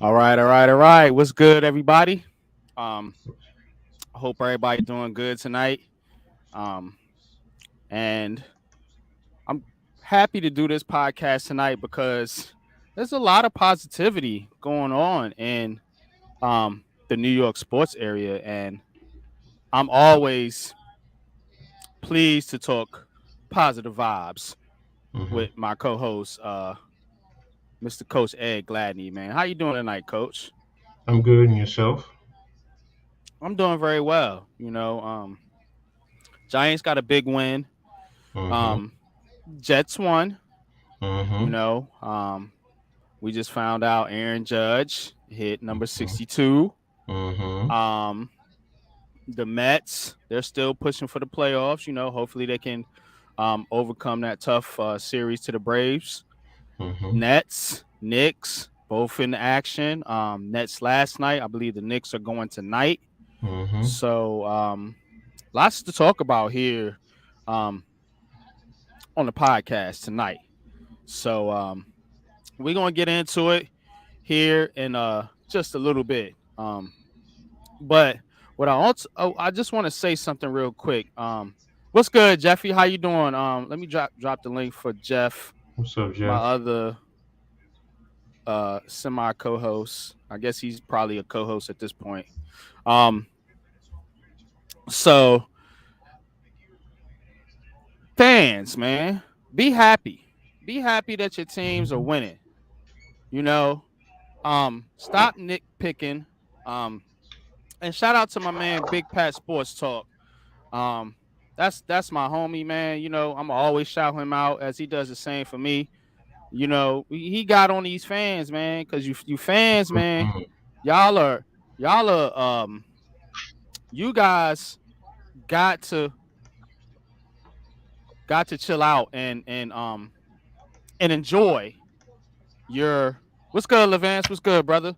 All right. What's good, everybody? Um, I hope everybody doing good tonight. Um, and I'm happy to do this podcast tonight because there's a lot of positivity going on in the New York sports area, and I'm always pleased to talk positive vibes hmm with my co-host, Mr. Coach Ed Gladney. Man, how you doing tonight, Coach? I'm good, and yourself? I'm doing very well. Giants got a big win. Mm-hmm. Um, Jets won. You Mm-hmm. know, we just found out Aaron Judge hit number 62. Mm-hmm. Um, the Mets, they're still pushing for the playoffs. Hopefully they can overcome that tough series to the Braves. Mm-hmm. Nets, Knicks, both in action. Nets last night. I believe the Knicks are going tonight. Mm-hmm. So lots to talk about here um, on the podcast tonight. So we're gonna get into it here in just a little bit. But what I also I just want to say something real quick. What's good, Jeffy? How you doing? Let me drop the link for Jeff, What's up, my Jeff? other semi co-host. I guess he's probably a co-host at this point. Um, so fans, man, be happy. Be happy that your teams are winning. You know, stop nitpicking. Um, and shout out to my man Big Pat Sports Talk. Um, that's my homie, man. I'm always shout him out as he does the same for me. He got on these fans, man, because you fans, man, Mm-hmm. y'all are y'all are you guys got to chill out and enjoy your what's good, Levance? What's good, brother?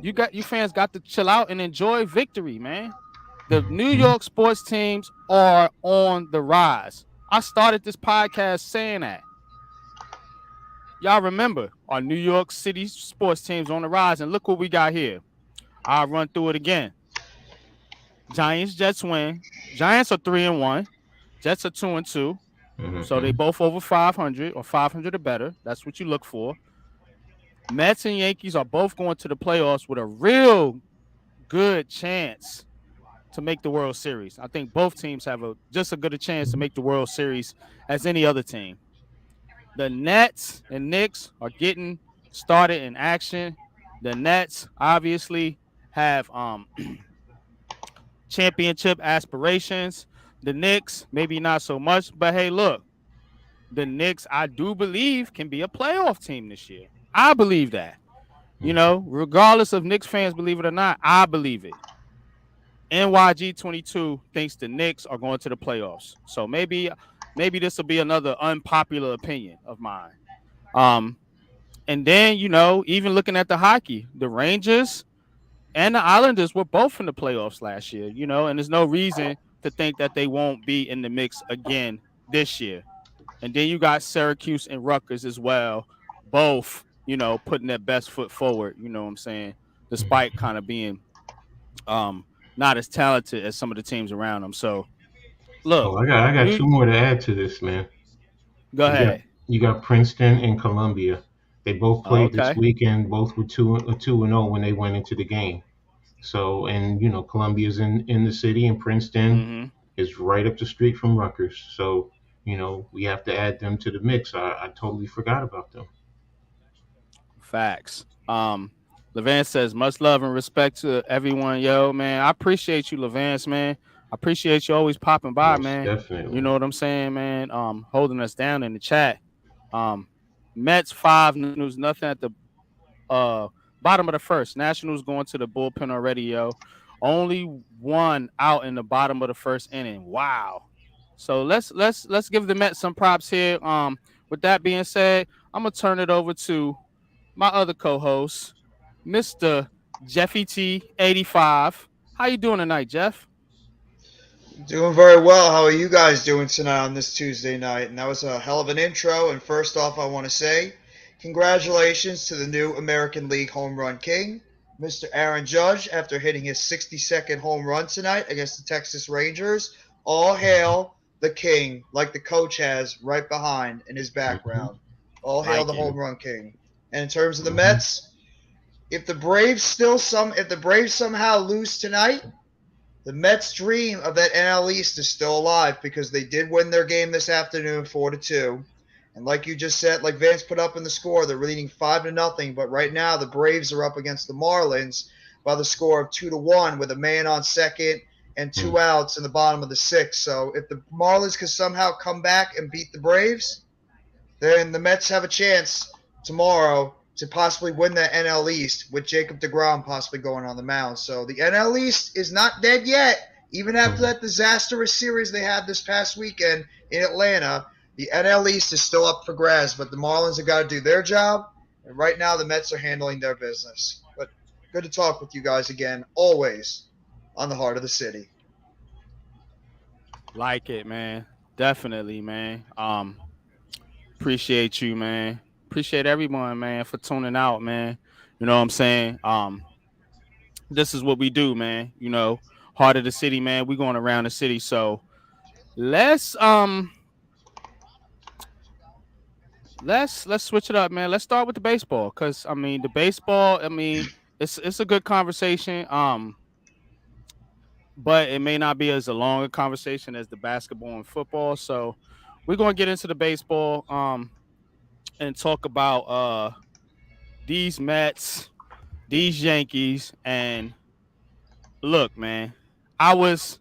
You fans got to chill out and enjoy victory, man. The New Mm-hmm. York sports teams are on the rise. I started this podcast saying that. Y'all remember our New York City sports teams on the rise, and look what we got here. I'll run through it again. Giants, Jets win. Giants are 3-1. Jets are 2-2. So they Mm-hmm. both over 500 or 500 or better. That's what you look for. Mets and Yankees are both going to the playoffs with a real good chance to make the World Series. I think both teams have just a good a chance to make the World Series as any other team. The Nets and Knicks are getting started in action. The Nets obviously have championship aspirations. The Knicks maybe not so much, but hey, look, the Knicks I do believe can be a playoff team this year. I believe that. Regardless of Knicks fans believe it or not, I believe it. NYG22 thinks the Knicks are going to the playoffs. So maybe this will be another unpopular opinion of mine. Um, and then, even looking at the hockey, the Rangers and the Islanders were both in the playoffs last year, and there's no reason to think that they won't be in the mix again this year. And then you got Syracuse and Rutgers as well, both, putting their best foot forward, you know what I'm saying, despite kind of being um not as talented as some of the teams around them. So look, Oh, I got new two more to add to this, man. go You got ahead. you got Princeton and Columbia. They both Oh, played this okay. weekend. Both were two and zero when they went into the game. So, and Columbia's in the city, and Princeton Mm-hmm. is right up the street from Rutgers. So, we have to add them to the mix. I totally forgot about them. Facts. Levance says much love and respect to everyone. Yo, man, I appreciate you, Levance, man. I appreciate you always popping by, Most man. You definitely. know what I'm saying, man. Holding us down in the chat. Um, Mets 5, Nationals nothing at the uh bottom of the first. Nationals going to the bullpen already, yo. Only one out in the bottom of the first inning. Wow. So let's give the Mets some props here. With that being said, I'm gonna turn it over to my other co-host, Mr. Jeffy T 85. How you doing tonight, Jeff? Doing very well. How are you guys doing tonight on this Tuesday night? And that was a hell of an intro. And first off, I want to say, Congratulations to the new American League home run king, Mr. Aaron Judge, after hitting his 62nd home run tonight against the Texas Rangers. All hail the king, like the coach has right behind in his Mm-hmm. background. All hail Like the it. home run king. And in terms of the Mm-hmm. Mets, if the Braves somehow lose tonight, the Mets' dream of that NL East is still alive because they did win their game this afternoon, 4-2. And like you just said, like Vance put up in the score, they're leading 5-0. But right now, the Braves are up against the Marlins by the score of 2-1, with a man on second and two outs in the bottom of the sixth. So if the Marlins could somehow come back and beat the Braves, then the Mets have a chance tomorrow to possibly win the NL East with Jacob deGrom possibly going on the mound. So the NL East is not dead yet. Even after Mm-hmm. that disastrous series they had this past weekend in Atlanta, the NL East is still up for grabs, but the Marlins have got to do their job. And right now, the Mets are handling their business. But good to talk with you guys again, always on the heart of the city. Like it, man. Definitely, man. Appreciate you, man. Appreciate everyone, man, for tuning out, man. You know what I'm saying? This is what we do, man. Heart of the city, man. We going around the city. So let's let's switch it up, man. Let's start with the baseball. Cause I mean the baseball, it's a good conversation. But it may not be as a long a conversation as the basketball and football. So we're gonna get into the baseball and talk about these Mets, these Yankees, and look, man, I was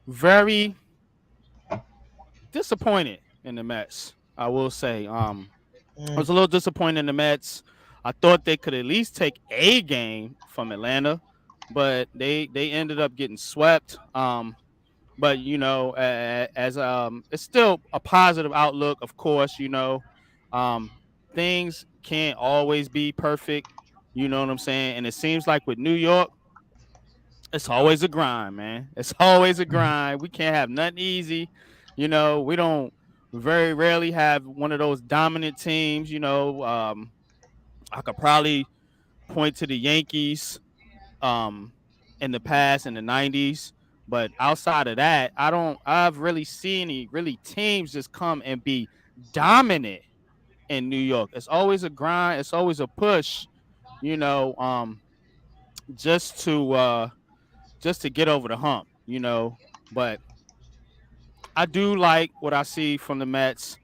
very disappointed in the Mets. I will say, I Mm. was a little disappointed in the Mets. I thought they could at least take a game from Atlanta, but they ended up getting swept. But as it's still a positive outlook. Of course, um, things can't always be perfect. You know what I'm saying? And it seems like with New York, it's always a grind, man. It's always a grind. We can't have nothing easy. We don't very rarely have one of those dominant teams. I could probably point to the Yankees um in the past in the 90s, but outside of that, I've really seen any really teams just come and be dominant in New York. It's always a grind, it's always a push, you know, just to get over the hump, But I do like what I see from the Mets.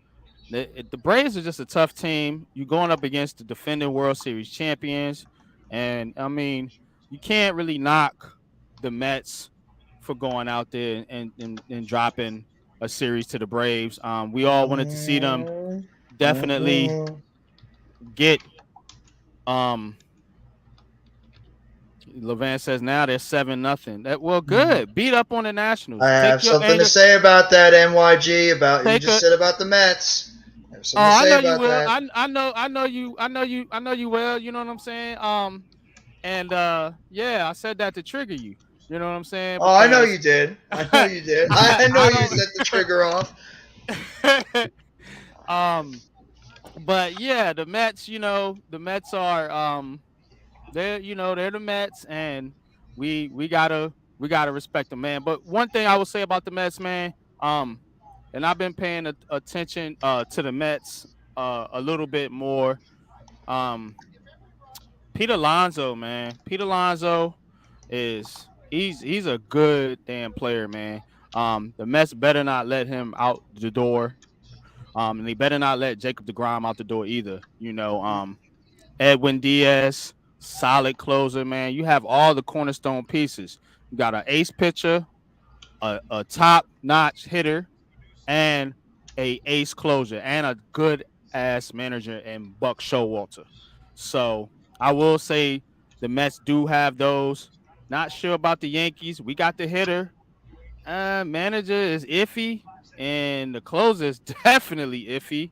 The Braves are just a tough team. You're going up against the defending World Series champions, and I mean, you can't really knock the Mets for going out there and dropping a series to the Braves. We all wanted to see them Mm-mm. definitely Mm-mm. get. Um, Levan says now they're 7-0. That well, good. Beat up on the I Nationals. have Take your something to anger. say about that, NYG, about you Take just a said about the Mets. I have Oh, something to I say know you about will. that. I know you well. You know what I'm saying. And yeah, I said that to trigger you. You know what I'm saying? Oh, I know Because you did. I know I you did. I know I you set the trigger off. don't. But yeah, the Mets are they're the Mets, and we gotta respect them, man. But one thing I will say about the Mets, man, and I've been paying attention to the Mets a little bit more. Um, Pete Alonso, man. Pete Alonso he's a good damn player, man. The Mets better not let him out the door. And they better not let Jacob deGrom out the door either. Edwin Diaz, solid closer, man. You have all the cornerstone pieces. You got an ace pitcher, a top notch hitter, and a ace closer, and a good ass manager in Buck Showalter. So I will say the Mets do have those. Not sure about the Yankees. We got the hitter. Manager is iffy, and the closer is definitely iffy,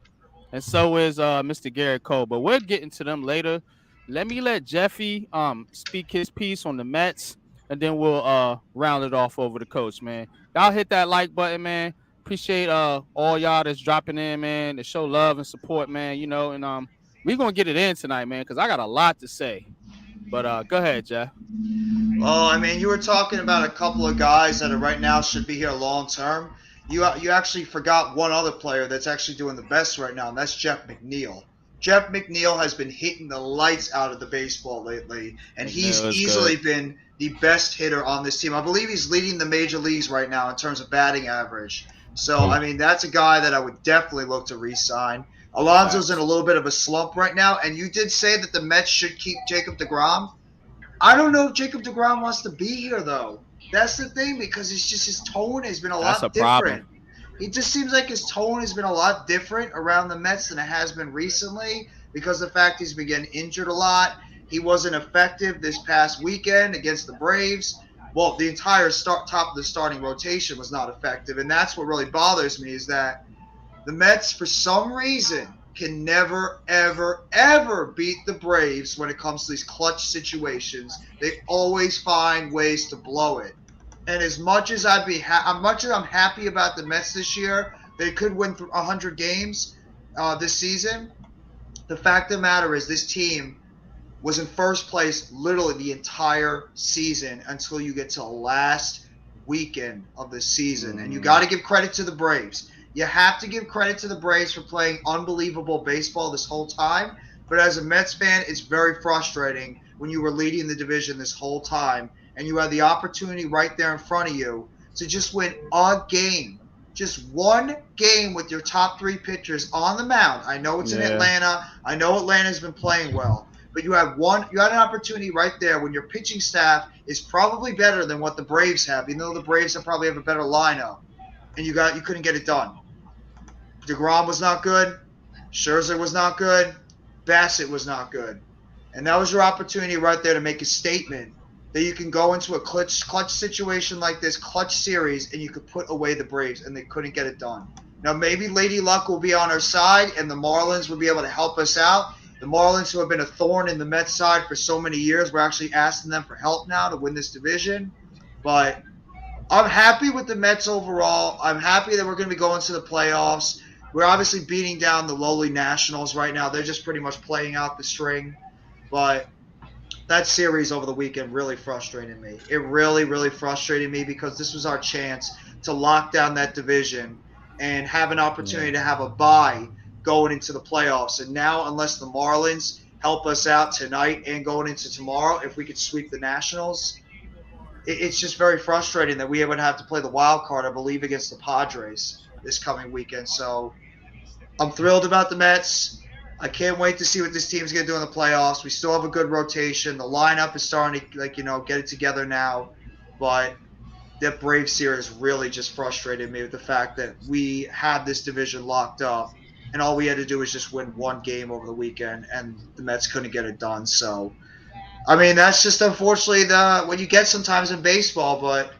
and so is Mr. Garrett Cole. But we'll get into them later. Let Jeffy speak his piece on the Mets, and then we'll round it off over the coach, man. Y'all hit that like button, man. appreciate all y'all that's dropping in, man, to show love and support, man. And we're gonna get it in tonight, man, because I got a lot to say. But go ahead, Jeff. Well, I mean, you were talking about a couple of guys that are right now should be here long term. You actually forgot one other player that's actually doing the best right now, and that's Jeff McNeil. Jeff McNeil has been hitting the lights out of the baseball lately, and he's McNeil is easily good. been the best hitter on this team. I believe he's leading the major leagues right now in terms of batting average. So, Oh, I mean, that's a guy that I would definitely look to re-sign. Alonso's in a Facts. little bit of a slump right now, and you did say that the Mets should keep Jacob deGrom. I don't know if Jacob deGrom wants to be here though. That's the thing, because it's just his tone has been a That's a lot different. problem. It just seems like his tone has been a lot different around the Mets than it has been recently, because of the fact he's been getting injured a lot. He wasn't effective this past weekend against the Braves. Well, the entire top of the starting rotation was not effective, and that's what really bothers me is that the Mets, for some reason, can never, ever, ever beat the Braves when it comes to these clutch situations. They always find ways to blow it. And as much as I'm happy about the Mets this year, they could win 100 games this season. The fact of the matter is, this team was in first place literally the entire season until you get to the last weekend of the season. And you got to give credit to the Braves. You have to give credit to the Braves for playing unbelievable baseball this whole time. But as a Mets fan, it's very frustrating when you were leading the division this whole time and you had the opportunity right there in front of you to just win a game. Just one game with your top three pitchers on the mound. I know it's in Yeah. Atlanta. I know Atlanta's been playing well. But you had an opportunity right there when your pitching staff is probably better than what the Braves have, even though the Braves probably have a better lineup, and you couldn't get it done. DeGrom was not good. Scherzer was not good. Bassett was not good. And that was your opportunity right there to make a statement that you can go into a clutch situation like this, clutch series, and you could put away the Braves, and they couldn't get it done. Now, maybe Lady Luck will be on our side, and the Marlins will be able to help us out. The Marlins, who have been a thorn in the Mets side for so many years, we're actually asking them for help now to win this division. But I'm happy with the Mets overall. I'm happy that we're going to be going to the playoffs. We're obviously beating down the lowly Nationals right now. They're just pretty much playing out the string. But that series over the weekend really frustrated me. It really, really frustrated me because this was our chance to lock down that division and have an opportunity to have a bye going into the playoffs. And now, unless the Marlins help us out tonight and going into tomorrow, if we could sweep the Nationals, it's just very frustrating that we would have to play the wild card, I believe, against the Padres this coming weekend. So I'm thrilled about the Mets. I can't wait to see what this team's going to do in the playoffs. We still have a good rotation. The lineup is starting to, get it together now. But that Braves series really just frustrated me with the fact that we had this division locked up, and all we had to do was just win one game over the weekend, and the Mets couldn't get it done. So, I mean, that's just unfortunately what you get sometimes in baseball. But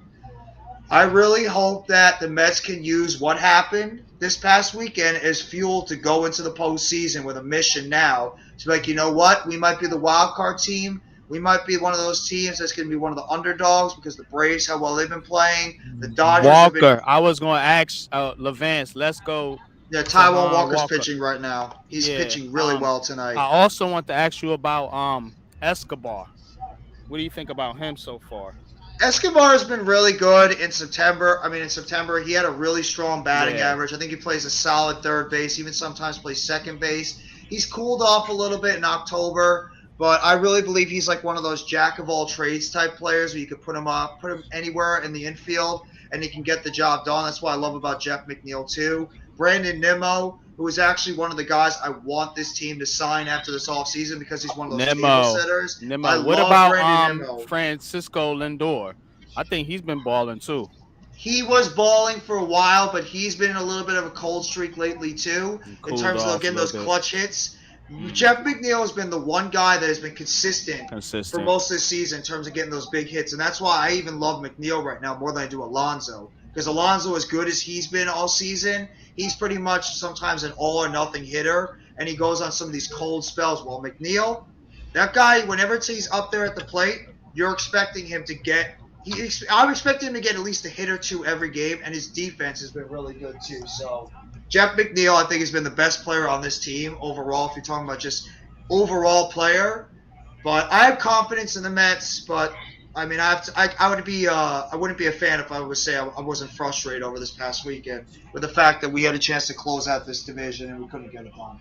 I really hope that the Mets can use what happened this past weekend as fuel to go into the postseason with a mission now to be like, you know what? We might be the wild card team. We might be one of those teams that's going to be one of the underdogs because the Braves, how well they've been playing. The Dodgers have been. Walker. I was going to ask Levance. Let's go Yeah, to Taiwan Walker's Walker. pitching right now. He's Yeah. pitching really well tonight. I also want to ask you about Escobar. What do you think about him so far? Escobar has been really good in September. In September, he had a really strong batting Yeah. average. I think he plays a solid third base, even sometimes plays second base. He's cooled off a little bit in October, but I really believe he's like one of those jack of all trades type players where you could put him anywhere in the infield and he can get the job done. That's what I love about Jeff McNeil too. Brandon Nimmo, who is actually one of the guys I want this team to sign after this offseason because he's one of those table setters. I What love about Brandon Nimmo. Francisco Lindor? I think he's been balling too. He was balling for a while, but he's been in a little bit of a cold streak lately too, in terms of getting those clutch hits. Jeff McNeil has been the one guy that has been consistent for most of the season in terms of getting those big hits, and that's why I even love McNeil right now more than I do Alonso. Because Alonso, as good as he's been all season, he's pretty much sometimes an all or nothing hitter, and he goes on some of these cold spells. Well, McNeil, that guy, whenever he's up there at the plate, you're expecting him to get I'm expecting him to get at least a hit or two every game, and his defense has been really good too. So Jeff McNeil, I think, has been the best player on this team overall. If you're talking about just overall player, but I have confidence in the Mets. But I mean, I wouldn't be a fan if I would say I wasn't frustrated over this past weekend with the fact that we had a chance to close out this division and we couldn't get it done.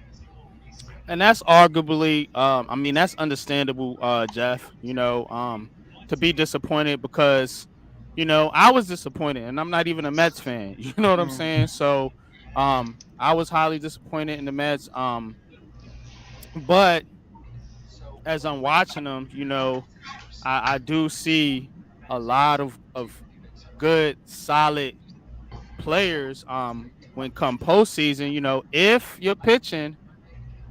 And that's arguably, I mean, that's understandable, Jeff. To be disappointed because, I was disappointed, and I'm not even a Mets fan. You know what I'm Mm. saying? So, I was highly disappointed in the Mets. But as I'm watching them, I do see a lot of good, solid players. When come postseason, if your pitching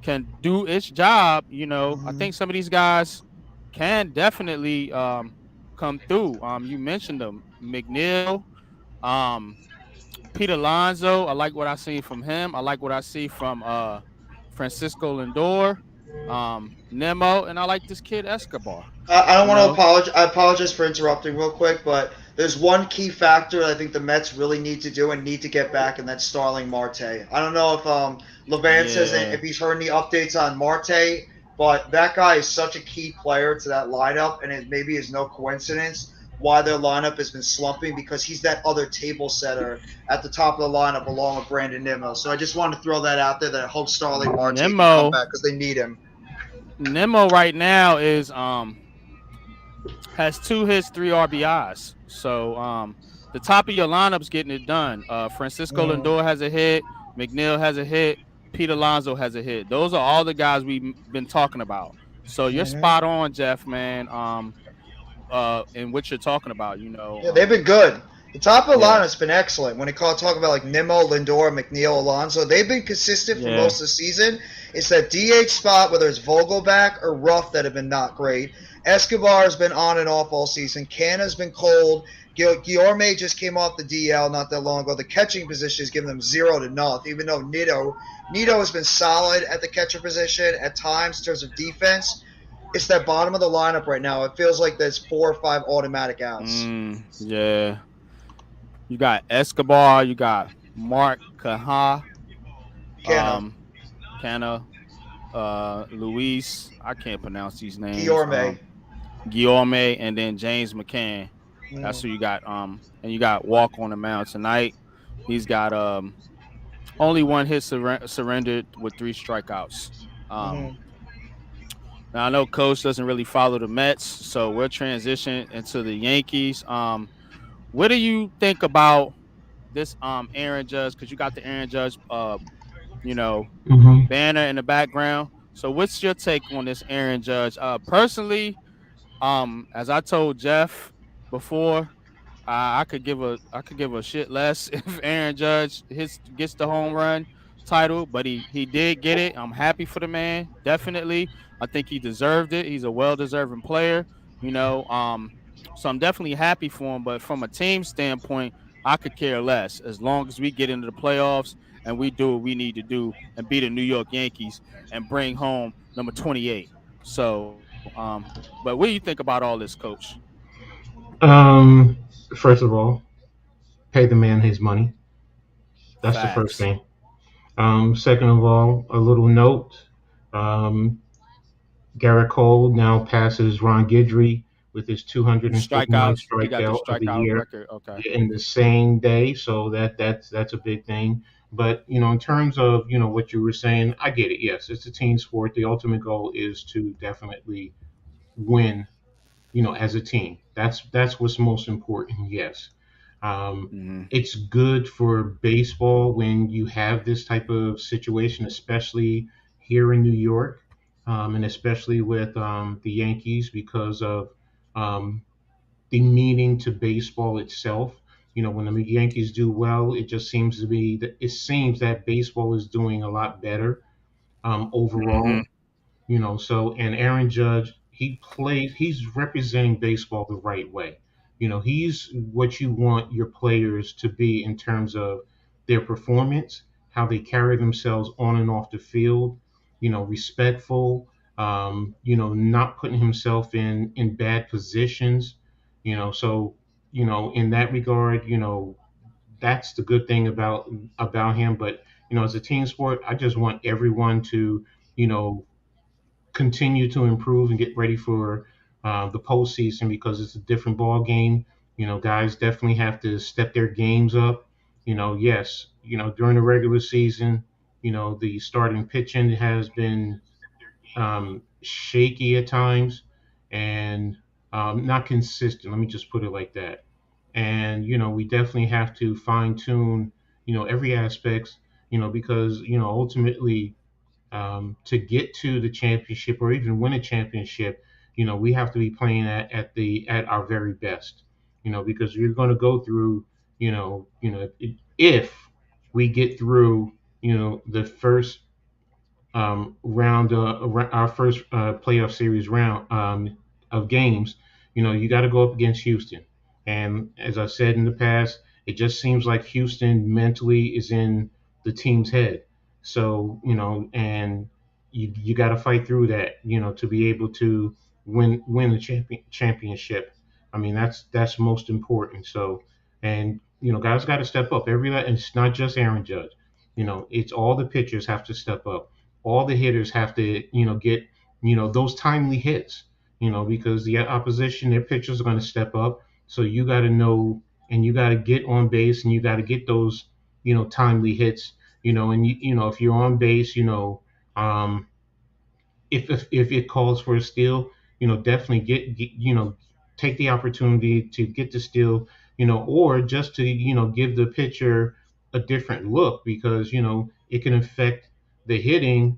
can do its job, I Mm-hmm. think some of these guys can definitely come through. You mentioned them, McNeil, um, Pete Alonso. I like what I see from him. I like what I see from Francisco Lindor, Nemo, and I like this kid Escobar. I don't You want to know, apologize. I apologize for interrupting real quick, but there's one key factor I think the Mets really need to do and need to get back, and that's Starling Marte. I don't know if Levan says yeah. if he's heard any updates on Marte, but that guy is such a key player to that lineup, and it maybe is no coincidence why their lineup has been slumping because he's that other table setter at the top of the lineup along with Brandon Nimmo. So I just wanted to throw that out there that I hope Starling Marte can come Nemo, back because they need him. Nemo right now is has 2 hits, 3 RBIs. So the top of your lineup's getting it done. Francisco Mm. Lindor has a hit, McNeil has a hit, Pete Alonso has a hit. Those are all the guys we've been talking about. So you're Mm-hmm. spot on, Jeff, man. In what you're talking about, Yeah, they've been good. The top of the yeah, lineup's been excellent. When it call talk about like Nimmo, Lindor, McNeil, Alonso, they've been consistent for yeah. most of the season. It's that DH spot, whether it's Vogelback or Ruff, that have been not great. Escobar has been on and off all season. Canna's been cold. Guillorme just came off the DL not that long ago. The catching position is giving them 0 to nothing, even though Nito has been solid at the catcher position at times in terms of defense. It's that bottom of the lineup right now. It feels like there's 4 or 5 automatic outs. Yeah. You got Escobar, you got Mark Kaha, Canna, um, Canna, Luis. I can't pronounce these names. Guillorme. Guillaume, and then James McCann. That's who Mm-hmm. you got. And you got Walk on the mound tonight. He's got only 1 hit surrendered with 3 strikeouts. Um, Mm-hmm. Now I know Coach doesn't really follow the Mets, so we'll transition into the Yankees. What do you think about this Aaron Judge? Because you got the Aaron Judge you know Hmm. banner in the background. So what's your take on this Aaron Judge? Personally, as I told Jeff before, I could give a shit less if Aaron Judge gets the home run title, but he did get it. I'm happy for the man. Definitely, I think he deserved it. He's a well deserving player. You know, so I'm definitely happy for him. But from a team standpoint, I could care less as long as we get into the playoffs and we do what we need to do and beat the New York Yankees and bring home number 28. So, but what do you think about all this, Coach? Um, First of all, pay the man his money. That's the first Facts. thing. Second of all, a little note. Um, Garrett Cole now passes Ron Guidry with his 259 Strikeouts. He got the strikeout of the strikeout year record. Okay. in the same day. So that's a big thing. But in terms of what you were saying, I get it. Yes, it's a team sport. The ultimate goal is to definitely win. As a team. That's what's most important. Yes, um, Hmm. it's good for baseball when you have this type of situation, especially here in New York, and especially with the Yankees because of um, the meaning to baseball itself. When the Yankees do well, it just seems to be that it seems that baseball is doing a lot better Hmm. overall. So and Aaron Judge, he's representing baseball the right way. He's what you want your players to be in terms of their performance, how they carry themselves on and off the field, respectful, not putting himself in bad positions, so in that regard, that's the good thing about him. But as a team sport, I just want everyone to, you know, continue to improve and get ready for the postseason because it's a different ball game. Guys definitely have to step their games up. Yes, during the regular season, the starting pitching has been shaky at times and not consistent. Let me just put it like that. And we definitely have to fine tune, every aspect, because ultimately to get to the championship or even win a championship, we have to be playing at our very best. Because you're going to go through, if we get through, the first round, our first playoff series round of games, you got to go up against Houston. And as I said in the past, it just seems like Houston mentally is in the team's head. So, and you got to fight through that, to be able to win the championship. I mean, that's most important. So, and guys got to step up. And it's not just Aaron Judge. It's all the pitchers have to step up, all the hitters have to, get, those timely hits, because the opposition, their pitchers are going to step up. So you got to know and you got to get on base and you got to get those, timely hits, and if you're on base, um, if it calls for a steal, definitely get take the opportunity to get the steal, or just to, give the pitcher a different look because, it can affect the hitting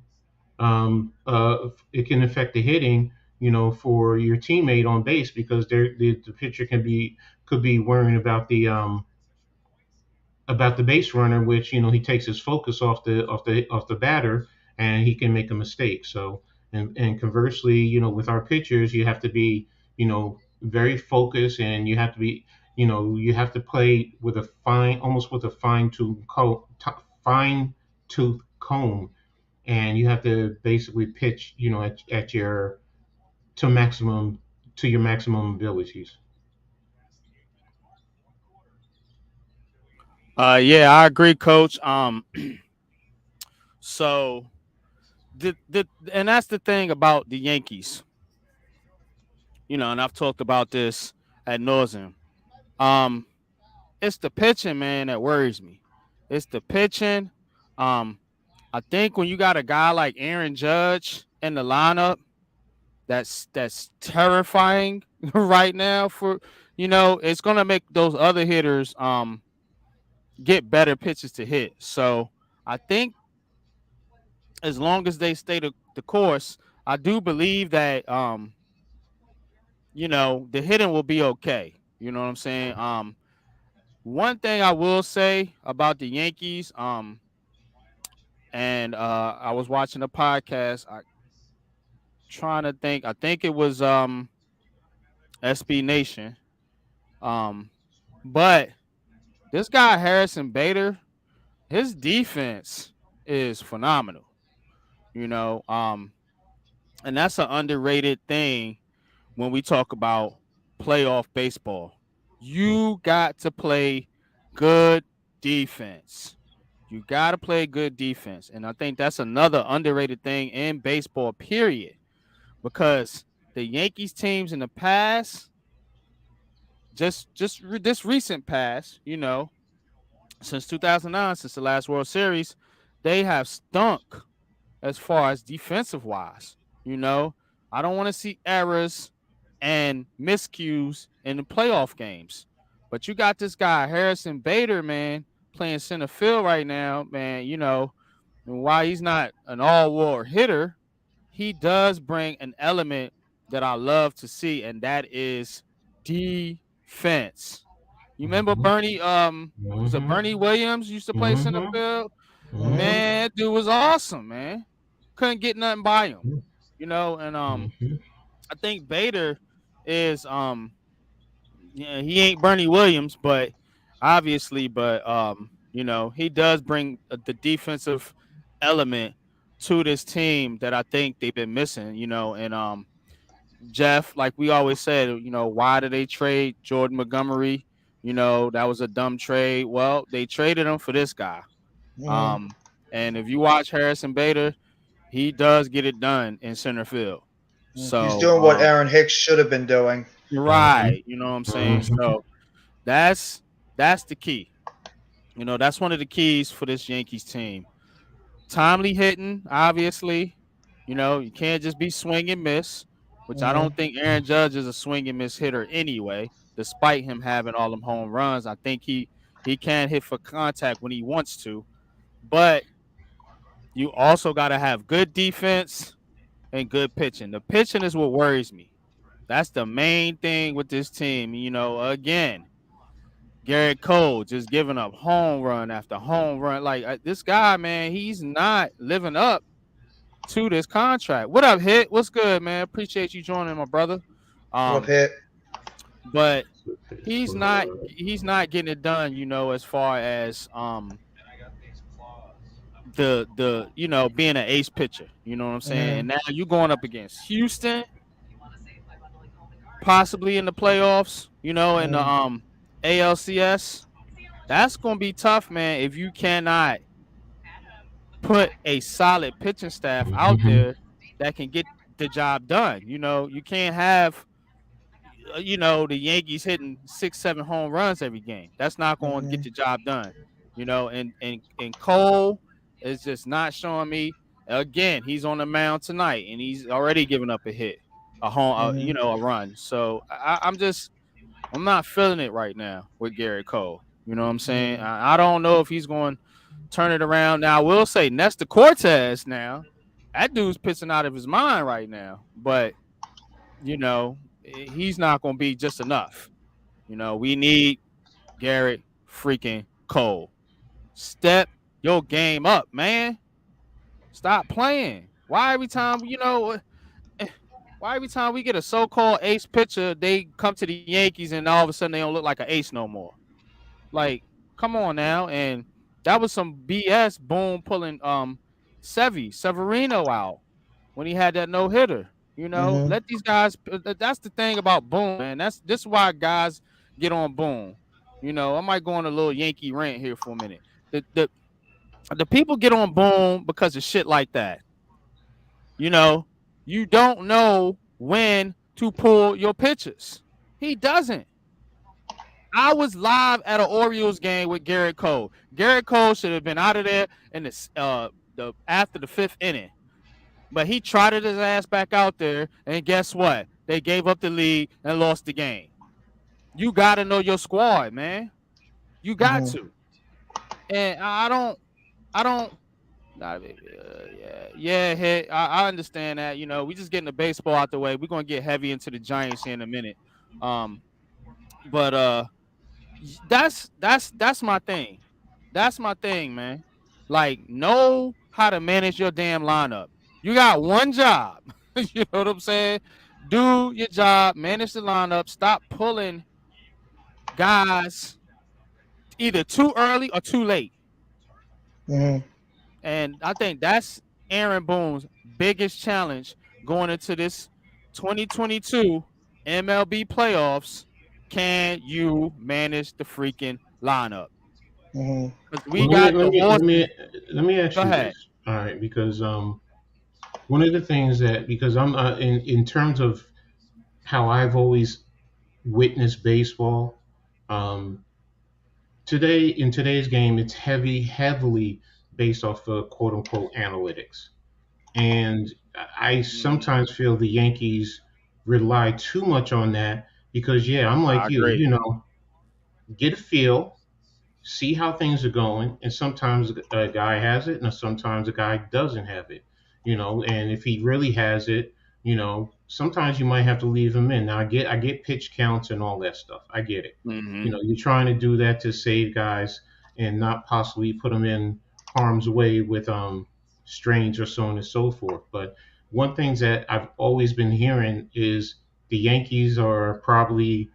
it can affect the hitting, for your teammate on base because the pitcher could be worrying about the base runner, which he takes his focus off the batter, and he can make a mistake. So, and conversely, with our pitchers, you have to be, very focused, and you have to be, you have to play with a almost with a fine tooth comb, and you have to basically pitch, at your to maximum to your maximum abilities. Yeah, I agree, Coach. So the and that's the thing about the Yankees, and I've talked about this at nauseum. Um, it's the pitching, man, that worries me. It's the pitching. Um, I think when you got a guy like Aaron Judge in the lineup, that's terrifying right now. For it's gonna make those other hitters get better pitches to hit. So I think as long as they stay the course, I do believe that the hitting will be okay. You know what I'm saying? One thing I will say about the Yankees, and I was watching a podcast. I trying to think. I think it was SB Nation. Um, but this guy Harrison Bader, his defense is phenomenal. You know, um, and that's an underrated thing when we talk about playoff baseball. You got to play good defense. You got to play good defense. And I think that's another underrated thing in baseball, period. Because the Yankees teams in the past, this recent past, since 2009, since the last World Series, they have stunk as far as defensive wise. You know, I don't want to see errors and miscues in the playoff games. But you got this guy, Harrison Bader, man, playing center field right now, man. And while he's not an all war hitter, he does bring an element that I love to see, and that is defense. You remember Mm-hmm. Bernie, was it Mm-hmm. Bernie Williams used to play center Mm-hmm. field? Mm-hmm. Man, that dude was awesome, man. Couldn't get nothing by him. And Mm-hmm. I think Bader is yeah, he ain't Bernie Williams, but obviously, he does bring the defensive element to this team that I think they've been missing, and Jeff, like we always said, why did they trade Jordan Montgomery? That was a dumb trade. Well, they traded him for this guy. Mm-hmm. Um, and if you watch Harrison Bader, he does get it done in center field. He's So, doing what Aaron Hicks should have been doing. Hmm. right, you know what I'm saying? Hmm. So that's the key. That's one of the keys for this Yankees team. Timely hitting, obviously. You can't just be swing and miss, which I Mm-hmm. don't think Aaron Judge is a swing and miss hitter anyway. Despite him having all them home runs, I think he can hit for contact when he wants to. But you also got to have good defense and good pitching. The pitching is what worries me. That's the main thing with this team. Again, Garrett Cole just giving up home run after home run. Like this guy, man, he's not living up to this contract. What up, Hit? What's good, man? Appreciate you joining, my brother. What up, Um, hit? but Okay, he's not so, he's not getting it done. As far as the being an ace pitcher. You know what I'm saying? Mm-hmm. And now you going up against Houston, possibly in the playoffs. In the Mm-hmm. ALCS. That's gonna be tough, man. If you cannot put a solid pitching staff out hmm there that can get the job done. You can't have the Yankees hitting 6, 7 home runs every game. That's not going to get Mm-hmm. the job done. And Cole is just not showing me. Again, he's on the mound tonight, and he's already given up a hit, a home, Mm-hmm. a run. So I'm not feeling it right now with Garrett Cole. You know what I'm saying? Mm-hmm. I don't know if he's going to turn it around. Now I will say Nestor Cortez. Now that dude's pissing out of his mind right now, but he's not going to be just enough. We need Garrett freaking Cole. Step your game up, man. Stop playing. Why every time why every time we get a so-called ace pitcher, they come to the Yankees and all of a sudden they don't look like an ace no more? Like, come on now. And that was some BS. Boom, pulling Severino out when he had that no hitter. Mm-hmm. Let these guys. That's the thing about Boom, man. This is why guys get on Boom. I might go on a little Yankee rant here for a minute. The people get on Boom because of shit like that. You know, you don't know when to pull your pitches. He doesn't. I was live at an Orioles game with Garrett Cole. Garrett Cole should have been out of there in the after the fifth inning. But he trotted his ass back out there, and guess what? They gave up the lead and lost the game. You got to know your squad, man. You got Mm-hmm. to. And I don't. Yeah. Hey, I understand that. We just getting the baseball out the way. We're gonna get heavy into the Giants here in a minute. Um, but that's my thing. That's my thing, man. Like, know how to manage your damn lineup. You got one job. You know what I'm saying? Do your job, manage the lineup, stop pulling guys either too early or too late. Mm-hmm. And I think that's Aaron Boone's biggest challenge going into this 2022 MLB playoffs. Can you manage the freaking lineup? Mm-hmm. Because well, we got the horses. let me ask Go you ahead. this. All right, because one of the things that because I'm in terms of how I've always witnessed baseball, um, today in today's game, it's heavily based off of quote unquote analytics. And I Mhm. sometimes feel the Yankees rely too much on that because, yeah, I'm I like agree. get a feel, see how things are going, and sometimes a guy has it, and sometimes a guy doesn't have it. And if he really has it, sometimes you might have to leave him in. Now I get pitch counts and all that stuff. I get it. Hmm. You're trying to do that to save guys and not possibly put them in harm's way with strange or so on and so forth. But one thing that I've always been hearing is the Yankees are probably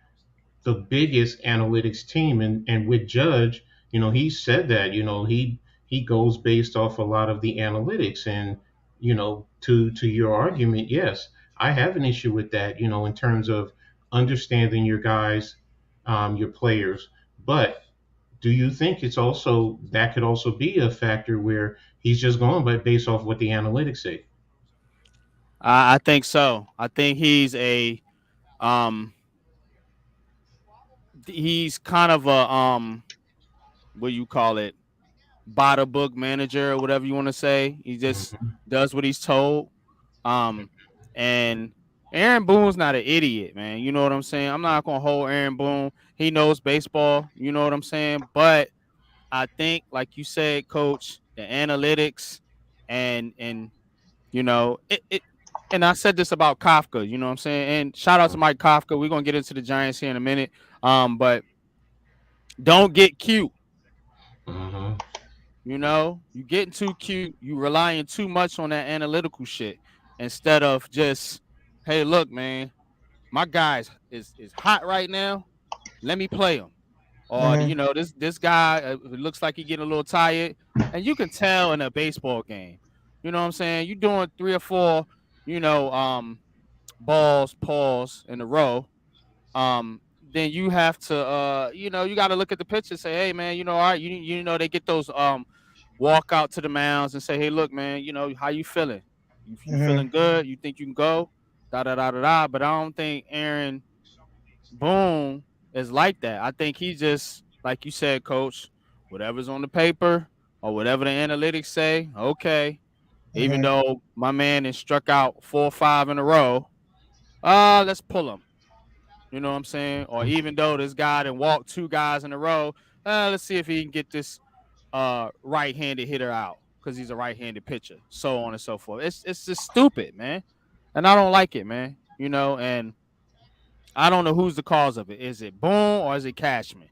the biggest analytics team, and with Judge, he said that he goes based off a lot of the analytics, and to your argument, yes, I have an issue with that, in terms of understanding your guys, your players. But do you think it's also that could also be a factor where he's just going by based off what the analytics say? I think so. I think um he's kind of a what do you call it, by the book manager or whatever you want to say. He just Hmm. does what he's told. Um, and Aaron Boone's not an idiot, man. You know what I'm saying? I'm not gonna hold Aaron Boone. He knows baseball. You know what I'm saying? But I think, like you said, Coach, the analytics and it. And I said this about Kafka. You know what I'm saying? And shout out to Mike Kafka. We're gonna get into the Giants here in a minute. But don't get cute. Hmm. You getting too cute. You relying too much on that analytical shit instead of just, hey, look, man, my guy is hot right now. Let me play him. Or Hmm. this guy looks like he getting a little tired, and you can tell in a baseball game. You know what I'm saying? You doing three or four, you know, balls, pause in a row. Then you have to, you got to look at the pitch and say, hey, man, all right, they get those walk out to the mounds and say, hey, look, man, how you feeling? You Hmm. feeling good? You think you can go? Da da da da da. But I don't think Aaron Boone is like that. I think he just, like you said, Coach, whatever's on the paper or whatever the analytics say, okay. Even Hmm. though my man has struck out 4 or 5 in a row, let's pull him. You know what I'm saying? Or even though this guy done walked 2 guys in a row, let's see if he can get this right-handed hitter out because he's a right-handed pitcher, so on and so forth. It's just stupid, man, and I don't like it, man. And I don't know who's the cause of it. Is it Boone or is it Cashman,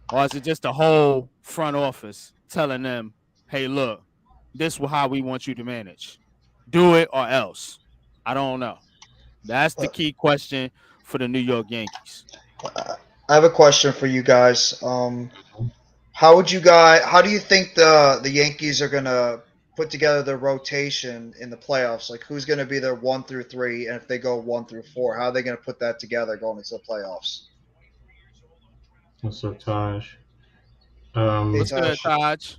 or is it just the whole front office telling them, "Hey, look, this is how we want you to manage. Do it or else." I don't know. That's the key question for the New York Yankees. I have a question for you guys. How do you think the Yankees are gonna put together their rotation in the playoffs? Like, who's gonna be their 1 through 3, and if they go 1 through 4, how are they gonna put that together going into the playoffs? What's up, Taj? Hey, What's good, Tosh. Taj?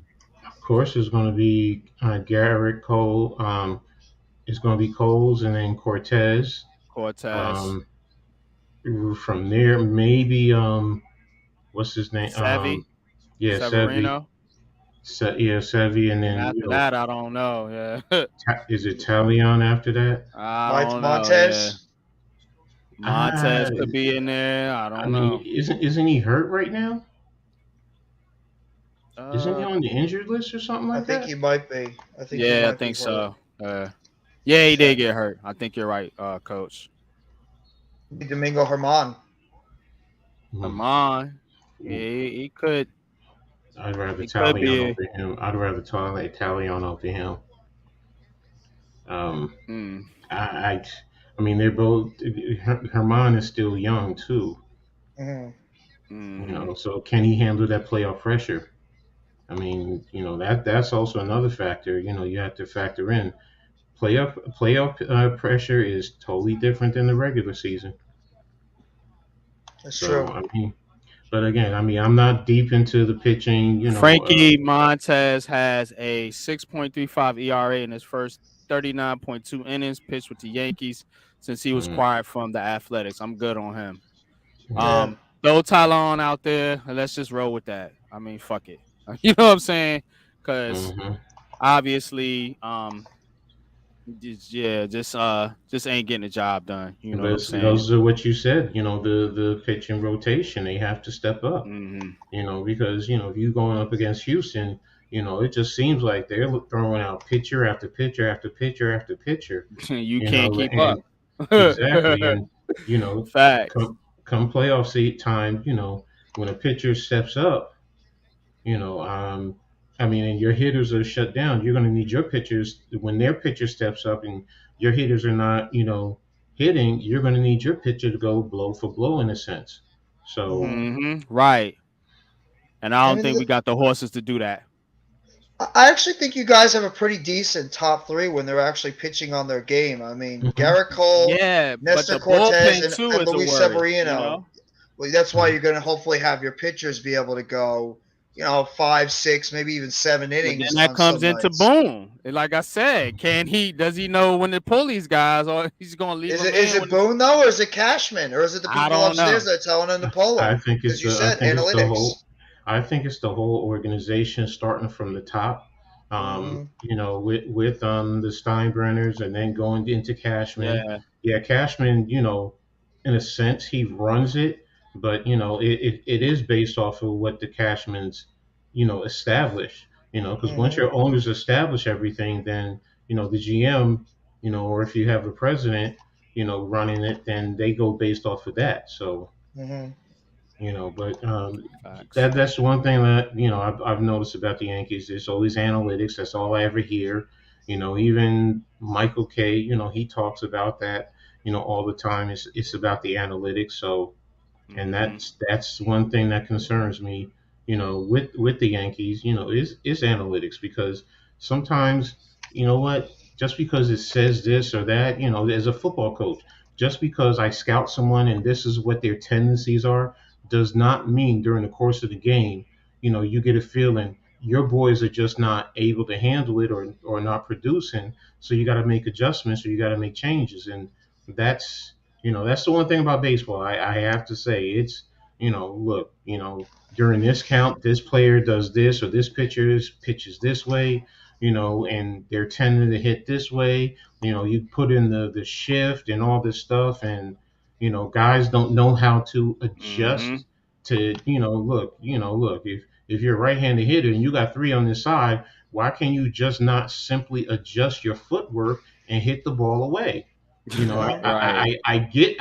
Of course, it's going to be Garrett Cole. It's going to be Coles and then Cortez. Cortez, Um, from there, maybe what's his name? Sevy, Yeah, Sevy. Severino, Yeah, Sevy, and and then after that, I don't know. Yeah, Is it Talion after that? I don't know. Yeah, Montez. Montez Uh, could be in there. I I don't mean, know. isn't he hurt right now? Isn't he Uh, on the injured list or something I like think that? he might be. I think he yeah, I might be think hurt. so. Yeah, he did Yeah. get hurt. I think you're right, Coach. Domingo Herman. Hmm. Amon, yeah, he could. I'd rather He could Talion be. over him. I'd rather Talion over him. Um, Mm, I, I, I mean, they're both. Herman is still young too, Hmm. mm-hmm. So can he handle that playoff pressure? I mean, that's also another factor. You have to factor in playoff pressure is totally different than the regular season. That's So true. I mean, but again, I mean, I'm not deep into the pitching. Frankie Montez has a 6.35 ERA in his first 39.2 innings pitched with the Yankees since he was mm, acquired from the Athletics. I'm good on him. mm, Yeah. Throw Tylon out there and let's just roll with that. I mean, fuck it. You know what I'm saying? Because mhm. obviously, just ain't getting the job done. You know But what I'm saying? those are what you said. The pitching rotation, they have to step up. Hmm. Because if you're going up against Houston, it just seems like they're throwing out pitcher after pitcher after pitcher after pitcher. You can't keep up. And exactly, and you know, Facts. come playoff seat time, when a pitcher steps up, I mean, and your hitters are shut down, you're going to need your pitchers when their pitcher steps up and your hitters are not, hitting. You're going to need your pitcher to go blow for blow in a sense. So Hmm. Hmm. Right. And I I don't mean, think we got the horses to do that. I actually think you guys have a pretty decent top three when they're actually pitching on their game. I mean, Hmm. Garrett Cole, Yeah, but Nestor the Cortez, bullpen and, too and is a Luis worry. You Severino. know. Well, that's why you're going to hopefully have your pitchers be able to go, 5, 6, maybe even 7 But then innings that on comes some into nights. Boone. And like I said, can he? Does he know when to pull these guys, or he's gonna leave Is them it is in it when it's? Boone though, or is it Cashman, or is it the I people don't upstairs know. that are telling him to pull I them? think Because it's you the I said think it's the analytics. whole I think it's the whole organization starting from the top. Hmm. With the Steinbrenners and then going into Cashman. Yeah. Yeah, Cashman, in a sense he runs it, but it is based off of what the Cashmans, establish. Because once Hmm. your owners establish everything, then the GM, or if you have a president, running it, then they go based off of that. So Hmm. but Facts. that's one thing that I've noticed about the Yankees. There's always analytics. That's all I ever hear. Even Michael Kay, he talks about that. All the time. It's about the analytics. So and Mm-hmm. that's one thing that concerns me. With the Yankees, is analytics because sometimes what, just because it says this or that, as a football coach, just because I scout someone and this is what their tendencies are, does not mean during the course of the game, you get a feeling your boys are just not able to handle it or not producing. So you got to make adjustments or you got to make changes, and that's that's the one thing about baseball. I have to say it's look, during this count, this player does this or this pitcher pitches this way, and they're tending to hit this way. You put in the shift and all this stuff, and guys don't know how to Mm-hmm. adjust to look, if you're a right-handed hitter and you got three on this side, why can you just not simply adjust your footwork and hit the ball away? Hmm. I get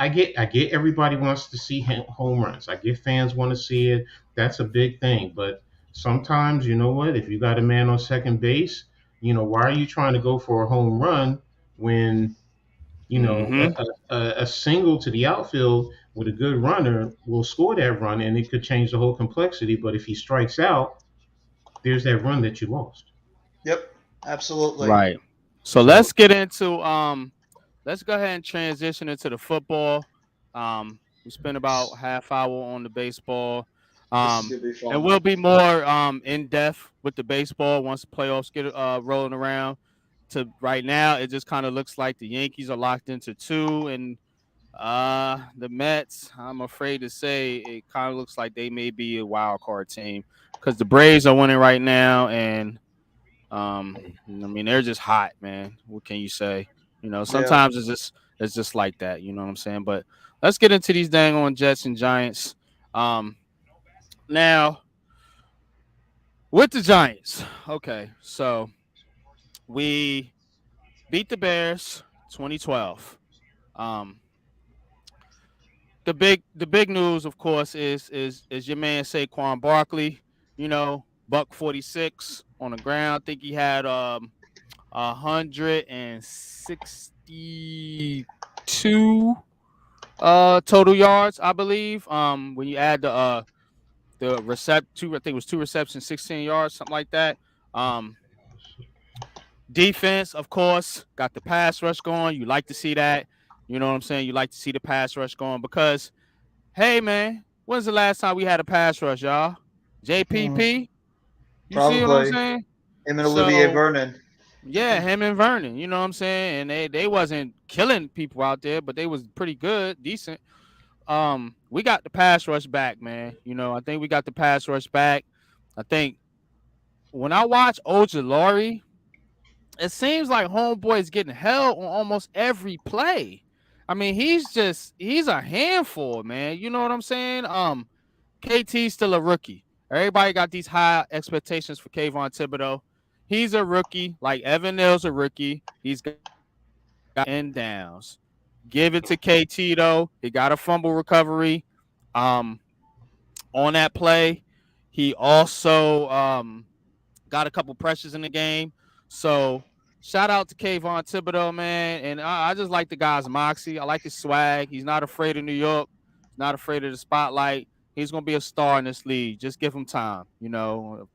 everybody wants to see home runs. I get fans want to see it. That's a big thing. But sometimes, you know what? If you got a man on second base, why are you trying to go for a home run when, Mm-hmm. a single to the outfield with a good runner will score that run and it could change the whole complexity. But if he strikes out, there's that run that you lost. Yep, absolutely. Right. So So, let's go ahead and transition into the football. We spent about half hour on the baseball. This is Um, gonna be and fun. we'll be more in depth with the baseball once the playoffs get rolling around. To right now, it just kind of looks like the Yankees are locked into two, and the Mets, I'm afraid to say, it kind of looks like they may be a wild card team because the Braves are winning right now, and I mean, they're just hot, man. What can you say? Yeah. Sometimes it's just like that. You know what I'm saying? But let's get into these dang on Jets and Giants. Um, now with the Giants, okay, so we beat the Bears 2012. Um, the big news, of course, is your man Saquon Barkley. Buck 46 on the ground. I think he had 162 total yards, I believe. When you add the recept two, I think it was two receptions, 16 yards, something like that. Um, Defense, of course, got the pass rush going. You like to see that. You know what I'm saying? You like to see the pass rush going because, hey, man, when's the last time we had a pass rush, y'all? Hmm. JPP. You see what I'm Probably saying? him and Olivier So Vernon. yeah, him and Vernon. You know what I'm saying? And they wasn't killing people out there, but they was pretty good, decent. We got the pass rush back, man. I think we got the pass rush back. I think when I watch Ojulari, it seems like homeboy is getting held on almost every play. I mean, he's a handful, man. You know what I'm saying? KT's still a rookie. Everybody got these high expectations for Kayvon Thibodeau. He's a rookie, like Evan Neal's a rookie. He's got end downs. Give it to KT though. He got a fumble recovery. Um, on that play, he also got a couple pressures in the game. So shout out to Kayvon Thibodeau, man. And I just like the guy's moxie. I like his swag. He's not afraid of New York. He's not afraid of the spotlight. He's gonna be a star in this league. Just give him time.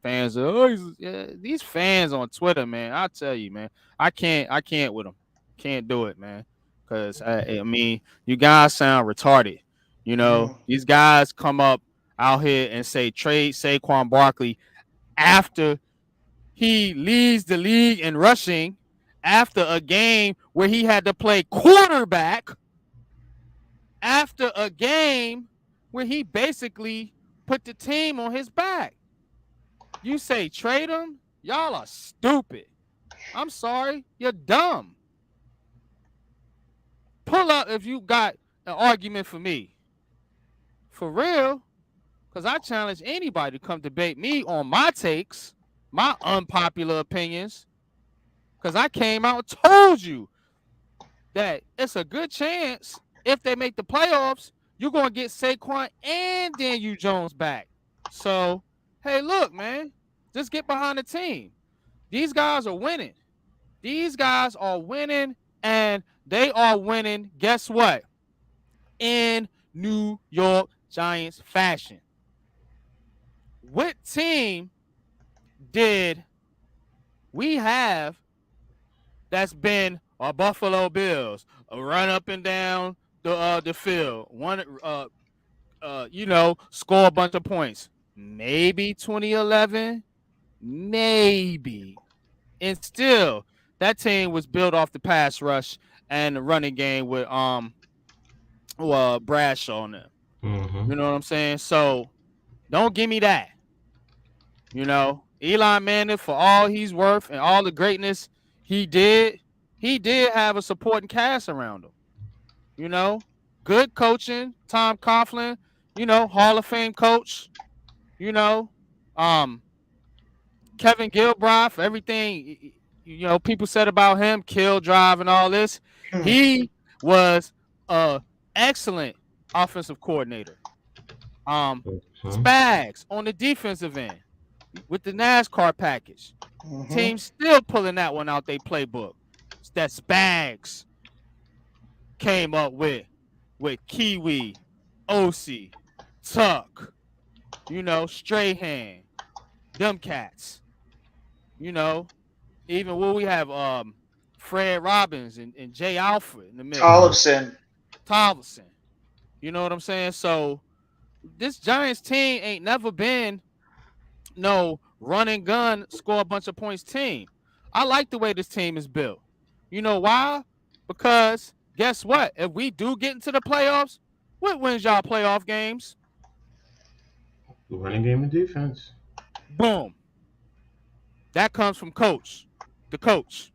Fans are, oh, these fans on Twitter, man. I tell you, man, I can't with them. Can't do it, man. Cause I mean, you guys sound retarded. These guys come up out here and say trade Saquon Barkley after he leads the league in rushing, after a game where he had to play quarterback, after a game where he basically put the team on his back. You say trade him? Y'all are stupid. I'm sorry. You're dumb. Pull up if you got an argument for me. For real. Because I challenge anybody to come debate me on my takes, my unpopular opinions. Because I came out and told you that it's a good chance if they make the playoffs, you're going to get Saquon and Daniel Jones back. So, hey, look, man, just get behind the team. These guys are winning. These guys are winning, and they are winning, guess what? In New York Giants fashion. What team did we have that's been a Buffalo Bills, a run up and down the field, score a bunch of points? Maybe 2011, maybe. And still, that team was built off the pass rush and the running game with Bradshaw on them. Mm-hmm. You know what I'm saying? So don't give me that. Eli Manning, for all he's worth and all the greatness he did have a supporting cast around him. Good coaching, Tom Coughlin, Hall of Fame coach, Kevin Gilbride, for everything, people said about him, kill drive and all this. He was a excellent offensive coordinator. Spags on the defensive end with the NASCAR package. Team still pulling that one out their playbook. That Spags came up with Kiwi, OC, Tuck, Strahan, them cats. Even when we have Fred Robbins and Jay Alfred in the middle. Tollefson. You know what I'm saying? So this Giants team ain't never been no run and gun, score a bunch of points team. I like the way this team is built. You know why? Because guess what? If we do get into the playoffs, what wins y'all playoff games? The running game and defense. Boom. That comes from coach. The coach.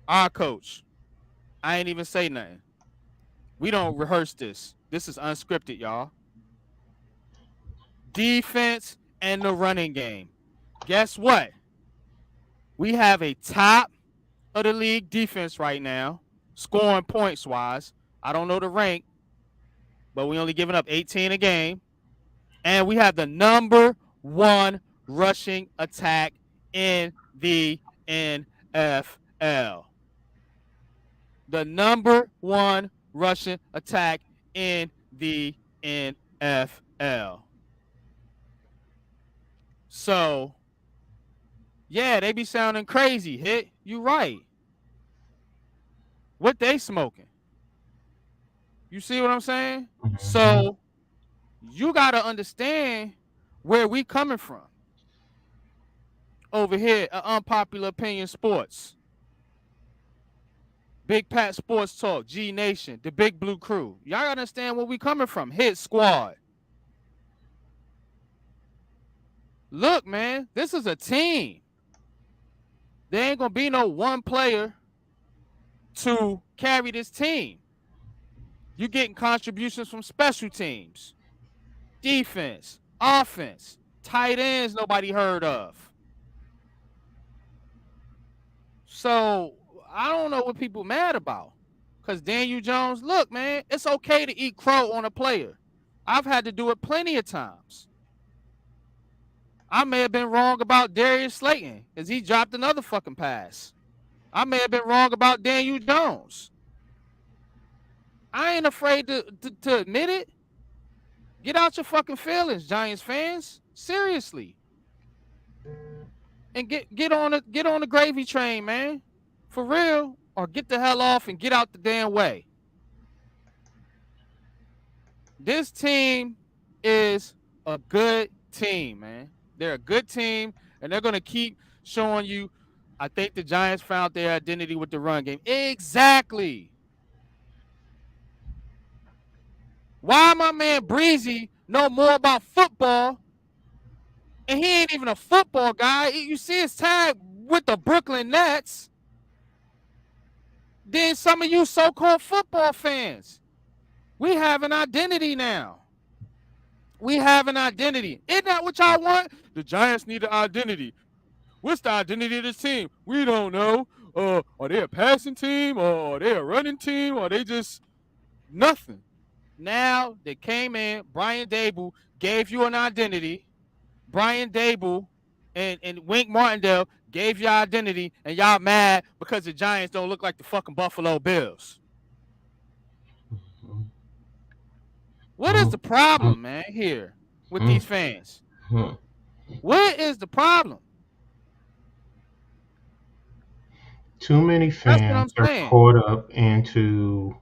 Our coach. I ain't even say nothing. We don't rehearse this. This is unscripted, y'all. Defense and the running game. Guess what? We have a top of the league defense right now, scoring points wise. I don't know the rank, but we only giving up 18 a game. And we have the number one rushing attack in the NFL. The number one rushing attack in the NFL. So, yeah, they be sounding crazy. Hit, you right. What they smoking? You see what I'm saying? Mm-hmm. So, you got to understand where we coming from. Over here at Unpopular Opinion Sports. Big Pat Sports Talk, G Nation, the Big Blue Crew. Y'all gotta understand where we coming from. Hit Squad. Look, man, this is a team. There ain't gonna be no one player to carry this team. You're getting contributions from special teams, defense, offense, tight ends nobody heard of. So I don't know what people mad about. Because Daniel Jones, look, man, it's okay to eat crow on a player. I've had to do it plenty of times. I may have been wrong about Darius Slayton because he dropped another fucking pass. I may have been wrong about Daniel Jones. I ain't afraid to admit it. Get out your fucking feelings, Giants fans. Seriously. And get on the gravy train, man. For real. Or get the hell off and get out the damn way. This team is a good team, man. They're a good team, and they're gonna keep showing you. I think the Giants found their identity with the run game. Exactly. Why my man Breezy know more about football, and he ain't even a football guy? You see his tag with the Brooklyn Nets. Then some of you so-called football fans, we have an identity now. We have an identity. Isn't that what y'all want? The Giants need an identity. What's the identity of this team? We don't know. Are they a passing team? Or are they a running team? Or are they just nothing? Now they came in. Brian Dable gave you an identity. Brian Dable and Wink Martindale gave you identity, and y'all mad because the Giants don't look like the fucking Buffalo Bills. What is the problem, man, here with these fans? What is the problem? Too many That's what I'm fans are saying. caught up into,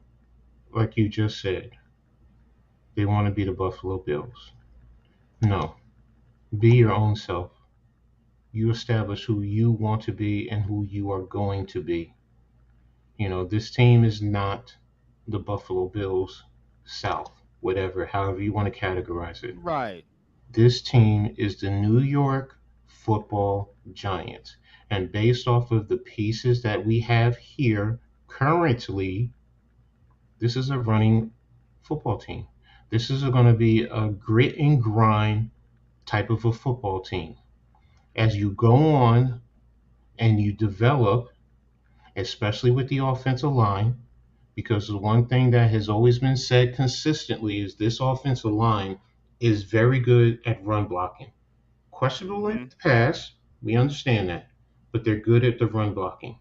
like you just said, they want to be the Buffalo Bills. No, be your own self. You establish who you want to be and who you are going to be. This team is not the Buffalo Bills South, whatever, however you want to categorize it. Right. This team is the New York Football Giants. And based off of the pieces that we have here currently, this is a running football team. This is going to be a grit and grind type of a football team. As you go on and you develop, especially with the offensive line, because the one thing that has always been said consistently is this offensive line is very good at run blocking. Questionable in the pass, we understand that, but they're good at the run blocking.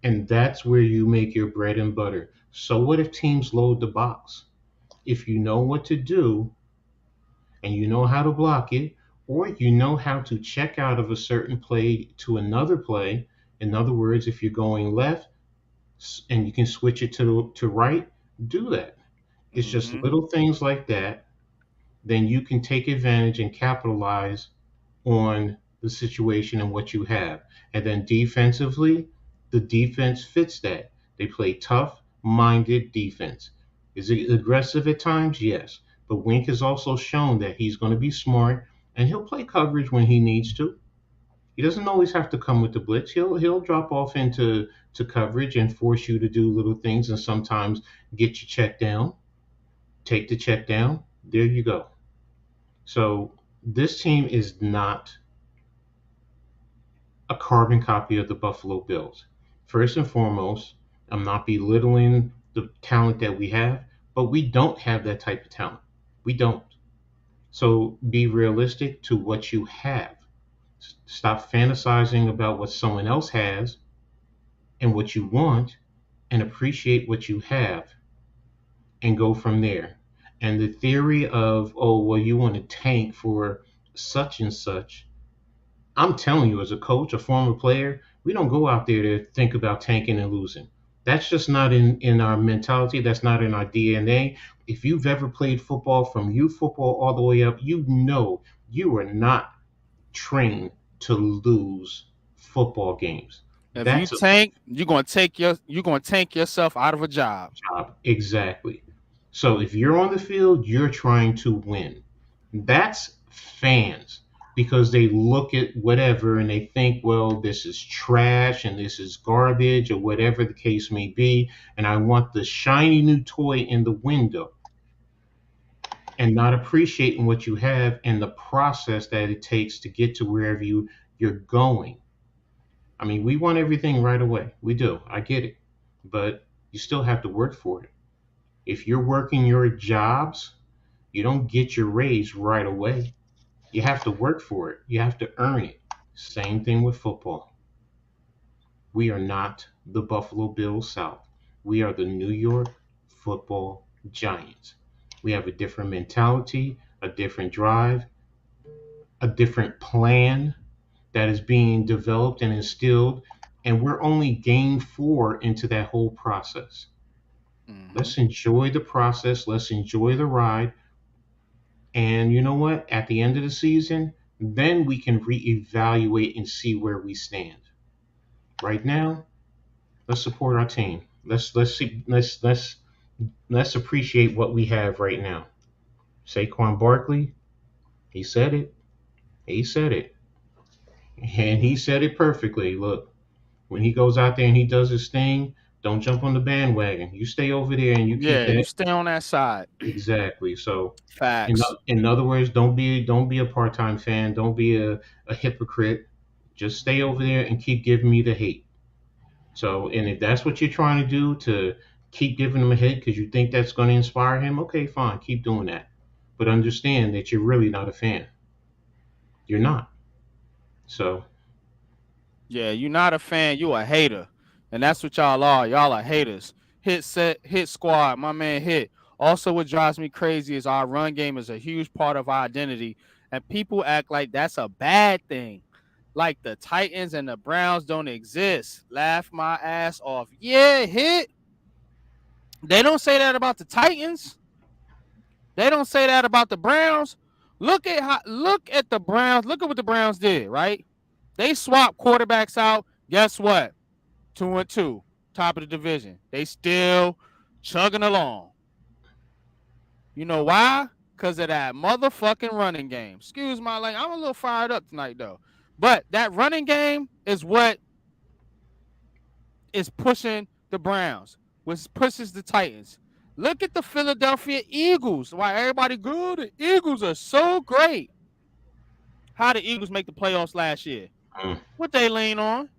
And that's where you make your bread and butter. So what if teams load the box? If you know what to do and you know how to block it, or you know how to check out of a certain play to another play, in other words, if you're going left and you can switch it to right, do that. It's just little things like that. Then you can take advantage and capitalize on the situation and what you have. And then defensively, the defense fits that. They play tough minded defense. Is it aggressive at times? Yes. But Wink has also shown that he's going to be smart and he'll play coverage when he needs to. He doesn't always have to come with the blitz. He'll drop off into coverage and force you to do little things and sometimes get you check down. Take the check down. There you go. So this team is not a carbon copy of the Buffalo Bills. First and foremost, I'm not belittling the talent that we have, but we don't have that type of talent. We don't. So be realistic to what you have. Stop fantasizing about what someone else has and what you want, and appreciate what you have and go from there. And the theory of, oh, well, you want to tank for such and such, I'm telling you, as a coach, a former player, we don't go out there to think about tanking and losing. That's just not in our mentality. That's not in our DNA. If you've ever played football from youth football all the way up, you know you are not trained to lose football games. If you That's a tank, you're gonna tank yourself out of a job. job. Exactly. So if you're on the field, you're trying to win. That's fans because they look at whatever and they think, well, this is trash and this is garbage or whatever the case may be. And I want the shiny new toy in the window and not appreciating what you have and the process that it takes to get to wherever you're going. I mean, we want everything right away. We do. I get it. But you still have to work for it. If you're working your jobs, you don't get your raise right away. You have to work for it. You have to earn it. Same thing with football. We are not the Buffalo Bills South. We are the New York Football Giants. We have a different mentality, a different drive, a different plan that is being developed and instilled. And we're only game four into that whole process. Hmm. Let's enjoy the process. Let's enjoy the ride. And you know what? At the end of the season, then we can reevaluate and see where we stand. Right now, let's support our team. Let's appreciate what we have right now. Saquon Barkley, he said it. He said it. And he said it perfectly. Look, when he goes out there and he does his thing, don't jump on the bandwagon. You stay over there and you keep Yeah, you that stay on that side. exactly. So Facts. in other words, don't be a part-time fan. Don't be a hypocrite. Just stay over there and keep giving me the hate. So, and if that's what you're trying to do to keep giving him a hit because you think that's going to inspire him, okay, fine, keep doing that. But understand that you're really not a fan. You're not. So, Yeah, you not a fan, you a hater. And that's what y'all are. Y'all are haters. Hit set, hit squad, my man hit. Also, what drives me crazy is our run game is a huge part of our identity. And people act like that's a bad thing. Like the Titans and the Browns don't exist. Laugh my ass off. Yeah, hit. They don't say that about the Titans. They don't say that about the Browns. Look at the Browns. Look at what the Browns did, right? They swapped quarterbacks out. Guess what? 2-2, top of the division. They still chugging along. You know why? Because of that motherfucking running game. Excuse my language. I'm a little fired up tonight, though. But that running game is what is pushing the Browns, which pushes the Titans. Look at the Philadelphia Eagles. Why everybody good? The Eagles are so great. How did the Eagles make the playoffs last year? mm, What they lean on?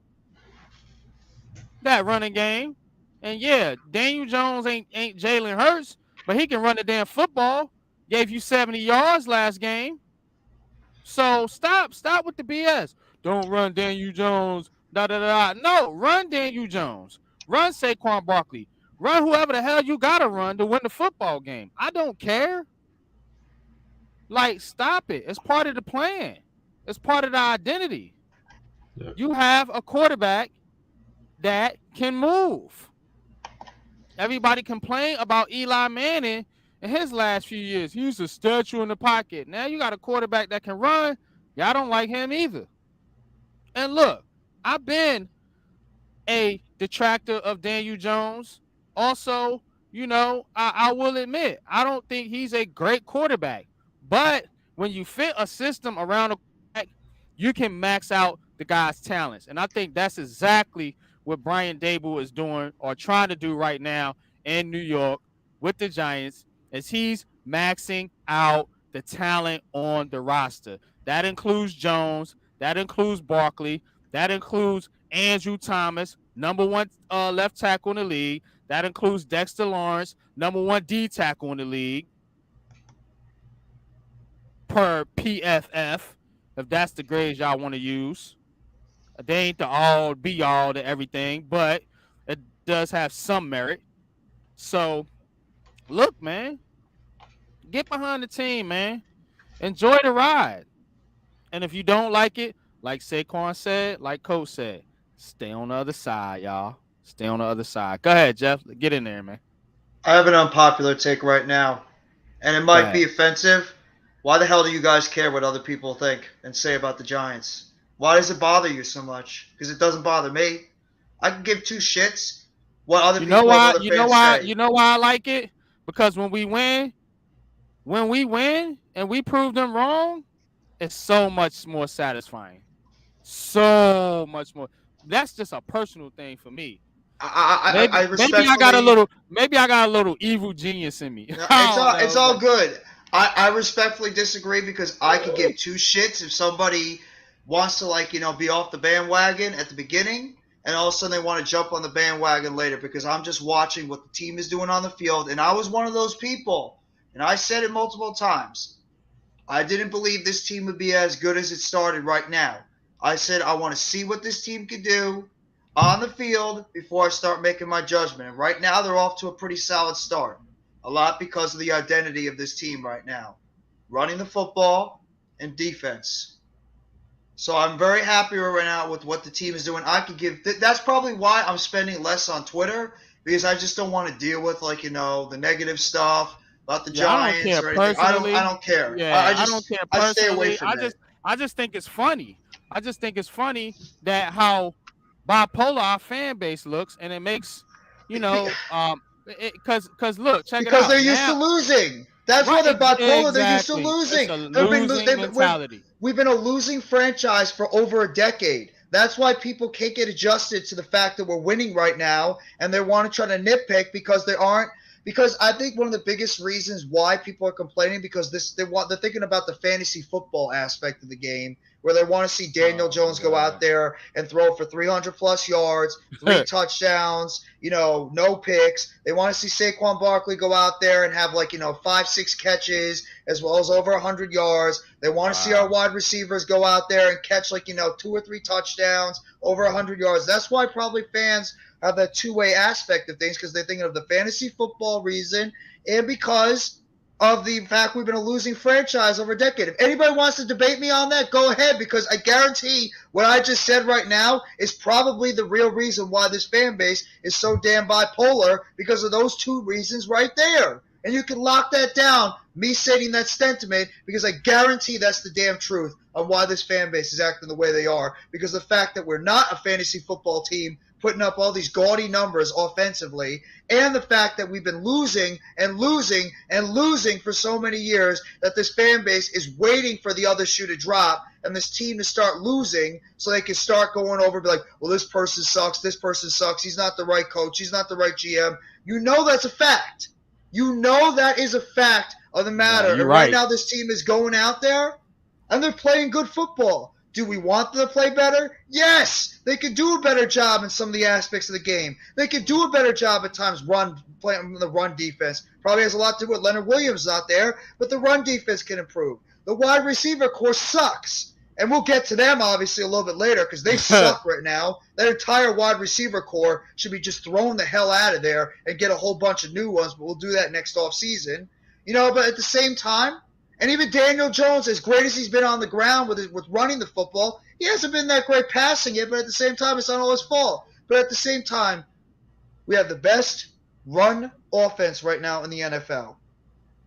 That running game. And yeah, Daniel Jones ain't Jalen Hurts, but he can run the damn football. Gave you 70 yards last game. So stop with the BS. Don't run Daniel Jones. Da da da. No, run Daniel Jones. Run Saquon Barkley. Run whoever the hell you gotta run to win the football game. I don't care. Like, stop it. It's part of the plan. It's part of the identity. yeah, You have a quarterback that can move. Everybody complained about Eli Manning in his last few years. He's a statue in the pocket. Now you got a quarterback that can run. Y'all don't like him either. And look, I've been a detractor of Daniel Jones. Also, I will admit, I don't think he's a great quarterback. But when you fit a system around a quarterback, you can max out the guy's talents. And I think that's exactly what Brian Dable is doing or trying to do right now in New York with the Giants, is he's maxing out the talent on the roster. That includes Jones, that includes Barkley, that includes Andrew Thomas, number one left tackle in the league. That includes Dexter Lawrence, number one D tackle in the league per PFF, if that's the grades y'all want to use. They ain't the all be all to everything, but it does have some merit. So, look, man, get behind the team, man. Enjoy the ride. And if you don't like it, like Saquon said, like Coach said, stay on the other side, y'all. Stay on the other side. Go ahead, Jeff. Get in there, man. I have an unpopular take right now, and it Go might be ahead. offensive. Why the hell do you guys care what other people think and say about the Giants? Why does it bother you so much? Because it doesn't bother me. I can give two shits what other You know people of why? other You know fans why? say. You know why I like it? Because when we win and we prove them wrong, it's so much more satisfying. So much more. That's just a personal thing for me. I respectfully Maybe I got a little evil genius in me. No, I don't it's know, all but good. I respectfully disagree because I could give two shits if somebody wants to be off the bandwagon at the beginning and all of a sudden they want to jump on the bandwagon later because I'm just watching what the team is doing on the field and I was one of those people and I said it multiple times. I didn't believe this team would be as good as it started right now. I said I want to see what this team could do on the field before I start making my judgment. And right now they're off to a pretty solid start. A lot because of the identity of this team right now. Running the football and defense. So I'm very happy right now with what the team is doing. I could give that's probably why I'm spending less on Twitter, because I just don't want to deal with the negative stuff about the Yeah, I don't Giants care or anything. I personally. don't care. Yeah, I don't Just care I stay away personally. from it. I just think it's funny. I just think it's funny that how bipolar our fan base looks, and it makes because look, check it Because they're out used to now. losing. That's why Right, they're bipolar. They're used to exactly. It's losing. a losing mentality. We've been a losing franchise for over a decade. That's why people can't get adjusted to the fact that we're winning right now, and they want to try to nitpick because they aren't. Because I think one of the biggest reasons why people are complaining because they're thinking about the fantasy football aspect of the game, where they want to see Daniel Jones go out there and throw for 300 plus yards, 3 touchdowns, no picks. They want to see Saquon Barkley go out there and have 5-6 catches as well as over 100 yards. They want to see our wide receivers go out there and catch 2 or 3 touchdowns over 100 yards. That's why probably fans have that two-way aspect of things, because they're thinking of the fantasy football reason and because of the fact we've been a losing franchise over a decade. If anybody wants to debate me on that, go ahead, because I guarantee what I just said right now is probably the real reason why this fan base is so damn bipolar, because of those 2 reasons right there. And you can lock that down, me stating that sentiment, because I guarantee that's the damn truth on why this fan base is acting the way they are, because the fact that we're not a fantasy football team putting up all these gaudy numbers offensively, and the fact that we've been losing and losing and losing for so many years that this fan base is waiting for the other shoe to drop and this team to start losing so they can start going over and be like, well, this person sucks, he's not the right coach, he's not the right GM. You know that's a fact. You know that is a fact of the matter. You're and right right. now this team is going out there and they're playing good football. Do we want them to play better? Yes. They could do a better job in some of the aspects of the game. They could do a better job at times playing the run defense. Probably has a lot to do with Leonard Williams out there, but the run defense can improve. The wide receiver core sucks. And we'll get to them, obviously, a little bit later because they suck right now. That entire wide receiver core should be just thrown the hell out of there and get a whole bunch of new ones, but we'll do that next offseason. But at the same time, and even Daniel Jones, as great as he's been on the ground with running the football, he hasn't been that great passing it, but at the same time, it's not all his fault. But at the same time, we have the best run offense right now in the NFL.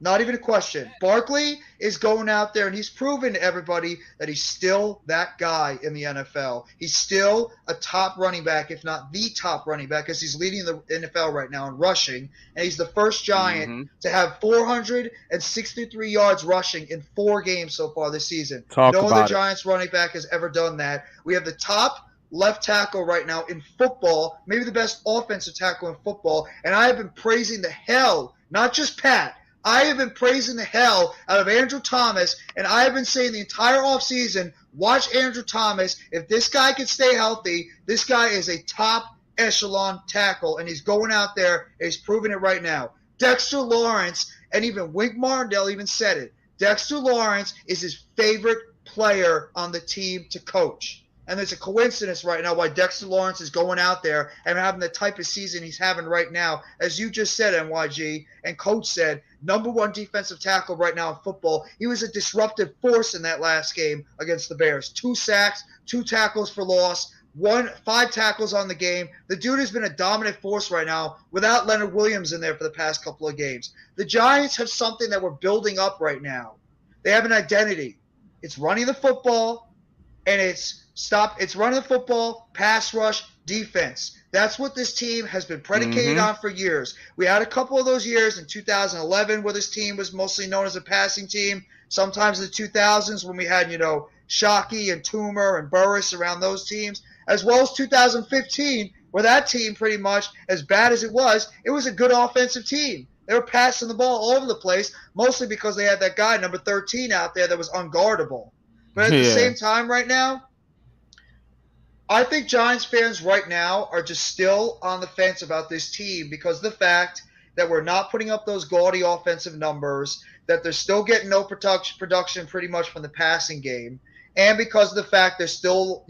Not even a question. Barkley is going out there, and he's proven to everybody that he's still that guy in the NFL. He's still a top running back, if not the top running back, because he's leading the NFL right now in rushing. And he's the first Giant to have 463 yards rushing in 4 games so far this season. No other Giants running back has ever done that. We have the top left tackle right now in football, maybe the best offensive tackle in football. And I have been praising the hell, not just Pat, I have been praising the hell out of Andrew Thomas, and I have been saying the entire offseason, watch Andrew Thomas. If this guy can stay healthy, this guy is a top echelon tackle, and he's going out there, and he's proving it right now. Dexter Lawrence, and even Wink Martindale even said it, Dexter Lawrence is his favorite player on the team to coach. And there's a coincidence right now why Dexter Lawrence is going out there and having the type of season he's having right now. As you just said, NYG, and Coach said, #1 defensive tackle right now in football. He was a disruptive force in that last game against the Bears. 2 sacks, 2 tackles for loss, 5 tackles on the game. The dude has been a dominant force right now without Leonard Williams in there for the past couple of games. The Giants have something that we're building up right now. They have an identity. It's running the football, and it's running the football, pass rush, defense. That's what this team has been predicated on for years. We had a couple of those years in 2011 where this team was mostly known as a passing team. Sometimes in the 2000s when we had, Shockey and Toomer and Burris around those teams, as well as 2015 where that team pretty much, as bad as it was a good offensive team. They were passing the ball all over the place, mostly because they had that guy, number 13, out there that was unguardable. But at the same time right now, I think Giants fans right now are just still on the fence about this team because of the fact that we're not putting up those gaudy offensive numbers, that they're still getting no production pretty much from the passing game. and because of the fact they're still,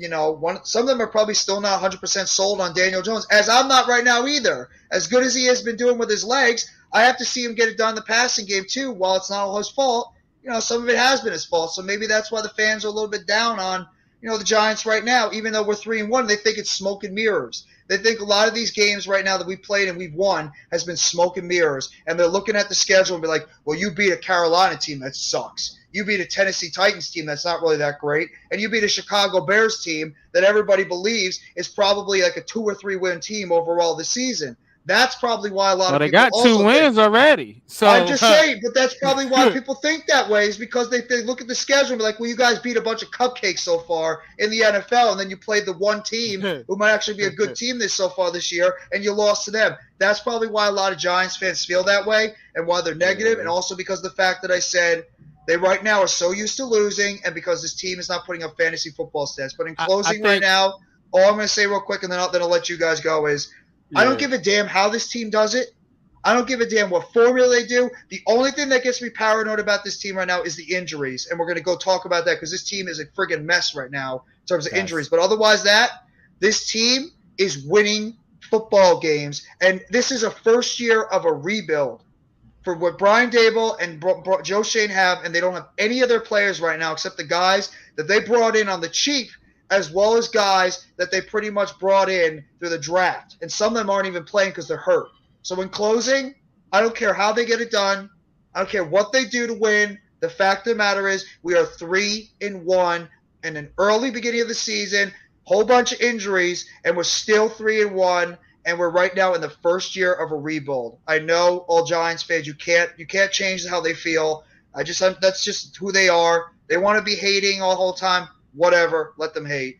some of them are probably still not 100% sold on Daniel Jones, as I'm not right now either. As good as he has been doing with his legs, I have to see him get it done in the passing game too. While it's not all his fault, some of it has been his fault. So maybe that's why the fans are a little bit down on, the Giants right now, even though we're 3-1. They think it's smoke and mirrors. They think a lot of these games right now that we've played and we've won has been smoke and mirrors. And they're looking at the schedule and be like, well, you beat a Carolina team that sucks. You beat a Tennessee Titans team that's not really that great. And you beat a Chicago Bears team that everybody believes is probably like a 2 or 3 win team overall this season. That's probably why a lot of they people got also 2 wins already. So I'm just saying, but that's probably why people think that way, is because they look at the schedule and be like, well, you guys beat a bunch of cupcakes so far in the NFL, and then you played the one team who might actually be a good team so far this year, and you lost to them. That's probably why a lot of Giants fans feel that way and why they're negative, and also because of the fact that I said they right now are so used to losing, and because this team is not putting up fantasy football stats. But in closing right now, all I'm going to say real quick, and then I'll let you guys go, is I don't give a damn how this team does it. I don't give a damn what formula they do. The only thing that gets me paranoid about this team right now is the injuries. And we're going to go talk about that because this team is a friggin' mess right now in terms of injuries. But otherwise this team is winning football games. And this is a first year of a rebuild for what Brian Dable and Joe Shane have. And they don't have any other players right now except the guys that they brought in on the cheap, as well as guys that they pretty much brought in through the draft. And some of them aren't even playing because they're hurt. So in closing, I don't care how they get it done. I don't care what they do to win. The fact of the matter is we are 3-1 in an early beginning of the season, whole bunch of injuries, and we're still 3-1, and we're right now in the first year of a rebuild. I know all Giants fans, you can't change how they feel. That's just who they are. They want to be hating all the whole time. Whatever, let them hate.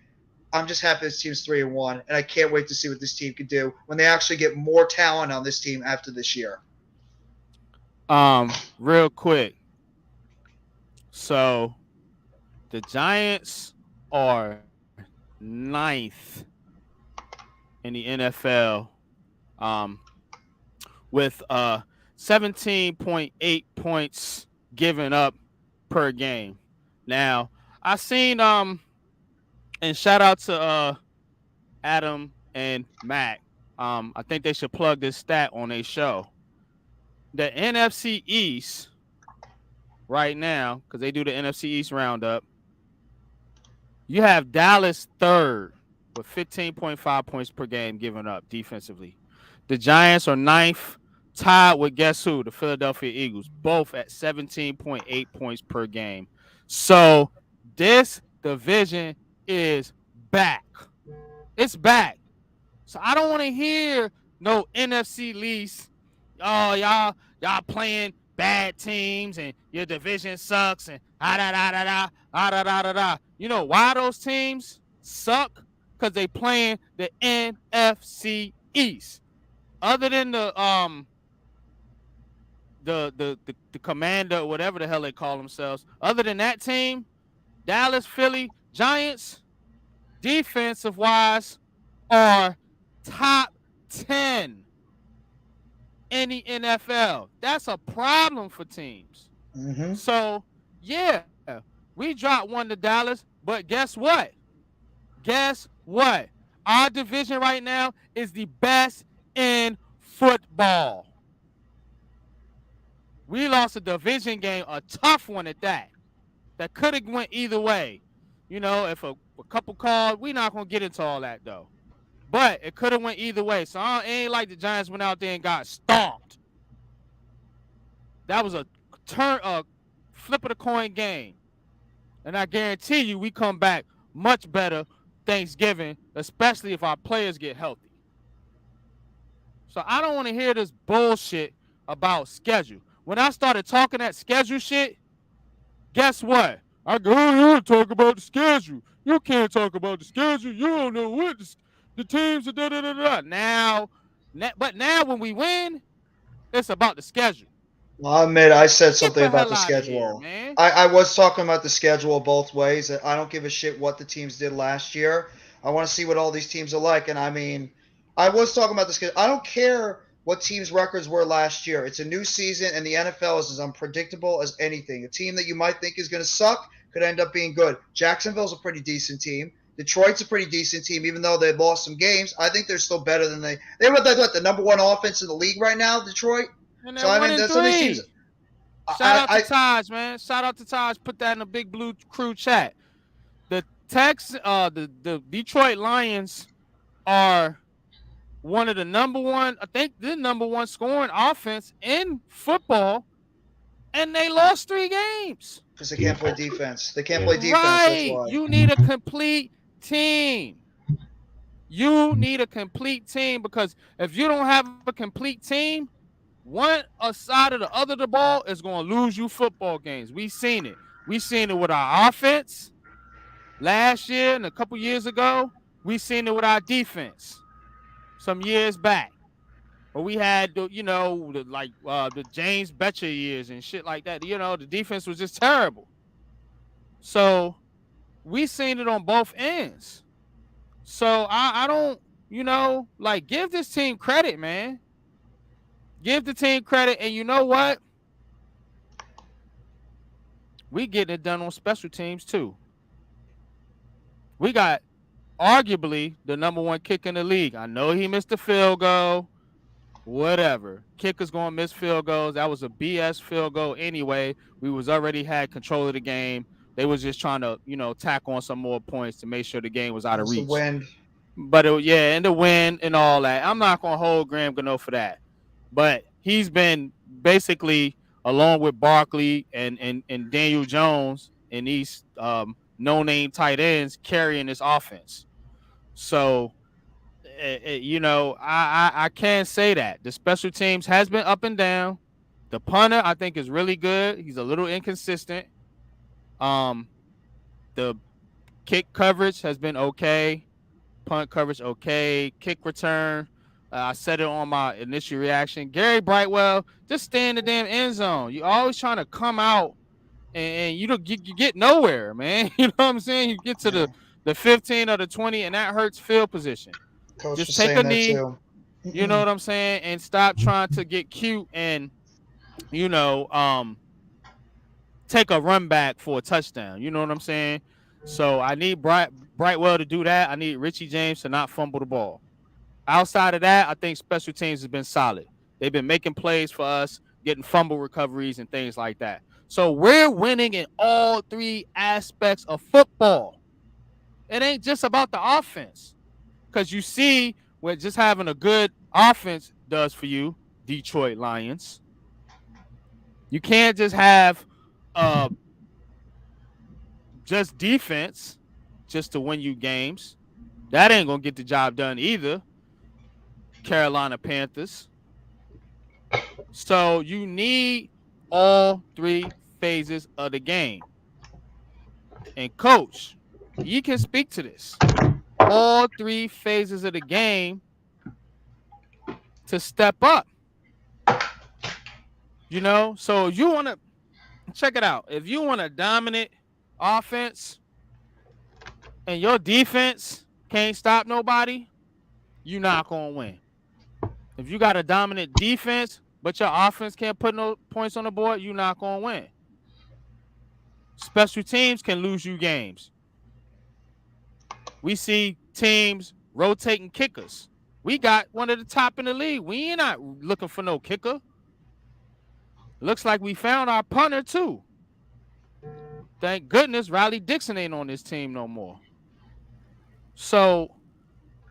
I'm just happy this team's 3-1, and I can't wait to see what this team can do when they actually get more talent on this team after this year. Real quick. So the Giants are 9th in the NFL, with 17.8 points given up per game. Now, I seen and shout out to Adam and Mac. I think they should plug this stat on their show. The NFC East right now, because they do the NFC East roundup, you have Dallas 3rd with 15.5 points per game given up defensively. The Giants are 9th, tied with guess who? The Philadelphia Eagles, both at 17.8 points per game. So this division is back. It's back. So I don't want to hear no NFC least. Oh, y'all playing bad teams and your division sucks and da. You know why those teams suck? Because they playing the NFC East. Other than the Commander or whatever the hell they call themselves. Other than that team, Dallas, Philly, Giants, defensive wise, are top 10 in the NFL. That's a problem for teams. Mm-hmm. So, yeah, we dropped one to Dallas, but guess what? Our division right now is the best in football. We lost a division game, a tough one at that. That could have went either way. If a couple called, we're not going to get into all that, though. But it could have went either way. So it ain't like the Giants went out there and got stomped. That was a flip of the coin game. And I guarantee you we come back much better Thanksgiving, especially if our players get healthy. So I don't want to hear this bullshit about schedule. When I started talking that schedule shit, guess what? I go, oh, you talk about the schedule. You can't talk about the schedule. You don't know what the teams are da. But now when we win, it's about the schedule. Well, I admit I said Get something the about hell the out of here, schedule. man. I was talking about the schedule both ways. I don't give a shit what the teams did last year. I want to see what all these teams are like. And I mean, I was talking about the schedule. I don't care what teams' records were last year. It's a new season, and the NFL is as unpredictable as anything. A team that you might think is going to suck could end up being good. Jacksonville's a pretty decent team. Detroit's a pretty decent team, even though they've lost some games. I think they're still better than they were the number one offense in the league right now, Detroit. And So they're I one mean, and there's some of these teams. three. Shout out to Taj, man. Shout out to Taj. Put that in the Big Blue Crew chat. The the Detroit Lions are one of the number one, I think the number one scoring offense in football, and they lost 3 games. Because they can't play defense. They can't Yeah. play defense. That's Right. why. You need a complete team. You need a complete team, because if you don't have a complete team, one side or the other of the ball is going to lose you football games. We seen it. We seen it with our offense last year and a couple years ago. We seen it with our defense some years back. But we had the James Betcher years and shit like that. The defense was just terrible. So we seen it on both ends. So I don't, give this team credit, man. Give the team credit, and you know what? We getting it done on special teams too. We got arguably the number one kick in the league. I know he missed the field goal. Whatever. Kicker's going to miss field goals. That was a BS field goal anyway. We was already had control of the game. They was just trying to, tack on some more points to make sure the game was out of reach. The wind. But and the wind and all that. I'm not going to hold Graham Gano for that. But he's been basically, along with Barkley and Daniel Jones and these no-name tight ends, carrying this offense. So, I can't say that. The special teams has been up and down. The punter, I think, is really good. He's a little inconsistent. The kick coverage has been okay. Punt coverage, okay. Kick return, I said it on my initial reaction. Gary Brightwell, just stay in the damn end zone. You're always trying to come out, and you get nowhere, man. You know what I'm saying? You get to the 15 or the 20, and that hurts field position. Coach just take a knee. Too. You know what I'm saying? And stop trying to get cute and, take a run back for a touchdown. You know what I'm saying? So I need Brightwell to do that. I need Richie James to not fumble the ball. Outside of that, I think special teams has been solid. They've been making plays for us, getting fumble recoveries and things like that. So we're winning in all 3 aspects of football. It ain't just about the offense. Because you see what just having a good offense does for you, Detroit Lions. You can't just have just defense just to win you games. That ain't going to get the job done either, Carolina Panthers. So you need all 3 phases of the game. And Coach, you can speak to this. All 3 phases of the game to step up. So you want to check it out. If you want a dominant offense and your defense can't stop nobody, you're not going to win. If you got a dominant defense, but your offense can't put no points on the board, you're not going to win. Special teams can lose you games. We see teams rotating kickers. We got one of the top in the league. We ain't not looking for no kicker. Looks like we found our punter too. Thank goodness Riley Dixon ain't on this team no more. So,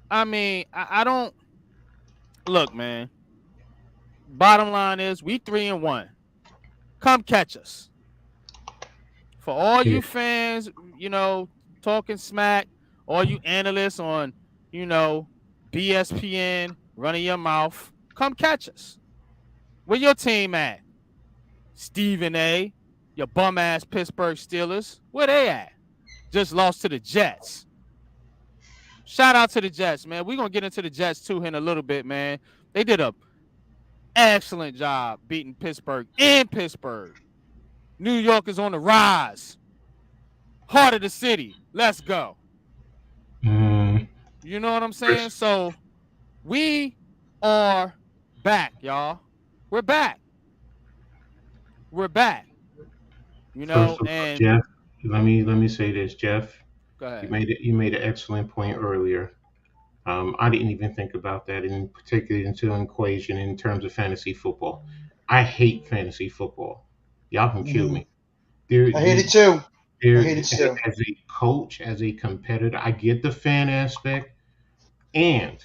I mean, I don't look, man. Bottom line is we 3-1. Come catch us. For all you fans, talking smack, all you analysts on, BSPN running your mouth, come catch us. Where your team at? Stephen A., your bum-ass Pittsburgh Steelers, where they at? Just lost to the Jets. Shout out to the Jets, man. We're going to get into the Jets, too, in a little bit, man. They did an excellent job beating Pittsburgh in Pittsburgh. New York is on the rise. Heart of the city. Let's go. You know what I'm saying? So we are back, y'all. We're back. And Jeff, let me say this, Jeff. Go You ahead. made an excellent point earlier. I didn't even think about that in particularly into an equation in terms of fantasy football. I hate fantasy football. Y'all can kill Hmm. me. There, I hate there, it too. I there. hate it too. As a coach, as a competitor, I get the fan aspect, and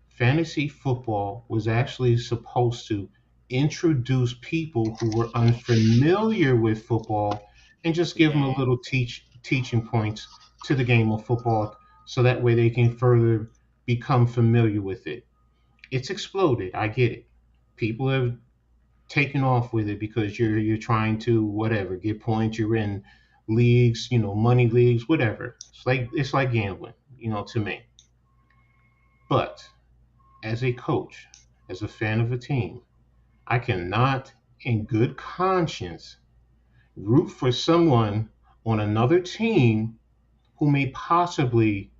fantasy football was actually supposed to introduce people who were unfamiliar with football and just The give them a game. little teaching points to the game of football so that way they can further become familiar with it. It's exploded. I get it. People have taken off with it because you're trying to whatever get points. You're in leagues, money leagues, whatever. It's like gambling, to me. But as a coach, as a fan of a team, I cannot, in good conscience, root for someone on another team who may possibly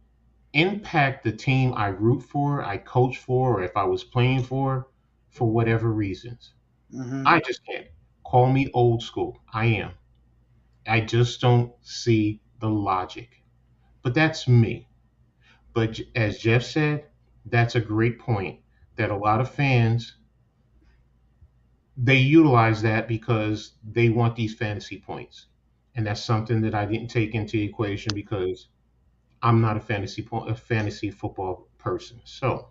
impact the team I root for, I coach for, or if I was playing for whatever reasons. Hmm. I just can't. Call me old school. I am. I just don't see the logic. But that's me. But as Jeff said, that's a great point that a lot of fans they utilize that because they want these fantasy points. And that's something that I didn't take into the equation because I'm not a fantasy football person. So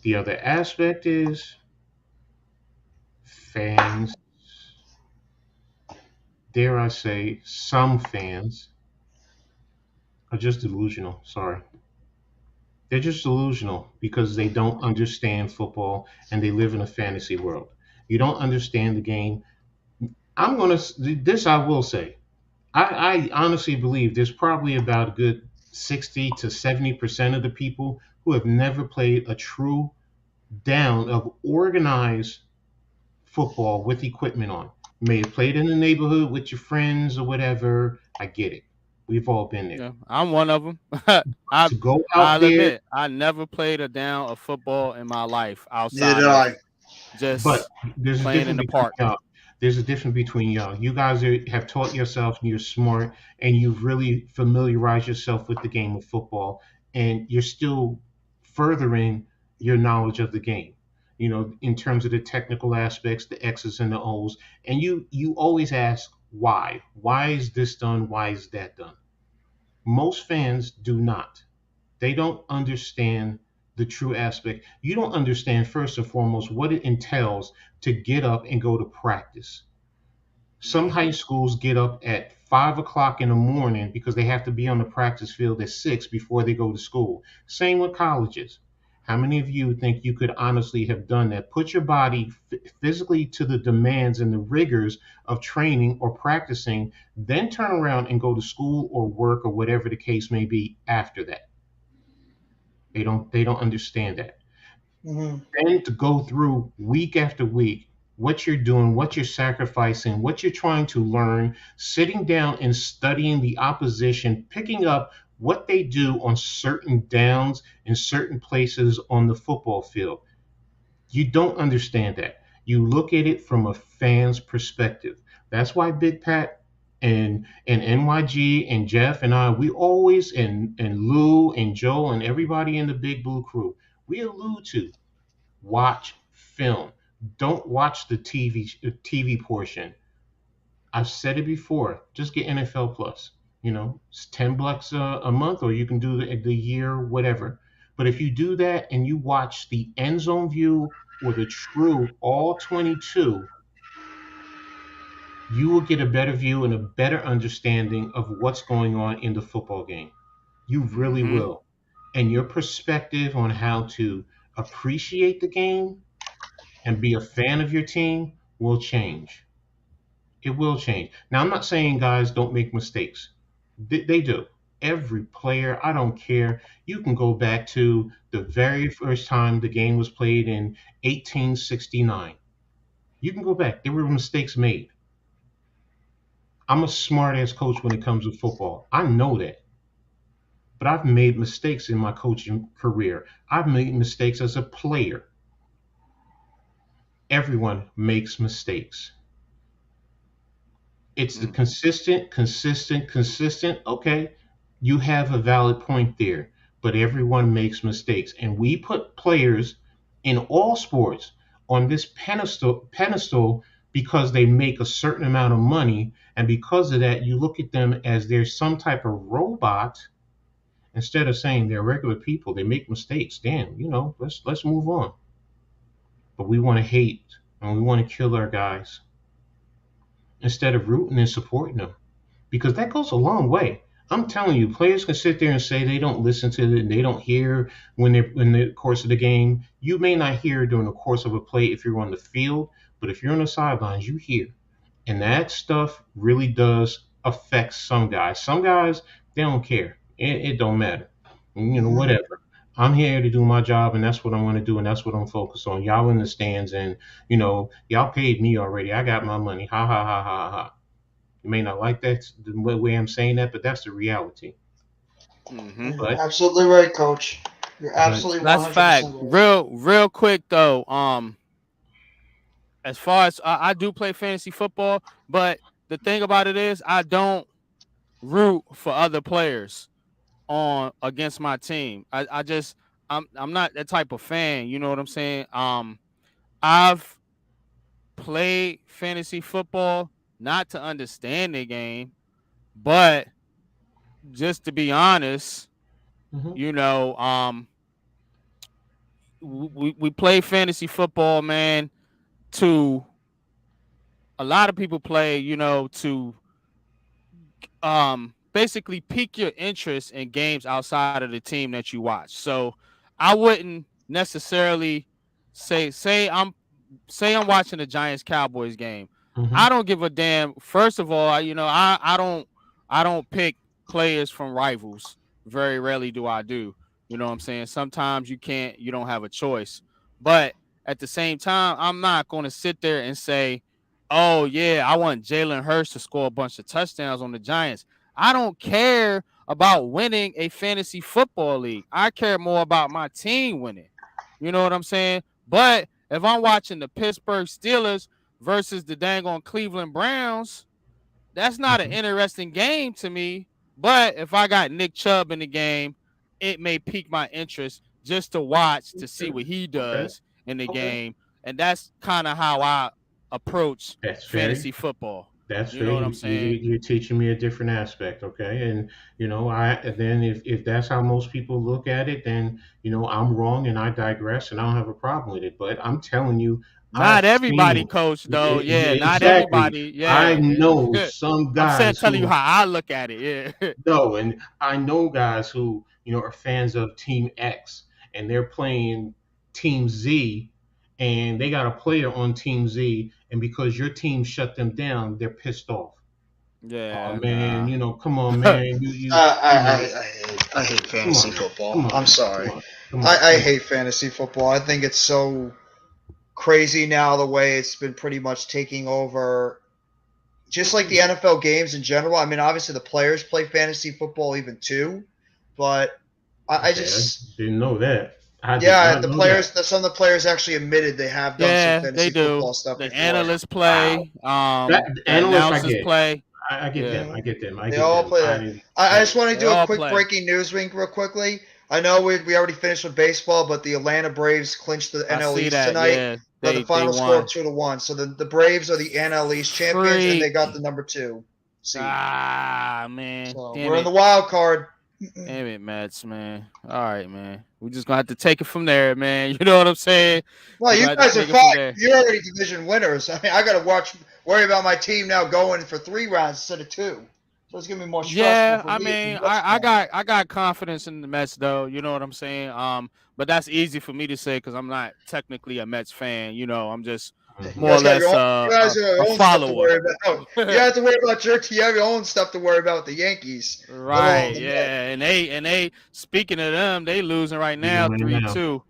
the other aspect is fans, dare I say, some fans are just delusional. Sorry. They're just delusional because they don't understand football and they live in a fantasy world. You don't understand the game. This I will say. I honestly believe there's probably about a good 60 to 70% of the people who have never played a true down of organized football with equipment on. You may have played in the neighborhood with your friends or whatever. I get it. We've all been there. Yeah, I'm one of them. I To go out I'll there, admit I never played a down of football in my life Neither outside did of I. but just there's a playing in difference the between park. y'all. There's a difference between y'all. You guys have taught yourself and you're smart and you've really familiarized yourself with the game of football and you're still furthering your knowledge of the game. In terms of the technical aspects, the X's and the O's, and you always ask why. Why is this done? Why is that done? Most fans do not. They don't understand the true aspect. You don't understand, first and foremost, what it entails to get up and go to practice. Some Hmm. high schools get up at 5 o'clock in the morning because they have to be on the practice field at 6 before they go to school. Same with colleges. How many of you think you could honestly have done that? Put your body physically to the demands and the rigors of training or practicing, then turn around and go to school or work or whatever the case may be after that. They don't understand that. Hmm. And to go through week after week what you're doing, what you're sacrificing, what you're trying to learn, sitting down and studying the opposition, picking up what they do on certain downs in certain places on the football field. You don't understand that. You look at it from a fan's perspective. That's why Big Pat and NYG and Jeff and I, we always and Lou and Joe and everybody in the Big Blue crew, we allude to watch film. Don't watch the TV portion. I've said it before. Just get NFL Plus. It's $10 a month, or you can do the year, whatever. But if you do that and you watch the end zone view or the true all 22, you will get a better view and a better understanding of what's going on in the football game. You really Hmm. will. And your perspective on how to appreciate the game and be a fan of your team will change. It will change. Now, I'm not saying guys don't make mistakes. They do. Every player, I don't care. You can go back to the very first time the game was played in 1869. You can go back. There were mistakes made. I'm a smart ass coach when it comes to football. I know that. But I've made mistakes in my coaching career. I've made mistakes as a player. Everyone makes mistakes. It's the consistent. Okay, you have a valid point there, but everyone makes mistakes, and we put players in all sports on this pedestal because they make a certain amount of money, and because of that, you look at them as they're some type of robot instead of saying they're regular people. They make mistakes. Damn, let's move on. But we want to hate and we want to kill our guys instead of rooting and supporting them because that goes a long way. I'm telling you, players can sit there and say they don't listen to it and they don't hear when they're in the course of the game. You may not hear during the course of a play if you're on the field, but if you're on the sidelines, you hear. And that stuff really does affect some guys. Some guys, they don't care. It don't matter. Whatever. I'm here to do my job, and that's what I want to do, and that's what I'm focused on. Y'all in the stands, and y'all paid me already. I got my money. Ha ha ha ha ha. You may not like that the way I'm saying that, but that's the reality. Mm-hmm. But Absolutely right, Coach. You're but absolutely That's fact. 100% right. Real quick though. As far as I do play fantasy football, but the thing about it is I don't root for other players on against my team. I just I'm not that type of fan. You know what I'm saying? I've played fantasy football not to understand the game, but just to be honest, mhm, you know, we play fantasy football, man. To a lot of people play, to basically pique your interest in games outside of the team that you watch. So I wouldn't necessarily say I'm watching the Giants Cowboys game. mhm, I don't give a damn. First of all, I don't pick players from rivals. Very rarely do I do. You know what I'm saying? Sometimes you don't have a choice. But at the same time, I'm not going to sit there and say, "Oh yeah, I want Jalen Hurts to score a bunch of touchdowns on the Giants." I don't care about winning a fantasy football league. I care more about my team winning. You know what I'm saying? But if I'm watching the Pittsburgh Steelers versus the dang on Cleveland Browns, that's not an mhm. interesting game to me. But if I got Nick Chubb in the game, it may pique my interest just to watch to see Sure. what he Okay. does in the Okay. game. And that's kind of how I approach That's fair. fantasy football. That's You fair. know what I'm You, saying? you're teaching me a different aspect, okay? And then if that's how most people look at it, then I'm wrong and I digress, and I don't have a problem with it. But I'm telling you, I've Not everybody, seen coach, though. Yeah, not exactly. everybody. I Yeah. know some I'm saying guys telling you who how I look at it. Yeah. know, and I know guys who are fans of Team X, and they're playing Team Z, and they got a player on Team Z, and because your team shut them down, they're pissed off. Oh Yeah, man, nah. come on, man. I hate Come fantasy on, football. come I'm on, come sorry. on, come on, I come on. hate fantasy football. I think it's so crazy now the way it's been pretty much taking over, just like the NFL games in general. I mean, obviously the players play fantasy football even too, but I Okay, I just didn't know that. I did yeah, not know that. some of the players actually admitted they have done some Yeah, they fantasy do. football stuff The before. analysts Wow. play. That The analysts, I announcers get. play. I get Yeah, them. hmm I get them. I They get all them. play that. I I yeah. just want to they do a all quick play. breaking news link real quickly. I know we already finished with baseball, but the Atlanta Braves clinched the I NL see East that. tonight. Yeah, The they final score of won. 2-1. So the Braves are the NL East champions, and they got Freak. the number 2 seed. Ah, man. So Damn we're in it. the wild card. Damn it, Mets, man. All right, man. We just gonna have to take it from there, man. You know what I'm saying? Well, We're you gonna have to guys are take it fine. from there. You're already division winners. I mean, I got to worry about my team now going for 3 rounds instead of 2. So it's gonna be more stressful Yeah, for I me as a mean, Mets I fan. got I got confidence in the Mets though. You know what I'm saying? But that's easy for me to say because I'm not technically a Mets fan. I'm just You more Mhm. or guys got your less own. You guys have a your own stuff to follower. worry about. You don't have to worry about your team. You have your own stuff to worry about with the Yankees, let alone Right? the Mets. Yeah, and they speaking of them, they losing right Even now right three now, two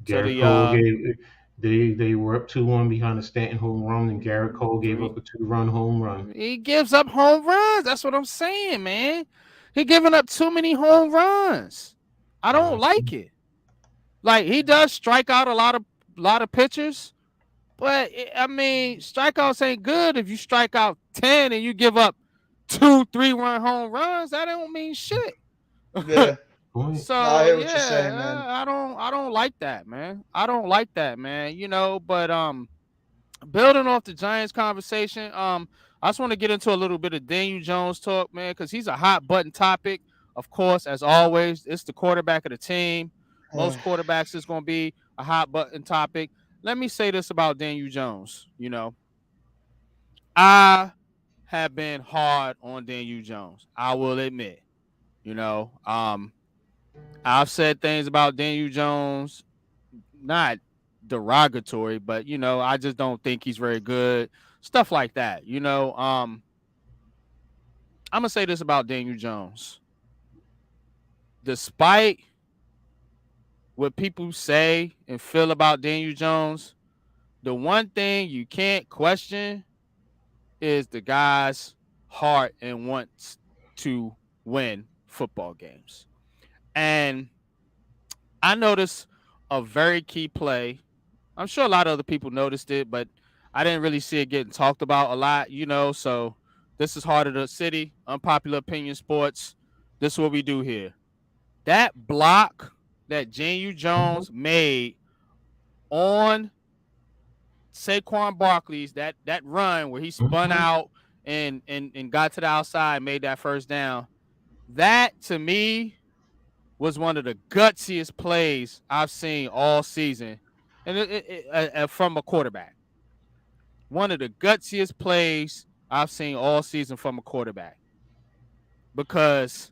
to Garrett the Cole gave they were up 2-1 behind the Stanton home run, and Garrett Cole gave three. up a 2-run home run. He gives up home runs. That's what I'm saying, man. He giving up too many home runs. I don't Mhm. like it. Like he does strike out a lot of pitchers, But I mean, strikeouts ain't good if you strike out 10 and you give up 2, 3 run home runs. That don't mean shit. Yeah. Point. No, I So hear what you're saying, yeah, man. I don't like that, man. I don't like that, man. But building off the Giants conversation, I just want to get into a little bit of Daniel Jones talk, man, because he's a hot button topic. Of course, as always, it's the quarterback of the team. Most quarterbacks is going to be a hot button topic. Let me say this about Daniel Jones. I have been hard on Daniel Jones. I will admit. You know, I've said things about Daniel Jones, not derogatory, but I just don't think he's very good. Stuff like that. I'm gonna say this about Daniel Jones. Despite what people say and feel about Daniel Jones, the one thing you can't question is the guy's heart and wants to win football games. And I noticed a very key play. I'm sure a lot of other people noticed it, but I didn't really see it getting talked about a lot. So this is Heart of the City, Unpopular Opinion Sports. This is what we do here. That block that Daniel Jones made on Saquon Barkley's that run where he spun Mm-hmm. out and got to the outside and made that first down. That to me was one of the gutsiest plays I've seen all season, and from a quarterback. One of the gutsiest plays I've seen all season from a quarterback, because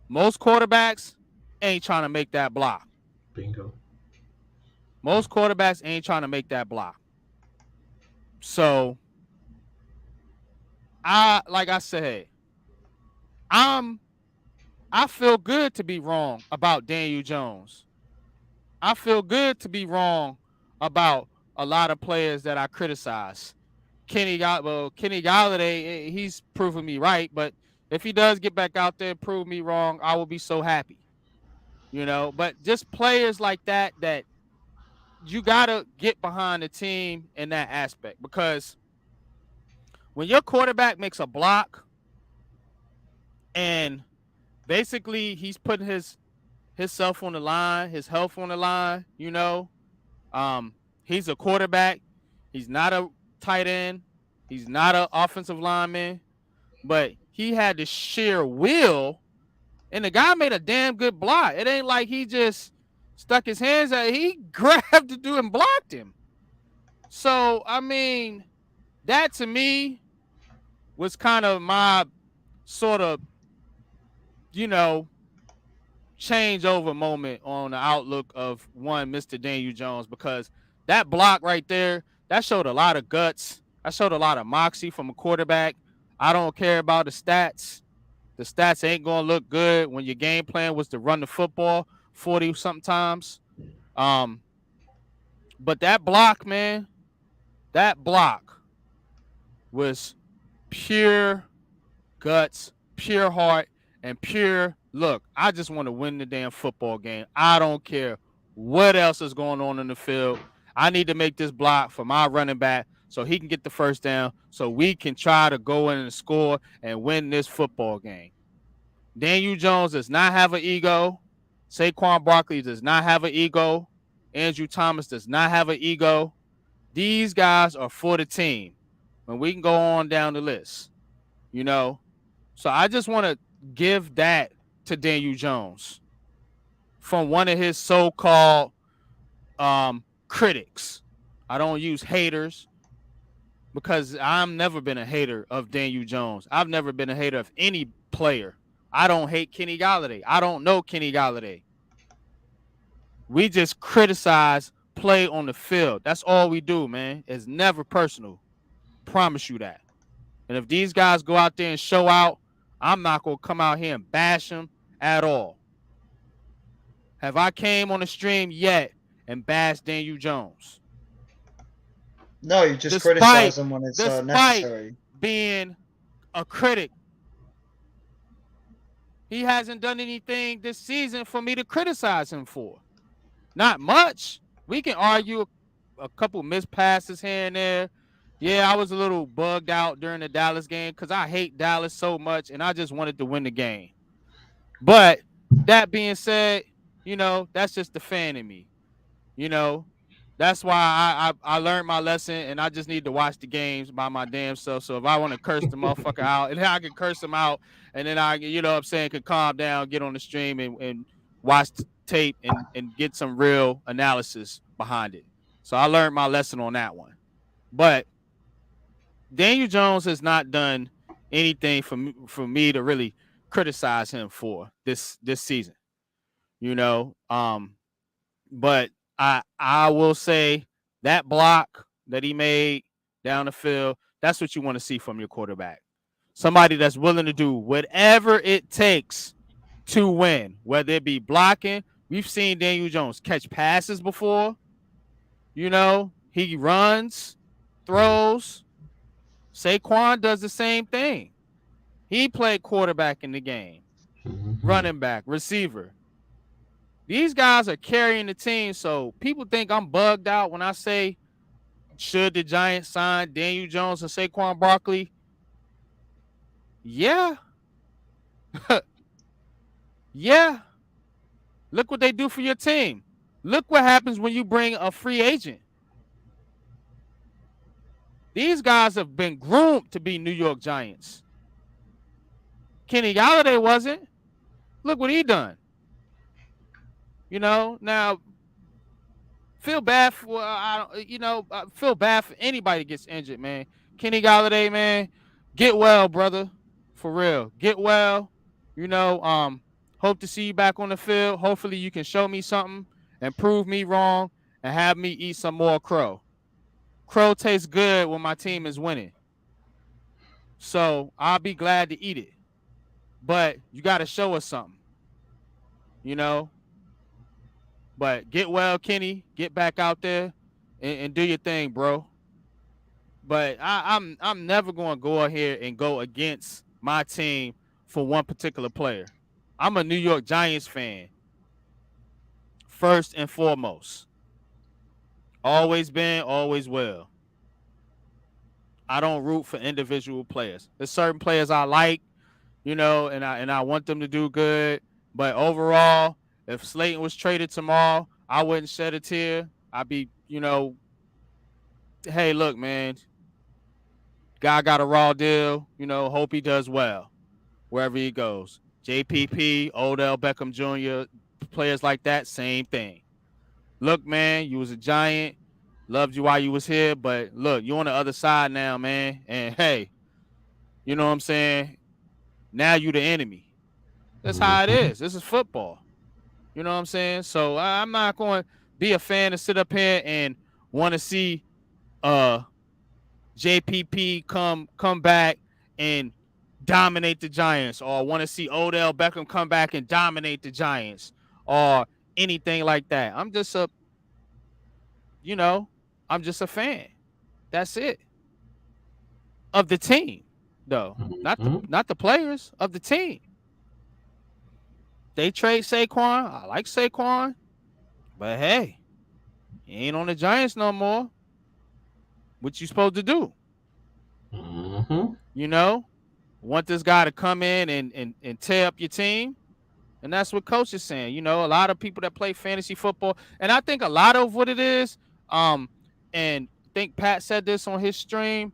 most quarterbacks ain't trying to make that block. Bingo. Most quarterbacks ain't trying to make that block. So like I said, I'm I feel good to be wrong about Daniel Jones. I feel good to be wrong about a lot of players that I criticize. Kenny Galladay, he's proven me right, but if he does get back out there and prove me wrong, I will be so happy. But just players like that you gotta get behind the team in that aspect, because when your quarterback makes a block and basically he's putting his self on the line, his health on the line. Um, he's a quarterback. He's not a tight end. He's not an offensive lineman, but he had the sheer will, and the guy made a damn good block. It ain't like he just stuck his hands out. He grabbed the dude and blocked him. So, I mean, that to me was kind of my sort of, you know, changeover moment on the outlook of Mr. Daniel Jones, because that block right there, that showed a lot of guts. That showed a lot of moxie from a quarterback. I don't care about the stats. The stats ain't gonna look good when your game plan was to run the football 40 something times. Um, but that block, man, that block was pure guts, pure heart, and pure look. I just want to win the damn football game. I don't care what else is going on in the field. I need to make this block for my running back so he can get the first down, so we can try to go in and score and win this football game. Daniel Jones does not have an ego. Saquon Barkley does not have an ego. Andrew Thomas does not have an ego. These guys are for the team. And we can go on down the list, you know. So I just want to give that to Daniel Jones from one of his so-called critics. I don't use haters, because I've never been a hater of Daniel Jones. I've never been a hater of any player. I don't hate Kenny Galladay. I don't know Kenny Galladay. We just criticize play on the field. That's all we do, man. It's never personal. Promise you that. And if these guys go out there and show out, I'm not going to come out here and bash them at all. Have I came on the stream yet and bashed Daniel Jones? No, you just Despite criticize him when it's despite necessary. being a critic, he hasn't done anything this season for me to criticize him for. Not much. We can argue a couple missed passes here and there. Yeah, I was a little bugged out during the Dallas game because I hate Dallas so much, and I just wanted to win the game. But that being said, that's just the fan in me. You know, that's why I learned my lesson, and I just need to watch the games by my damn self. So if I want to curse the motherfucker out, and I can curse him out, and then I, what I'm saying, can calm down, get on the stream, and watch the tape and get some real analysis behind it. So I learned my lesson on that one. But Daniel Jones has not done anything for me to really criticize him for this season. You know, but I will say that block that he made down the field, that's what you want to see from your quarterback. Somebody that's willing to do whatever it takes to win, whether it be blocking. We've seen Daniel Jones catch passes before. He runs, throws. Saquon does the same thing. He played quarterback in the game, running back, receiver. These guys are carrying the team, so people think I'm bugged out when I say, should the Giants sign Daniel Jones and Saquon Barkley? Yeah. Yeah. Look what they do for your team. Look what happens when you bring a free agent. These guys have been groomed to be New York Giants. Kenny Galladay wasn't. Look what he done. Now feel bad for feel bad for anybody that gets injured, man. Kenny Galladay, man, get well, brother. For real. Get well. Hope to see you back on the field. Hopefully you can show me something and prove me wrong and have me eat some more crow. Crow tastes good when my team is winning. So I'll be glad to eat it. But you got to show us something. But get well, Kenny. Get back out there and do your thing, bro. But I'm never going to go out here and go against my team for one particular player. I'm a New York Giants fan, first and foremost. Always been, always will. I don't root for individual players. There's certain players I like, and I want them to do good. But overall, if Slayton was traded tomorrow, I wouldn't shed a tear. I'd be, hey, look, man, guy got a raw deal. Hope he does well wherever he goes. JPP, Odell Beckham Jr., players like that, same thing. Look, man, you was a Giant. Loved you while you was here, but look, you're on the other side now, man. And hey, you know what I'm saying? Now you the enemy. That's how it is. This is football. You know what I'm saying? So I'm not going to be a fan to sit up here and want to see JPP come back and dominate the Giants, or want to see Odell Beckham come back and dominate the Giants, or anything like that. I'm just a fan. That's it. Of the team, though. Not the players, of the team. They trade Saquon. I like Saquon. But hey, he ain't on the Giants no more. What you supposed to do? Want this guy to come in and tear up your team? And that's what Coach is saying. A lot of people that play fantasy football, and I think a lot of what it is, and I think Pat said this on his stream,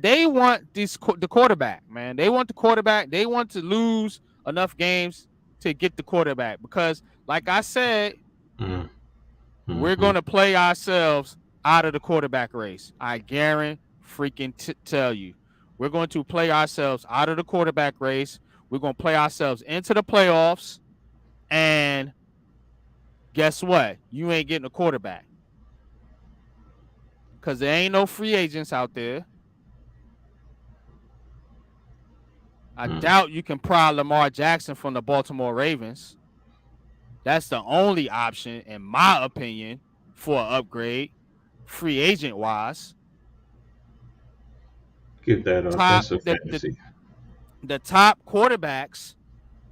they want the quarterback, man. They want the quarterback. They want to lose enough games to get the quarterback because, like I said, we're going to play ourselves out of the quarterback race. I guarantee tell you. We're going to play ourselves out of the quarterback race. We're going to play ourselves into the playoffs. And guess what? You ain't getting a quarterback. Because there ain't no free agents out there. I doubt you can pry Lamar Jackson from the Baltimore Ravens. That's the only option, in my opinion, for an upgrade, free agent-wise. Give that up. That's a fantasy. The top quarterbacks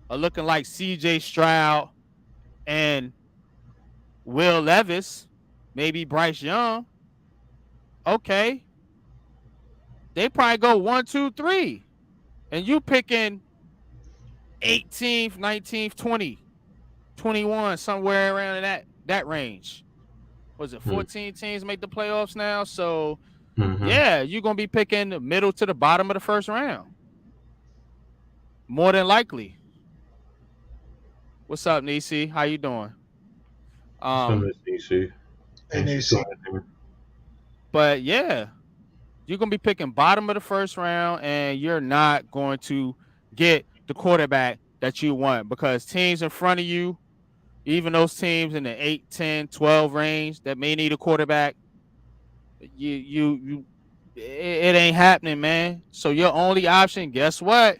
are looking like C.J. Stroud and Will Levis. maybe Bryce Young. Okay, they probably go 1, 2, 3, and you picking 18th, 19th, 20, 21, somewhere around in that range. Was it 14 teams make the playoffs now? So Mm-hmm. yeah, you're gonna be picking the middle to the bottom of the first round, more than likely. What's up, Nisi? How you doing? Some Um, is DC. And Thanks you for see, joining me. but yeah, you're gonna be picking bottom of the first round, and you're not going to get the quarterback that you want because teams in front of you, even those teams in the 8, 10, 12 range that may need a quarterback, you it ain't happening, man. So your only option, guess what?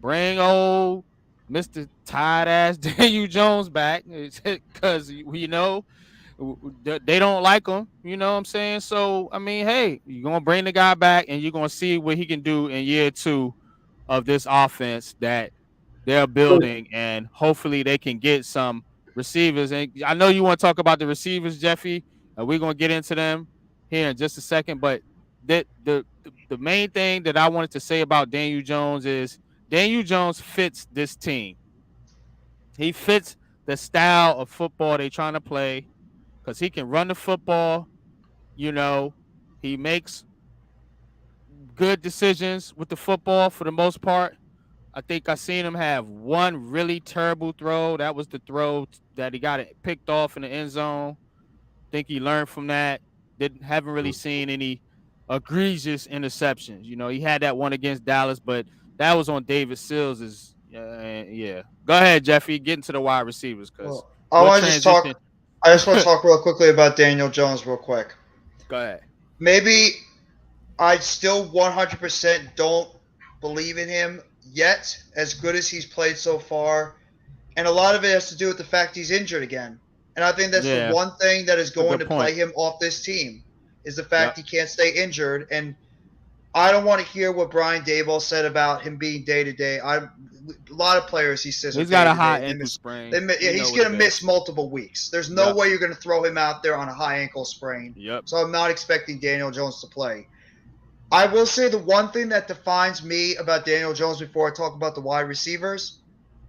Bring old Mr. Tired ass Daniel Jones back because they don't like him. You know what I'm saying? So I mean, hey, you're gonna bring the guy back and you're gonna see what he can do in year two of this offense that they're building, and hopefully they can get some receivers. And I know you want to talk about the receivers, Jeffy, and we're gonna get into them here in just a second. But the main thing that I wanted to say about Daniel Jones is Daniel Jones fits this team. He fits the style of football they're trying to play because he can run the football. You know, he makes good decisions with the football for the most part. I think I seen him have one really terrible throw. That was the throw that he got it picked off in the end zone. Think he learned from that. Didn't haven't really seen any egregious interceptions. You know, he had that one against Dallas, but that was on David Sills. Yeah. Go ahead, Jeffy. Get into the wide receivers because well, I we'll want to just transition. talk. I just want to talk real quickly about Daniel Jones, real quick. Go ahead. Maybe I still 100% don't believe in him yet, as good as he's played so far. And a lot of it has to do with the fact he's injured again. And I think that's the Yeah, one thing that is it's a going good to play point. him off this team is the Yep. fact he can't stay injured. And I don't want to hear what Brian Daboll said about him being day to day. A lot of players he says are He's got day a to day. high They ankle miss. sprain. Yeah, We know he's what going it to miss is. multiple weeks. There's no Yep. way you're going to throw him out there on a high ankle sprain. Yep. So I'm not expecting Daniel Jones to play. I will say the one thing that defines me about Daniel Jones before I talk about the wide receivers,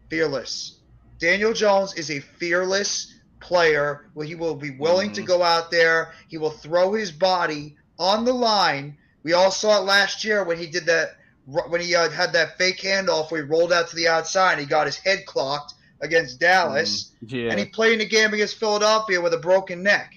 fearless. Daniel Jones is a fearless player where he will be willing to Mm-hmm. go out there. He will throw his body on the line. We all saw it last year when he did that, when he had that fake handoff where he rolled out to the outside and he got his head clocked against Mm-hmm. Dallas. And Yeah. he played in a game against Philadelphia with a broken neck.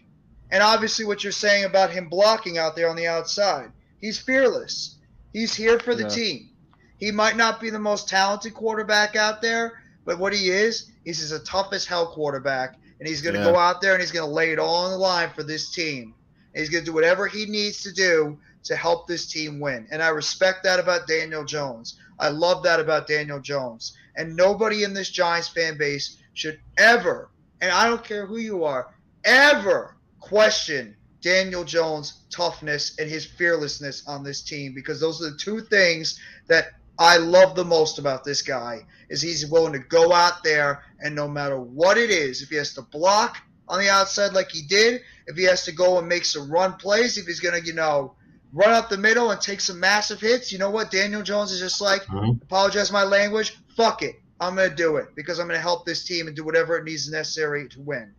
And obviously, what you're saying about him blocking out there on the outside, he's fearless. He's here for the Yeah. team. He might not be the most talented quarterback out there, but what he is, he's a tough as hell quarterback, and he's going to Yeah. go out there and he's going to lay it all on the line for this team. And he's going to do whatever he needs to do to help this team win. And I respect that about Daniel Jones. I love that about Daniel Jones. And nobody in this Giants fan base should ever, and I don't care who you are, ever question Daniel Jones' toughness and his fearlessness on this team, because those are the two things that I love the most about this guy is he's willing to go out there and no matter what it is, if he has to block on the outside like he did, if he has to go and make some run plays, if he's going to, run up the middle and take some massive hits, you know what? Daniel Jones is just like, Mhm. apologize my language, fuck it. I'm going to do it because I'm going to help this team and do whatever it needs necessary to win.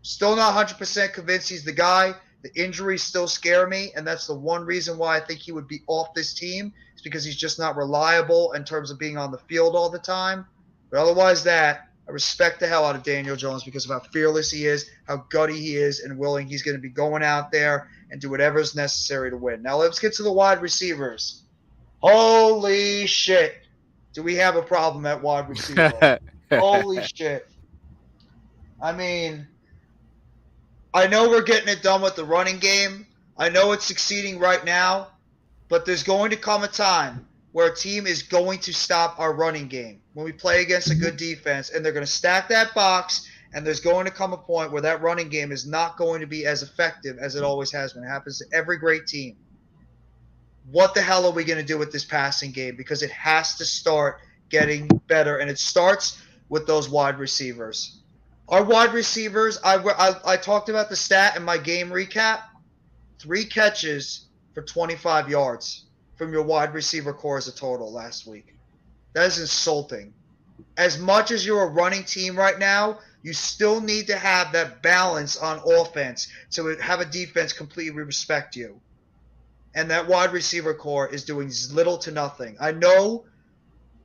Still not 100% convinced he's the guy. The injuries still scare me, and that's the one reason why I think he would be off this team is because he's just not reliable in terms of being on the field all the time. But otherwise that, I respect the hell out of Daniel Jones because of how fearless he is, how gutty he is, and willing he's going to be going out there and do whatever is necessary to win. Now let's get to the wide receivers. Holy shit. Do we have a problem at wide receiver? Holy shit. I mean, I know we're getting it done with the running game. I know it's succeeding right now, but there's going to come a time where a team is going to stop our running game when we play against a good defense, and they're going to stack that box, and there's going to come a point where that running game is not going to be as effective as it always has been. It happens to every great team. What the hell are we going to do with this passing game? Because it has to start getting better, and it starts with those wide receivers. Our wide receivers, I talked about the stat in my game recap. 3 catches for 25 yards from your wide receiver core as a total last week. That is insulting. As much as you're a running team right now, you still need to have that balance on offense to have a defense completely respect you. And that wide receiver core is doing little to nothing. I know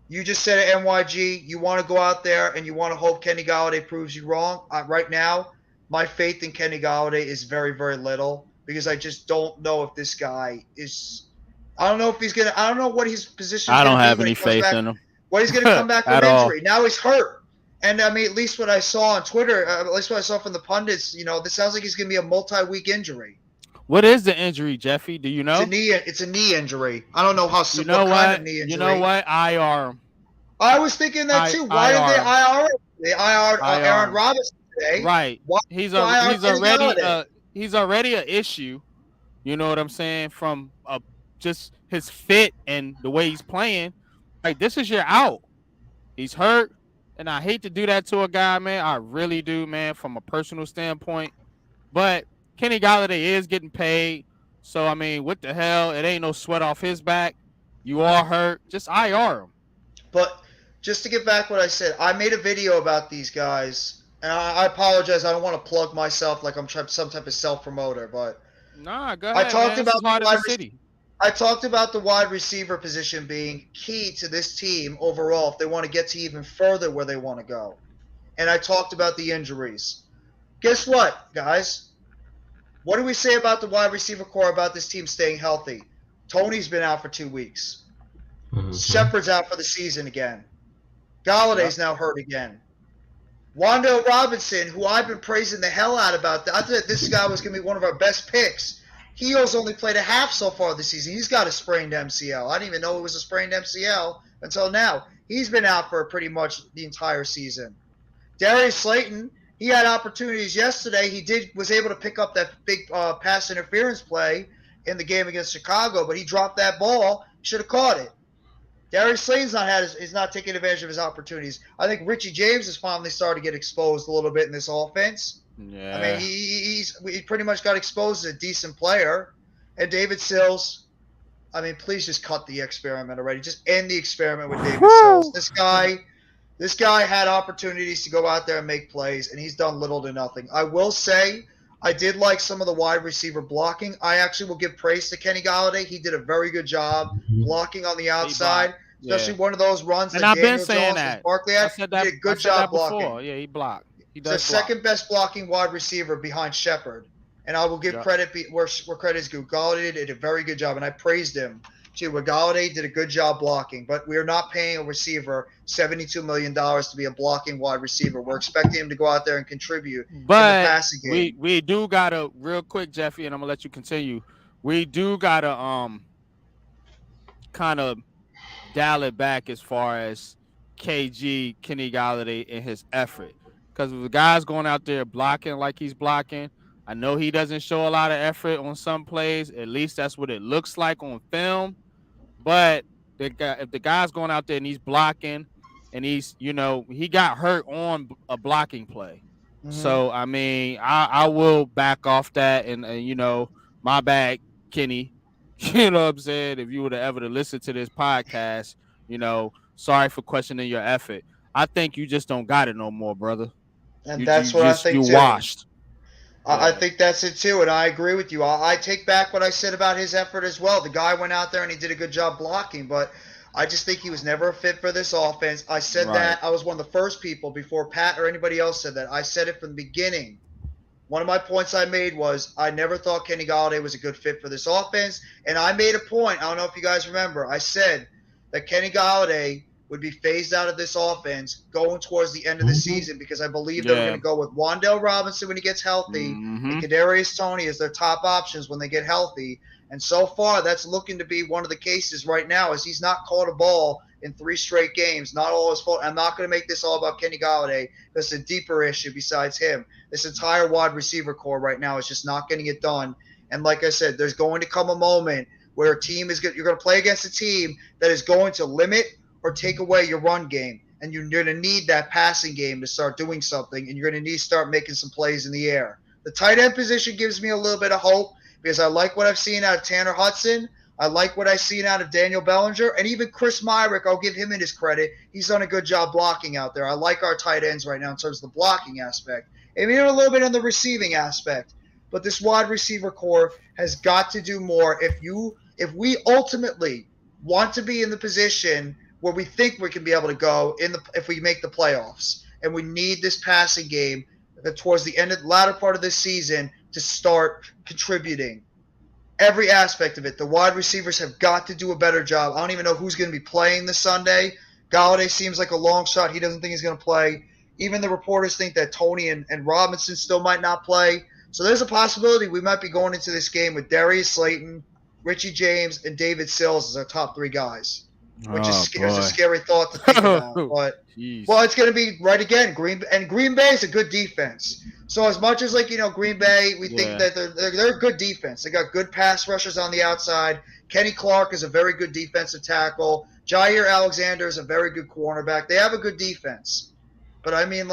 you just said at NYG you want to go out there and you want to hope Kenny Galladay proves you wrong. Right now, my faith in Kenny Galladay is very, very little because I just don't know if this guy is. I don't know if he's gonna. I don't know what his position is I gonna don't be have when he any comes faith back. in him What he's gonna come back from at all. injury. Now he's hurt, and I mean, at least what I saw on Twitter, at least what I saw from the pundits, this sounds like he's gonna be a multi-week injury. What is the injury, Jeffy? Do you know? It's a knee injury. I don't know You what know kind of what? knee You know injury. what? IR. I was thinking that too. Why did they IR. IR? They IR'd Aaron IR. Robinson today. Right. Why He's did they a IR Kenny Galladay? he's already an issue. You know what I'm saying? From just his fit and the way he's playing. Like, this is your out. He's hurt. And I hate to do that to a guy, man. I really do, man, from a personal standpoint. But Kenny Galladay is getting paid. So, I mean, what the hell? It ain't no sweat off his back. You all hurt. Just IR him. But just to get back what I said, I made a video about these guys, and I apologize. I don't want to plug myself like I'm some type of self promoter, but Nah, go I ahead, talked man. This about is heart of the city. I talked about the wide receiver position being key to this team overall if they want to get to even further where they want to go. And I talked about the injuries. Guess what, guys? What do we say about the wide receiver core about this team staying healthy? Tony's been out for 2 weeks. Mhm. Shepard's out for the season again. Galladay's now hurt again. Wando Robinson, who I've been praising the hell out about, I thought this guy was going to be one of our best picks. Heels only played a half so far this season. He's got a sprained MCL. I didn't even know it was a sprained MCL until now. He's been out for pretty much the entire season. Darius Slayton, he had opportunities yesterday. He was able to pick up that big pass interference play in the game against Chicago, but he dropped that ball. Should have caught it. Darius Slayton's is not taking advantage of his opportunities. I think Richie James has finally started to get exposed a little bit in this offense. Yeah. I mean, he pretty much got exposed as a decent player. And David Sills, I mean, please just cut the experiment already. Just end the experiment with David Sills. This guy had opportunities to go out there and make plays, and he's done little to nothing. I will say I did like some of the wide receiver blocking. I actually will give praise to Kenny Galladay. He did a very good job blocking on the outside, especially one of those runs and that I've Daniel been saying Jones that. and Barkley I had. said He that. did a good I said job that before. blocking. Yeah, he blocked. He He's the does block. second best blocking wide receiver behind Shepard. And I will give credit where credit is due. Galladay did a very good job, and I praised him too. But Galladay did a good job blocking. But we are not paying a receiver $72 million to be a blocking wide receiver. We're expecting him to go out there and contribute in the passing game. We do gotta, real quick, Jeffy, and I'm gonna let you continue. We do gotta kind of dial it back as far as KG, Kenny Galladay, and his effort. Because if the guy's going out there blocking like he's blocking, I know he doesn't show a lot of effort on some plays. At least that's what it looks like on film. But if the guy's going out there and he's blocking and he got hurt on a blocking play. Mm-hmm. So, I mean, I will back off that. And my bad, Kenny. You know what I'm saying? If you were to ever to listen to this podcast, sorry for questioning your effort. I think you just don't got it no more, brother. And that's what I think you too. Washed. I think that's it too, and I agree with you. I take back what I said about his effort as well. The guy went out there and he did a good job blocking, but I just think he was never a fit for this offense. I said that. I was one of the first people before Pat or anybody else said that. I said it from the beginning. One of my points I made was I never thought Kenny Galladay was a good fit for this offense, and I made a point. I don't know if you guys remember. I said that Kenny Galladay would be phased out of this offense going towards the end of the season because I believe they were going to go with Wandale Robinson when he gets healthy and Kadarius Toney as their top options when they get healthy. And so far, that's looking to be one of the cases right now as he's not caught a ball in 3 straight games. Not all his fault. I'm not going to make this all about Kenny Galladay. That's a deeper issue besides him. This entire wide receiver core right now is just not getting it done. And like I said, there's going to come a moment where you're going to play against a team that is going to limit or take away your run game. and you're going to need that passing game to start doing something, and you're going to need to start making some plays in the air. The tight end position gives me a little bit of hope because I like what I've seen out of Tanner Hudson. I like what I've seen out of Daniel Bellinger, and even Chris Myrick. I'll give him his credit. He's done a good job blocking out there. I like our tight ends right now in terms of the blocking aspect, and even a little bit on the receiving aspect. But this wide receiver core has got to do more if we ultimately want to be in the position where we think we can be able to go if we make the playoffs. And we need this passing game towards the latter part of this season to start contributing every aspect of it. The wide receivers have got to do a better job. I don't even know who's going to be playing this Sunday. Galladay seems like a long shot. He doesn't think he's going to play. Even the reporters think that Tony and Robinson still might not play. So there's a possibility we might be going into this game with Darius Slayton, Richie James, and David Sills as our top three guys, which is a scary thought to think about. But well, it's going to be right again. Green Bay is a good defense. So as much as Green Bay, we think that they're a good defense. They got good pass rushers on the outside. Kenny Clark is a very good defensive tackle. Jair Alexander is a very good cornerback. They have a good defense. But I mean,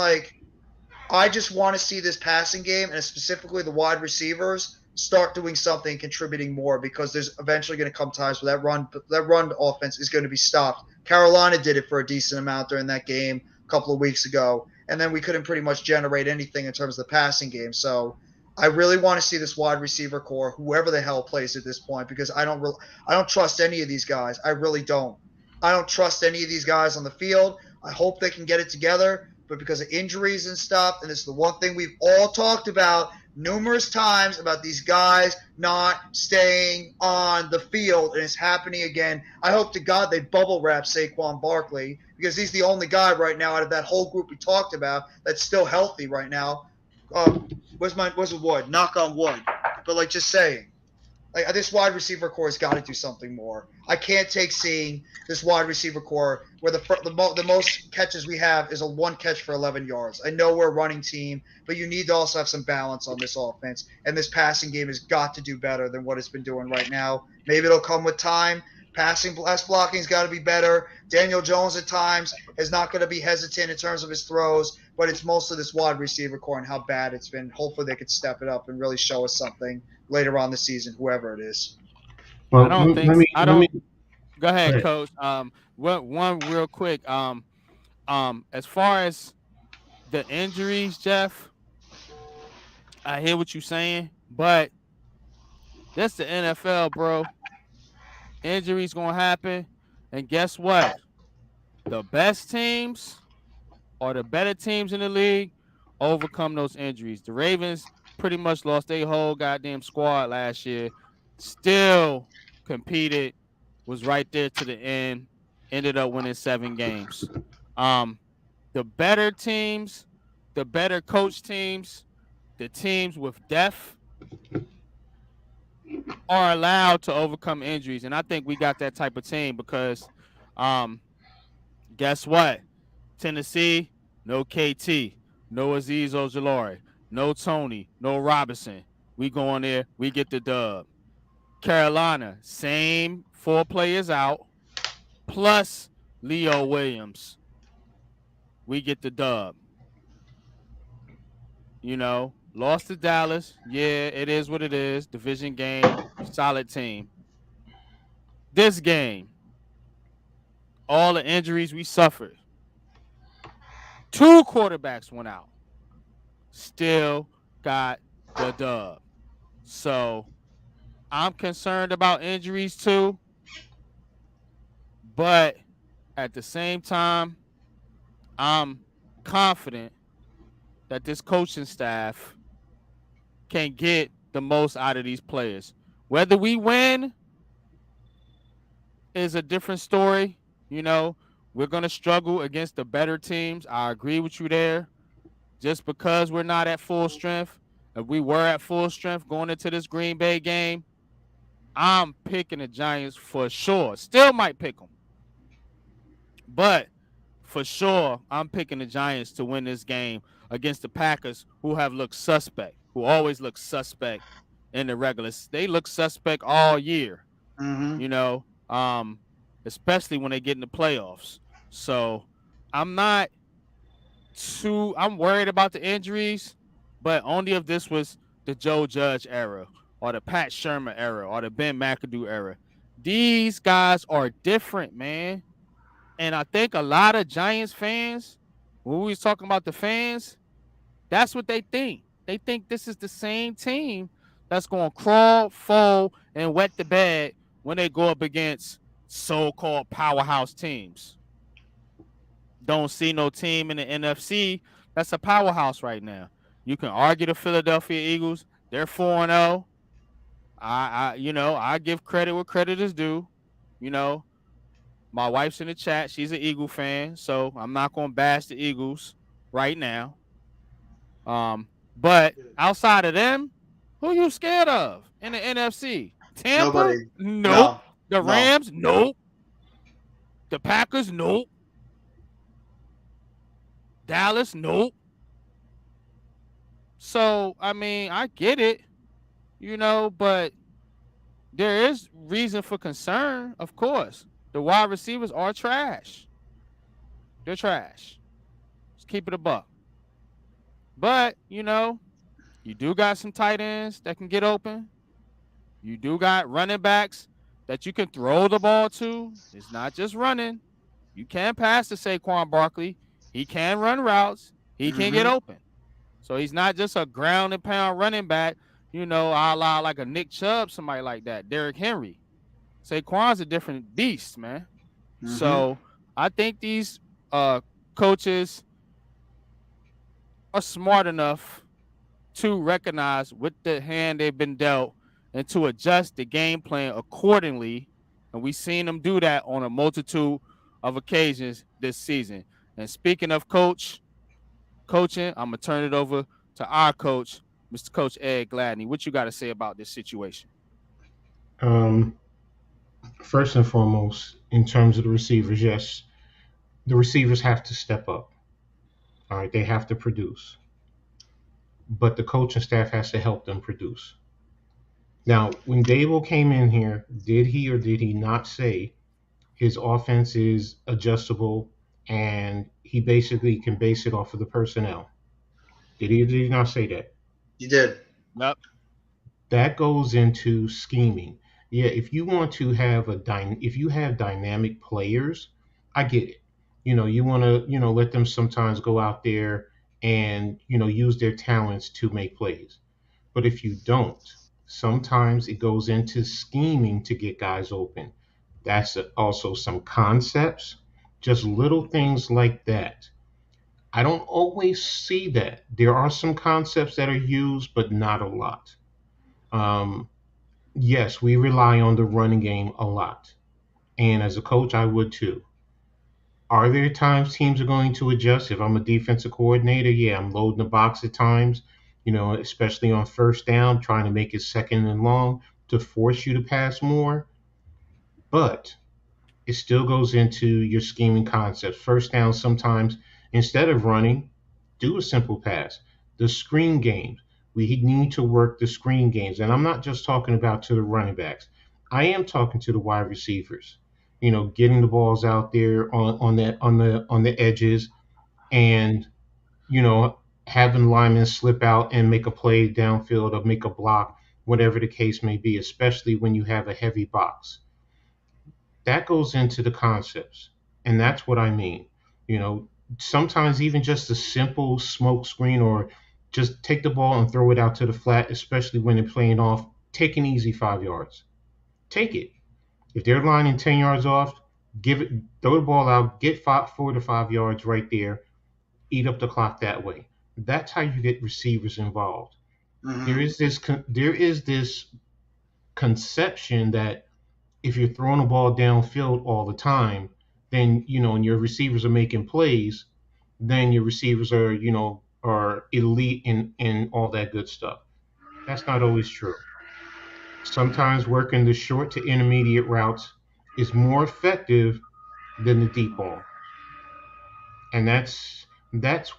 I just want to see this passing game and specifically the wide receivers start doing something, contributing more, because there's eventually going to come times where that run offense is going to be stopped. Carolina did it for a decent amount during that game a couple of weeks ago, and then we couldn't pretty much generate anything in terms of the passing game. So I really want to see this wide receiver core, whoever the hell plays at this point, because I don't trust any of these guys. I really don't. I don't trust any of these guys on the field. I hope they can get it together, but because of injuries and stuff, and this is the one thing we've all talked about numerous times about these guys not staying on the field, and it's happening again. I hope to God they bubble wrap Saquon Barkley, because he's the only guy right now out of that whole group we talked about that's still healthy right now. Where's the wood? Knock on wood. But just saying, this wide receiver core has got to do something more. I can't take seeing this wide receiver core where the most catches we have is a one catch for 11 yards. I know we're a running team, but you need to also have some balance on this offense. And this passing game has got to do better than what it's been doing right now. Maybe it'll come with time. Pass blocking's got to be better. Daniel Jones at times is not going to be hesitant in terms of his throws, but it's mostly this wide receiver core and how bad it's been. Hopefully they could step it up and really show us something later on the season, whoever it is. Well, I don't think. let I don't. me Go ahead, go ahead. Coach. One real quick. As far as the injuries, Jeff, I hear what you're saying, but that's the NFL, bro. Injuries gonna happen, and guess what? The best teams or the better teams in the league overcome those injuries. The Ravens pretty much lost their whole goddamn squad last year. Still competed, was right there to the end, ended up winning 7 games. Um, the better teams, the better coach teams, the teams with depth are allowed to overcome injuries. And I think we got that type of team because guess what? Tennessee, no KT, no Azeez Ojulari, no Tony, no Robinson. We go in there, we get the dub. Carolina, same 4 players out, plus Leo Williams. We get the dub. Lost to Dallas. Yeah, it is what it is. Division game, solid team. This game, all the injuries we suffered. 2 quarterbacks went out. Still got the dub. So I'm concerned about injuries too. But at the same time, I'm confident that this coaching staff can get the most out of these players. Whether we win is a different story. We're going to struggle against the better teams. I agree with you there. Just because we're not at full strength, if we were at full strength going into this Green Bay game, I'm picking the Giants for sure. Still might pick them. But for sure, I'm picking the Giants to win this game against the Packers, who have looked suspect, who always look suspect in the regulars. They look suspect all year, Mm-hmm. especially when they get in the playoffs. So I'm not I'm worried about the injuries, but only if this was the Joe Judge era or the Pat Shermer era or the Ben McAdoo era. These guys are different, man. And I think a lot of Giants fans, when we was talking about the fans, that's what they think. They think this is the same team that's going to crawl, fall, and wet the bed when they go up against so-called powerhouse teams. Don't see no team in the NFC that's a powerhouse right now. You can argue the Philadelphia Eagles; they're 4-0. I give credit where credit is due. You know, my wife's in the chat; she's an Eagle fan, so I'm not going to bash the Eagles right now. But outside of them, who you scared of in the NFC? Tampa? Nobody. Nope. No. The No. Rams? Nope. The Packers? Nope. Dallas? Nope. So, I mean, I get it, but there is reason for concern, of course. The wide receivers are trash. They're trash. Just keep it a buck. But, you do got some tight ends that can get open. You do got running backs that you can throw the ball to. It's not just running. You can pass to Saquon Barkley. He can run routes. He can get Mm-hmm. open. So he's not just a ground and pound running back, a la like a Nick Chubb, somebody like that, Derrick Henry. Saquon's a different beast, man. Mm-hmm. So I think these coaches are smart enough to recognize what the hand they've been dealt and to adjust the game plan accordingly. And we've seen them do that on a multitude of occasions this season. And speaking of coaching, I'm gonna turn it over to our coach, Mr. Coach Ed Gladney. What you got to say about this situation? Um, First and foremost, in terms of the receivers, yes, the receivers have to step up. All right, they have to produce, but the coaching staff has to help them produce. Now, when Dable came in here, did he or did he not say his offense is adjustable and he basically can base it off of the personnel? Did he or did he not say that? You did. Yep. That goes into scheming. Yeah, if you want to have if you have dynamic players, I get it. You want to, let them sometimes go out there and, use their talents to make plays. But if you don't, sometimes it goes into scheming to get guys open. That's also some concepts, just little things like that. I don't always see that. There are some concepts that are used, but not a lot. Um, yes, we rely on the running game a lot. And as a coach, I would too. Are there times teams are going to adjust? If I'm a defensive coordinator, yeah, I'm loading the box at times, especially on first down, trying to make it second and long to force you to pass more. But it still goes into your scheming concepts. First down, sometimes instead of running, do a simple pass. The screen games. We need to work the screen games. And I'm not just talking about to the running backs. I am talking to the wide receivers. Getting the balls out there on the edges and, you know, having linemen slip out and make a play downfield or make a block, whatever the case may be, especially when you have a heavy box. That goes into the concepts. And that's what I mean. You know, Sometimes even just a simple smoke screen or just take the ball and throw it out to the flat, especially when they're playing off, take an easy 5 yards. Take it. If they're lining 10 yards off, throw the ball out, get 4 to 5 yards right there, eat up the clock that way. That's how you get receivers involved. There Mm-hmm. is this there is this conception that if you're throwing the ball downfield all the time, then and your receivers are making plays, then your receivers are elite in all that good stuff. That's not always true. Sometimes working the short to intermediate routes is more effective than the deep ball, and that's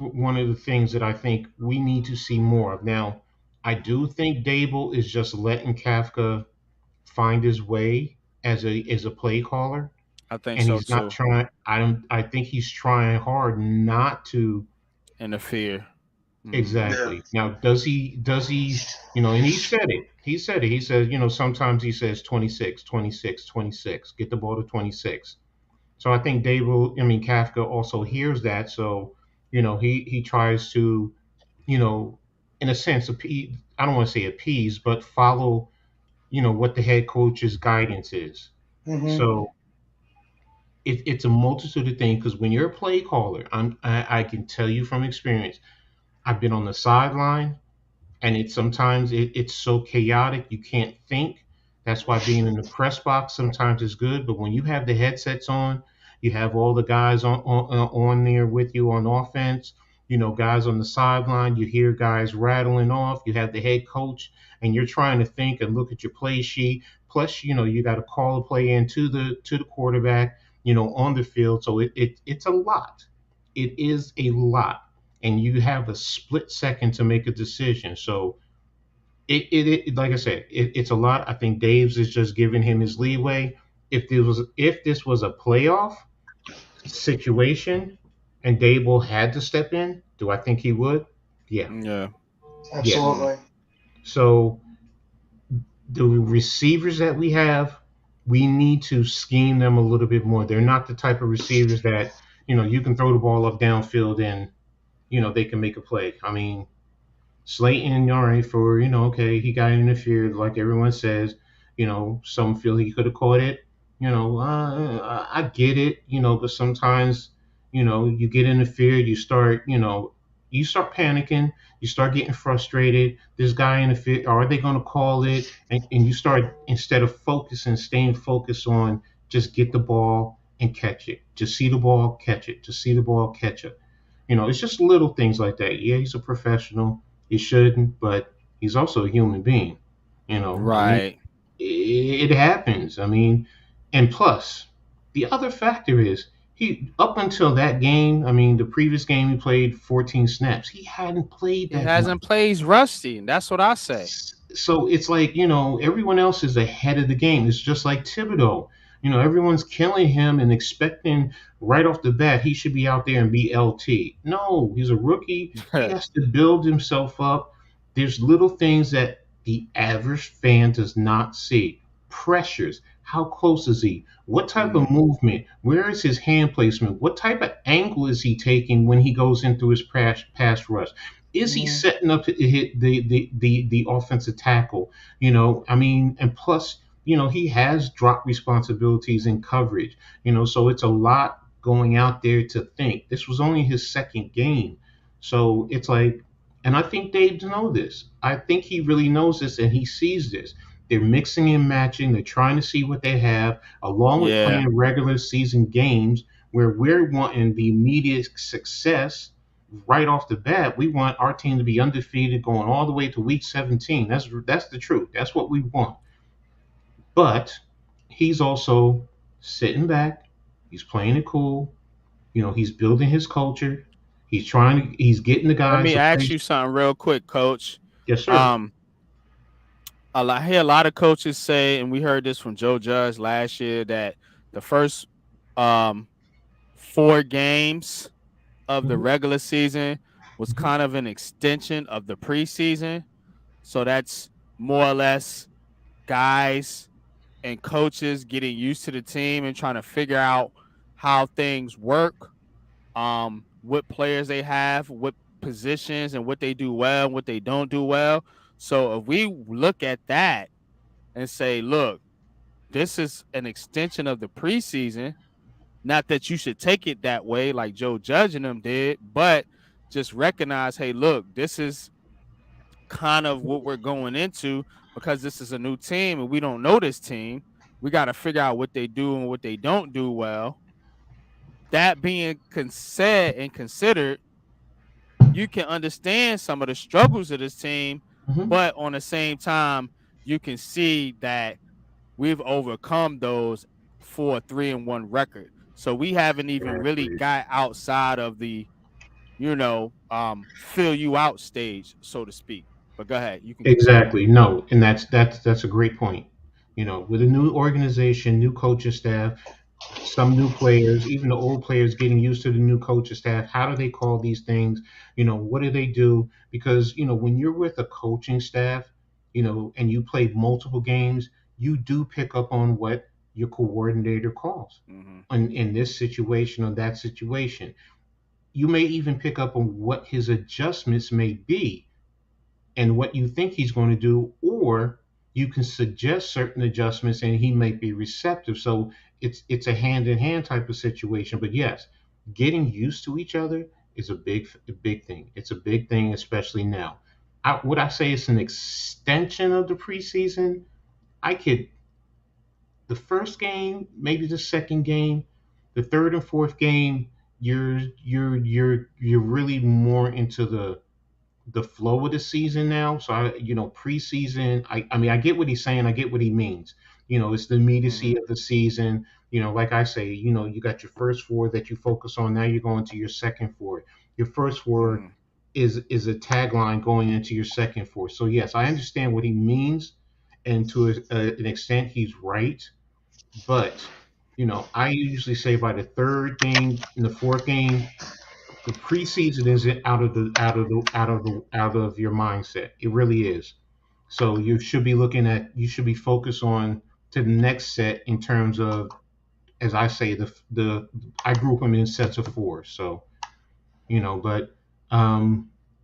one of the things that I think we need to see more of. Now, I do think Dable is just letting Kafka find his way as a play caller. I think and so he's not too. trying. I don't. I think he's trying hard not to. And the fear. Hmm. Yeah. Exactly. Now, does he? Does he? And he said it. He said it. He said, sometimes he says 26, 26, 26. Get the ball to 26. So I think Kafka also hears that. So, he tries to, you know, in a sense, appease. I don't want to say appease, but follow, what the head coach's guidance is. Hmm. So it's a multitude of things, because when you're a play caller, I can tell you from experience. I've been on the sideline, and it's so chaotic you can't think. That's why being in the press box sometimes is good. But when you have the headsets on, you have all the guys on there with you on offense. Guys on the sideline. You hear guys rattling off. You have the head coach, and you're trying to think and look at your play sheet. Plus, you got to call a play in to the quarterback. On the field. So it's a lot. It is a lot, and you have a split second to make a decision. So like I said, it's a lot. I think Dave's is just giving him his leeway. If this was a playoff situation and Dable had to step in, do I think he would? Yeah, Yeah. yes. Mm. Absolutely. So the receivers that we have, we need to scheme them a little bit more. They're not the type of receivers that you can throw the ball up downfield and they can make a play. I mean, Slayton, all right, okay, he got interfered, like everyone says. Some feel he could have caught it. I get it, but sometimes, you get interfered, you start panicking, you start getting frustrated. This guy interfered, are they going to call it? And you start, instead of focusing, staying focused on just get the ball and catch it. Just see the ball, catch it. Just see the ball, catch it. It's just little things like that. Yeah, he's a professional. He shouldn't, but he's also a human being. I mean, Right. it happens. I mean, and plus, the other factor is he up until that game. I mean, the previous game he played 14 snaps. He hadn't played He that much. hasn't played. He's rusty. And that's what I say. So it's like, everyone else is ahead of the game. It's just like Thibodeau. Everyone's killing him and expecting right off the bat he should be out there and be LT. No, he's a rookie. He has to build himself up. There's little things that the average fan does not see. Pressures. How close is he? What type of Mm. movement? Where is his hand placement? What type of angle is he taking when he goes into his pass rush? Is he Hmm. setting up to hit the offensive tackle? I mean, and plus, he has drop responsibilities in coverage. So it's a lot going out there to think. This was only his second game, so it's like, and I think Dave knows this. I think he really knows this, and he sees this. They're mixing and matching. They're trying to see what they have, along with Yeah. playing regular season games where we're wanting the immediate success right off the bat. We want our team to be undefeated going all the way to week 17. That's the truth. That's what we want. But he's also sitting back. He's playing it cool. He's building his culture. He's getting the Let guys me to ask play. you something real quick, Coach. Yes, sir. Um, I hear a lot of coaches say, and we heard this from Joe Judge last year, that the first um 4 games of the Hmm. regular season was Hmm. kind of an extension of the preseason. So that's more or less guys and coaches getting used to the team and trying to figure out how things work, what players they have, what positions and what they do well, and what they don't do well. So if we look at that and say, look, this is an extension of the preseason, not that you should take it that way like Joe Judge and them did, but just recognize, hey, look, this is kind of what we're going into because this is a new team and we don't know this team. We got to figure out what they do and what they don't do well. That being said and considered, you can understand some of the struggles of this team, Hmm. but on the same time, you can see that we've overcome those for a 3-1 record. So we haven't even really Exactly. got outside of the, fill you out stage, so to speak. But go ahead, you can continue. Exactly. No, and that's a great point. With a new organization, new coaching staff, some new players, even the old players getting used to the new coaching staff. How do they call these things? What do they do? Because, when you're with a coaching staff, and you play multiple games, you do pick up on what your coordinator calls Mm-hmm. in this situation or that situation. You may even pick up on what his adjustments may be and what you think he's going to do, or you can suggest certain adjustments and he might be receptive. So it's a hand in hand type of situation. But yes, getting used to each other is a big thing. It's a big thing, especially now. Would I say it's an extension of the preseason? I could the first game, maybe the second game, the third and fourth game. You're really more into the flow of the season now. So preseason. I mean, I get what he's saying. I get what he means. It's the Mm-hmm. immediacy of the season. Like I say, you got your first four that you focus on. Now you're going to your second four. Your first four Mm-hmm. is a tagline going into your second four. So yes, I understand what he means, and to an extent, he's right. But I usually say by the third game and the fourth game, the preseason is out of your mindset. It really is. So you should be focused on to the next set in terms of, as I say, the I group them in sets of four. So but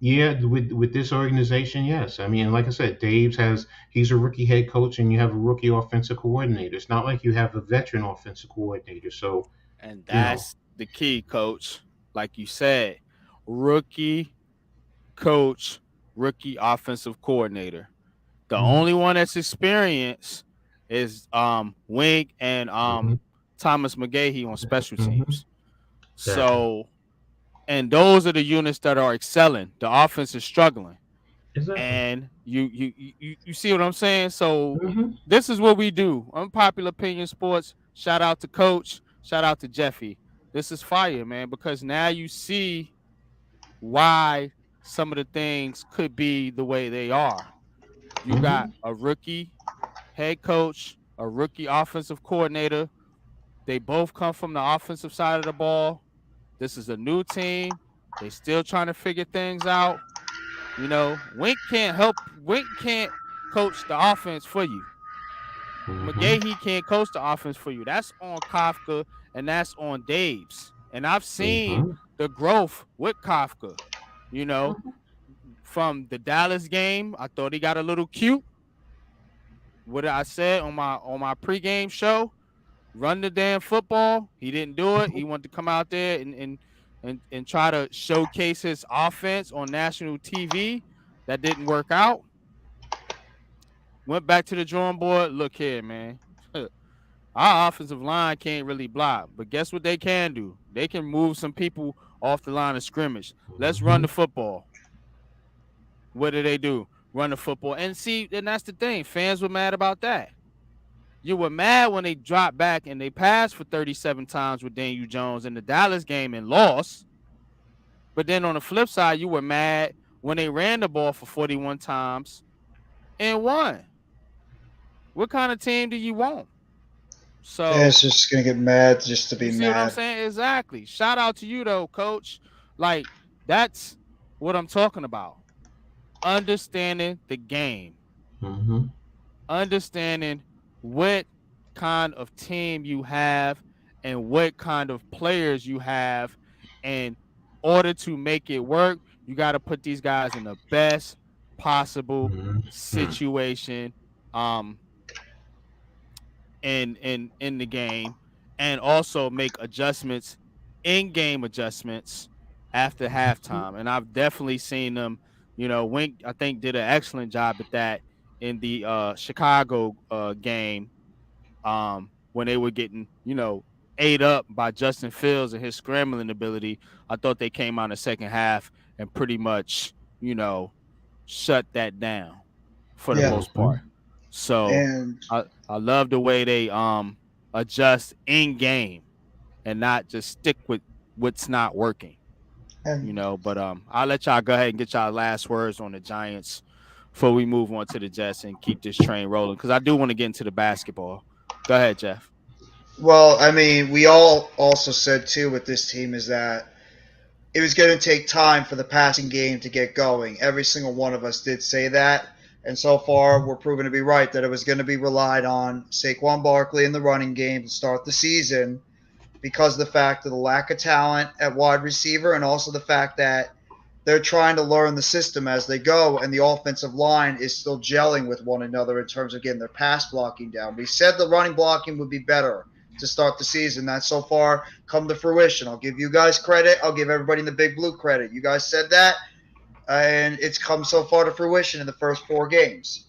yeah, with this organization, yes. I mean, like I said, he's a rookie head coach, and you have a rookie offensive coordinator. It's not like you have a veteran offensive coordinator. So And you know. that's the key, coach. Like you said, rookie coach, rookie offensive coordinator. The Mhm, only one that's experienced is Wink and mhm, Thomas McGahee on special mhm. teams. Exactly. So, and those are the units that are excelling. The offense is struggling, Exactly. and you see what I'm saying. So Hmm. this is what we do. Unpopular opinion sports. Shout out to Coach. Shout out to Jeffy. This is fire, man, because now you see why some of the things could be the way they are. You got Hmm. a rookie head coach, a rookie offensive coordinator. They both come from the offensive side of the ball. This is a new team. They still trying to figure things out. Wink can't coach the offense for you. Hmm. McGahee can't coach the offense for you. That's on Kafka and that's on Dave's. And I've seen Hmm. the growth with Kafka. You know, from the Dallas game, I thought he got a little cute. What I said on my pregame show, run the damn football. He didn't do it. He wanted to come out there and try to showcase his offense on national TV. That didn't work out. Went back to the drawing board. Look here, man. Our offensive line can't really block, but guess what they can do? They can move some people off the line of scrimmage. Let's run Hmm. the football. What do they do? Run the football. And see, and that's the thing. Fans were mad about that. You were mad when they dropped back and they passed for 37 times with Daniel Jones in the Dallas game and lost. But then on the flip side, you were mad when they ran the ball for 41 times and won. What kind of team do you want? So Fans just gonna get mad just to you be see what I'm mad. saying? Exactly. Shout out to you though, coach. Like that's what I'm talking about. Understanding the game, Hmm. understanding what kind of team you have and what kind of players you have. In order to make it work, you got to put these guys in the best possible Hmm. situation. Um, in the game, and also make adjustments, in-game adjustments after halftime. And I've definitely seen them. Wink I think did an excellent job at that in the Chicago game, when they were getting ate up by Justin Fields and his scrambling ability. I thought they came out in the second half and pretty much you know shut that down for the Yeah, most part. Hmm. So and I love the way they adjust in game and not just stick with what's not working. and But I'll let y'all go ahead and get y'all last words on the Giants before we move on to the Jets and keep this train rolling because I do want to get into the basketball. Go ahead, Jeff. Well, I mean, we all also said too with this team is that it was going to take time for the passing game to get going. Every single one of us did say that. And so far, we're proven to be right that it was going to be relied on Saquon Barkley in the running game to start the season because of the fact of the lack of talent at wide receiver and also the fact that they're trying to learn the system as they go, and the offensive line is still gelling with one another in terms of getting their pass blocking down. We said the running blocking would be better to start the season. That's so far come to fruition. I'll give you guys credit. I'll give everybody in the Big Blue credit. You guys said that, and it's come so far to fruition in the first 4 games.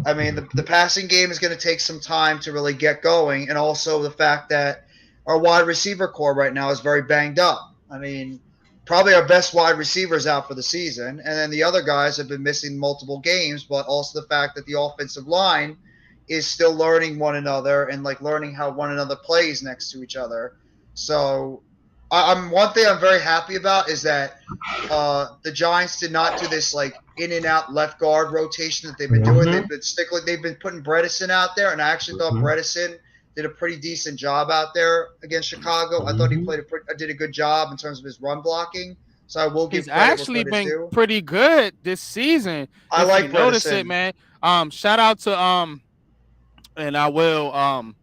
I mean, the passing game is going to take some time to really get going, and also the fact that our wide receiver core right now is very banged up. I mean, probably our best wide receivers out for the season, and then the other guys have been missing multiple games, but also the fact that the offensive line is still learning one another and like learning how one another plays next to each other. So, I'm one thing I'm very happy about is that the Giants did not do this like in and out left guard rotation that they've been doing. Mm-hmm. They've been putting Bredesen out there, and I actually thought Mm-hmm. Bredesen did a pretty decent job out there against Chicago. I thought he Mm-hmm. did a good job in terms of his run blocking. So I will He's give credit where actually credit's been due. pretty good this season. I If you like notice it, Bredesen. man. Shout out to and I will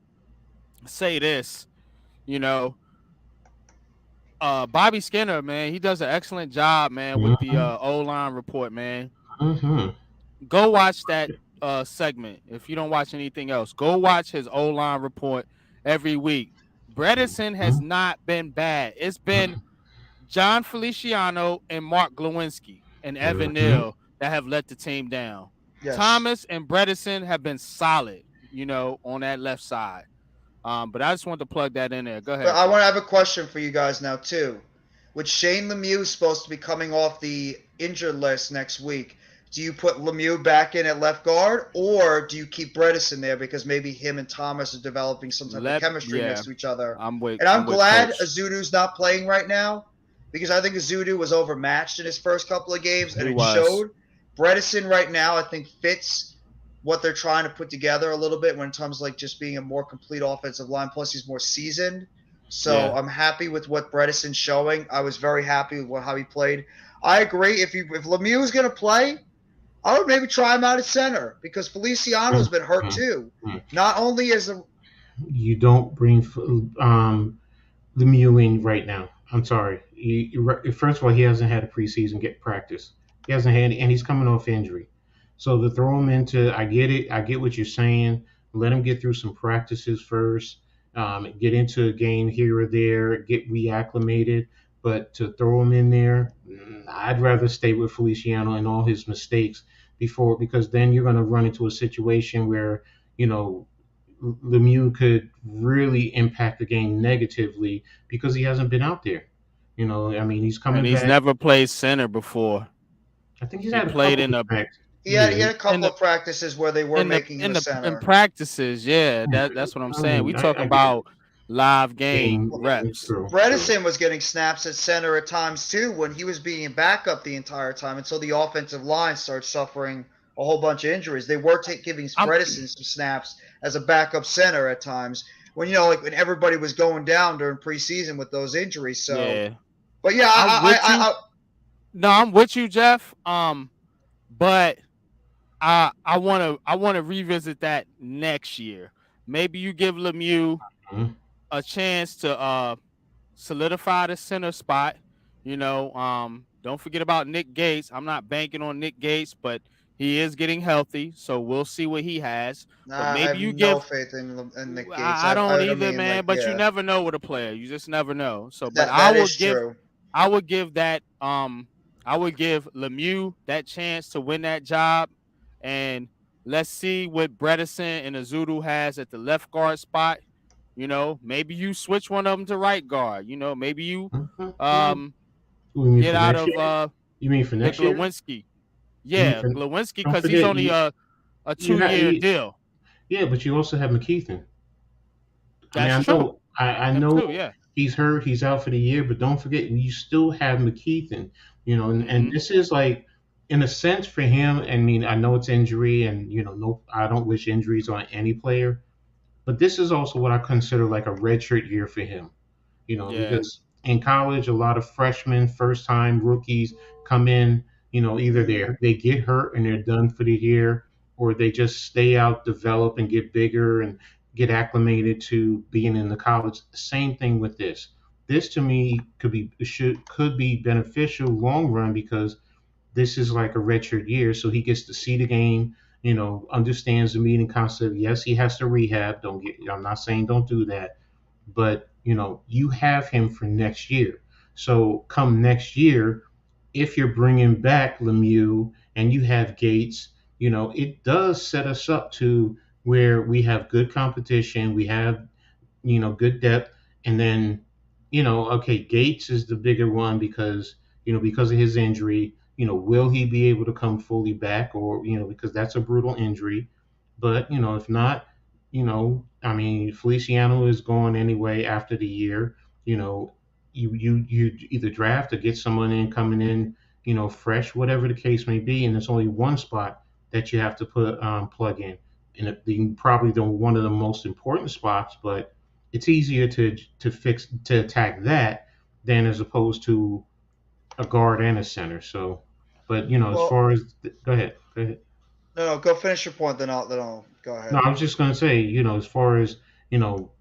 say this, you know, Bobby Skinner, man, he does an excellent job, man, with the Mm-hmm. O line report, man. Mm-hmm. Go watch that segment if you don't watch anything else. Go watch his O line report every week. Bredesen has not been bad. It's been John Feliciano and Mark Glowinski and Evan Mm-hmm. Neal that have let the team down. Yes. Thomas and Bredesen have been solid, on that left side. But I just want to plug that in there. Go But ahead, I want Jeff. to have a question for you guys now too. With Shane Lemieux supposed to be coming off the injured list next week, do you put Lemieux back in at left guard, or do you keep Bredesen there because maybe him and Thomas are developing some type of chemistry Yeah, next to each other? I'm with And I'm I'm with glad Coach. Azudu's not playing right now because I think Azudu was overmatched in his first couple of games, and He it was. showed. Bredesen right now, I think, fits what they're trying to put together a little bit when it comes to like just being a more complete offensive line. Plus, he's more seasoned. So Yeah. I'm happy with what Bredesen's showing. I was very happy with how he played. I agree. If Lemieux is going to play, I would maybe try him out at center because Feliciano's been hurt too. Mm-hmm. Not only as a You don't bring Lemieux in right now. I'm sorry. First of all, he hasn't had a preseason get practice. He hasn't had, and he's coming off injury. So to throw him into, I get it. I get what you're saying. Let him get through some practices first. Get into a game here or there. Get reacclimated. But to throw him in there, I'd rather stay with Feliciano and all his mistakes before, because then you're going to run into a situation where you know Lemieux could really impact the game negatively because he hasn't been out there. I mean, he's And coming he's back. never played center before. I think he's He had a played couple in of the practices. he had Yeah, he had a in couple the of practices where they were making him a in center. practices. Yeah, that's what I'm I saying. mean, We talking I get it. about live game Game, reps. true, true. Bredesen was getting snaps at center at times too when he was being backup the entire time until the offensive line started suffering a whole bunch of injuries. They were giving I'm Bredesen some snaps as a backup center at times when like when everybody was going down during preseason with those injuries. So, yeah. but yeah, I'm with you. I No, I'm with you, Jeff. But I wanna revisit that next year. Maybe you give Lemieux Mhm. a chance to solidify the center spot. Don't forget about Nick Gates. I'm not banking on Nick Gates, but he is getting healthy, so we'll see what he has. But I maybe have you no give. faith in Nick Gates. I don't I either, mean, like, man. But you yeah, never know with a player. You just never know. So, but that is true. I would give that I would give Lemieux that chance to win that job, and let's see what Bredesen and Azudu has at the left guard spot. Maybe you switch one of them to right guard. Maybe you Mhm. um What do you mean get for out next of year? You mean for the next year? Glowinski. You mean Yeah, for? Glowinski Don't because he's forget only you. a You, 2 year deal. yeah, but you also have McKeithen. I mean, That's true. I Him know too. Yeah. he's hurt, he's out for the year, but don't forget you still have McKeithen. And Hmm. this is like, in a sense, for him. I mean, I know it's injury, and no, I don't wish injuries on any player, But this is also what I consider like a redshirt year for him, Yeah. because in college, a lot of freshmen, first time rookies come in, either Hmm. they get hurt and they're done for the year, or they just stay out, develop, and get bigger and get acclimated to being in the college. Same thing with this. This to me could be beneficial long run because this is like a redshirt year, so he gets to see the game. Understands the meeting concept. Yes, he has to rehab. Don't get. I'm not saying don't do that, but you have him for next year. So come next year, if you're bringing back Lemieux and you have Gates, it does set us up to where we have good competition. We have good depth. And then, okay, Gates is the bigger one because of his injury. Will he be able to come fully back, or because that's a brutal injury? But if not, I mean, Feliciano is gone anyway after the year. You know, you either draft or get someone in coming in, fresh, whatever the case may be, and it's only one spot that you have to put plug in, and probably the one of the most important spots, but it's easier to attack that than as opposed to a guard and a center. So, but as Well, far as go ahead. no, go finish your point. Then I'll go No, ahead. I was just gonna say, as far as you know,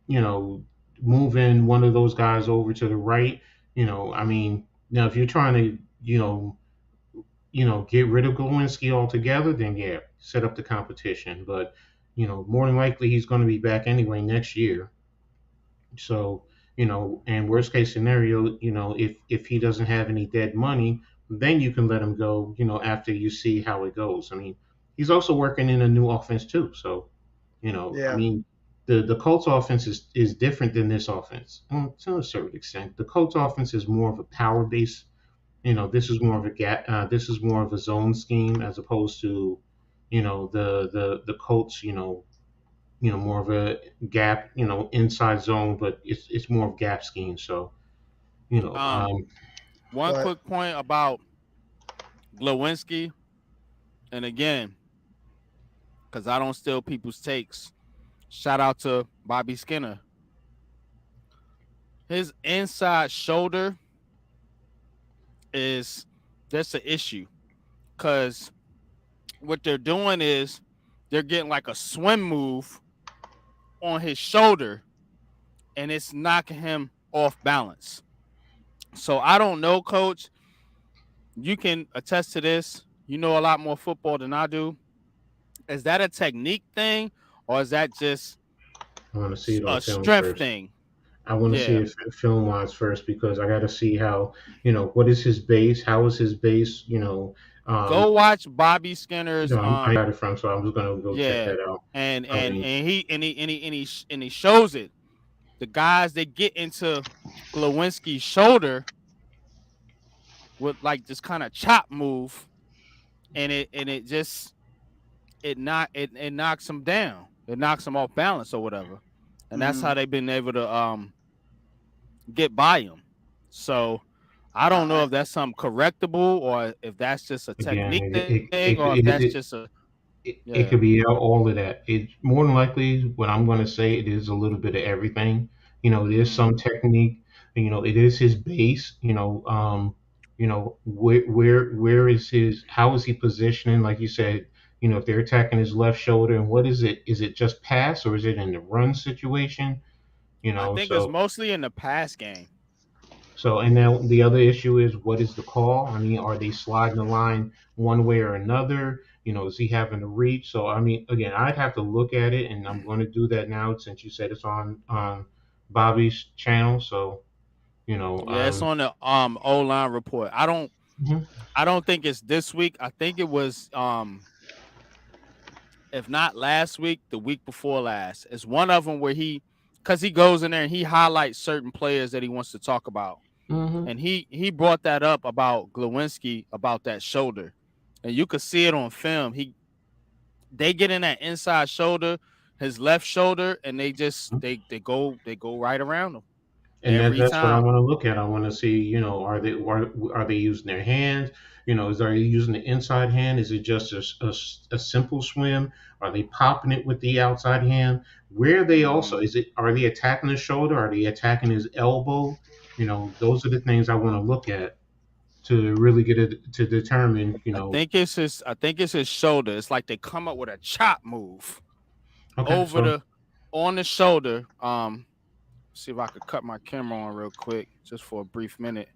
you know, moving one of those guys over to the right, I mean, now if you're trying to, get rid of Glowinski altogether, then yeah, set up the competition. But more than likely he's going to be back anyway next year. So, and worst case scenario, if he doesn't have any dead money, then you can let him go, after you see how it goes. I mean, he's also working in a new offense too. So, I Yeah. mean, the Colts offense is different than this offense, to a certain extent. The Colts offense is more of a power base. This is more of a gap. This is more of a zone scheme as opposed to, the Colts. More of a gap, inside zone, but it's more of gap scheme. So, you know, Um, um, one But quick point about Glowinski, and again, because I don't steal people's takes. Shout out to Bobby Skinner. His inside shoulder is that's an issue because what they're doing is they're getting like a swim move on his shoulder and it's knocking him off balance. So I don't know, coach. You can attest to this. You know a lot more football than I do. Is that a technique thing or is that just I want to see it on a film strength first. thing? I want to see Yeah. it film wise first because I got to see how, what is his base? How is his base? Go watch Bobby Skinner's I got it from, so I'm just gonna go check yeah. that out. And I and mean, and he shows it. The guys that get into Glowinski's shoulder with like this kind of chop move and it just it knocks them down. It knocks them off balance or whatever. And that's mm, how they've been able to get by him. So I don't know I if that's something correctable or if that's just a again, technique thing or if that's just a yeah. it could be all of that. It more than likely what I'm going to say it is a little bit of everything. It is Mm-hmm. some technique. It is his base. Where is his? How is he positioning? Like you said, if they're attacking his left shoulder, and what is it? Is it just pass or is it in the run situation? I think it's So mostly in the pass game. and now the other issue is what is the call? I mean, are they sliding the line one way or another? Is he having to reach? So I mean, again, I'd have to look at it, and I'm going to do that now since you said it's on Bobby's channel. So you know, Yeah, it's um, on the O line report. mhm, I don't think it's this week. I think it was if not last week, the week before last. It's one of them where because he goes in there and he highlights certain players that he wants to talk about, mhm, and he brought that up about Glowinski about that shoulder, and you could see it on film. They get in that inside shoulder, his left shoulder, and they just mhm. they go right around him. and every that's what I time. want to look at. I want to see, are they using their hands? Is are they using the inside hand? Is it just a simple swim? Are they popping it with the outside hand? Where are they also? Hmm. Is it Are they attacking the shoulder? Are they attacking his elbow? Those are the things I want to look at to really get it to determine. I think it's his shoulder. It's like they come up with a chop move Okay, over so the on the shoulder. See if I could cut my camera on real quick, just for a brief minute.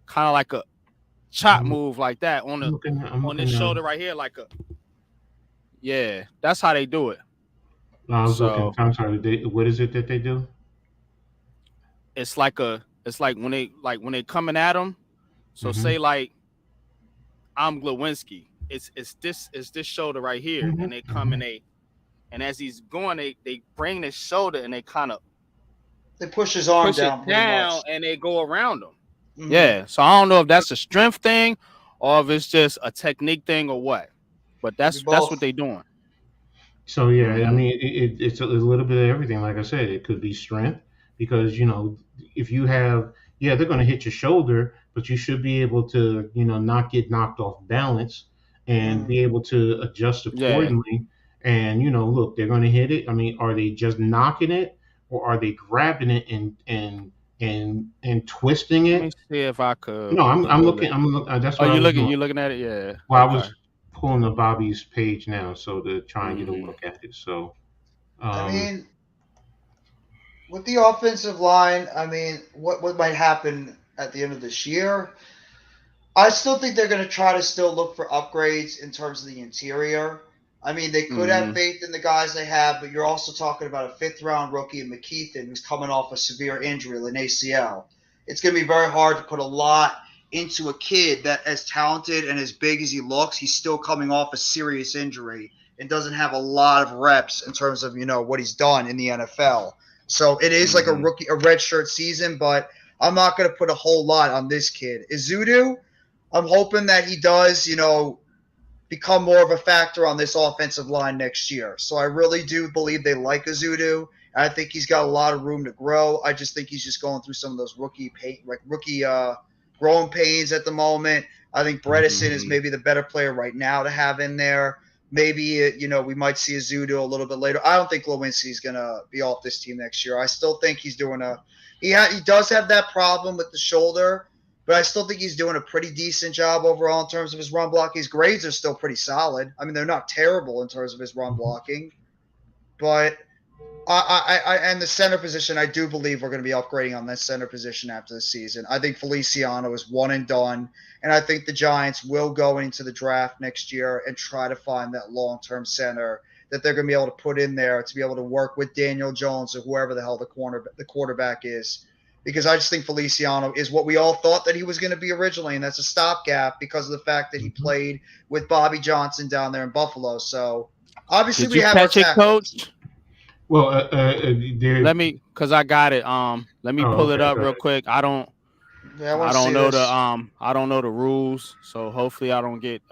Kind of like a chop I'm, move like that I'm looking. I'm on this looking now. shoulder right here, like a yeah. That's how they do it. No, I was looking. So I'm sorry. What is it that they do? it's like when they coming at him. So Mm-hmm. say like I'm Glowinski. It's this shoulder right here, Mm-hmm. and they come Mm-hmm. and as he's going, they bring the shoulder and they kind of They push his arm push it down pretty down much. and they go around him. Hmm. Yeah. So I don't know if that's a strength thing or if it's just a technique thing or what. But Could be that's what both. they doing. So yeah, I Mm-hmm. mean, it's a little bit of everything. Like I said, it could be strength because if you have, yeah, they're going to hit your shoulder, but you should be able to not get knocked off balance and Hmm. be able to adjust Yeah. accordingly. And look, they're going to hit it. I mean, are they just knocking it, or are they grabbing it and twisting Let me it? see if I could I'm pull looking. it. That's Oh, what I was doing. you looking at it? Yeah. Well, I Okay. was pulling the Bobby's page now, so to try and get a Mm-hmm. look at it. So. I Um, mean, with the offensive line, I mean, what might happen at the end of this year? I still think they're going to try to still look for upgrades in terms of the interior. I mean, they could have Mm-hmm. faith in the guys they have, but you're also talking about a fifth round rookie in McKeithen who's coming off a severe injury, like an ACL. It's going to be very hard to put a lot into a kid that, as talented and as big as he looks, he's still coming off a serious injury and doesn't have a lot of reps in terms of what he's done in the NFL. So it is like Mm-hmm. a redshirt season, but I'm not going to put a whole lot on this kid. Izudu, I'm hoping that he does, become more of a factor on this offensive line next year. So I really do believe they like Azudu. I think he's got a lot of room to grow. I just think he's just going through some of those rookie growing pains at the moment. I think Bredesen is Mm-hmm. maybe the better player right now to have in there. Maybe we might see Azudu a little bit later. I don't think Lewinsky's gonna be off this team next year. I still think he's doing he does have that problem with the shoulder, but I still think he's doing a pretty decent job overall in terms of his run blocking. His grades are still pretty solid. I mean, they're not terrible in terms of his run blocking, but and the center position, I do believe we're going to be upgrading on that center position after the season. I think Feliciano is one and done, and I think the Giants will go into the draft next year and try to find that long-term center that they're going to be able to put in there to be able to work with Daniel Jones or whoever the hell the quarterback is. Because I just think Feliciano is what we all thought that he was going to be originally, and that's a stopgap because of the fact that he mhm. played with Bobby Johnson down there in Buffalo. So obviously Did we you have our catch it, tackles. Coach? Well, there. Let me, cause I got it. Let me Oh, pull it okay. up Go real ahead. quick. Yeah, I want to see I don't know the rules, so hopefully I don't get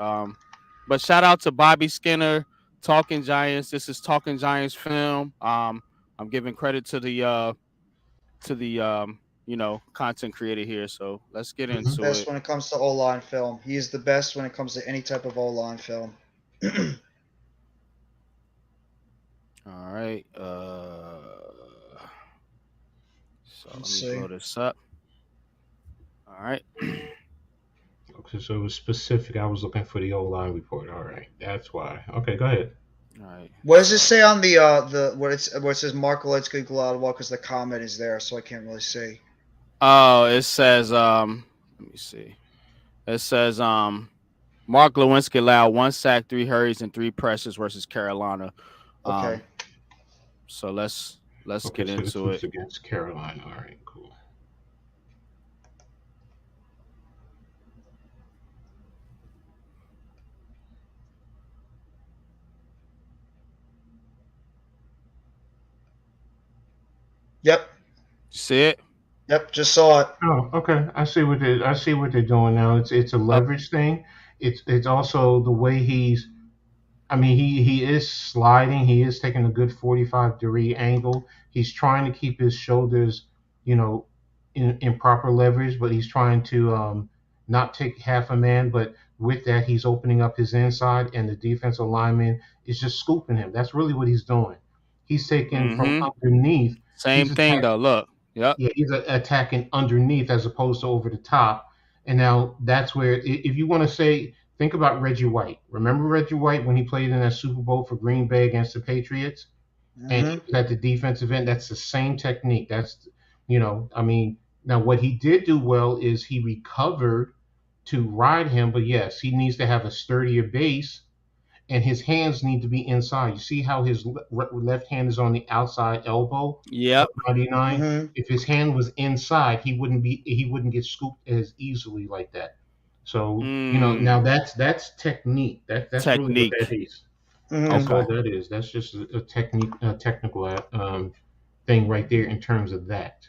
but shout out to Bobby Skinner, Talking Giants. This is Talking Giants film. I'm giving credit to the content creator here. So let's get He's the into best it. when it comes to O line film. He is the best when it comes to any type of O line film. Let's All right. So let me see. blow this up. All right. Okay, so it was specific. I was looking for the O line report. All right, that's why. Okay, go ahead. All right. What does it So say on the what it says Mark Galetsky Gladwell because the comment is there, so I can't really see. it says let me see. It says Mark Lewinsky allowed one sack, three hurries, and three pressures versus Carolina. Okay. Um, so let's Okay, get so this into was it. against Carolina. All right, cool. Yep. See it? Yep. Just saw it. Oh, okay. I see what they're doing now. It's a Up. leverage thing. It's also the way he's. I mean, he is sliding. He is taking a good 45-degree angle. He's trying to keep his shoulders, you know, in proper leverage, but he's trying to not take half a man. But with that, he's opening up his inside, and the defensive lineman is just scooping him. That's really what he's doing. He's taking from Mm-hmm. underneath. Same He's thing attacking. though. Look. Yep. Yeah, he's attacking underneath as opposed to over the top. And now that's where, if you want to say, think about Reggie White. Remember Reggie White when he played in that Super Bowl for Green Bay against the Patriots? And he Hmm. was at the defensive end. That's the same technique. I mean, now what he did do well is he recovered to ride him, but yes, he needs to have a sturdier base and his hands need to be inside. You see how his left hand is on the outside elbow of Yep. 99? Hmm. If his hand was inside, he wouldn't get scooped as easily like that. So, now Mm. that's technique. That's really what that Technique. is. That's Hmm. all Okay. that is. That's just a technique, a technical thing right there in terms of that.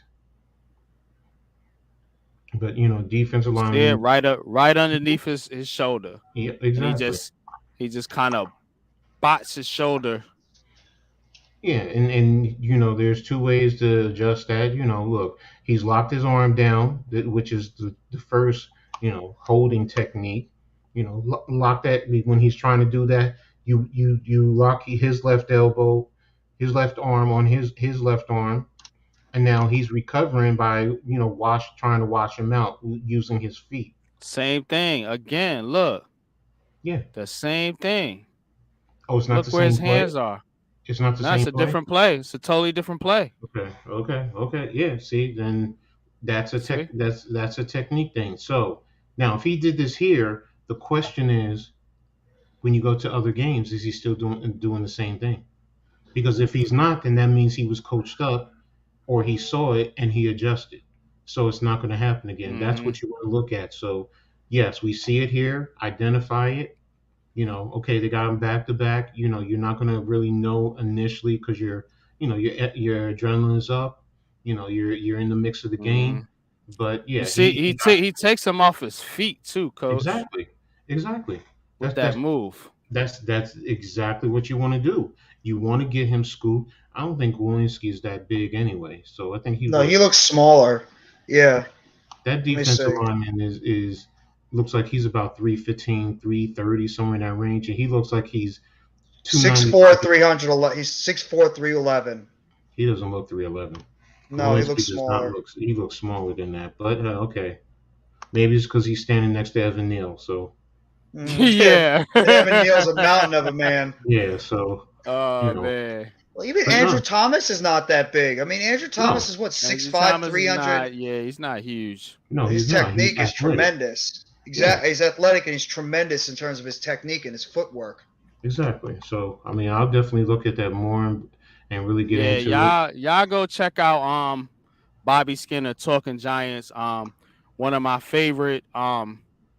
But defensive You see it lineman, right up, right underneath his shoulder, yeah, and exactly. he just kind of bots his shoulder. Yeah, and there's two ways to adjust that. Look, he's locked his arm down, which is the first, holding technique. Lock that when he's trying to do that. You lock his left elbow, his left arm on his left arm, and now he's recovering by trying to wash him out using his feet. Same thing again. Look, Yeah. the same thing. Oh, it's not the Look where his same play. hands are. It's not the Now it's same a play. different play. It's a totally different play. Okay. Yeah. See, then See? that's a technique thing. So now, if he did this here, the question is, when you go to other games, is he still doing the same thing? Because if he's not, then that means he was coached up, or he saw it and he adjusted. So it's not going to happen again. That's Mm-hmm. what you want to look at. So yes, we see it here, identify it. Okay, they got him back to back. You're not going to really know initially because your adrenaline is up. You're in the mix of the Mm-hmm. game. But You yeah, see, he got he takes him off his feet too, coach, exactly, exactly. with That's that that's move. that's exactly what you want to do. You want to get him scooped. I don't think Walensky is that big anyway, so I think he No, was he looks smaller. Yeah. that Let me defensive see. lineman is looks like he's about 315, 330, somewhere in that range, and he looks like he's Six 295. four, 300. He's 6'4", 311. He doesn't look 311. No, he looks Kowinski does not smaller. look. He looks smaller than that. But okay, maybe it's because he's standing next to Evan Neal. So Yeah. Yeah. Evan Neal's a mountain of a man. yeah. So you Oh know, man. Well, even but Andrew no, Thomas is not that big. I mean, Andrew no, Thomas is what, six Andrew five, Thomas three is hundred. not. Yeah, he's not huge. no, His he's not. He's technique is athletic. tremendous. Yeah, Exactly. He's athletic and he's tremendous in terms of his technique and his footwork. exactly. So I mean, I'll definitely look at that more and really get Yeah, into it. y'all go check out Bobby Skinner Talking Giants. One of my favorite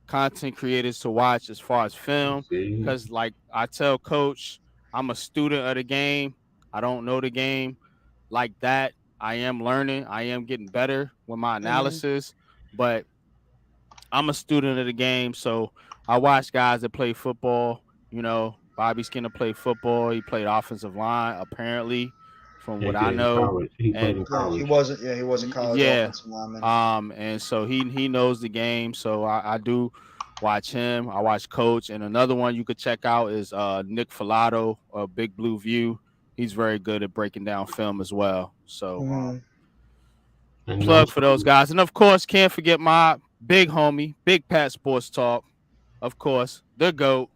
content creators to watch as far as film. See, Cause like I tell coach, I'm a student of the game. I don't know the game like that. I am learning. I am getting better with my Hmm. analysis, but I'm a student of the game, so I watch guys that play football. Bobby Skinner played football. He played offensive line, apparently, from he what I did in know. college. He played And in Yeah, he college. wasn't. Yeah, he was a college yeah, offensive lineman. and so he knows the game. So I do watch him. I watch Coach, and another one you could check out is Nick Filato, Big Blue View. He's very good at breaking down film as well. So Hmm. And plug for those also, guys, and of course, can't forget my big homie, Big Pat Sports Talk. Of course, the GOAT,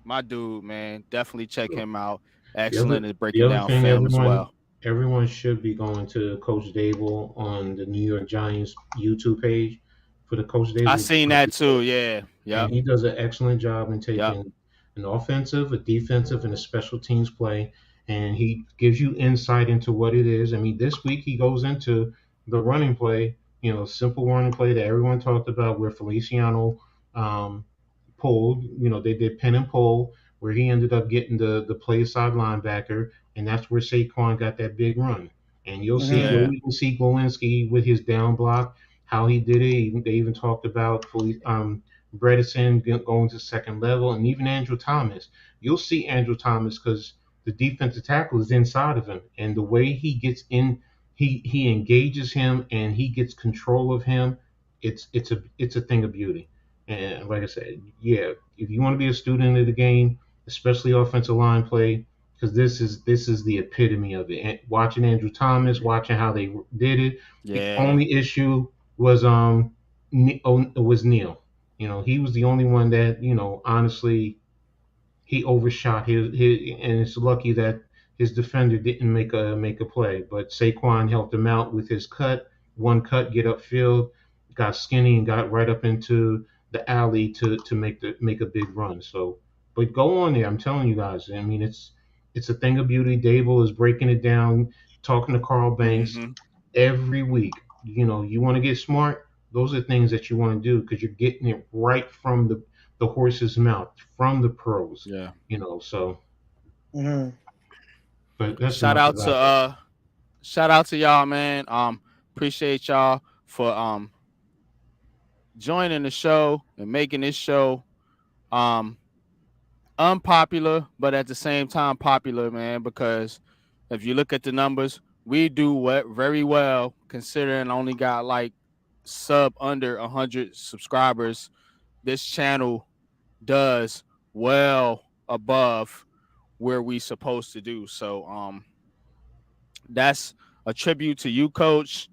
my dude, man. Definitely check him out. The other Excellent at the breaking other down thing film as well. everyone should be going to Coach Dable on the New York Giants YouTube page for the Coach I Dable seen that too. Yeah. and Yep. he does an excellent job in Yep. taking an offensive, a defensive, and a special teams play, and he gives you insight into what it is. I mean, this week he goes into the running play, simple running play that everyone talked about, where Feliciano um, pulled. They did pin and pull, where he ended up getting the play side linebacker, and that's where Saquon got that big run. And Hmm. you'll Yeah. even see Glowinski with his down block, how he did it. They even talked about Bredesen going to second level, and even Andrew Thomas. You'll see Andrew Thomas because the defensive tackle is inside of him, and the way he gets in, he engages him and he gets control of him, it's a thing of beauty. And like I said, yeah, if you want to be a student of the game, especially offensive line play, because this is the epitome of it. And watching Andrew Thomas, watching how they did it, the Yeah. only issue was was Neil. He was the only one that honestly he overshot his, and it's lucky that his defender didn't make a play. But Saquon helped him out with his one cut, get upfield, got skinny and got right up into the alley to make a big run. So, but go on there. I'm telling you guys. I mean, it's a thing of beauty. Dable is breaking it down, talking to Carl Banks Mm-hmm. every week. You want to get smart. Those are things that you want to do because you're getting it right from the horse's mouth, from the pros. Yeah. So, Hmm. but that's Shout enough out to about that. y'all, man. Appreciate y'all for joining the show and making this show um unpopular, but at the same time popular, man. Because if you look at the numbers, we do what very well considering only got like sub under 100 subscribers. This channel does well above where we supposed to do. So that's a tribute to you, Coach,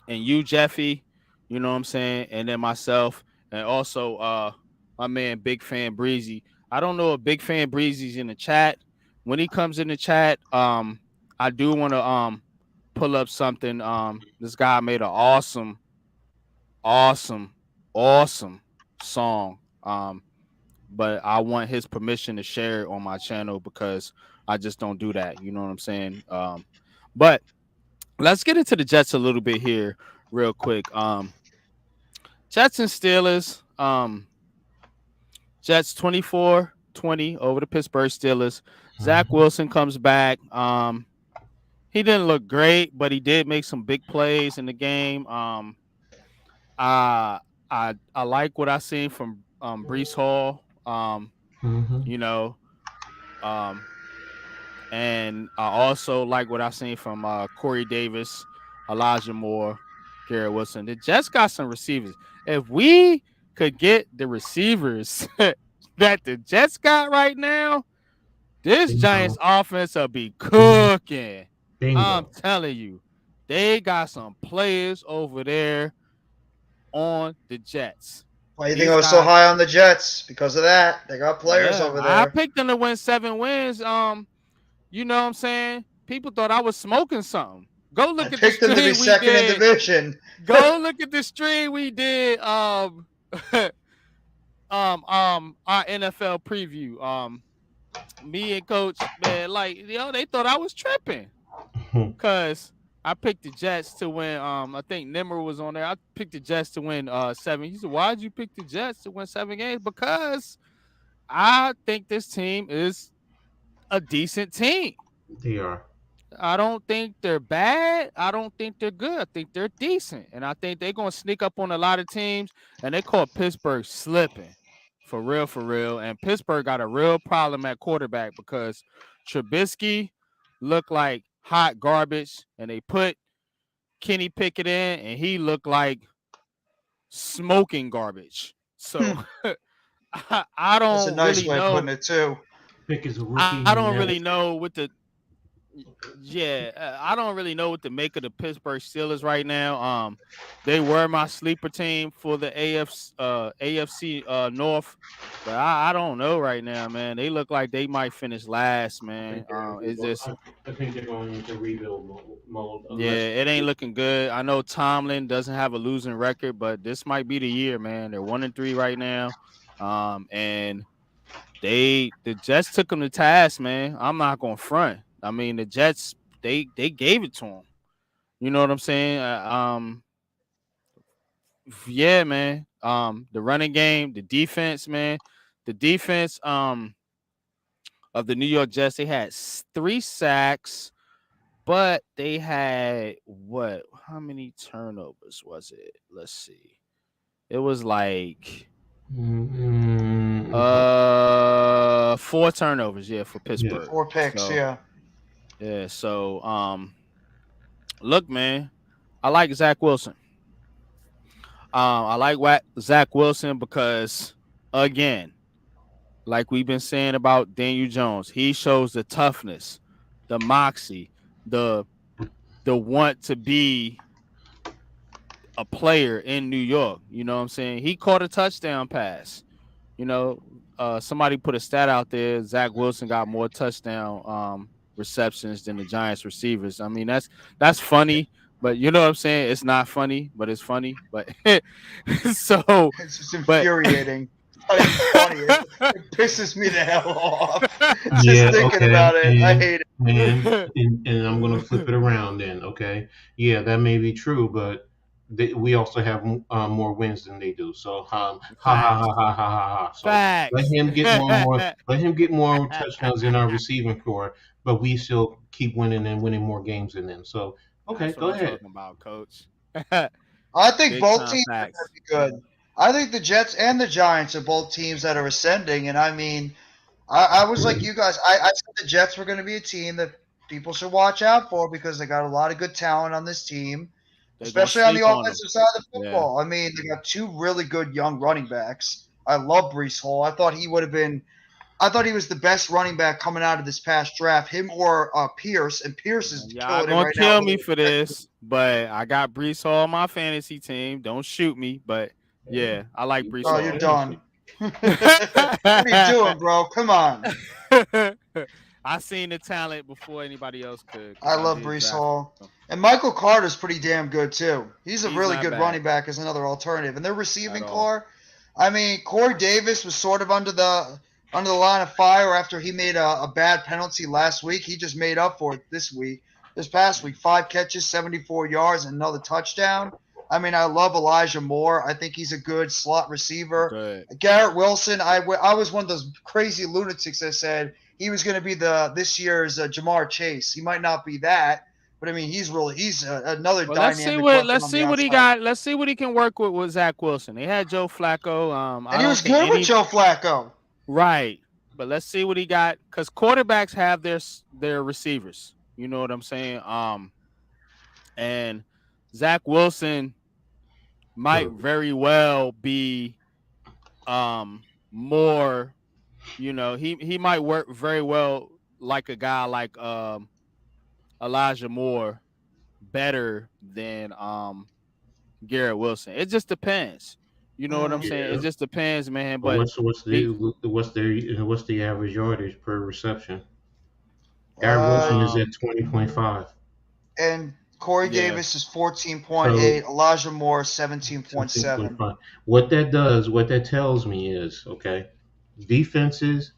and you, Jeffy. You know what I'm saying, and then myself, and also my man Big Fan Breezy. I don't know if Big Fan Breezy's in the chat. When he comes in the chat, I do want to pull up something. This guy made an awesome, awesome song. But I want his permission to share it on my channel because I just don't do that. You know what I'm saying? But let's get into the Jets a little bit here, real quick. Jets and Steelers. Jets 24-20 over the Pittsburgh Steelers. Zach Mhm. Wilson comes back. He didn't look great, but he did make some big plays in the game. I I like what I seen from Brees Hall. Mhm. You know, um, and I also like what I seen from Corey Davis, Elijah Moore, Garrett Wilson. The Jets got some receivers. If we could get the receivers that the Jets got right now, this Giants Bingo. offense will be Bing- cooking. I'm Bingo. telling you, they got some players over there on the Jets. Why do you think I These was so guys, high on the Jets? Because of that. They got players yeah, over I there. picked them to win 7 wins. You know what I'm saying? People thought I was smoking something. Go I look at the picked them to be stream we second in did. division. Go look at the stream we did. Our NFL preview. Me and Coach, man, like they thought I was tripping because I picked the Jets to win. I think Nimmer was on there. I picked the Jets to win 7. He said, "Why'd you pick the Jets to win 7 games?" Because I think this team is a decent team. They are. I don't think they're bad. I don't think they're good. I think they're decent. And I think they're going to sneak up on a lot of teams. And they caught Pittsburgh slipping. For real, for real. And Pittsburgh got a real problem at quarterback because Trubisky looked like hot garbage. And they put Kenny Pickett in, and he looked like smoking garbage. So I That's a don't nice really way of know. putting it, too. Pick is a I rookie, don't and really that's know what the Yeah, I don't really know what to make of the Pittsburgh Steelers right now. They were my sleeper team for the AFC North, but I don't know right now, man. They look like they might finish last, I man. think they're in It's rebuild. just I think they're going into rebuild mode yeah, unless it ain't looking good. I know Tomlin doesn't have a losing record, but this might be the year, man. They're 1-3 right now, and the Jets took them to task, man. I'm not gonna front. I mean, the Jets they gave it to them. You know what I'm saying? Yeah, man. The running game, the defense, man. The defense of the New York Jets, they had 3 sacks, but they had what? How many turnovers was it? Let's see. It was like mm, 4 turnovers, yeah, for yeah. Pittsburgh. 4 picks, So yeah. yeah, so Look, man, I like Zach Wilson. I like Zach Wilson because, again, like we've been saying about Daniel Jones, he shows the toughness, the moxie, the want to be a player in New York. You know what I'm saying? He caught a touchdown pass. You know, somebody put a stat out there. Zach Wilson got more touchdown receptions than the Giants receivers. I mean, that's funny, but you know what I'm saying? It's not funny, but it's funny. But so, It's just but infuriating. It's not even funny. It pisses me the hell off. Just Yeah, thinking okay, about it. I hate it. and I'm gonna flip it around then. Okay, yeah, that may be true, but we also have more wins than they do. So ha ha facts, ha ha ha ha ha. So facts. let him get more touchdowns in our receiving core, but we still keep winning and winning more games than them. So okay, That's what go I'm ahead. talking about, Coach. I think Big both time teams are going facts. to be good. I think the Jets and the Giants are both teams that are ascending. And I mean, I was like you guys. I said the Jets were going to be a team that people should watch out for because they got a lot of good talent on this team, They're gonna especially on the sleep on them. offensive side of the Yeah, football. I mean, they got two really good young running backs. I love Brees Hall. I thought he would have been. I thought he was the best running back coming out of this past draft. Him or Pierce, and Pierce is y'all killing it gonna right now. kill me for this, but I got Brees Hall on my fantasy team. Don't shoot me, but yeah, I like You Brees Oh, play you're Hall. done. fantasy. What are you doing, bro? Come on. I seen the talent before anybody else could because I I love did Brees draft Hall. him. And Michael Carter's pretty damn good too. He's a He's really not good bad running back as another alternative. And their at receiving all. core, I mean, Corey Davis was sort of under the line of fire after he made a bad penalty last week. He just made up for it this week. This past week, 5 catches, 74 yards, and another touchdown. I mean, I love Elijah Moore. I think he's a good slot receiver. Good. Garrett Wilson, I was one of those crazy lunatics that said he was going to be this year's Jamar Chase. He might not be that, but I mean, he's another Well, dynamic weapon let's on the see what he outside. got. Let's see what he can work with Zach Wilson. They had Joe Flacco. I And he don't was think good with any Joe Flacco. right, but let's see what he got because quarterbacks have their receivers. You know what I'm saying? And Zach Wilson might very well be more. You know, he might work very well like a guy like Elijah Moore better than Garrett Wilson. It just depends. You know what I'm Mm. saying? It Yeah. just depends, man. But But he what's the average yardage per reception? Garrett Uh, Wilson is at um 20.5. and Corey yeah, Davis is So 14.8. Elijah Moore 17.7. 17.5. What that tells me is, okay, defenses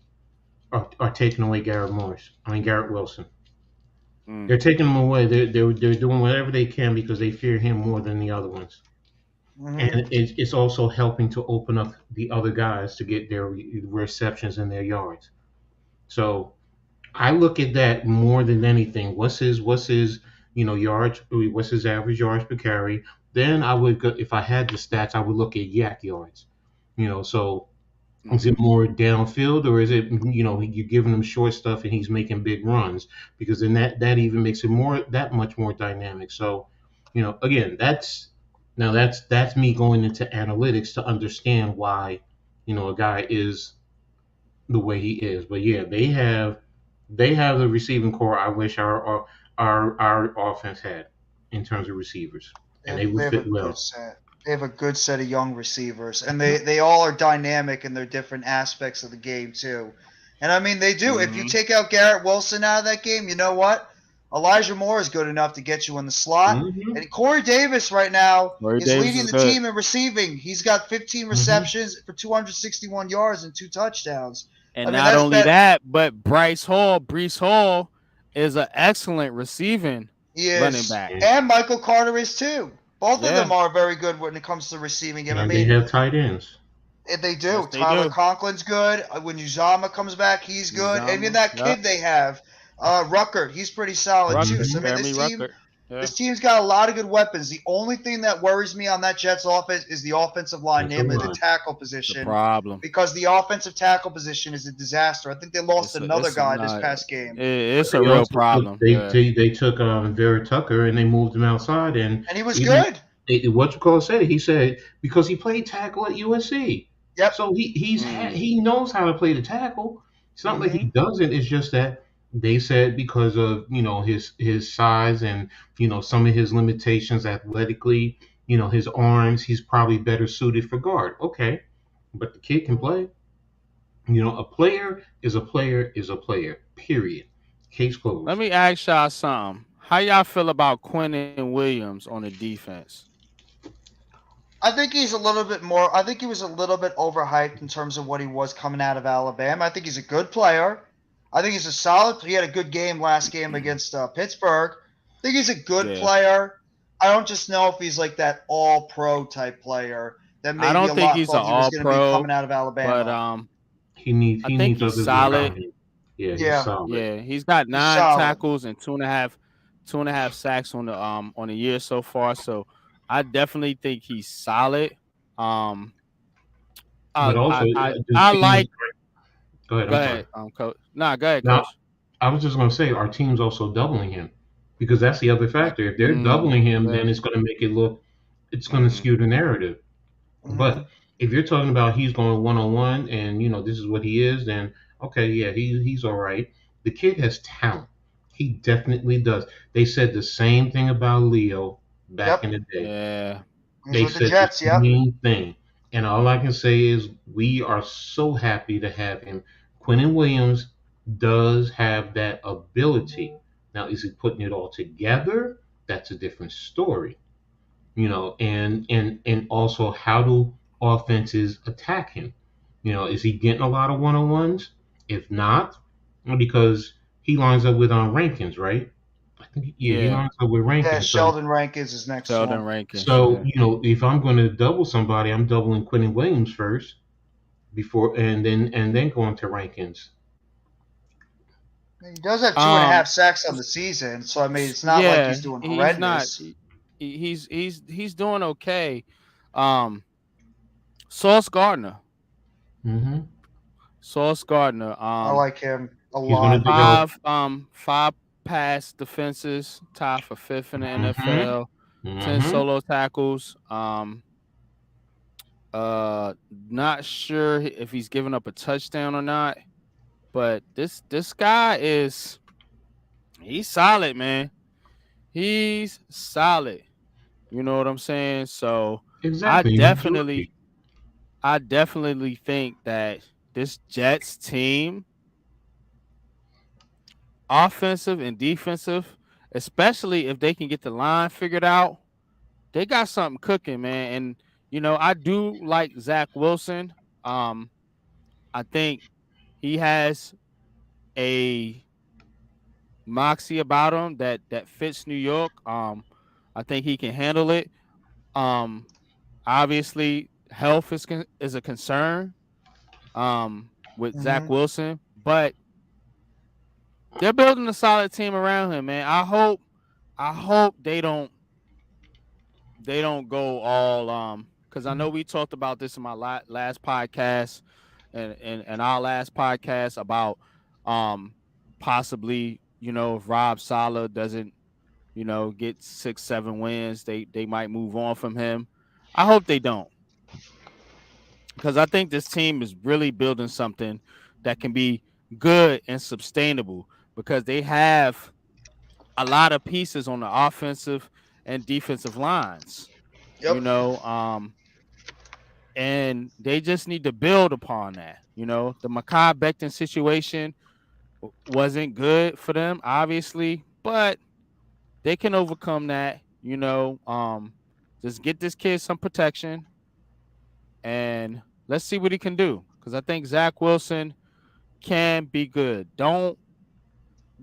are taking away Garrett Wilson. mm, They're taking him away. They're doing whatever they can because they fear him more than the other ones. And Mm-hmm. it's also helping to open up the other guys to get their receptions and their yards. So I look at that more than anything. What's his yards? What's his average yards per carry? Then I would go, if I had the stats, I would look at yak yards. So is it mm-hmm. more downfield or is it you're giving him short stuff and he's making big runs? Because then that even makes it that much more dynamic. So again, that's me going into analytics to understand why a guy is the way he is. But yeah, they have the receiving core I wish our offense had in terms of receivers, They and have, they they would have a fit good well. set. They have a good set of young receivers, and they all are dynamic in their different aspects of the game too. And I mean, they do. If you Mm-hmm. take out Garrett Wilson out of that game, you know what? Elijah Moore is good enough to get you in the slot. Hmm. And Corey Davis right now Corey is Davis leading is the good. team in receiving. He's got 15 Hmm. receptions for 261 yards and 2 touchdowns. And I mean, not that's only that that, but Brees Hall is an excellent receiving he running is, back. Yeah. and Michael Carter is too. Both of Yeah, them are very good when it comes to the receiving game. I And they mean, have tight ends. they yes, do. they Tyler do. Conklin's good. When Uzama comes back, he's good. And even Zama, that yep. kid they have, Ruckert, he's pretty solid too. Rucker, So I Hmm. mean, Jeremy Rucker. Yeah. This team's got a lot of good weapons. The only thing that worries me on that Jets offense is the offensive line, That's a namely the line. tackle The position, problem. because the offensive tackle position is a disaster. I think they lost another It's guy this not. past game, It's a They real also took problem. Yeah. they took Vera Tucker and they moved him outside and and he was even good. what you call said it. He said because he played tackle at USC, Yep. so Mm. he knows how to play the tackle. It's not like he Hmm. doesn't. It's just that they said because of his size and some of his limitations athletically, his arms, he's probably better suited for guard. Okay, but the kid can play. A player is a player is a player. Period. Case Let closed. me ask y'all something. How y'all feel about Quentin Williams on the defense? I think he's a little bit more. I think he was a little bit overhyped in terms of what he was coming out of Alabama. I think he's a good player. I think he's a solid. He had a good game last game against Pittsburgh. I think he's a good Yeah. player. I don't just know if he's like that all pro type player that I maybe don't a think lot he's an thought he was all going to be pro, coming out of but Alabama. I He think needs he's others solid. around him. Yeah, he's Yeah, solid. Yeah, he's got he's 9 solid. tackles and two and a half sacks on the year so far. So I definitely think he's solid. Um, But also, do I teams? like. Go ahead. Go I'm sorry. ahead, coach. Nah, go ahead, Now, coach. I was just going to say, our team's also doubling him because that's the other factor. If they're doubling him, Yeah. then it's going to make it look, it's going to Mm, skew the narrative. Hmm. But if you're talking about he's going 1-on-1 and this is what he is, then okay, yeah, he's all right. The kid has talent. He definitely does. They said the same thing about Leo back in Yep, the day. yeah. he's They with the said the Jets. Yep. same thing. And all I can say is we are so happy to have him. Quentin Williams does have that ability. Now, is he putting it all together? That's a different story. And also how do offenses attack him? Is he getting a lot of one-on-ones? If not, because he lines up with Rankins, right? I think yeah, he Yeah. lines up with Yeah, Rankins. So Sheldon Rankins is next to Sheldon him. Rankins. so Yeah. if I'm going to double somebody, I'm doubling Quentin Williams first before and then going to Rankins. He does have two and a Um. half sacks on the season, so I mean, it's not like Yeah. he's doing He's not. horrendous. He's doing okay. Um. Sauce Gardner. Hmm. Sauce Gardner. I like him a He's going to lot. develop. Five pass defenses, tied for fifth in the Hmm. NFL. 10 Hmm. solo tackles. Not sure if he's given up a touchdown or not, but this guy he's solid, man. He's solid. You know what I'm saying? So I Exactly. He's a definitely rookie. I definitely think that this Jets team, offensive and defensive, especially if they can get the line figured out, they got something cooking, man. And I do like Zach Wilson. Um, I think he has a moxie about him that fits New York. I think he can handle it. Um, Obviously, health is a concern. With Zach Hmm. Wilson, but they're building a solid team around him, man. I hope they don't go all because I know we talked about this in my last podcast and our last podcast about um possibly if Rob Sala doesn't get 6-7 wins, they might move on from him. I hope they don't, because I think this team is really building something that can be good and sustainable, because they have a lot of pieces on the offensive and defensive lines, you Yep. know, um, and they just need to build upon that. The Mekhi Becton situation wasn't good for them, obviously, but they can overcome that. Just get this kid some protection and let's see what he can do. Because I think Zach Wilson can be good. Don't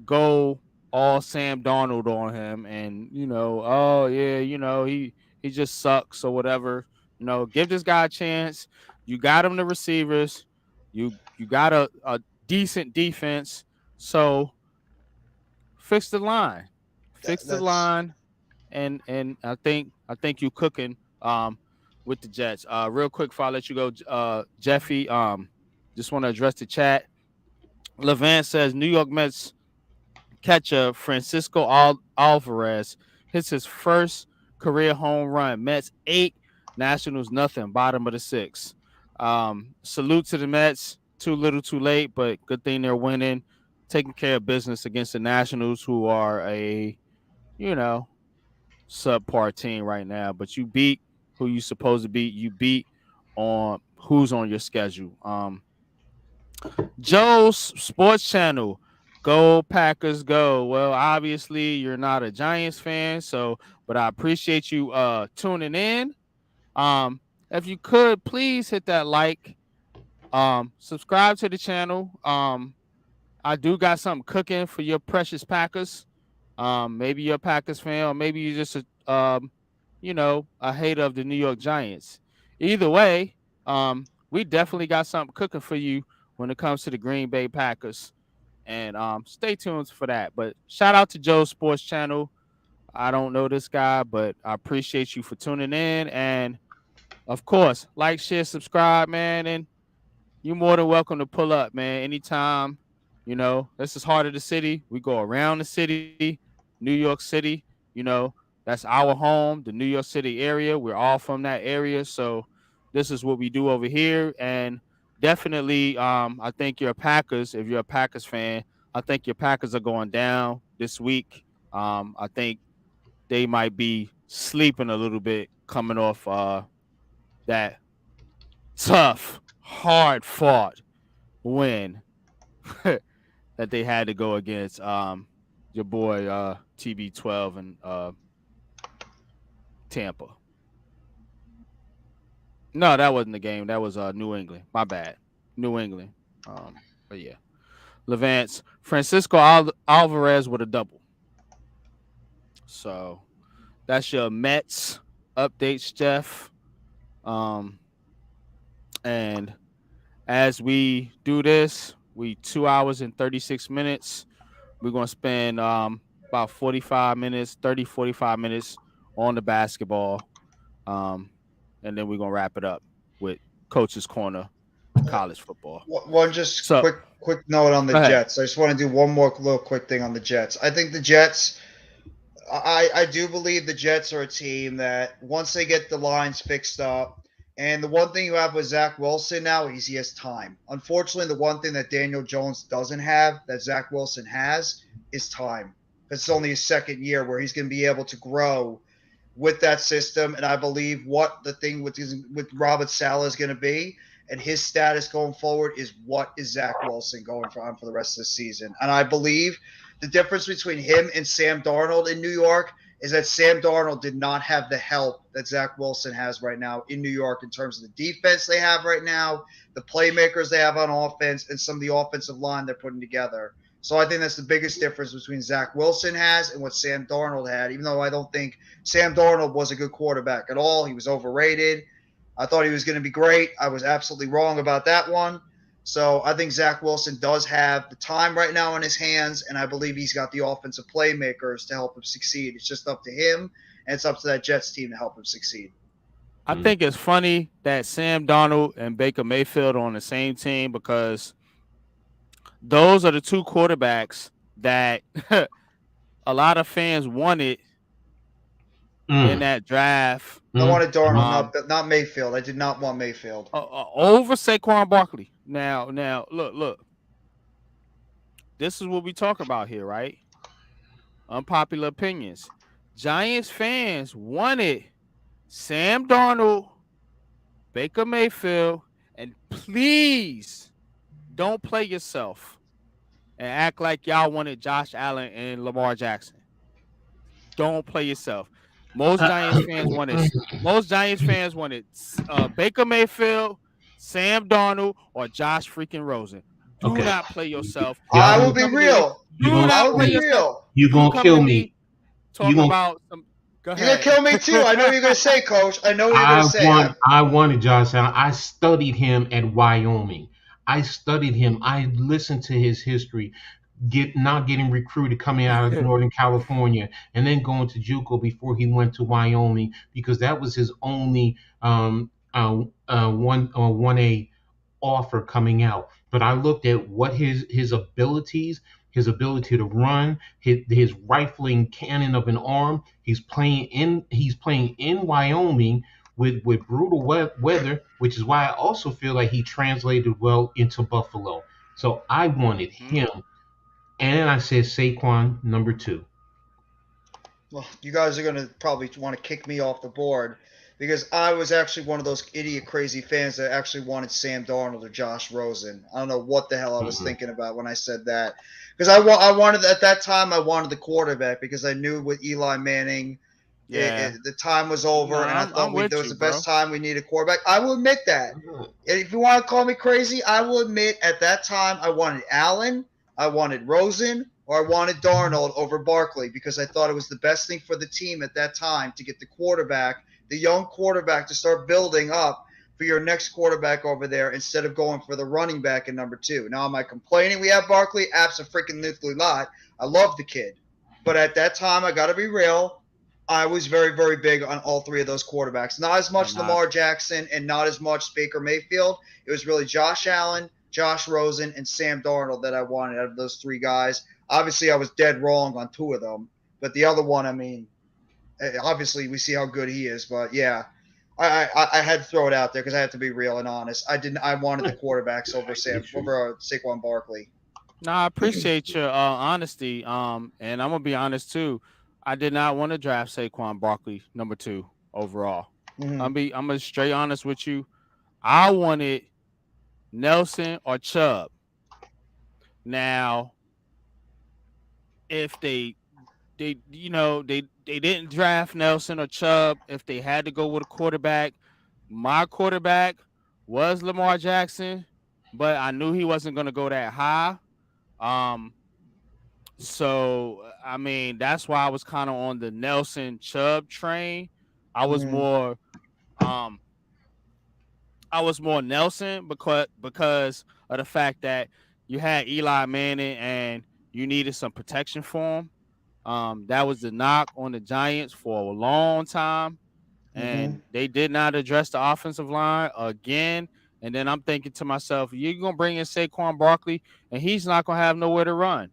go all Sam Darnold on him and oh yeah, he just sucks or whatever. Give this guy a chance. You got him the receivers. You got a decent defense. So fix the line. Fix the That's line. and I think you cooking with the Jets. Real quick before I let you go, Jeffy. Just want to address the chat. Levant says New York Mets catcher Francisco Alvarez hits his first career home run. Mets 8, Nationals nothing. Bottom of the 6th. Salute to the Mets. Too little, too late, but good thing they're winning, taking care of business against the Nationals, who are a you know subpar team right now. But you beat who you supposed to beat. You beat on who's on your schedule. Joe's Sports Channel. Go Packers go. Well, obviously you're not a Giants fan, so but I appreciate you tuning in. If you could please hit that like, subscribe to the channel. I do got something cooking for your precious Packers. Maybe you're a Packers fan, or maybe you're just a hater of the New York Giants. Either way, we definitely got something cooking for you when it comes to the Green Bay Packers. And stay tuned for that. But shout out to Joe's Sports Channel. I don't know this guy, but I appreciate you for tuning in. And of course, like, share, subscribe, man. And you're more than welcome to pull up, man. Anytime. This is Heart of the City. We go around the city, New York City. You know, that's our home, the New York City area. We're all from that area. So this is what we do over here. And definitely, I think your Packers, if you're a Packers fan, I think your Packers are going down this week. I think they might be sleeping a little bit coming off that tough, hard fought win that they had to go against your boy TB12 and Tampa. No, that wasn't the game. That was New England. My bad. New England. But yeah. Levance. Francisco Alvarez with a double. So that's your Mets updates, Jeff. And as we do this, we 2 hours and 36 minutes. We're going to spend about 45 minutes, 45 minutes on the basketball. And then we're going to wrap it up with Coach's Corner, college football. One just quick note on the Jets. I just want to do one more little quick thing on the Jets. I think the Jets, I do believe the Jets are a team that once they get the lines fixed up, and the one thing you have with Zach Wilson now is he has time. Unfortunately, the one thing that Daniel Jones doesn't have that Zach Wilson has is time. It's only his second year where he's going to be able to grow with that system. And I believe what the thing with Robert Saleh is going to be and his status going forward is what is Zach Wilson going for the rest of the season. And I believe the difference between him and Sam Darnold in New York is that Sam Darnold did not have the help that Zach Wilson has right now in New York in terms of the defense they have right now, the playmakers they have on offense, and some of the offensive line they're putting together. So I think that's the biggest difference between Zach Wilson has and what Sam Darnold had, even though I don't think Sam Darnold was a good quarterback at all. He was overrated. I thought he was going to be great. I was absolutely wrong about that one. So I think Zach Wilson does have the time right now in his hands, and I believe he's got the offensive playmakers to help him succeed. It's just up to him, and it's up to that Jets team to help him succeed. I think it's funny that Sam Darnold and Baker Mayfield are on the same team because those are the two quarterbacks that a lot of fans wanted in that draft. I wanted Darnold, not Mayfield. I did not want Mayfield. Over Saquon Barkley. Now, look. This is what we talk about here, right? Unpopular opinions. Giants fans wanted Sam Darnold, Baker Mayfield, and please don't play yourself and act like y'all wanted Josh Allen and Lamar Jackson. Don't play yourself. Most Giants fans wanted Baker Mayfield, Sam Darnold, or Josh freaking Rosen. Do not play yourself. I will be real. Do not play yourself. You're going to kill me. Talking about some. Go ahead. You're going to kill me too. I know what you're going to say, Coach. I know what you're going to say. I wanted Josh Allen. I studied him at Wyoming. I studied him. I listened to his history. not getting recruited coming out of Northern California and then going to JUCO before he went to Wyoming because that was his only 1A offer coming out. But I looked at what his abilities, his ability to run, his rifling cannon of an arm. He's playing in Wyoming with brutal weather, which is why I also feel like he translated well into Buffalo. So I wanted Mhm. him, and I said Saquon number two. Well, you guys are going to probably want to kick me off the board because I was actually one of those idiot crazy fans that actually wanted Sam Darnold or Josh Rosen. I don't know what the hell I was Mm-mm. thinking about when I said that. Because I wanted, at that time, I wanted the quarterback because I knew with Eli Manning, Yeah. the time was No, over, and I I'm thought with that was you, the best bro. time we needed a quarterback. I will admit that. And if you want to call me crazy, I will admit at that time I wanted Allen, I wanted Rosen, or I wanted Darnold over Barkley because I thought it was the best thing for the team at that time to get the quarterback, the young quarterback, to start building up for your next quarterback over there instead of going for the running back in number two. Now, am I complaining we have Barkley? Absolutely not. I love the kid. But at that time, I got to be real. I was very, very big on all three of those quarterbacks. Not as No, much not. Lamar Jackson and not as much Baker Mayfield. It was really Josh Allen, Josh Rosen, and Sam Darnold that I wanted out of those three guys. Obviously, I was dead wrong on two of them, but the other one, I mean, obviously we see how good he is. But yeah, I had to throw it out there because I had to be real and honest. I didn't. I wanted the quarterbacks over I get you. Saquon Barkley. No, I appreciate your honesty. And I'm gonna be honest too. I did not want to draft Saquon Barkley number two overall. Mm-hmm. I'm gonna straight honest with you. I wanted Nelson or Chubb. Now, if they didn't draft Nelson or Chubb, if they had to go with a quarterback, my quarterback was Lamar Jackson, but I knew he wasn't gonna go that high. Um, So I mean, that's why I was kind of on the Nelson Chubb train. I was Mm-hmm. more um I was more Nelson because of the fact that you had Eli Manning and you needed some protection for him. That was the knock on the Giants for a long time, Mm-hmm. and they did not address the offensive line again. And then I'm thinking to myself, you're gonna bring in Saquon Barkley, and he's not gonna have nowhere to run.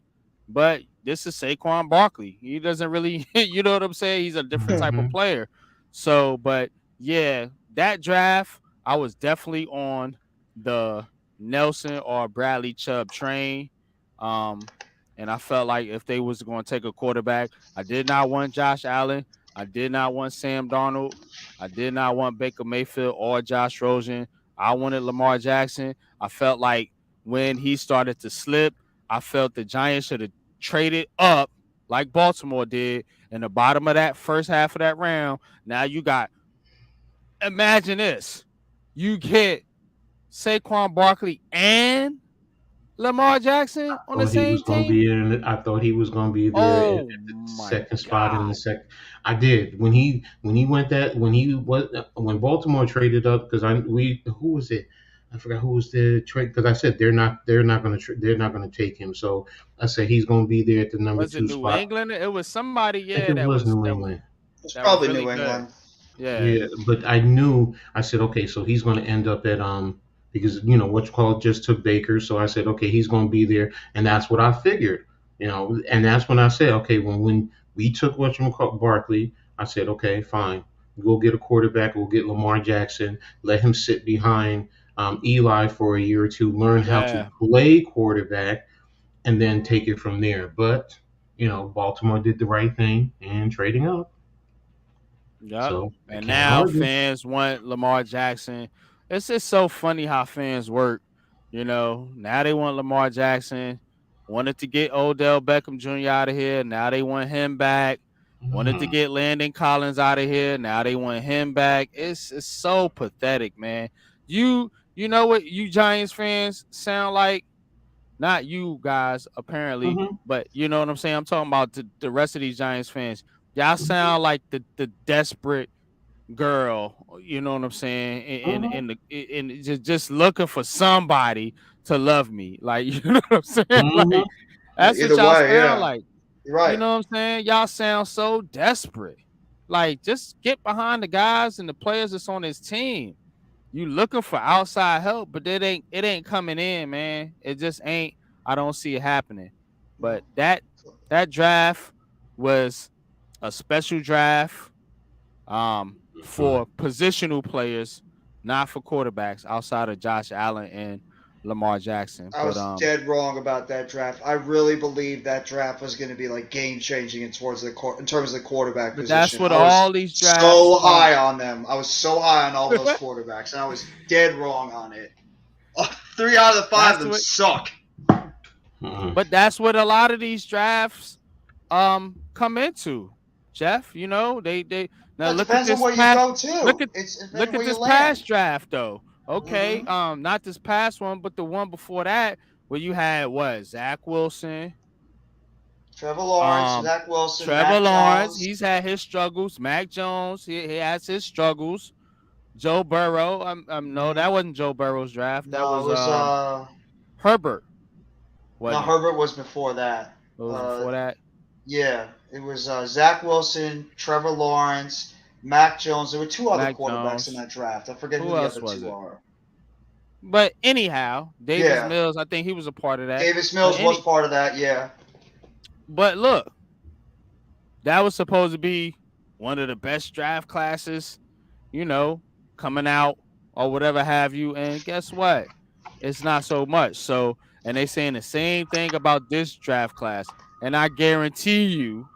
But this is Saquon Barkley. He doesn't really, you know what I'm saying? He's a different type of Mm-hmm. player. So, but yeah, that draft, I was definitely on the Nelson or Bradley Chubb train. Um, and I felt like if they was going to take a quarterback, I did not want Josh Allen. I did not want Sam Darnold. I did not want Baker Mayfield or Josh Rosen. I wanted Lamar Jackson. I felt like when he started to slip, I felt the Giants should have traded up like Baltimore did in the bottom of that first half of that round. Now you got, imagine this, you get Saquon Barkley and Lamar Jackson on the Thought he was same going to team. be in. I thought he was going to be there at Oh the my second spot in the God. second. I did when he went that when Baltimore traded up because I we who was it? I forgot who was the trade because I said they're not going to take him. So I said he's going to be there at the number Was it two New spot. England? It was somebody, I think yeah, it was New England. It's that was probably really New good. England. Yeah. Yeah, but I knew I said okay, so he's going to end up at because what you call it just took Baker, so I said okay, he's going to be there, and that's what I figured, and that's when I said okay, when we took what you call Barkley, I said okay, fine, we'll get a quarterback, we'll get Lamar Jackson, let him sit behind Eli for a year or two, learn how to Yeah. play quarterback, and then take it from there. But Baltimore did the right thing and trading up, Yep. so I And can't now argue. fans want Lamar Jackson. It's just so funny how fans work. Now they want Lamar Jackson. Wanted to get Odell Beckham Jr. out of here. Now they want him back. Wanted to Mm. get Landon Collins out of here. Now they want him back. It's so pathetic, man. You know what you Giants fans sound like? Not you guys, apparently, Mhm. but you know what I'm saying? I'm talking about the rest of these Giants fans. Y'all sound like the desperate girl, you know what I'm saying? Mhm. Just looking for somebody to love me. Like, you know what I'm saying? Like, Mhm. That's what Either y'all way, sound yeah, like. you're You right. know what I'm saying? Y'all sound so desperate. Like, just get behind the guys and the players that's on this team. You looking for outside help, but it ain't coming in, man. It just ain't. I don't see it happening. But No. that draft was a special draft Mhm. for positional players, not for quarterbacks outside of Josh Allen and Lamar Jackson. I But was dead wrong about that draft. I really believed that draft was going to be like game changing in terms of the quarterback that's position. what I was all these drafts so high on them. I was so high on all those quarterbacks, and I was dead wrong on it. 3 out of the 5 of that's them what suck. Mhm. but that's what a lot of these drafts come into. Jeff, they now That depends on where you go look to. at It's depending look at where you this land. past draft though. Okay, Mm-hmm. not this past one, but the one before that, where you had what, Zach Wilson, Trevor Lawrence, um Zach Wilson, Trevor Mac Lawrence, Jones. he's had his struggles. Mac Jones, he has his struggles. Joe Burrow, no, Mm-hmm. that wasn't Joe Burrow's draft. That No, it was was Herbert, no, wasn't it? Herbert was before that. It was Uh, before that. yeah, it was Zach Wilson, Trevor Lawrence, Mac Jones. There were two other Mac quarterbacks in Jones. that draft. I forget who Who the else other was two it? are. But anyhow, Davis Yeah, Mills, I think he was a part of that. Davis But Mills was part of that. Yeah. look, that was supposed to be one of the best draft classes, you know, coming out or whatever have you. And guess what? It's not so much. So, and they saying the same thing about this draft class. And I guarantee you,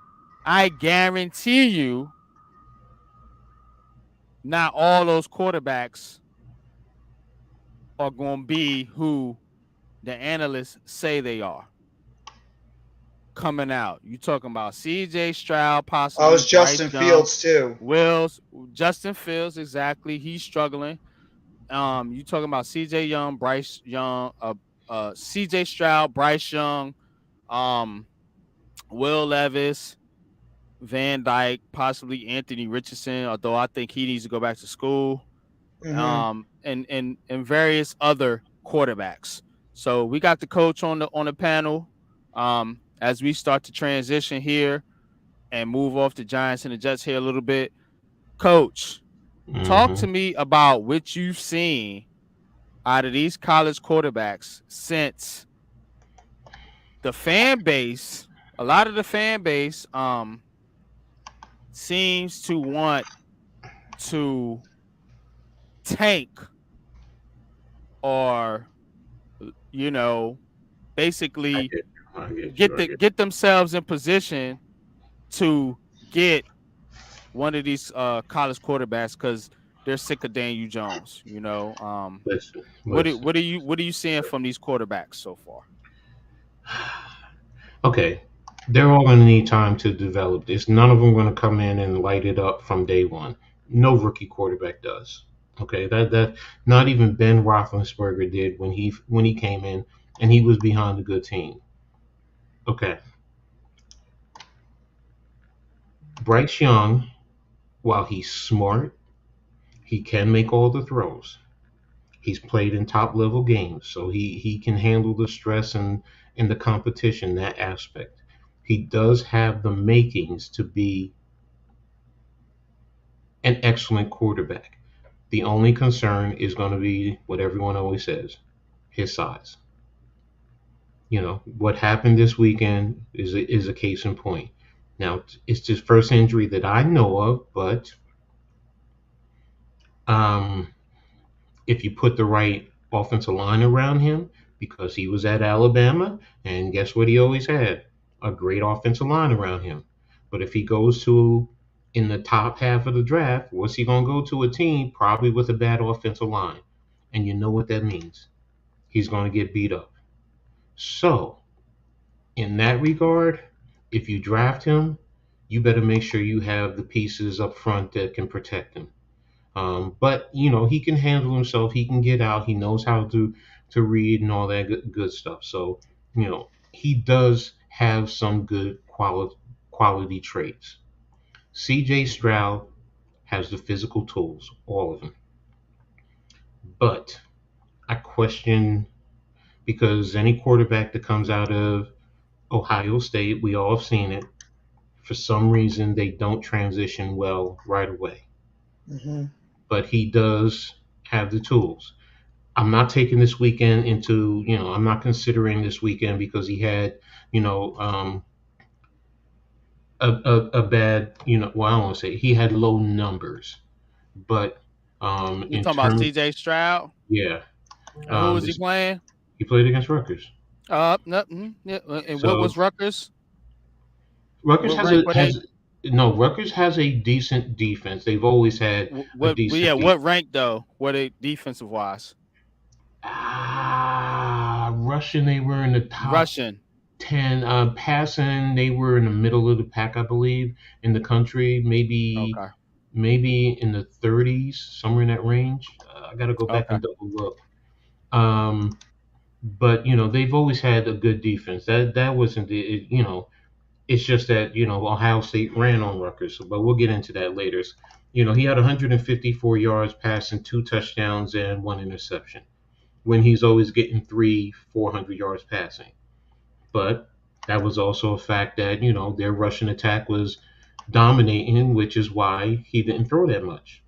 not all those quarterbacks are going to be who the analysts say they are coming out. You talking about C.J. Stroud, I possibly was Bryce Justin Young, Fields too. Wills, Justin Fields, exactly. He's struggling. You talking about C.J. Young, Bryce Young, C.J. Stroud, Bryce Young, um, Will Levis, Van Dyke, possibly Anthony Richardson, although I think he needs to go back to school. Mm-hmm. And various other quarterbacks. So we got the coach on the panel. As we start to transition here and move off the Giants and the Jets here a little bit, Coach, talk to Mhm. me about what you've seen out of these college quarterbacks since the fan base. A lot of the fan base seems to want to tank or you know I basically get you. I get you. I get get themselves in position to get one of these college quarterbacks because they're sick of Daniel Jones. Listen, listen. What are you seeing from these quarterbacks so far? Okay, they're all going to need time to develop this. None of them going to come in and light it up from day one. No rookie quarterback does. Okay, that not even Ben Roethlisberger did when he came in and he was behind a good team. Okay, Bryce Young, while he's smart, he can make all the throws. He's played in top level games, so he can handle the stress and the competition, that aspect. He does have the makings to be an excellent quarterback. The only concern is going to be what everyone always says, his size. What happened this weekend is a case in point. Now, it's his first injury that I know of, but um, if you put the right offensive line around him, because he was at Alabama, and guess what he always had? A great offensive line around him. But if he goes to in the top half of the draft, what's he going to go to? A team probably with a bad offensive line. And you know what that means. He's going to get beat up. So, in that regard, if you draft him, you better make sure you have the pieces up front that can protect him. But he can handle himself. He can get out. He knows how to read and all that good stuff. So he does have some good quality traits. C.J. Stroud has the physical tools, all of them. But I question because any quarterback that comes out of Ohio State, we all have seen it. For some reason, they don't transition well right away. Hmm. But he does have the tools. I'm not taking this weekend into, I'm not considering this weekend because he had, you know, a bad, well, I don't want to say he had low numbers, but You in talking about terms, C.J. Stroud? yeah, And who was he this playing? he played against Rutgers. No, yeah. And what So was Rutgers? Rutgers What has rank a were they? has no Rutgers has a decent defense. They've always had a What? Yeah, decent what defense. rank though? Were they defensive wise? Rushing, they were in the top Russian. 10. Passing, they were in the middle of the pack, I believe, in the country. Okay. Maybe in the 30s, somewhere in that range. I got to go back Okay. and double look. Um, but they've always had a good defense. That wasn't it's just that Ohio State ran on Rutgers. But we'll get into that later. He had 154 yards passing, two touchdowns, and one interception. When he's always getting 400 yards passing. But that was also a fact that their rushing attack was dominating, which is why he didn't throw that much.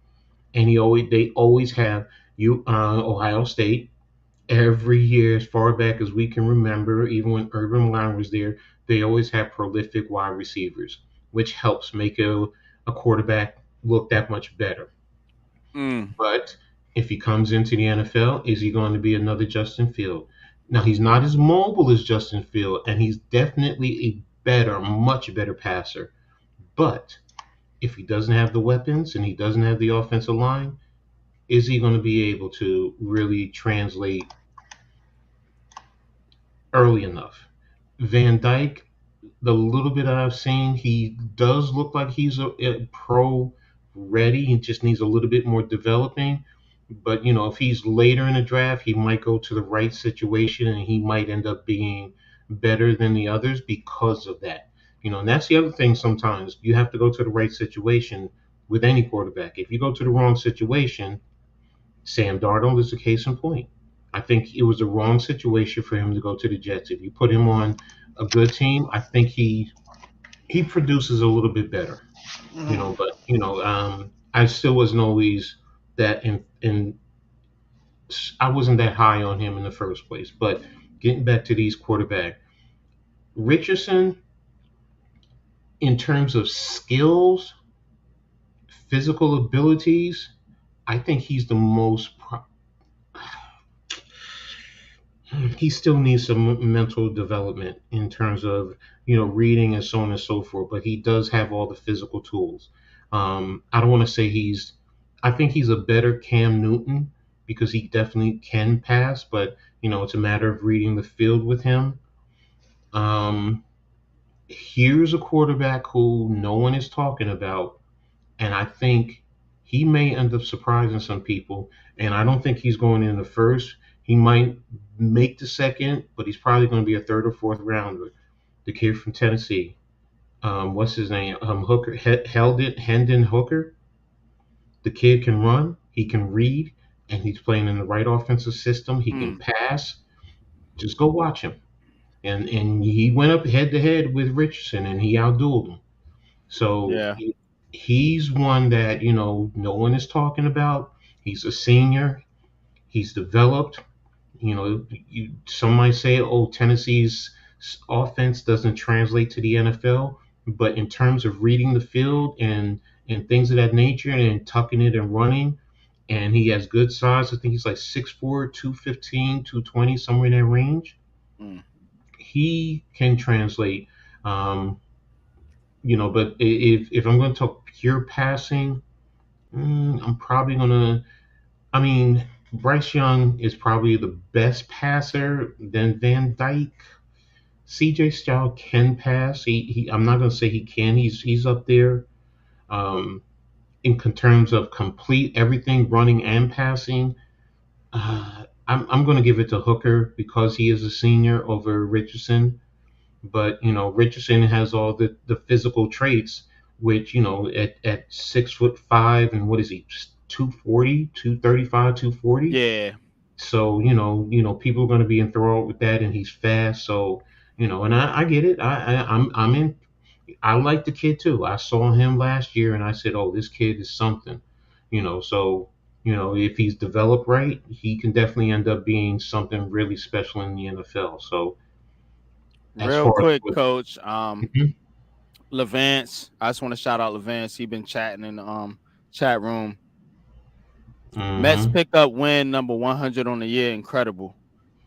And they always have Ohio State every year as far back as we can remember, even when Urban Meyer was there. They always have prolific wide receivers, which helps make a quarterback look that much better. Mm, But if he comes into the NFL, is he going to be another Justin Field? Now, he's not as mobile as Justin Field, and he's definitely a much better passer. But if he doesn't have the weapons and he doesn't have the offensive line, is he going to be able to really translate early enough? Van Dyke, the little bit I've seen, he does look like he's a pro ready. He just needs a little bit more developing. But if he's later in the draft, he might go to the right situation and he might end up being better than the others because of that. And that's the other thing. Sometimes you have to go to the right situation with any quarterback. If you go to the wrong situation, Sam Darnold is a case in point. I think it was the wrong situation for him to go to the Jets. If you put him on a good team, I think he produces a little bit better. Hmm. But I still wasn't always that in I wasn't that high on him in the first place. But getting back to these quarterback, Richardson, in terms of skills, physical abilities, I think he's the most. He still needs some mental development in terms of reading and so on and so forth. But he does have all the physical tools. I don't want to say he's. I think he's a better Cam Newton because he definitely can pass, but it's a matter of reading the field with him. Um, Here's a quarterback who no one is talking about, and I think he may end up surprising some people. And I don't think he's going in the first. He might make the second, but he's probably going to be a third or fourth rounder. The kid from Tennessee, what's his name? Hooker, Hendon Hooker. The kid can run, he can read, and he's playing in the right offensive system. He can mm, pass. Just go watch him. And he went up head to head with Richardson, and he outdueled him. So yeah. he's one that no one is talking about. He's a senior. He's developed. Some might say, "Oh, Tennessee's offense doesn't translate to the NFL," but in terms of reading the field and things of that nature, and tucking it and running, and he has good size. I think he's like 6'4", 215, 220, somewhere in that range. Mm, He can translate. Um, but if I'm going to talk pure passing, I'm probably going to. I mean, Bryce Young is probably the best passer. Then Van Dyke, CJ Stroud can pass. I'm not going to say he can. He's up there um, in terms of complete everything, running and passing. I'm going to give it to Hooker because he is a senior over Richardson. But Richardson has all the physical traits, which at 6'5" and what is he 240, 235, 240. yeah. So people are going to be enthralled with that, and he's fast. So And I get it. I'm in. I like the kid too. I saw him last year, and I said, "Oh, this kid is something." So if he's developed right, he can definitely end up being something really special in the NFL. So as Real far as quick, what, coach. Mhm. Levance. I just want to shout out Levance. He been chatting in the chat room. Mets Mhm. pick up win number 100 on the year. Incredible.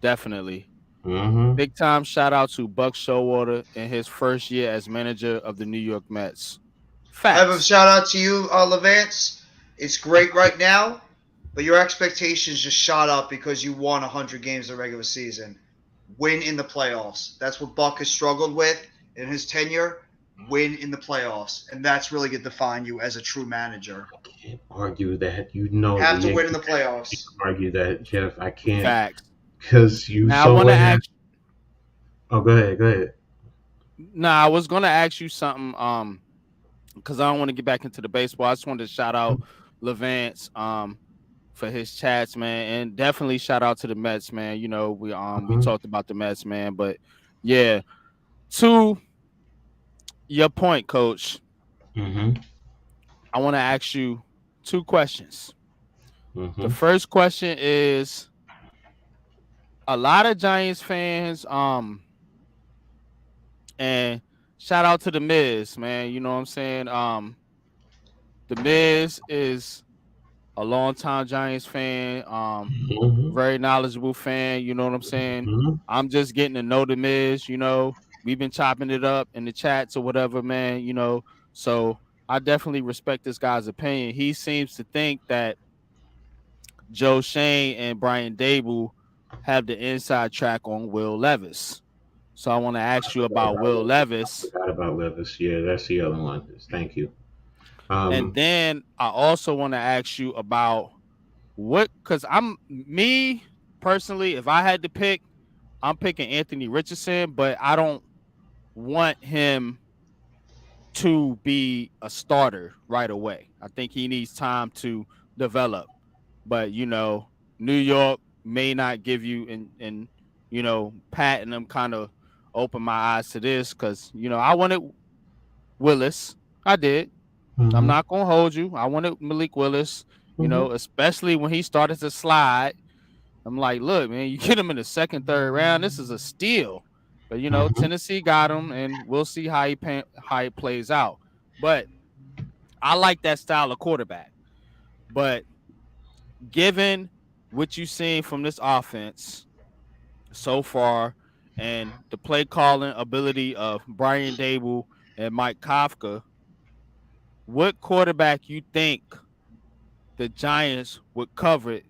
Definitely. Mhm. Big time shout out to Buck Showalter in his first year as manager of the New York Mets. I have a Facts. shout out to you, Levance. It's great right now, but your expectations just shot up because you won 100 games in the regular season. Win in the playoffs. That's what Buck has struggled with in his tenure. Win in the playoffs, and that's really going to define you as a true manager. Can't argue that. The Have to win in Yankees the playoffs. argue that, Jeff. I can't Facts. because you Now I saw want to what happened. ask. Oh, go ahead. Go ahead. Now I was gonna ask you something. Because I don't want to get back into the baseball. I just wanted to shout out Levance for his chats, man, and definitely shout out to the Mets, man. We Mhm. talked about the Mets, man, but yeah. To your point, Coach, Mhm. I want to ask you two questions. The Mhm. first question is a lot of Giants fans, and shout out to the Miz, man. You know what I'm saying? The Miz is a longtime Giants fan, Mhm. very knowledgeable fan. You know what I'm saying? Mhm. I'm just getting to know the Miz. We've been chopping it up in the chats or whatever, man. So I definitely respect this guy's opinion. He seems to think that Joe Shane and Brian Dable have the inside track on Will Levis. So I want to ask you about Will I Levis. forgot about Levis. Yeah, that's the other one. Thank you. And Um. then I also want to ask you about because I'm me personally, if I had to pick, I'm picking Anthony Richardson, but I don't want him to be a starter right away. I think he needs time to develop. But New York may not give you and patting them kind of open my eyes to this because I wanted Willis. I did. I'm Mhm. not gonna hold you. I wanted Malik Willis, Mhm. especially when he started to slide. I'm like, look, man, you get him in the second, third round. This is a steal. But Mhm. Tennessee got him, and we'll see how he plays out. But I like that style of quarterback. But given what you've seen from this offense so far, and the play calling ability of Brian Dable and Mike Kafka, what quarterback you think the Giants would cover it,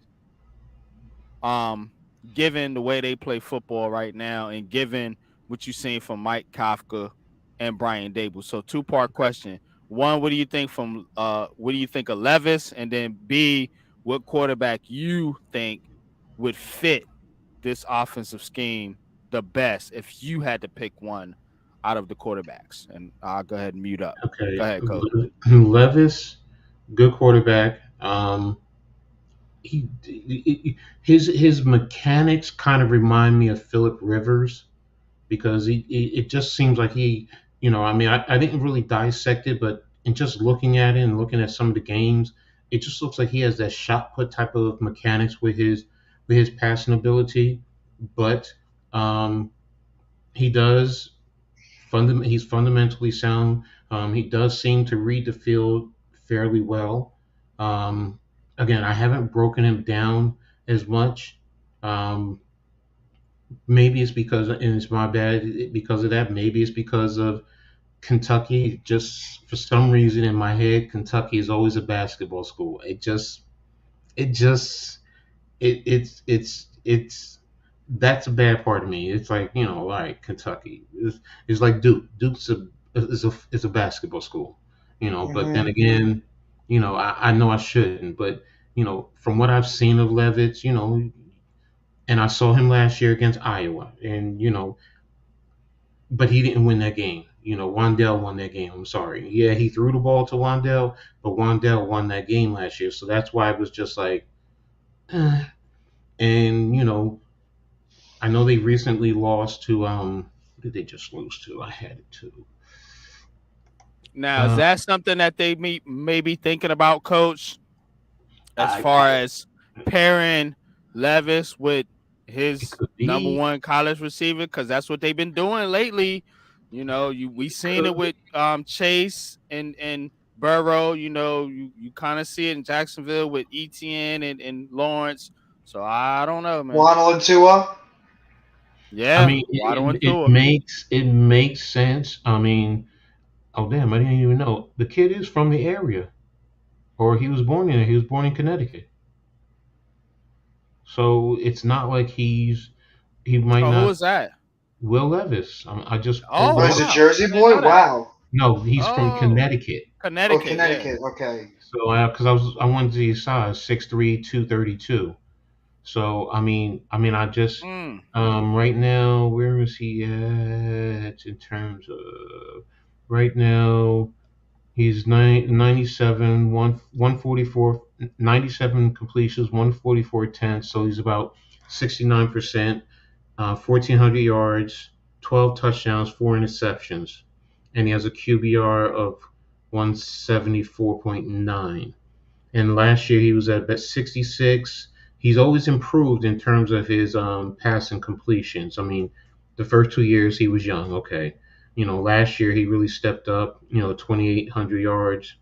um, given the way they play football right now and given what you've seen from Mike Kafka and Brian Dable. So two-part question. One, what do you think of Levis? And then B, what quarterback you think would fit this offensive scheme the best if you had to pick one out of the quarterbacks? And I'll go ahead and mute up. Go Okay. ahead, coach. Levis, good quarterback. His mechanics kind of remind me of Philip Rivers because it just seems like I mean, I didn't really dissect it, but in just looking at it and looking at some of the games, it just looks like he has that shot put type of mechanics with his passing ability, but um, he does he's fundamentally sound. He does seem to read the field fairly well. Um, Again, I haven't broken him down as much. Um, Maybe it's because, and it's my bad because of that. Maybe it's because of Kentucky. Just for some reason in my head, Kentucky is always a basketball school. It just, it's that's a bad part of me. It's like like Kentucky. It's like Duke. Duke's a basketball school, But then Mm-hmm. again, I know I shouldn't, but from what I've seen of Levitt, and I saw him last year against Iowa, and but he didn't win that game. Wandell won that game. I'm sorry. Yeah, he threw the ball to Wandell, but Wandell won that game last year, so that's why it was just like, and I know they recently lost to Who did they just lose to? I had it too. Now, is Uh, that something that they may be thinking about, Coach, as far I as pairing Levis with it his could number be. one college receiver? Because that's what they've been doing lately. We seen it Could be. with Chase and Burrow. You kind of see it in Jacksonville with ETN and Lawrence. So I don't know, man. Waddle and Tua. I Yeah, mean, Waddle and it Tua. makes sense. I mean, oh damn, I didn't even know the kid is from the area, or he was born in it. He was born in Connecticut, so it's not like he might Oh, who not. is that? Will Levis. I just pulled Oh, Oh, him he's up. a wow, Jersey I didn't boy. know that. Wow. No, he's from Oh, Connecticut. Oh, Connecticut. Yeah. Connecticut. Okay. So because I wanted to see his size, 6'3", 232. So I just Mm. right now, where is he at in terms of right now? He's 97, 144, 97 completions, 144 attempts. So he's about 69%, 1,400 yards, 12 touchdowns, 4 interceptions, and he has a QBR of 174.9. And last year he was at about 66. He's always improved in terms of his passing completions. I mean, the first 2 years he was young, okay. Last year he really stepped up. 2,800 yards,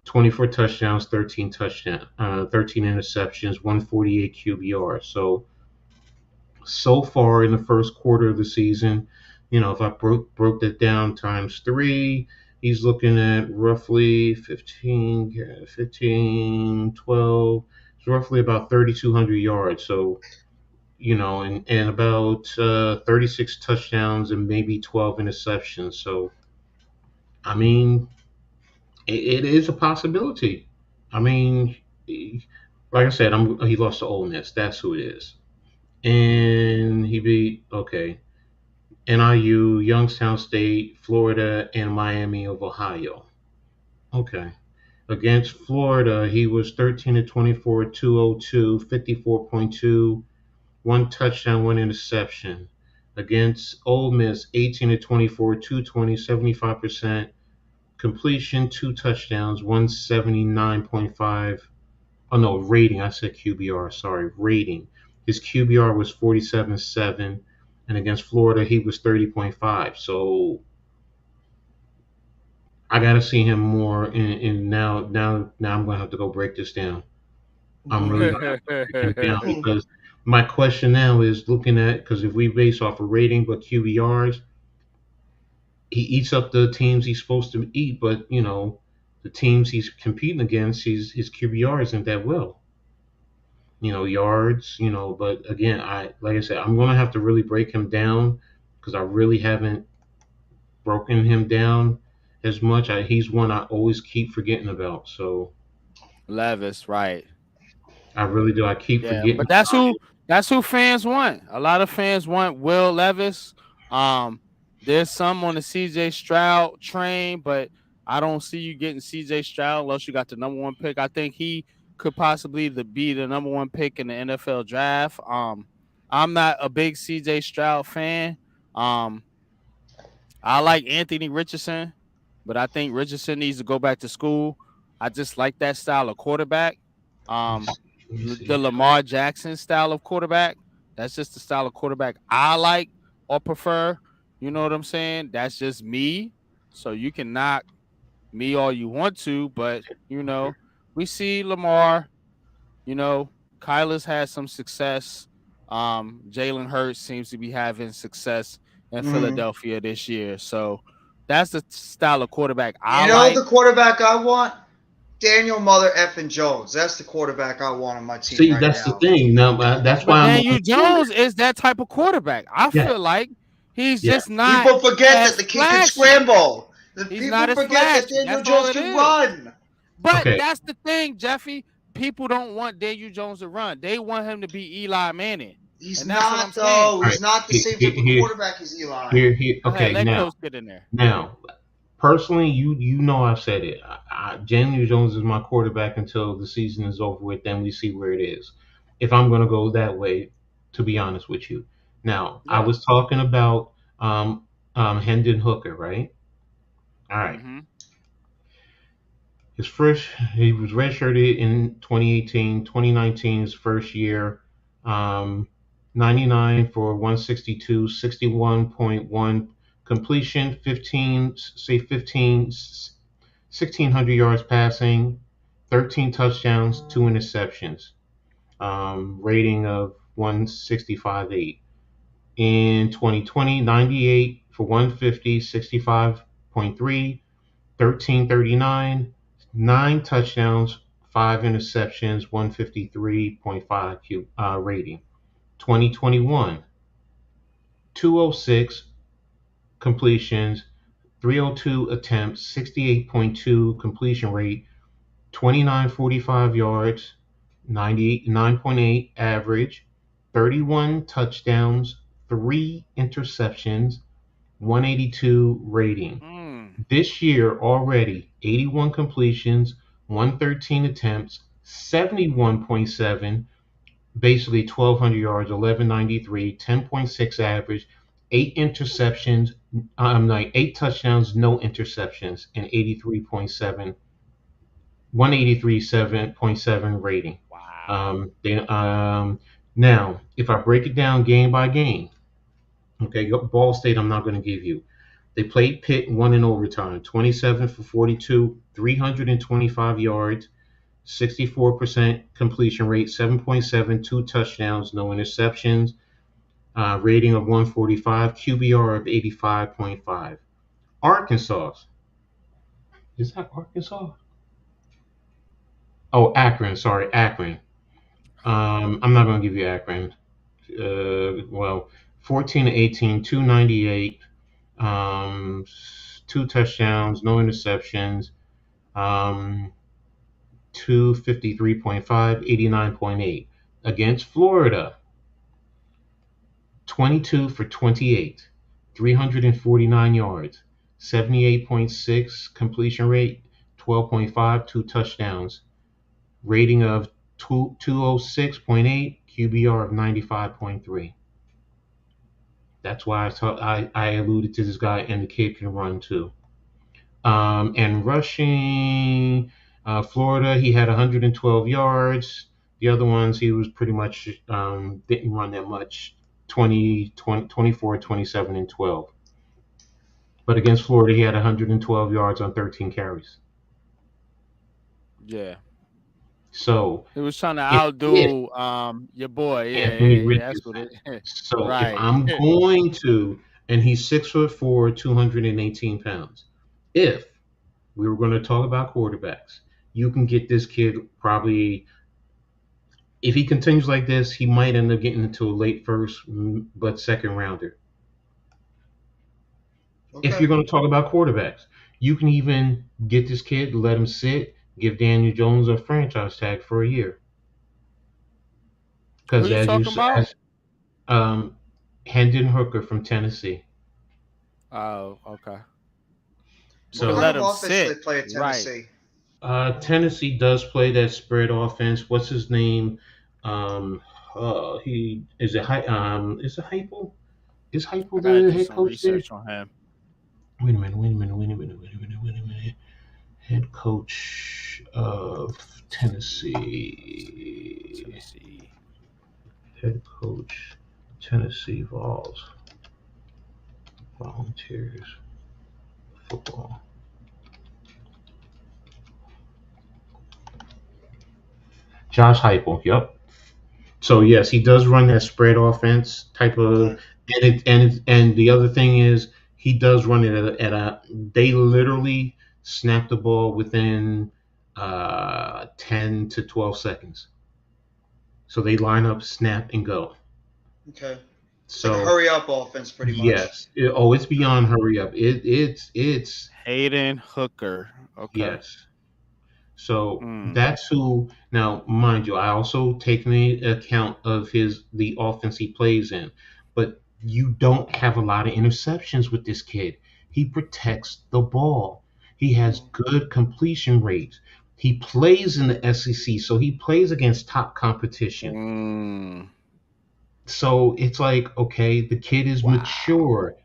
24 touchdowns, 13 interceptions, 148 QBR. So far in the first quarter of the season, if I broke that down times three, he's looking at roughly 15, 15, 12. It's roughly about 3,200 yards. So, and about 36 touchdowns and maybe 12 interceptions. So, I mean, it is a possibility. I mean, like I said, he lost to Ole Miss. That's who it is. And he beat, okay, NIU, Youngstown State, Florida, and Miami of Ohio. Okay. Against Florida, he was 13 to 24, 202, 54.2, one touchdown, one interception. Against Ole Miss, 18 to 24, 220, 75% completion, two touchdowns, 179.5. Oh no, rating. I said QBR. Sorry, rating. His QBR was 47.7, and against Florida he was 30.5. So I got to see him more. And now I'm gonna have to go break this down. I'm really gonna have to break him down because my question now is looking at because if we base off of rating but QBRs, he eats up the teams he's supposed to eat. But the teams he's competing against, his QBR isn't that well. Yards, but again, like I said, I'm gonna have to really break him down because I really haven't broken him down as much. He's one I always keep forgetting about. So Levis, right? I really do. I keep Yeah, forgetting but about him. that's who fans want. A lot of fans want Will Levis. Um, there's some on the CJ Stroud train, but I don't see you getting CJ Stroud unless you got the number one pick. I think he could possibly be the number one pick in the NFL draft. I'm not a big CJ Stroud fan. Um, I like Anthony Richardson, but I think Richardson needs to go back to school. I just like that style of quarterback. Um, Let me the see. Lamar Jackson style of quarterback. That's just the style of quarterback I like or prefer. You know what I'm saying? That's just me. So you can knock me all you want to, but we see Lamar. Kyler's had some success. Jalen Hurts seems to be having success in Mm. Philadelphia this year. So that's the style of quarterback I You know like. the quarterback I want? Daniel Mother effing Jones. That's the quarterback I want on my team See, right that's the now. thing. Now that's why But I'm Daniel going to. Jones is that type of quarterback. I Yeah, feel like he's yeah. just not People forget that as the kid can flashy. scramble. The He's people not as forget that flashy. Daniel That's all Jones it can is. run. But Okay. that's the thing, Jeffy. People don't want Daniel Jones to run. They want him to be Eli Manning. He's And that's what not I'm saying. though. All right. He's not the Here, same here, type of here, quarterback as Eli. here. Go ahead, Okay. let Now, Coach get in there. now, personally, I've said it. Daniel Jones is my quarterback until the season is over with. Then we see where it is. If I'm going to go that way, to be honest with you. Now, I Yeah. was talking about Hendon Hooker, right? All right. Mm-hmm. His first, he was redshirted in 2018, 2019, his first year. Um, 99 for 162, 61.1 completion, 1,600 yards passing, 13 touchdowns, 2 interceptions, rating of 165.8. In 2020, 98 for 150, 65.3, 1339, 9 touchdowns, 5 interceptions, 153.5 rating. 2021, 206 completions, 302 attempts, 68.2 completion rate, 2945 yards, 99.8 average, 31 touchdowns, 3 interceptions, 182 rating. Mm. This year already, 81 completions, 113 attempts, 71.7, basically 1,200 yards, 1193, 10.6 average, 8 interceptions, I'm like 8 touchdowns, no interceptions, and 83.7, 183.7 rating. Wow. Now, if I break it down game by game, okay, Ball State, I'm not going to give you. They played Pitt, won in overtime, 27 for 42, 325 yards, 64% completion rate, 7.7, 2 touchdowns, no interceptions, rating of 145, QBR of 85.5. Arkansas, is that Arkansas? Oh, Akron, sorry, Akron. I'm not going to give you Akron. Well, 14 to 18, 298, um, 2 touchdowns, no interceptions, um, 253.5, 89.8. Against Florida, 22 for 28, 349 yards, 78.6 completion rate, 12.5, 2 touchdowns, rating of 206.8, QBR of 95.3. That's why I alluded to this guy, and the kid can run too. And rushing, Florida, he had 112 yards. The other ones, he was pretty much didn't run that much, 24, 27, and 12. But against Florida, he had 112 yards on 13 carries. Yeah. So He was trying to if outdo your boy. Yeah, Anthony yeah, yeah. That's what Richardson, it. so if Right. I'm going to, and he's 6'4", 218 pounds. If we were going to talk about quarterbacks, you can get this kid probably, if he continues like this, he might end up getting into a late first, but second rounder. If Okay. you're going to talk about quarterbacks, you can even get this kid, let him sit, give Daniel Jones a franchise tag for a year. Who Because you as you talking about? said, um, Hendon Hooker from Tennessee. Oh, okay. You What could So kind let of him offense do sit. they play at Right. Tennessee? Tennessee does play that spread offense. What's his name? Um, he is it. Is it Heupel? Is I Heupel gotta the do head some coach there? research on him. Wait a minute. Wait a minute. Wait a minute. Wait a minute. Wait a minute. Head coach of Tennessee. Tennessee. Head coach, Tennessee Vols. Volunteers football. Josh Heupel. Yep. So yes, he does run that spread offense type of, Okay. and the other thing is he does run it at a. They literally snap the ball within 10 to 12 seconds. So they line up, snap, and go. Okay. It's like a So hurry up offense, pretty much. yes, it's Okay. beyond hurry up. It's Hayden Hooker. Okay. yes. So Mm. that's who. Now, mind you, I also take into account of the offense he plays in, but you don't have a lot of interceptions with this kid. He protects the ball. He has Mm. good completion rates. He plays in the SEC, so he plays against top competition. Mm. So it's like, okay, the kid is Wow. mature.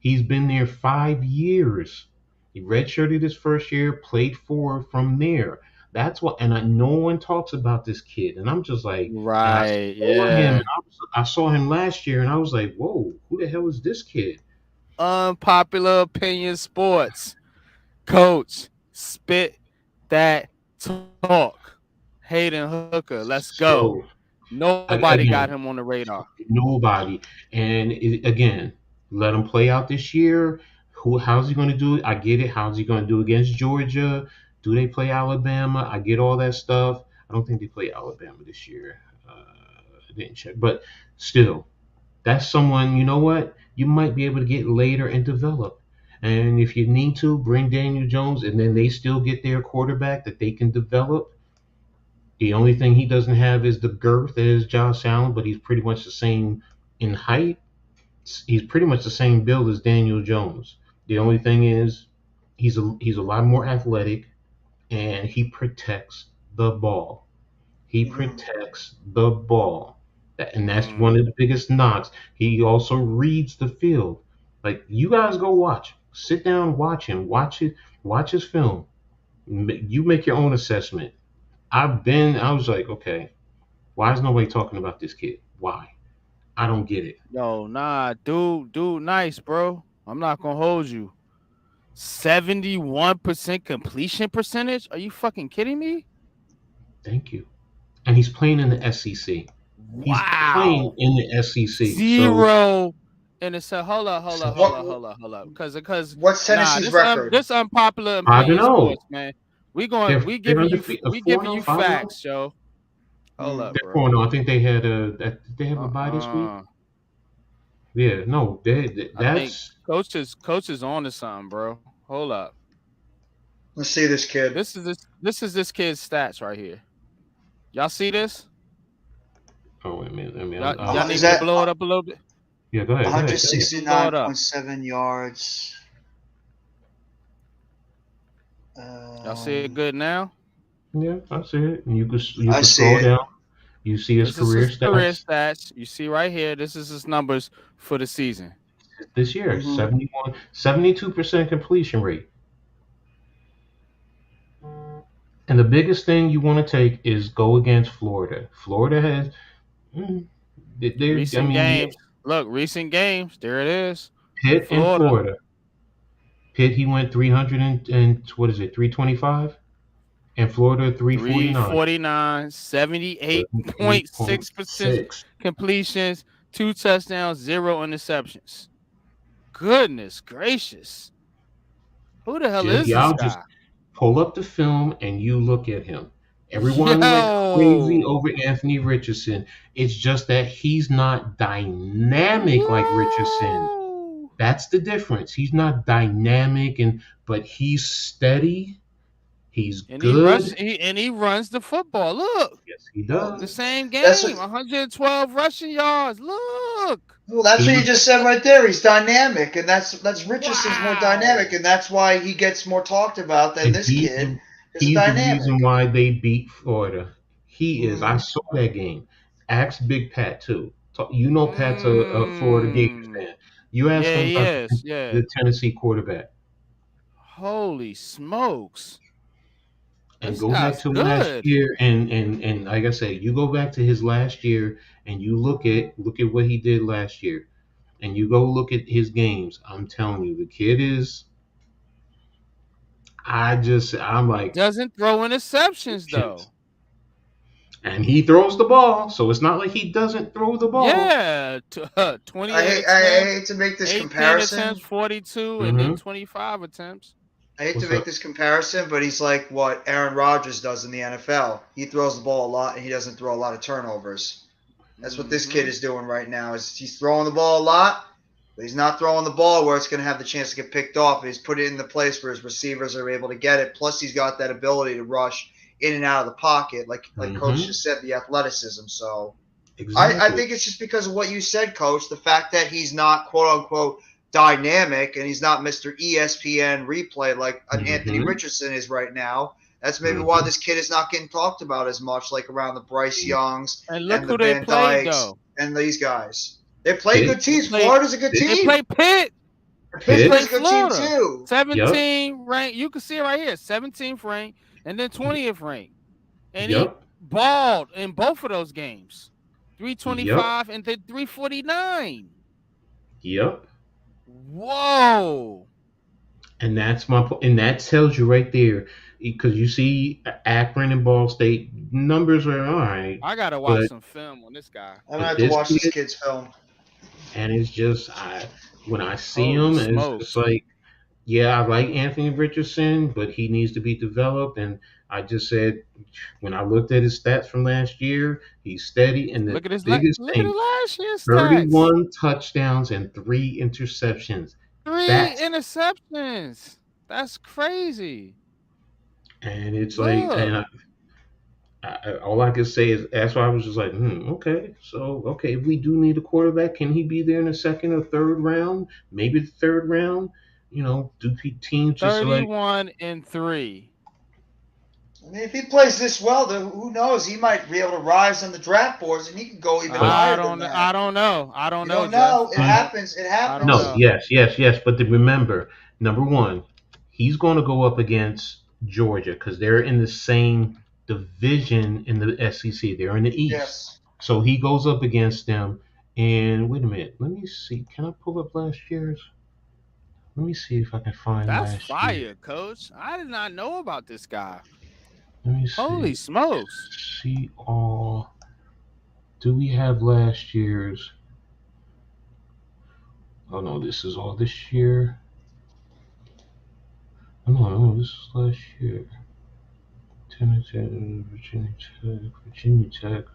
He's been there 5 years. He redshirted his first year, played 4 from there. That's what, and no one talks about this kid. And I'm just like, and I Right. saw him, Yeah. and I saw him last year, and I was like, whoa, who the hell is this kid? Unpopular opinion sports. Coach, spit that talk. Hayden Hooker, let's go. So Nobody got him again, on the radar. nobody. And again, let him play out this year. How's he going to do it? I get it. How's he going to do against Georgia? Do they play Alabama? I get all that stuff. I don't think they play Alabama this year. I didn't check, but still, that's someone. You know what? You might be able to get later and develop. And if you need to, bring Daniel Jones, and then they still get their quarterback that they can develop. The only thing he doesn't have is the girth as Josh Allen, but he's pretty much the same in height. He's pretty much the same build as Daniel Jones. The only thing is he's a lot more athletic and he protects the ball. He Mhm. protects the ball. And that's one of Mm. the biggest knocks. He also reads the field. Like you guys go watch. Sit down, watch him. Watch his film. You make your own assessment. I was like, okay, why is nobody talking about this kid? Why? I don't get it. Yo, nah, dude, nice, bro. I'm not gonna hold you. 71% completion percentage? Are you fucking kidding me? Thank you. And he's playing in the SEC. He's playing Wow. in the SEC. So, Zero. And it's a hold up, hold up, hold so up, What hold up, hold up. Cause what's nah, Tennessee's record? this unpopular I don't opinion know. sports, man. They're undefeated. We 4 giving 0, you 5 0. facts, yo. Hold Mm. up, They're bro. 4 0. I think they had did they have a bye this week? Uh-uh. Yeah, no, I think that's coach is on to something, bro. Hold up. Let's see this kid. This kid's stats right here. Y'all see this? oh wait a minute. I mean, Y'all Is need me to that blow it up a little bit? yeah, go ahead, go ahead, go ahead. Blow it up. 169.7 yards? Y'all see it Um, good now? Yeah, I see it. And you I can see scroll it. down. You see his This is career his career stats stats. You see right here. This is his numbers for the season. this year. Hmm. 72% completion rate. And the biggest thing you want to take is go against Florida. Florida has, mm, I Recent mean, yeah, games. Look, recent games. There it is. Pitt and Florida. Florida. Pitt, he went 300 and what is it, 325? And Florida, 349. 349, 78.6% 78.6. completions, 2 touchdowns, 0 interceptions. Goodness gracious. Who the hell is this Y'all just guy? pull up the film and you look at him. Everyone went crazy Yo. over Anthony Richardson. It's just that he's not dynamic like Richardson. Whoa. That's the difference. He's not dynamic but he's steady. He's And good. he runs the football. Look. Yes, he Well, The does. same that's game. what. 112 rushing yards. Look. Well, that's what you He just said right there. He's dynamic, and that's Richardson's more Wow. dynamic, and that's why he gets more talked about than and this kid. Is he's the reason dynamic. why they beat Florida. He is. I Mm. saw that game. Ask Big Pat too. You know Pat's a Florida Gators Mm. fan. You ask Yeah, him he about is. Yeah. the Tennessee quarterback Holy smokes. and This go back guy's to last good. year and like I say, you go back to his last year and you look at what he did last year and you go look at his games. I'm telling you, the kid is. I'm like, Doesn't throw interceptions though. and he throws the ball, so it's not like he doesn't throw the ball. Yeah, 28 I attempts, hate to make this 18 attempts, comparison. 42, and then Mm-hmm. 25 attempts. I hate to What's make up? this comparison, but he's like what Aaron Rodgers does in the NFL. He throws the ball a lot, and he doesn't throw a lot of turnovers. That's what this kid Mm-hmm. is doing right now. Is he's throwing the ball a lot, but he's not throwing the ball where it's going to have the chance to get picked off. And he's put it in the place where his receivers are able to get it. Plus, he's got that ability to rush in and out of the pocket, like Coach Mm-hmm. just said, the athleticism. So I Exactly. think it's just because of what you said, Coach. The fact that he's not quote unquote dynamic and he's not Mr. ESPN replay like an Anthony Mm-hmm. Richardson is right now. That's maybe why Mm-hmm. this kid is not getting talked about as much, like around the Bryce Youngs And look and the who they Van played Dykes though. and these guys. They play Pitt, good They teams. played. Florida's a good Pitt, They team. played Pitt. And Pittsburgh's a Straight good Pitts. team Florida. too. Yep. 17 rank. You can see it right here. 17th rank and then 20th rank. And he Yep. balled in both of those games. Yep. 325 and then 349. Yep. Whoa. And that's my point. And that tells you right there, because you see Akron and Ball State numbers are all right, I gotta watch but some film on this guy. I'm gonna but have to this watch this kid, kid's film. and it's just when I see Holy him, it's just smokes. like, yeah, I like Anthony Richardson, but he needs to be developed. And I just said, when I looked at his stats from last year, he's steady. And the Look at his biggest look at thing, his last year's stats. 31 touchdowns and 3 interceptions. Three That's interceptions. That's crazy. and it's like, Look. all I can say is that's why I was just like, okay, so okay, if we do need a quarterback, can he be there in the second or third round? Maybe the third round. Do teams just select? 31 and 3. I mean, if he plays this well, then who knows? He might be able to rise on the draft boards, and he could go even But higher than that. I don't know. I don't You know, don't Jeff. know. It I don't happens. It I don't no, happens. know. yes. But to remember, number one, he's going to go up against Georgia because they're in the same division in the SEC. They're in the East, Yes. so he goes up against them. And wait a minute, let me see. Can I pull up last year's? Let me see if I can find That's last year. fire, coach. I did not know about this guy. Let me Holy see. smokes. See all. Do we have last year's? Oh no, this is all this year. Oh no, this is last year. Tennessee, Virginia Tech, Virginia Tech.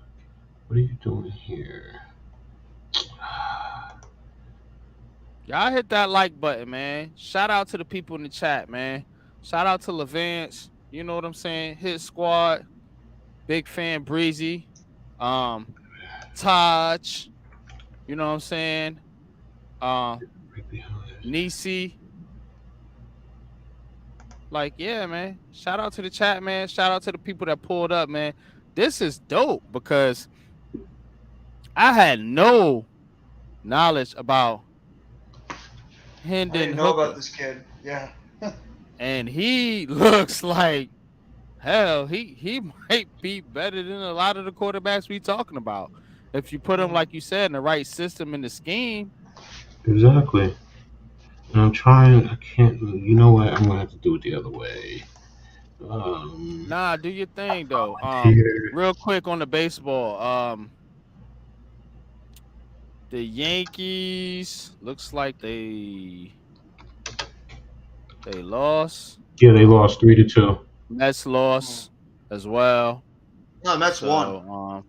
What are you doing here? Y'all hit that like button, man. Shout out to the people in the chat, man. Shout out to Levance. You know what I'm saying? Hit squad. Big fan Breezy. Um, Taj. You know what I'm saying? Right behind. Nisi. Like, yeah, man. Shout out to the chat, man. Shout out to the people that pulled up, man. This is dope because I had no knowledge about I Hendon didn't know about Hooker. this kid. Yeah. And he looks like hell. He might be better than a lot of the quarterbacks we talking about. If you put him, like you said, in the right system in the scheme. Exactly. And I'm trying. I can't. You know what? I'm gonna have to do it the other way. Nah, do your thing though. Here. Real quick on the baseball. The Yankees looks like they lost. Yeah, they lost 3-2. Mets lost as well. No, Mets won. So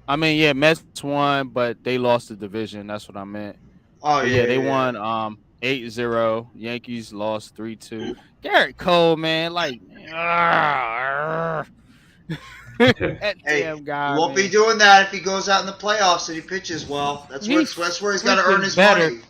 I mean, yeah, Mets won, but they lost the division. That's what I meant. Oh But yeah, they yeah. won 8-0. Yankees lost 3-2. Garrett Cole, man, like Okay. that Hey, damn he guy. won't be Man. doing that if he goes out in the playoffs and he pitches well. That's where He's he's got to earn freaking his better. money.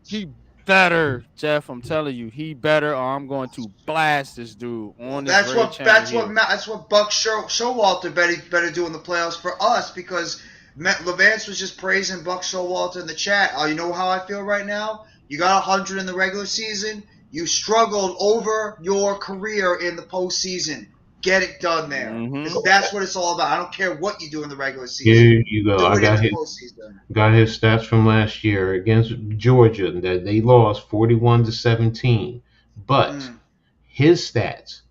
He better, Jeff. I'm telling you, he better, or I'm going to blast this dude on this very channel here. That's what Buck Showalter better do in the playoffs for us because Levance was just praising Buck Showalter in the chat. You know how I feel right now? You got 100 in the regular season. You struggled over your career in the postseason. Get it done there. Mhm. That's what it's all about. I don't care what you do in the regular Here season. you go. Do I it in the postseason. got his stats from last year against Georgia that they lost 41-17. But his stats: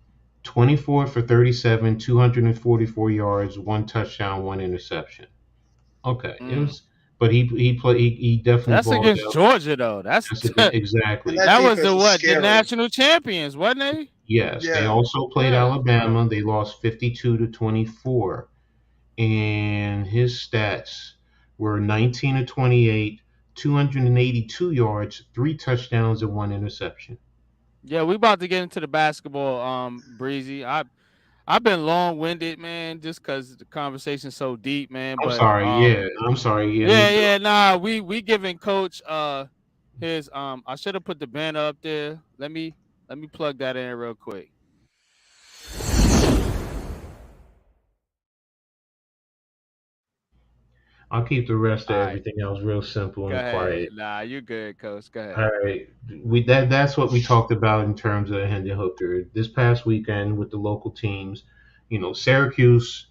24 for 37, 244 yards, 1 touchdown, 1 interception. Okay, it was, but he definitely That's balled against out. Georgia though. That's Exactly. And that was the defense what? The scary. national champions, wasn't they? Yes, they Yeah. also played Yeah. Alabama. They lost 52-24, and his stats were 19 of 28, 282 yards, 3 touchdowns, and 1 interception. Yeah, we about to get into the basketball, Breezy. I've been long winded, man, just because the conversation's so deep, man. I'm But sorry. Yeah, I'm sorry. Yeah, yeah, nah, we giving Coach his I should have put the banner up there. Let me plug that in real quick. I'll keep the rest All of right, everything else real simple go and ahead. quiet. Nah, you good, coach. Go All ahead. right, that's what we talked about in terms of Hendon Hooker this past weekend with the local teams. Syracuse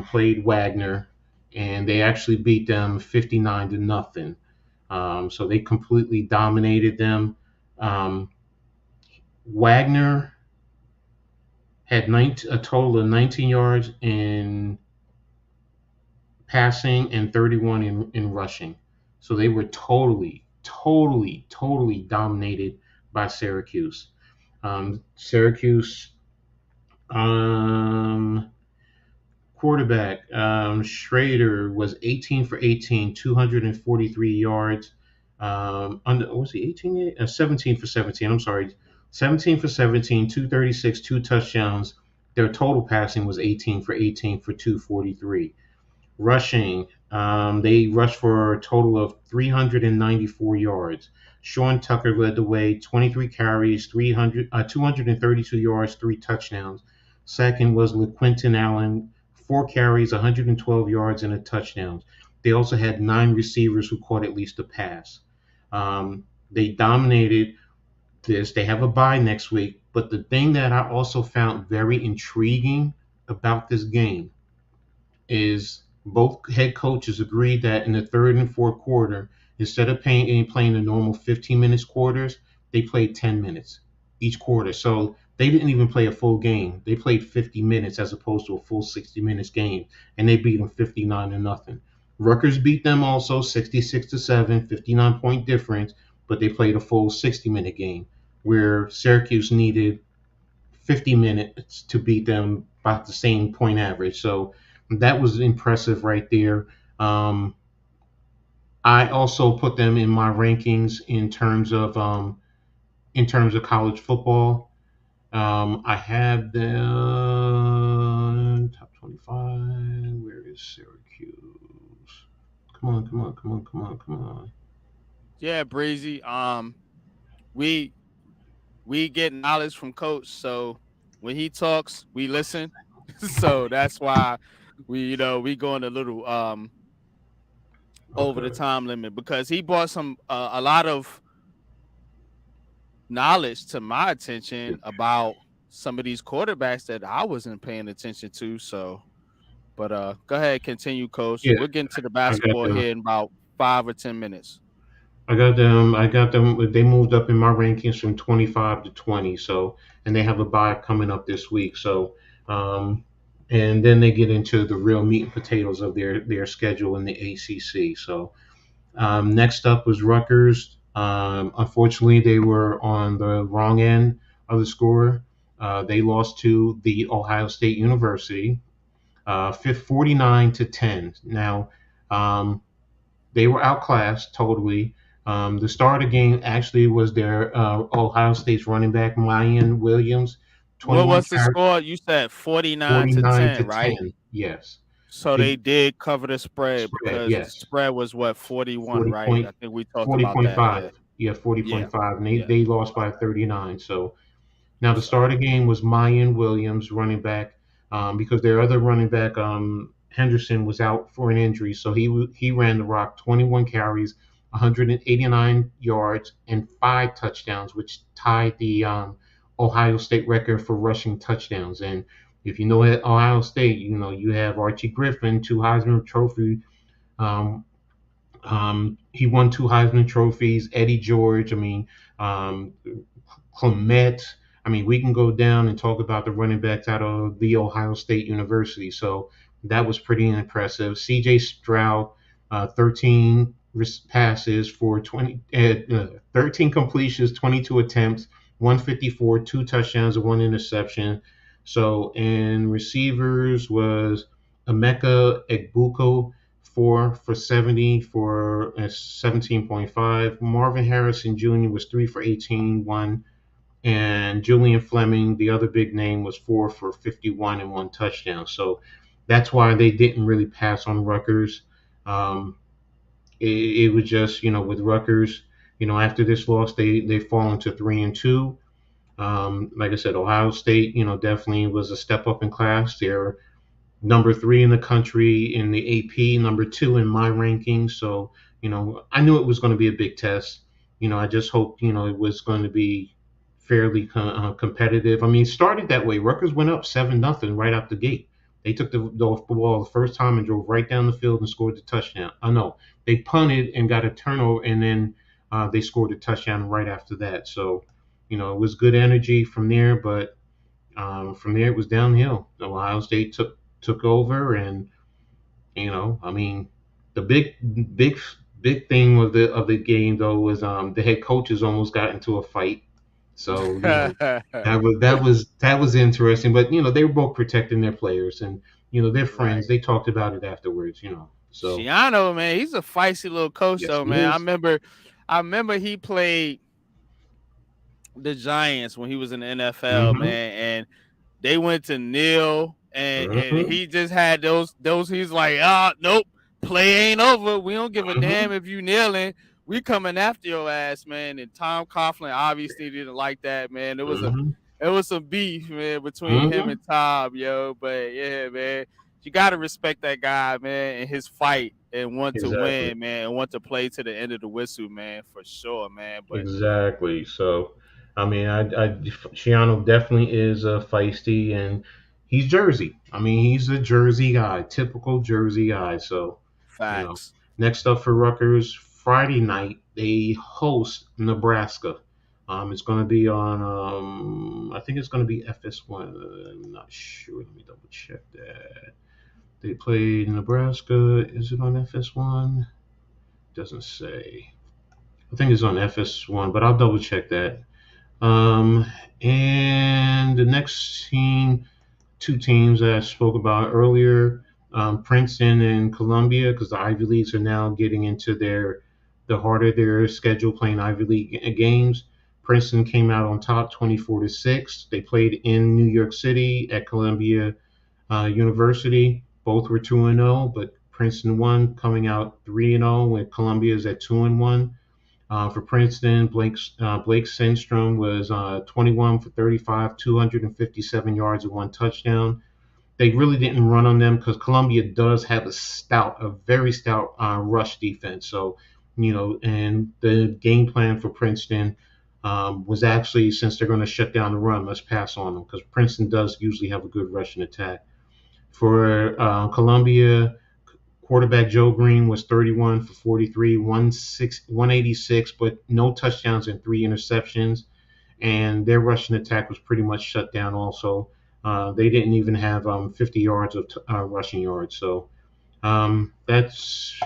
played Wagner, and they actually beat them 59-0. So they completely dominated them. Um, Wagner had a total of 19 yards in passing and 31 in rushing. So they were totally dominated by Syracuse. Syracuse um, quarterback Schrader was 18 for 18, 243 yards. Was he 18? 17 for 17. I'm sorry, 17 for 17, 236, two touchdowns. Their total passing was 18 for 18 for 243. Rushing, they rushed for a total of 394 yards. Sean Tucker led the way, 23 carries, 232 yards, three touchdowns. Second was LeQuinton Allen, four carries, 112 yards, and a touchdown. They also had nine receivers who caught at least a pass. They dominated this. They have a bye next week. But the thing that I also found very intriguing about this game is both head coaches agreed that in the third and fourth quarter, instead of playing the normal 15 minutes quarters, they played 10 minutes each quarter. So they didn't even play a full game. They played 50 minutes as opposed to a full 60 minutes game, and they beat them 59-0. Rutgers beat them also 66-7, 59-point difference, but they played a full 60-minute game, where Syracuse needed 50 minutes to beat them by the same point average. So that was impressive right there. Um, I also put them in my rankings in terms of college football. I have them top 25. Where is Syracuse? Come on, come on, come on, come on, come on. Yeah, Breezy. We we get knowledge from coach, so when he talks, we listen. So that's why we going a little over the Okay. time limit because he brought some a lot of knowledge to my attention about some of these quarterbacks that I wasn't paying attention to. So, but go ahead, continue, coach. Yeah, We'll get into the I got basketball them. here in about 5 or 10 minutes. I got them. I got them. They moved up in my rankings from 25 to 20. So, and they have a bye coming up this week. So, um, and then they get into the real meat and potatoes of their schedule in the ACC. So, next up was Rutgers. Unfortunately, they were on the wrong end of the score. They lost to the Ohio State University, 49-10. Now, um, they were outclassed totally. The star of the game actually was their Ohio State's running back, Mayan Williams, What 21 was the carries, score? You said 49 to 49 to 10, right? 10. Yes. So They they did cover the spread spread, because the yes. spread was what 41, 40 right? point, I think we talked forty about point that. five. Yeah, Yeah, yeah, 40.5. And yeah. they lost by 39. So now the So start of the game was Mayan Williams, running back, because their other running back, Henderson, was out for an injury, so he ran the rock, 21 carries, 189 yards, and five touchdowns, which tied the Ohio State record for rushing touchdowns. And if you know at Ohio State, you have Archie Griffin, two Heisman Trophy. Um, he won two Heisman trophies. Eddie George, um, Clement. We can go down and talk about the running backs out of the Ohio State University. So that was pretty impressive. C.J. Stroud, 13 passes for 13 completions, 22 attempts, 154, two touchdowns, and one interception. So in receivers was Emeka Egbuko, 4 for 70 for 17.5. Marvin Harrison Jr. was 3 for 18, one. And Julian Fleming, the other big name, was 4 for 51 and one touchdown. So that's why they didn't really pass on Rutgers. Um, it was just, with Rutgers, after this loss, they've fallen to 3-2. Like I said, Ohio State, definitely was a step up in class. They're number three in the country in the AP, number two in my rankings. So, I knew it was going to be a big test. I just hoped, it was going to be fairly competitive. I mean, it started that way. Rutgers went up 7-0 right out the gate. They took the ball the first time and drove right down the field and scored the touchdown. I know they punted and got a turnover, and then they scored a touchdown right after that. So, it was good energy from there, but from there it was downhill. Ohio State took over, and I mean, the big thing of the game though was the head coaches almost got into a fight. So that was interesting. But they were both protecting their players, and they're Right. friends. They talked about it afterwards. So Shiano, man, he's a feisty little coach yes, though, he man. I is. remember I remember he played the Giants when he was in the NFL, Mm-hmm. man, and they went to Neil, and Mm-hmm. he just had those. He's like, nope, play ain't over. We don't give a Mm-hmm. damn if you kneeling. We coming after your ass, man. And Tom Coughlin obviously didn't like that, man. Mm-hmm. It was some beef, man, between him Mm-hmm. and Tom, yo. But yeah, man, you gotta respect that guy, man, and his fight and want to Exactly. win, man, and want to play to the end of the whistle, man, for sure, man. But Exactly. So, I mean, Shiano definitely is a feisty, and he's Jersey. I mean, he's a Jersey guy, typical Jersey guy. So, you know, facts. next up for Rutgers, Friday night they host Nebraska. It's going to be on. I think it's going to be FS1. I'm not sure. Let me double check that. They played Nebraska. Is it on FS1? Doesn't say. I think it's on FS1, but I'll double check that. Um, and the next team, two teams that I spoke about earlier, Princeton and Columbia, because the Ivy Leagues are now getting into the heart of their schedule, playing Ivy League games. Princeton came out on top, 24-6. They played in New York City at Columbia University. Both were 2-0, but Princeton won, coming out 3-0, with Columbia is at 2-1. For Princeton, Blake Sandstrom was 21 for 35, 257 yards and one touchdown. They really didn't run on them because Columbia does have a very stout rush defense. So, and the game plan for Princeton was actually, since they're going to shut down the run, let's pass on them because Princeton does usually have a good rushing attack. For Columbia, quarterback Joe Green was 31 for 43, 186, but no touchdowns and three interceptions. And their rushing attack was pretty much shut down also. They didn't even have 50 yards of rushing yards. So that's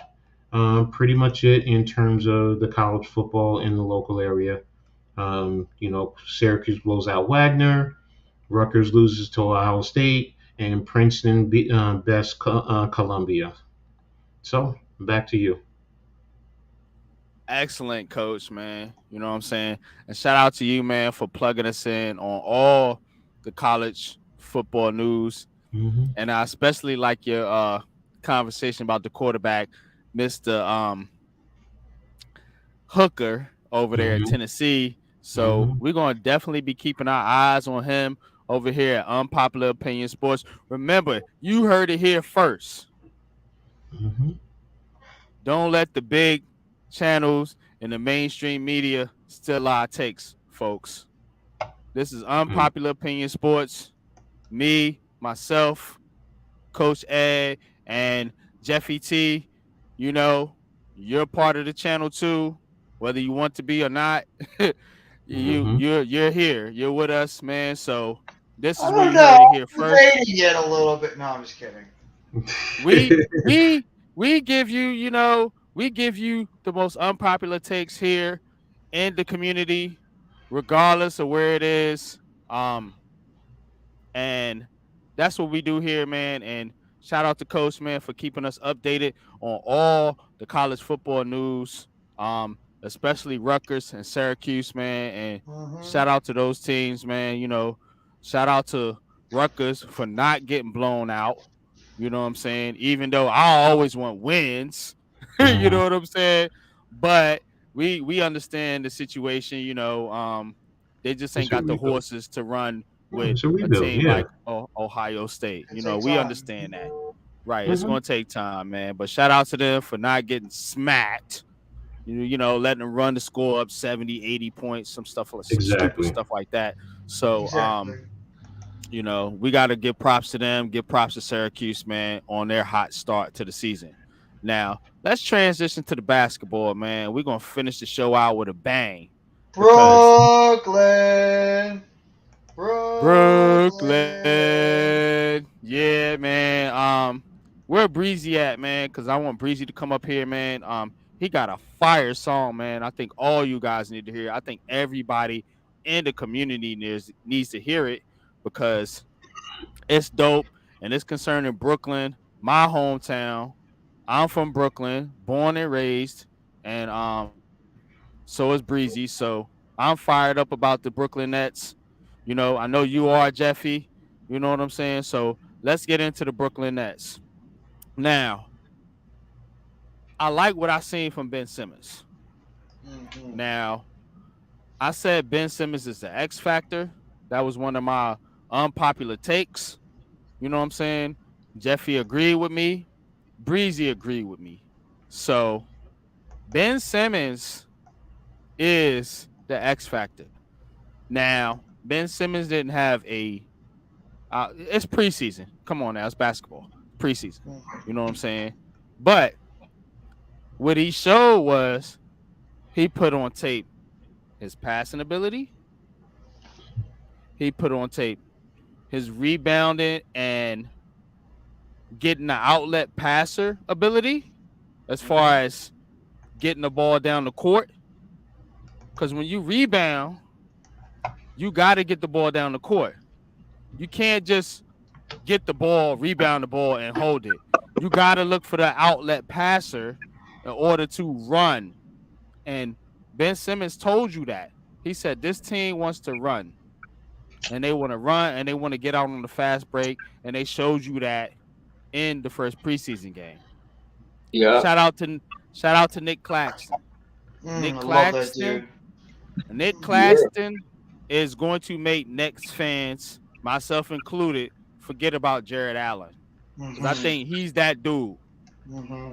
pretty much it in terms of the college football in the local area. Syracuse blows out Wagner, Rutgers loses to Ohio State, and Princeton bests Columbia. So back to you. Excellent coach, man. You know what I'm saying? And shout out to you, man, for plugging us in on all the college football news. Mm-hmm. And I especially like your conversation about the quarterback, Mr. Hooker over there at Mm-hmm. Tennessee. So Mm-hmm. we're gonna definitely be keeping our eyes on him over here at Unpopular Opinion Sports. Remember, you heard it here first. Mm-hmm. Don't let the big channels and the mainstream media steal our takes, folks. This is Unpopular Opinion Sports. Me, myself, Coach Ed, and Jeffy T. You know, you're part of the channel too, whether you want to be or not. Mm-hmm. You're here. You're with us, man. So this I is where don't you know. heard it here I'm first. debating it a little bit. No, I'm just kidding. We we we give you, we give you the most unpopular takes here in the community, regardless of where it is. And that's what we do here, man. And shout out to Coach, man, for keeping us updated on all the college football news, especially Rutgers and Syracuse, man. And Mm-hmm. shout out to those teams, man. Shout out to Rutgers for not getting blown out. You know what I'm saying? Even though I always want wins, you Mm-hmm. know what I'm saying? But we understand the situation. They just Let's ain't see got where the we go. horses to run with It's a a rebuild. team Yeah. like Ohio State. It We takes time. understand that. Right. It's Hmm. going to take time, man. But shout out to them for not getting smacked. Letting them run the score up 70, 80 points, some stupid Exactly. stuff like that. So, Exactly. we got to give props to them, give props to Syracuse, man, on their hot start to the season. Now, let's transition to the basketball, man. We're going to finish the show out with a bang because Brooklyn. Brooklyn. Brooklyn. Yeah, man. Where Breezy at, man? Because I want Breezy to come up here, man. He got a fire song, man. I think all you guys need to hear. I think everybody in the community needs to hear it because it's dope and it's concerning Brooklyn, my hometown. I'm from Brooklyn, born and raised, and so is Breezy. So I'm fired up about the Brooklyn Nets. I know you are, Jeffy. You know what I'm saying? So let's get into the Brooklyn Nets. Now, I like what I seen from Ben Simmons. Mm-hmm. Now, I said Ben Simmons is the X factor. That was one of my unpopular takes. You know what I'm saying? Jeffy agreed with me. Breezy agreed with me. So Ben Simmons is the X factor. Now, Ben Simmons didn't have it's preseason. Come on now, it's basketball. Preseason. You know what I'm saying? But what he showed was he put on tape his passing ability. He put on tape his rebounding and getting the outlet passer ability as far as getting the ball down the court. Because when you rebound, you got to get the ball down the court. You can't just get the ball, rebound the ball, and hold it. You got to look for the outlet passer in order to run. And Ben Simmons told you that. He said this team wants to run. And they want to run and they want to get out on the fast break. And they showed you that in the first preseason game. Yeah. Shout out to Nick Claxton. Nick I love that Claxton. dude. Nick Yeah. Claxton is going to make Knicks fans, myself included, forget about Jared Allen. Because I think he's that dude.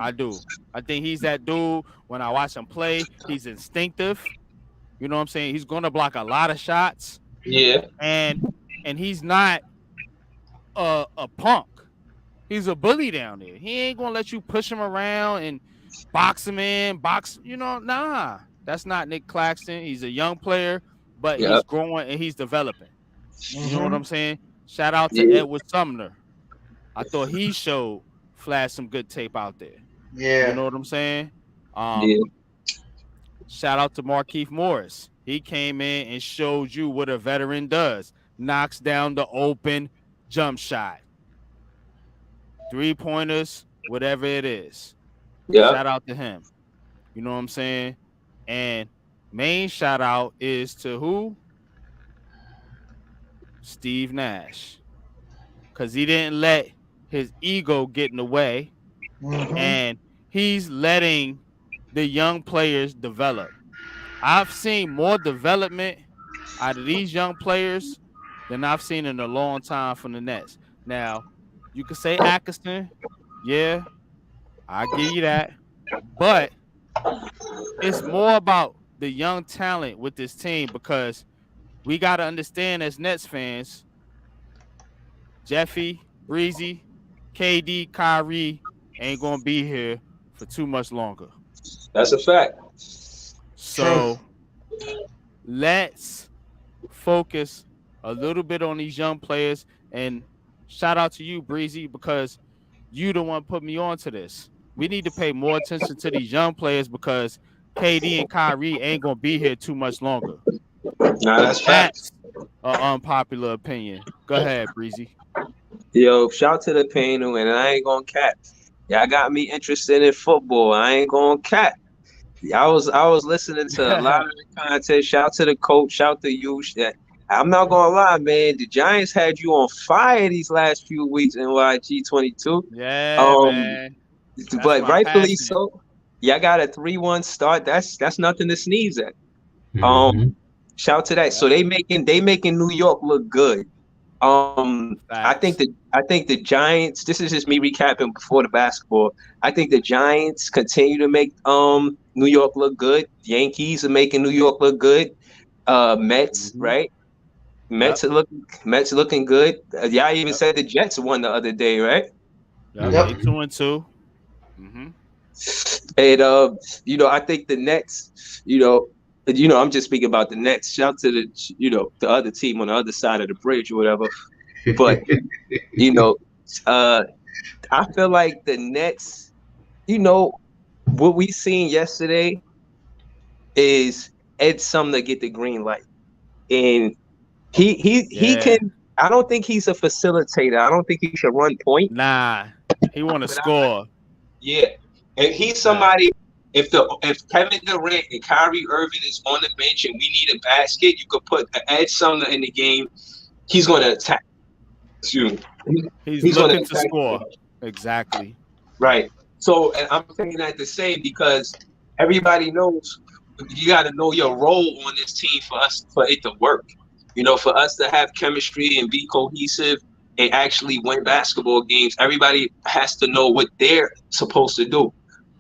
I do. I think he's that dude. When I watch him play, he's instinctive. You know what I'm saying? He's going to block a lot of shots. Yeah. And he's not a punk. He's a bully down there. He ain't going to let you push him around and box him in, nah. That's not Nick Claxton. He's a young player, but Yeah. he's growing and he's developing. You know what I'm saying? Shout out to Yeah. Edward Sumner. I thought he flashed some good tape out there. Yeah. You know what I'm saying? Yeah. Shout out to Markieff Morris. He came in and showed you what a veteran does. Knocks down the open jump shot. 3-pointers, whatever it is. Yeah. Shout out to him. You know what I'm saying? And main shout out is to who? Steve Nash. Because he didn't let his ego get in the way. And he's letting the young players develop. I've seen more development out of these young players than I've seen in a long time from the Nets. Now, you could say Atkinson. Yeah, I give you that. But it's more about the young talent with this team because we got to understand as Nets fans, Jeffy, Breezy, KD, Kyrie ain't going to be here for too much longer. That's a fact. So let's focus a little bit on these young players. And shout out to you, Breezy, because you the one put me on to this. We need to pay more attention to these young players because KD and Kyrie ain't going to be here too much longer. Nah, that's facts. That's an unpopular opinion. Go ahead, Breezy. Yo, shout to the panel, and I ain't gonna cap. Y'all got me interested in football. I ain't gonna cap. I was listening to a lot of the content. Shout to the coach. Shout to you. I'm not gonna lie, man. The Giants had you on fire these last few weeks in YG22. Yeah, man. That's But my rightfully passion. so. Y'all got a 3-1 start. That's nothing to sneeze at. Mhm. Shout to that. So they making New York look good. Facts. I think the Giants. This is just me recapping before the basketball. I think the Giants continue to make New York look good. Yankees are making New York look good. Mets, Mm-hmm. right? Yep. Mets looking good. Y'all even Yep. said the Jets won the other day, right? Yep. They Yep. Mhm. 2-2. Mm-hmm. And I think the Nets, I'm just speaking about the Nets. Shout to the other team on the other side of the bridge or whatever. But you know, uh, I feel like the Nets, what we seen yesterday is Ed Sumner get the green light, and he Yeah. can. I don't think he's a facilitator. I don't think he should run point. Nah. He want to But score. yeah, and he's Fact. somebody. If Kevin Durant and Kyrie Irving is on the bench and we need a basket, you could put Ed Sumner in the game. He's going to attack you. He's He's going to looking to attack score. you. Exactly. Right. So, and I'm saying that to say because everybody knows you got to know your role on this team for it to work. For us to have chemistry and be cohesive and actually win basketball games, everybody has to know what they're supposed to do.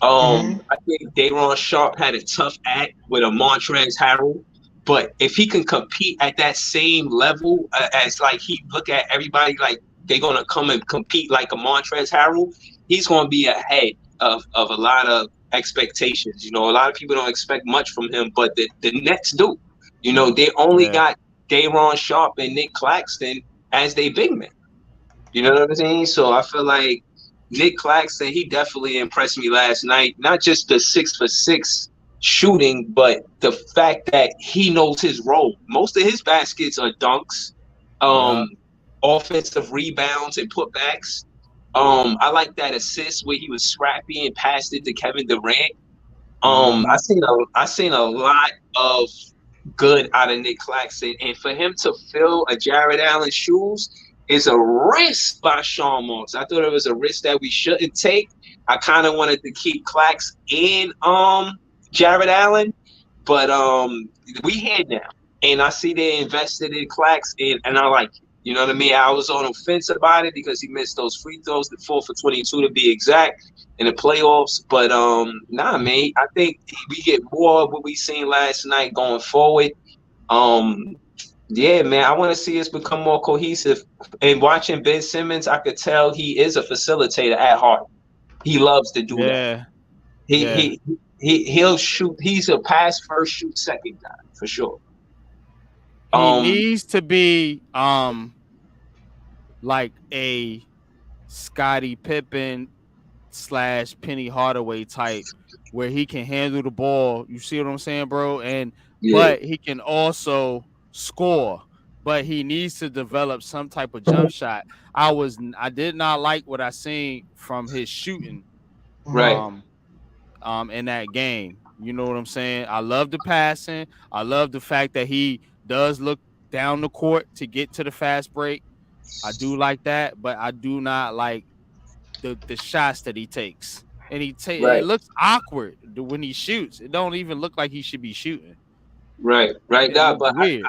Mm-hmm. I think Dayron Sharp had a tough act with a Montrezl Harrell, but if he can compete at that same level as like he look at everybody like they're gonna come and compete like a Montrezl Harrell, he's gonna be ahead of a lot of expectations. A lot of people don't expect much from him, but the Nets do. They only Yeah. got Dayron Sharp and Nick Claxton as they big men. You know what I'm saying? So I feel like Nick Claxton, he definitely impressed me last night. Not just the 6 for 6 shooting, but the fact that he knows his role. Most of his baskets are dunks, Yep. um, offensive rebounds, and putbacks. I like that assist where he was scrappy and passed it to Kevin Durant. Mm-hmm. I seen a lot of good out of Nick Claxton, and for him to fill a Jared Allen's shoes is a risk by Sean Marks. I thought it was a risk that we shouldn't take. I kind of wanted to keep Clax in Jared Allen, but we here now, and I see they invested in Clax, and I like it. You know what I mean? I was on the fence about it because he missed those free throws, the 4 for 22 to be exact, in the playoffs. But nah, man, I think we get more of what we seen last night going forward. Um, yeah, man, I want to see us become more cohesive. And watching Ben Simmons, I could tell he is a facilitator at heart. He loves to do that. Yeah. He Yeah. he he'll shoot. He's a pass first, shoot second guy for sure. He Um, needs to be like a Scottie Pippen slash Penny Hardaway type where he can handle the ball. You see what I'm saying, bro? And yeah, but he can also score. But he needs to develop some type of jump shot. I did not like what I seen from his shooting right, Mm-hmm. um in that game. You know what I'm saying? I love the passing. I love the fact that he does look down the court to get to the fast break. I do like that, but I do not like the shots that he takes. And it right. looks awkward when he shoots. It don't even look like he should be shooting. Right. It Now, looks but weird.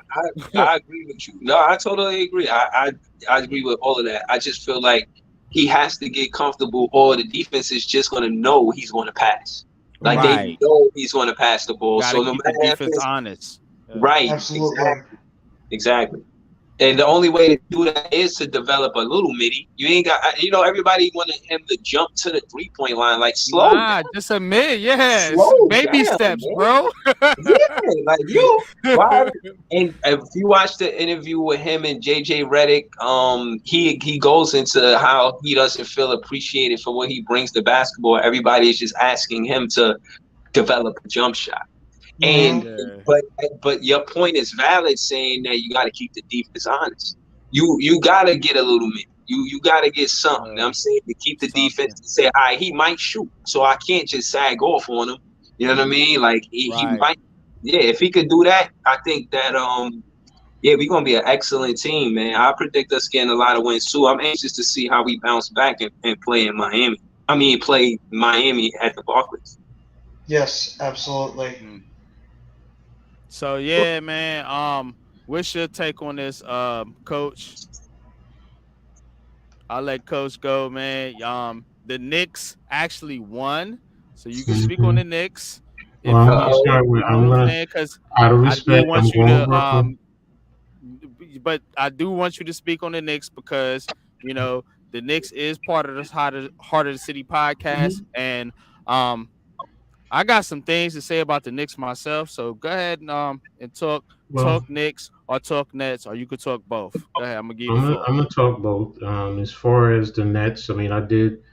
I agree with you. No, I totally agree. I agree with all of that. I just feel like he has to get comfortable, or the defense is just going to know he's going to pass. Like they Right. know he's going to pass the ball. Got to So no keep the matter if defense it's honest. Yeah. right, Absolutely. exactly. And the only way to do that is to develop a little midi. You ain't got, everybody wanted him to jump to the 3 point line. Like, Nah, just admit, yeah, it's slow baby down, steps, man. bro. Yeah, like you. Why? And if you watch the interview with him and JJ Redick, he goes into how he doesn't feel appreciated for what he brings to basketball. Everybody is just asking him to develop a jump shot. And Mm-hmm. Yeah. but your point is valid, saying that you got to keep the defense honest. You got to get a little bit. You got to get something. You know what I'm saying, to keep the defense Something. to say, all right, he might shoot, so I can't just sag off on him. You know what I mean? Like he Right. might. Yeah, if he could do that, I think that yeah, we're gonna be an excellent team, man. I predict us getting a lot of wins too. I'm anxious to see how we bounce back and play in Miami. I mean, play Miami at the Barclays. Yes, absolutely. Mm. So yeah, man. What's your take on this, coach? I'll let Coach go, man. The Knicks actually won, so you can speak on Hmm. the Knicks if Well, I'm gonna Uh-oh. start with. you know I'm what I'm gonna, saying. Because out of I do respect, I'm want you going to Brooklyn. but I do want you to speak on the Knicks because you know the Knicks is part of this Heart of the City podcast, Hmm. and um I got some things to say about the Knicks myself. So go ahead and Well, talk Knicks or talk Nets, or you could talk both. Go ahead, I'm gonna give you the I'm gonna floor. I'm gonna talk both. As far as the Nets, I mean, I did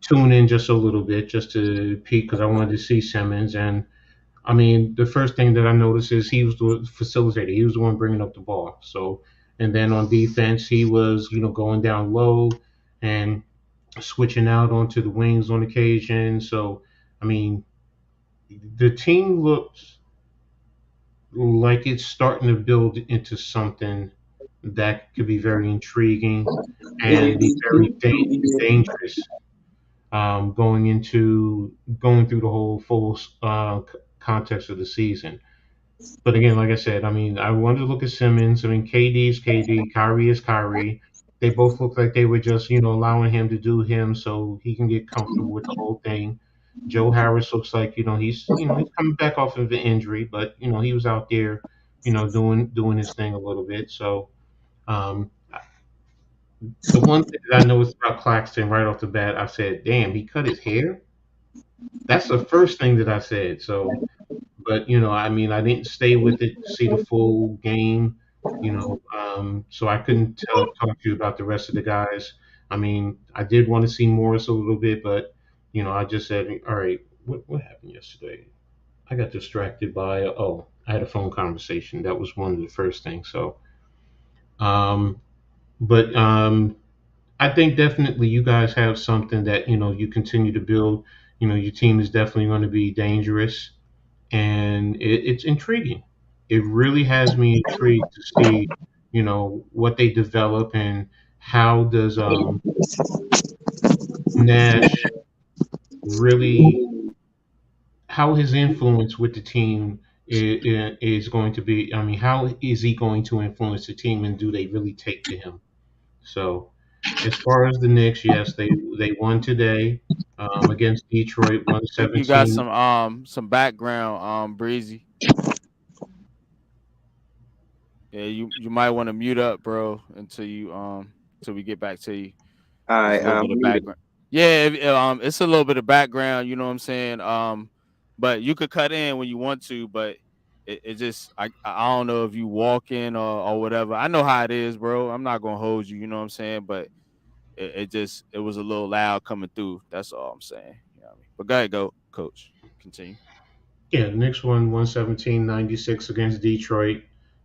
tune in just a little bit just to peek because I wanted to see Simmons. And I mean, the first thing that I noticed is he was the facilitator. He was the one bringing up the ball. So, and then on defense, he was, going down low and switching out onto the wings on occasion. So, I mean, the team looks like it's starting to build into something that could be very intriguing and be very dangerous, going through the whole full context of the season. But again, like I said, I mean, I wanted to look at Simmons. I mean, KD is KD, Kyrie is Kyrie. They both look like they were just, allowing him to do him so he can get comfortable with the whole thing. Joe Harris looks like, he's coming back off of an injury, but he was out there, doing his thing a little bit. So, um, the one thing that I noticed about Claxton right off the bat, I said, "Damn, he cut his hair." That's the first thing that I said. So, but I mean, I didn't stay with it to see the full game, so I couldn't talk to you about the rest of the guys. I mean, I did want to see Morris a little bit, but I just said, all right, what happened yesterday? I got distracted by I had a phone conversation. That was one of the first things. So, um, but I think definitely you guys have something that you continue to build. Your team is definitely going to be dangerous and it's intriguing. It really has me intrigued to see, what they develop and how does Nash really, how his influence with the team is going to be. I mean, how is he going to influence the team, and do they really take to him? So, as far as the Knicks, yes, they won today against Detroit, You got 117. some background Breezy. Yeah, you might want to mute up, bro, until we get back to you. All There's a right, little bit of muted. background. Yeah, it's a little bit of background. You know what I'm saying? But you could cut in when you want to. But it just I don't know if you walk in or whatever. I know how it is, bro. I'm not gonna hold you. You know what I'm saying? But it was a little loud coming through. That's all I'm saying. You know what I mean? But go ahead, go, coach. Continue. Yeah, the Knicks won 117-96 against Detroit.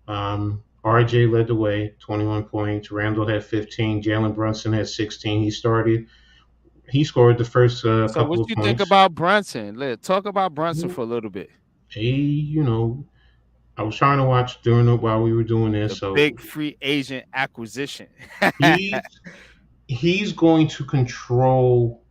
RJ led the way, 21 points. Randall had 15. Jalen Brunson had 16. He scored the first So couple what of you think points. about Brunson? Let talk about Brunson for a little bit. I was trying to watch during while we were doing this, The so big free agent acquisition. he's he's going to control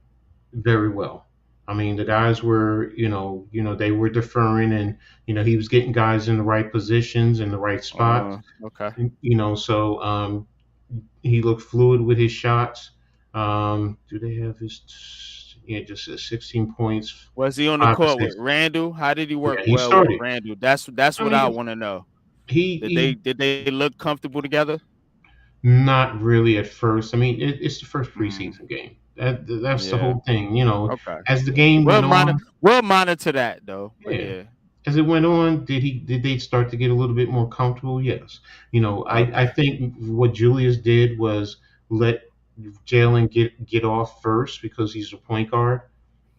very well. I mean, the guys were, they were deferring, and he was getting guys in the right positions in the right spots. Okay. So he looked fluid with his shots. Do they have his? Yeah, just 16 points, Was he on the five court with assists. Randall? How did he work Yeah, he well with started. Randall? That's I what I mean, want to know. he Did he they look comfortable together? not really at first. I mean, it's the first Mm, preseason game. That's the yeah. whole thing. Okay. As the game We'll went monitor. on, We'll monitor that though. But yeah, yeah. as it went on, did they start to get a little bit more comfortable? Yes. I Okay. think what Julius did was let Jalen get off first because he's a point guard,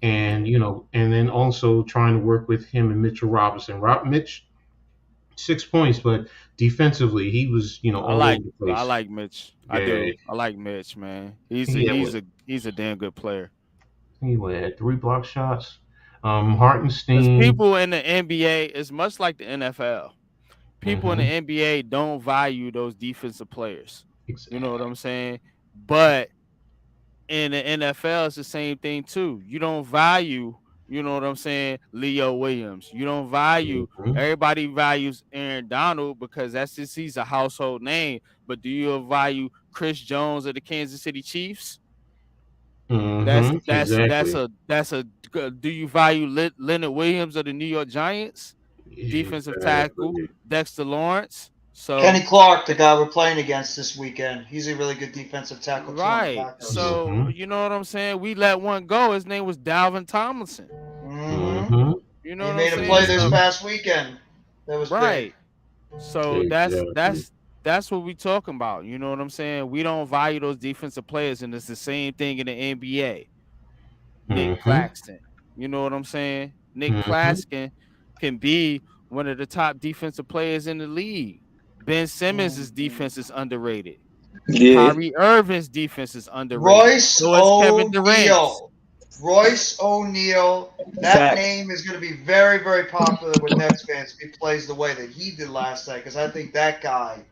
and Yeah. and then also trying to work with him and Mitchell Robinson. Mitch 6 points, but defensively he was all over the I place. like Mitch. I Yeah, do. I like Mitch, man. he had what He's a damn good player. he had 3 block shots. Because Hartenstein, people in the NBA, it's much like the NFL. People in the hmm NBA don't value those defensive players. You know what exactly. I'm saying? But in the NFL, it's the same thing too. You don't value, you know what I'm saying, Leo Williams. You don't value, Mhm. everybody values Aaron Donald because that's just he's a household name. But do you value Chris Jones of the Kansas City Chiefs? That's Mhm. that's that's Exactly. a that's a do you value Leonard Williams of the New York Giants? Defensive tackle, Exactly. Dexter Lawrence. Kenny So Clark, the guy we're playing against this weekend, he's a really good defensive tackle too on the right. backups. So Mhm. you know what I'm saying? We let one go. His name was Dalvin Tomlinson. Mm-hmm. Mhm. You know He what I'm made a saying? play this So Mhm. past weekend. That was big. right. So that's Exactly. that's that's what we talking about. You know what I'm saying? We don't value those defensive players, and it's the same thing in the NBA. Nick Mhm. Claxton. You know what I'm saying? Nick Mhm. Claxton can be one of the top defensive players in the league. Ben Simmons' Mhm. defense is underrated. Yeah, Kyrie Irving's defense is underrated. Royce So is Kevin Durant's. O'Neal. Royce O'Neal. That facts. name is going to be very, very popular with Nets fans if he plays the way that he did last night. Because I think that guy,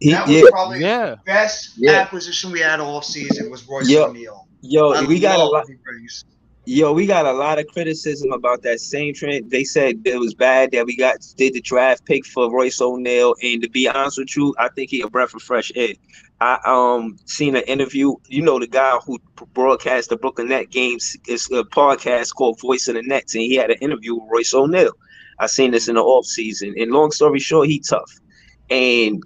that was Yeah, probably the Yeah. best yeah, acquisition we had all season was Royce yo, O'Neal. yo, I we got a love lot. what he brings. Yo, we got a lot of criticism about that same trend. They said it was bad that we got did the draft pick for Royce O'Neal, and to be honest with you, I think he a breath of fresh air. I seen an interview. You know the guy who broadcast the Brooklyn Net games. It's a podcast called Voice of the Nets, and he had an interview with Royce O'Neal. I seen this Mhm. in the off season, and long story short, he tough. And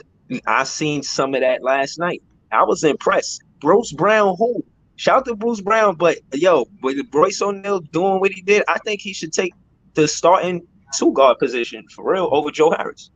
I seen some of that last night. I was impressed. Bruce Brown, who? Shout out to Bruce Brown, but yo, with Royce O'Neal doing what he did, I think he should take the starting two guard position for real over Joe Harris.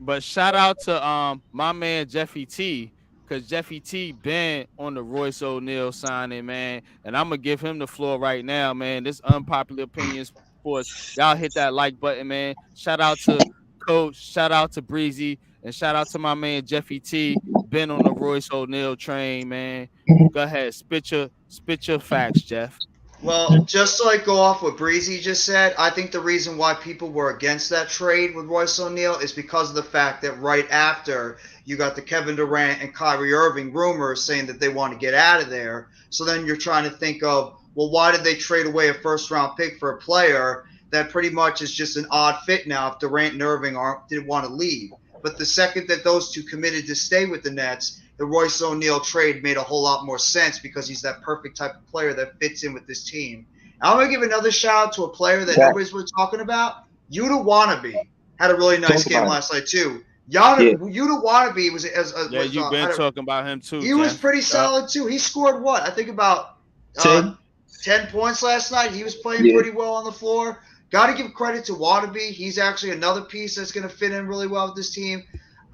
But shout out to my man Jeffy T, because Jeffy T been on the Royce O'Neal signing, man. And I'm gonna give him the floor right now, man. This unpopular opinions for us. Y'all hit that like button, man. Shout out to Coach, shout out to Breezy, and shout out to my man Jeffy T. Been on the Royce O'Neal train, man. Go ahead, spit your facts, Jeff. Well, just to like go off what Breezy just said, I think the reason why people were against that trade with Royce O'Neal is because of the fact that right after you got the Kevin Durant and Kyrie Irving rumors saying that they want to get out of there. So then you're trying to think of, well, why did they trade away a first round pick for a player that pretty much is just an odd fit now if Durant and Irving didn't want to leave? But the second that those two committed to stay with the Nets, the Royce O'Neal trade made a whole lot more sense because he's that perfect type of player that fits in with this team. I'm going to give another shout out to a player that Yeah, nobody's really talking about. Yuta Wannabe had a really nice talk game about it. last night too. Yeah, Yuta Wannabe Yeah, you've been talking about him too, he was Jeff. pretty Yup. solid too. He scored what? I think about uh, 10. 10 points last night. He was playing Yeah, pretty well on the floor. Got to give credit to Wannabe. He's actually another piece that's going to fit in really well with this team.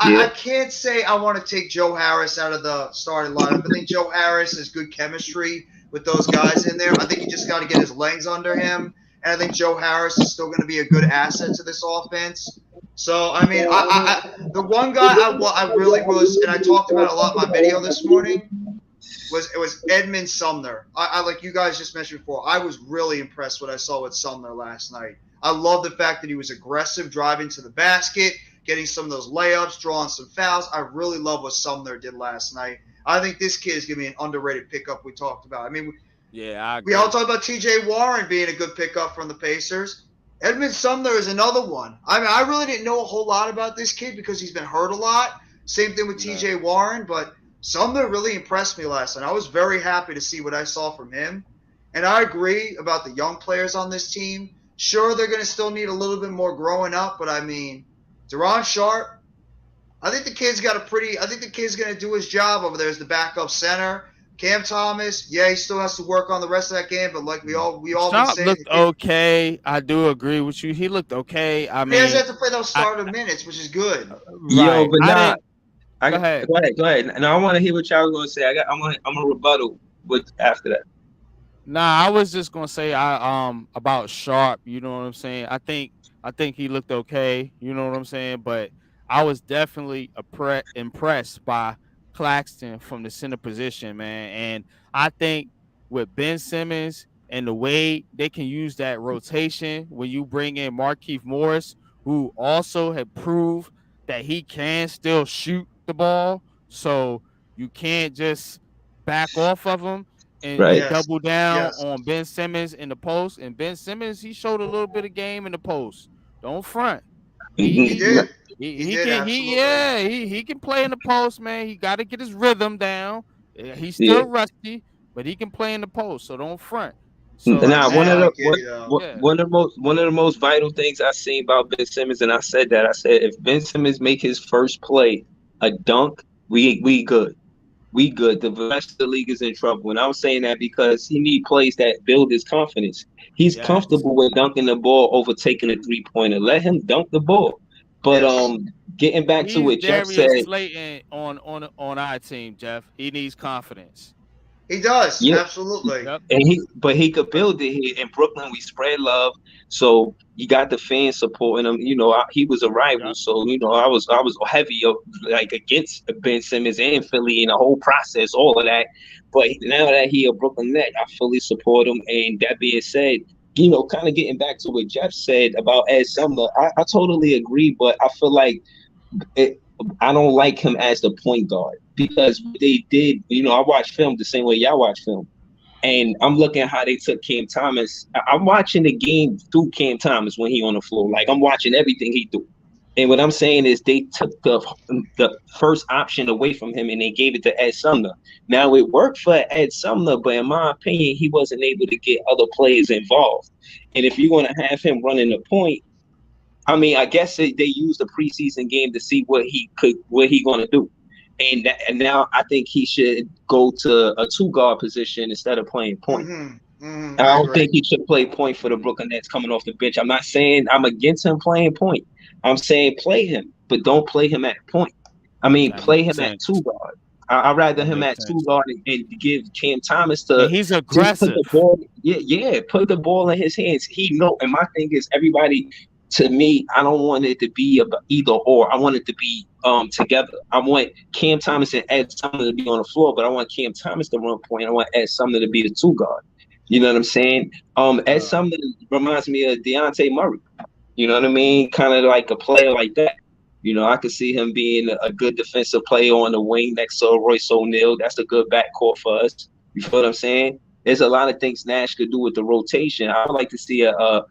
yeah. I can't say I want to take Joe Harris out of the starting lineup. I think Joe Harris has good chemistry with those guys in there. I think you just got to get his legs under him. And I think Joe Harris is still going to be a good asset to this offense. So, I mean, the one guy I really was, and I talked about a lot in my video this morning, was Edmund Sumner. I like you guys just mentioned before. I was really impressed what I saw with Sumner last night. I love the fact that he was aggressive, driving to the basket, getting some of those layups, drawing some fouls. I really love what Sumner did last night. I think this kid is going to be an underrated pickup we talked about. I mean, Yeah, I we all agree. talked about T.J. Warren being a good pickup from the Pacers. Edmund Sumner is another one. I mean, I really didn't know a whole lot about this kid because he's been hurt a lot. Same thing with Yeah. T.J. Warren, but Sumner really impressed me last night. I was very happy to see what I saw from him. And I agree about the young players on this team. Sure, they're going to still need a little bit more growing up, but I mean, Deron Sharp, I think the kid's got a pretty. I think the kid's going to do his job over there as the backup center. Cam Thomas, yeah, he still has to work on the rest of that game, but like we all been Sharp saying, looked okay. I do agree with you. He looked okay. I he hasn't mean, had to play those I starter minutes, which is good. yo, right. but I nah, didn't. Go ahead. go ahead. Now I want to hear what y'all gonna say. I'm gonna rebuttal with after that. Nah, I was just gonna say I about Sharp. You know what I'm saying? I think he looked okay. You know what I'm saying? But I was definitely impressed by Claxton from the center position, man. And I think with Ben Simmons and the way they can use that rotation when you bring in Markieff Morris, who also had proved that he can still shoot the ball, so you can't just back off of him. and Right. Yes. double down Yes. on Ben Simmons in the post. And Ben Simmons, he showed a little bit of game in the post. Don't front. He He he did. He he did can he absolutely. yeah he can play in the post, man. He got to get his rhythm down. He's Yeah. still rusty, but he can play in the post. So don't front. So I Now, still now, like it, you know. yeah, one of the most vital things I seen about Ben Simmons, and I said that, I said if Ben Simmons make his first play a dunk, we good. We good. The rest of the league is in trouble. And I was saying that because he need plays that build his confidence. He's yes, comfortable with dunking the ball over taking a 3-pointer. Let him dunk the ball. But Yes. getting back to he's what Jeff Darius said, Slayton on our team, Jeff. He needs confidence. He does. yeah, Absolutely. Yep, and he could build it here in Brooklyn. We spread love, so you got the fans supporting him. He was a rival, yep. so I was heavy like against Ben Simmons and Philly in the whole process, all of that. But now that he a Brooklyn Net, I fully support him. And that being said, kind of getting back to what Jeff said about Ed Sumner, I totally agree. But I feel like it, I don't like him as the point guard because what they did. I watch film the same way y'all watch film. And I'm looking at how they took Cam Thomas. I'm watching the game through Cam Thomas when he on the floor. Like I'm watching everything he do. And what I'm saying is they took the first option away from him and they gave it to Ed Sumner. Now it worked for Ed Sumner, but in my opinion, he wasn't able to get other players involved. And if you're going to have him running the point, I mean, I guess they used the preseason game to see what he going to do. And now I think he should go to a two guard position instead of playing point. I I don't agree. think he should play point for the Brooklyn Nets coming off the bench. I'm not saying I'm against him playing point. I'm saying play him, but don't play him at point. I mean, That play makes him at two sense. guard. I'd rather That him makes at two sense. guard and give Cam Thomas And to he's just put the aggressive. ball. Yeah, put the ball in his hands. He know. And my thing is, everybody. To me, I don't want it to be about either or. I want it to be together. I want Cam Thomas and Ed Sumner to be on the floor, but I want Cam Thomas to run point. I want Ed Sumner to be the two guard. You know what I'm saying? Ed Uh, Sumner reminds me of Deontay Murray. You know what I mean? Kind of like a player like that. I could see him being a good defensive player on the wing next to Royce O'Neal. That's a good backcourt for us. You feel what I'm saying? There's a lot of things Nash could do with the rotation. I would like to see a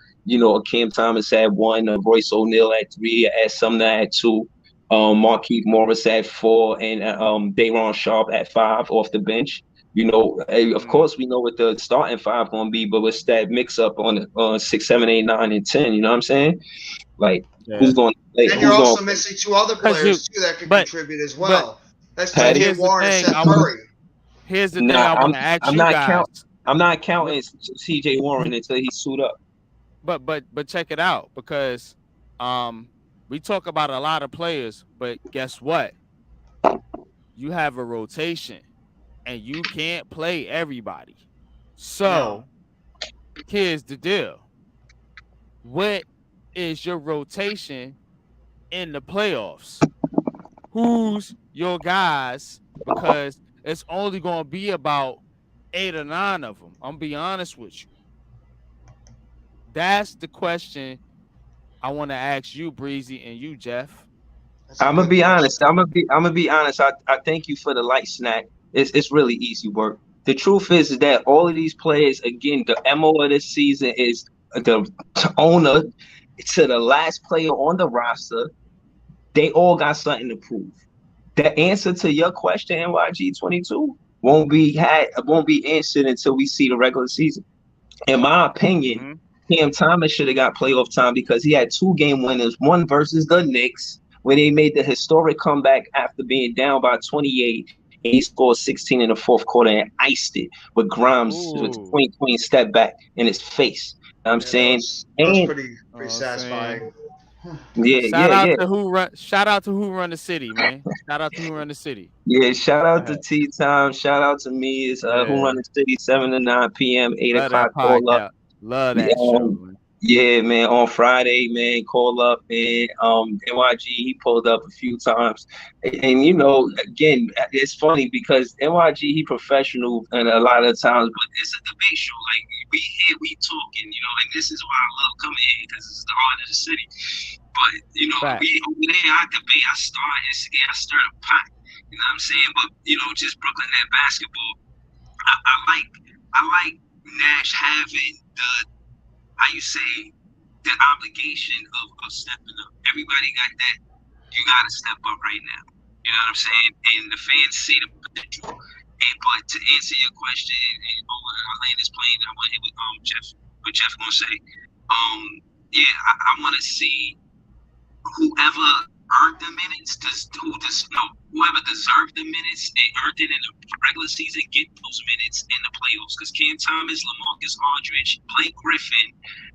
Cam Thomas at one, a Royce O'Neal at three, at Sumner at two, Marquise Morris at four, and Day'Ron Sharpe at five off the bench. Of mm, course, we know what the starting five going to be, but what's that mix up on 6, 7, 8, 9, and 10? You know what I'm saying? Like, yeah. who's going to play? And you're Who's going also to play? missing two other Cause you, players too that could but contribute as but well. That's but Patty? T.J. here's the Warren and thing. Seth Curry. Here's the thing Nah, I want to ask I'm you not guys. But counting C.J. Warren until he suit up. but check it out because um we talk about a lot of players, but guess what? You have a rotation and you can't play everybody. No. So here's the deal. What is your rotation in the playoffs? Who's your guys? Because it's only going to be about 8 or 9 of them. I'm gonna be honest with you. That's the question I want to ask you, Breezy, and you, Jeff. That's a I'm gonna good be honest. question. I'm gonna be honest. I thank you for the light snack. It's really easy work. The truth is that all of these players, again, the MO of this season is the owner to the last player on the roster. They all got something to prove. The answer to your question, NYG 22, won't be answered until we see the regular season. In my opinion, Mm-hmm. Cam Thomas should have got playoff time because he had 2 game winners, one versus the Knicks, where they made the historic comeback after being down by 28, and he scored 16 in the fourth quarter and iced it with Grimes with a Ooh. clean step back in his face. You know what I'm Yeah, that saying? was And pretty I'm saying, satisfying. yeah, shout yeah, out yeah. to who run. Shout out to who run the city, man. Shout out to who run the city. Yeah, shout Go out to ahead. Tea Time. Shout out to me. It's who Yeah, run the city 7 to 9 p.m. 8 love o'clock that call up. podcast. Love Yeah, that show, man. yeah, man. On Friday, man, call up, man. NYG, he pulled up a few times, and again, it's funny because NYG, he professional, and a lot of times, but it's a debate show. Like we here, we talking, and this is why I love coming in because it's the heart of the city. But we Facts. over there, I debate, I stir a pot. You know what I'm saying? But just Brooklyn net basketball. I like Nash having the obligation of stepping up. Everybody got that. You got to step up right now. You know what I'm saying? And the fans see the potential. But to answer your question, and I'll land this plane. I want to hit with Jeff. What Jeff gonna say? Yeah, I want to see whoever earned the minutes, whoever deserved the minutes and earned it in the regular season, get those minutes in the playoffs. Because Cam Thomas, LaMarcus Aldridge, Blake Griffin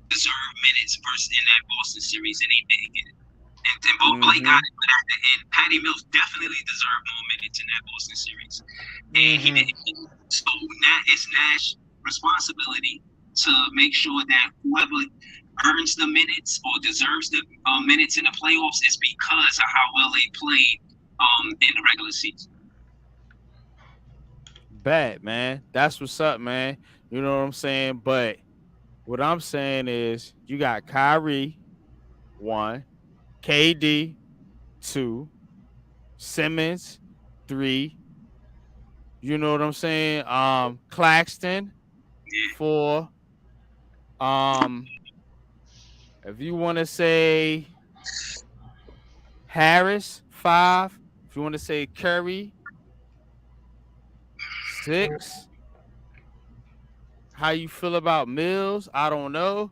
deserved minutes versus in that Boston series, and they didn't get it. And both Blake got it, but at the end, Patty Mills definitely deserved more minutes in that Boston series, and he didn't. So it's Nash's responsibility to make sure that whoever earns the minutes or deserves the minutes in the playoffs is because of how well they played in the regular season. Bad, man. That's what's up, man. You know what I'm saying? But what I'm saying is you got Kyrie, 1, KD, 2, Simmons, 3. You know what I'm saying? Claxton, 4. If you want to say Harris, 5. If you want to say Curry, 6. How you feel about Mills? I don't know.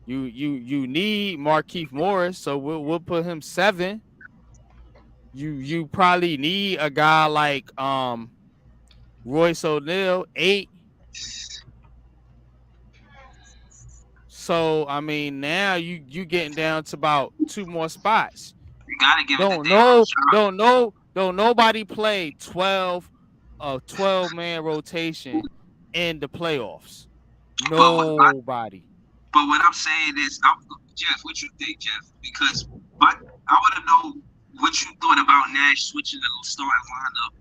You need Markieff Morris, so we'll put him 7. You probably need a guy like Royce O'Neal, 8. So I mean, now you getting down to about 2 more spots. You gotta give Don't nobody play 12-man rotation in the playoffs. Nobody. But what I'm saying is, Jeff, what you think, Jeff? Because I want to know what you thought about Nash switching the starting lineup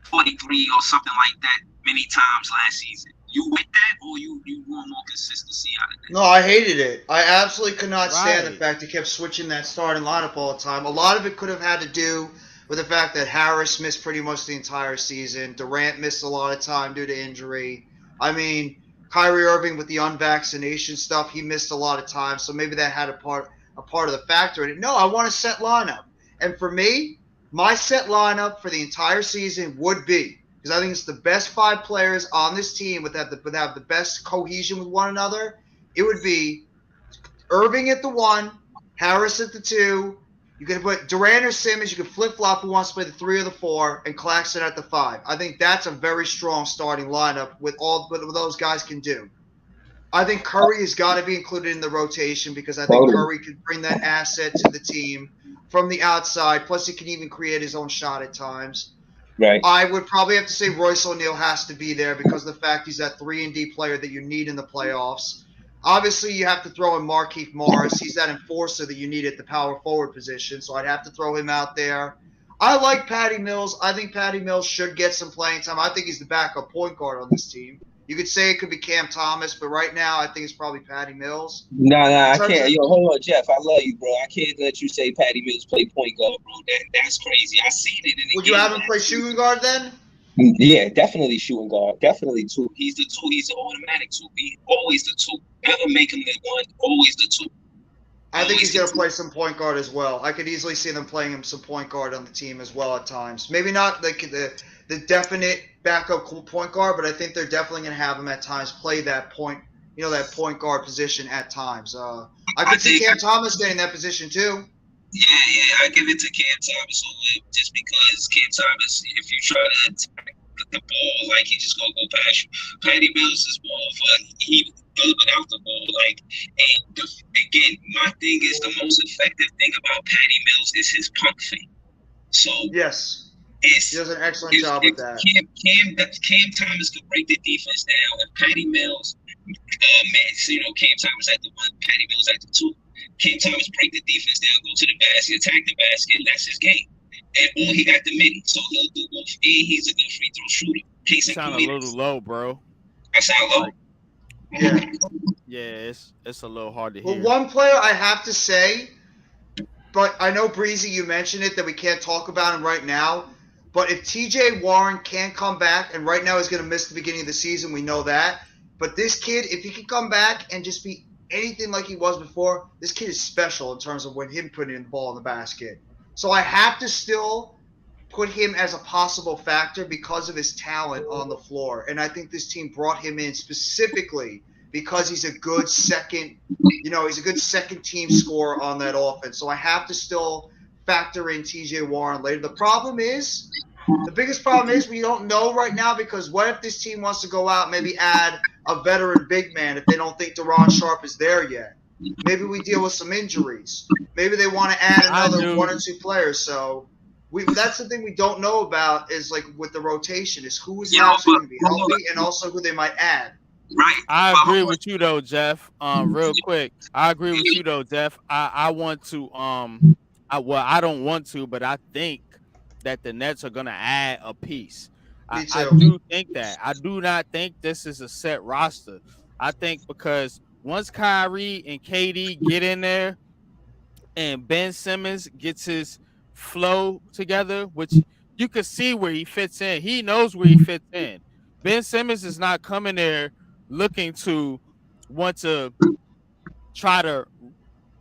43 or something like that many times last season. You with that, or you want more consistency out of that? No, I hated it. I absolutely could not stand the fact he kept switching that starting lineup all the time. A lot of it could have had to do with the fact that Harris missed pretty much the entire season. Durant missed a lot of time due to injury. I mean, Kyrie Irving with the unvaccination stuff, he missed a lot of time. So maybe that had a part of the factor in it. No, I want a set lineup. And for me, my set lineup for the entire season would be, because I think it's the best 5 players on this team would have the best cohesion with one another. It would be Irving at the 1, Harris at the 2. You can put Durant or Simmons. You can flip-flop who wants to play the 3 or the 4, and Claxton at the 5. I think that's a very strong starting lineup with all what those guys can do. I think Curry has got to be included in the rotation because I think Curry could bring that asset to the team from the outside. Plus, he can even create his own shot at times. Right. I would probably have to say Royce O'Neal has to be there because of the fact he's that 3-and-D player that you need in the playoffs. Obviously, you have to throw in Markieff Morris. He's that enforcer that you need at the power forward position, so I'd have to throw him out there. I like Patty Mills. I think Patty Mills should get some playing time. I think he's the backup point guard on this team. You could say it could be Cam Thomas, but right now I think it's probably Patty Mills. No, I can't. Yo, hold on, Jeff. I love you, bro. I can't let you say Patty Mills play point guard, bro. That's crazy. I seen it in the Would you have him play shooting guard then? Yeah, definitely shooting guard. Definitely 2. He's the 2. He's the automatic 2. He's always the 2. Never make him the 1. Always the 2. I think he's going to play some point guard as well. I could easily see them playing him some point guard on the team as well at times. Maybe not like the definite backup point guard, but I think they're definitely going to have him at times play that point guard position at times. I could see Cam Thomas getting that position too. Yeah, I give it to Cam Thomas just because Cam Thomas, if you try to attack the ball, like he just gonna go past you. Patty Mills is more of he good without the ball. Like, and again, my thing is the most effective thing about Patty Mills is his pump fake. So yes, he does an excellent job with that. Cam Thomas could break the defense down, and Patty Mills, Cam Thomas at the 1, Patty Mills at the 2. Cam Thomas break the defense down, go to the basket, attack the basket. That's his game. And he got the mini, so he'll do both. And he's a good free throw shooter. You sound a little low, bro. I sound low. Yeah, it's a little hard to hear. Well, one player I have to say, but I know Breezy, you mentioned it that we can't talk about him right now. But if TJ Warren can't come back, and right now he's going to miss the beginning of the season, we know that. But this kid, if he can come back and just be anything like he was before, this kid is special in terms of when him putting the ball in the basket. So I have to still put him as a possible factor because of his talent on the floor. And I think this team brought him in specifically because he's a good second team scorer on that offense. So I have to still factor in TJ Warren later. The biggest problem is we don't know right now, because what if this team wants to go out and maybe add a veteran big man if they don't think Deron Sharp is there yet? Maybe we deal with some injuries. Maybe they want to add another one or two players. So that's the thing we don't know about, is like with the rotation, is who is actually going to be healthy and also who they might add. Right. I agree with you though, Jeff. Real quick, I agree with you though, Jeff. I want to I don't want to, but I think that the Nets are gonna add a piece. I do think that. I do not think this is a set roster. I think because once Kyrie and KD get in there and Ben Simmons gets his flow together, which you can see where he fits in. He knows where he fits in. Ben Simmons is not coming there looking to want to try to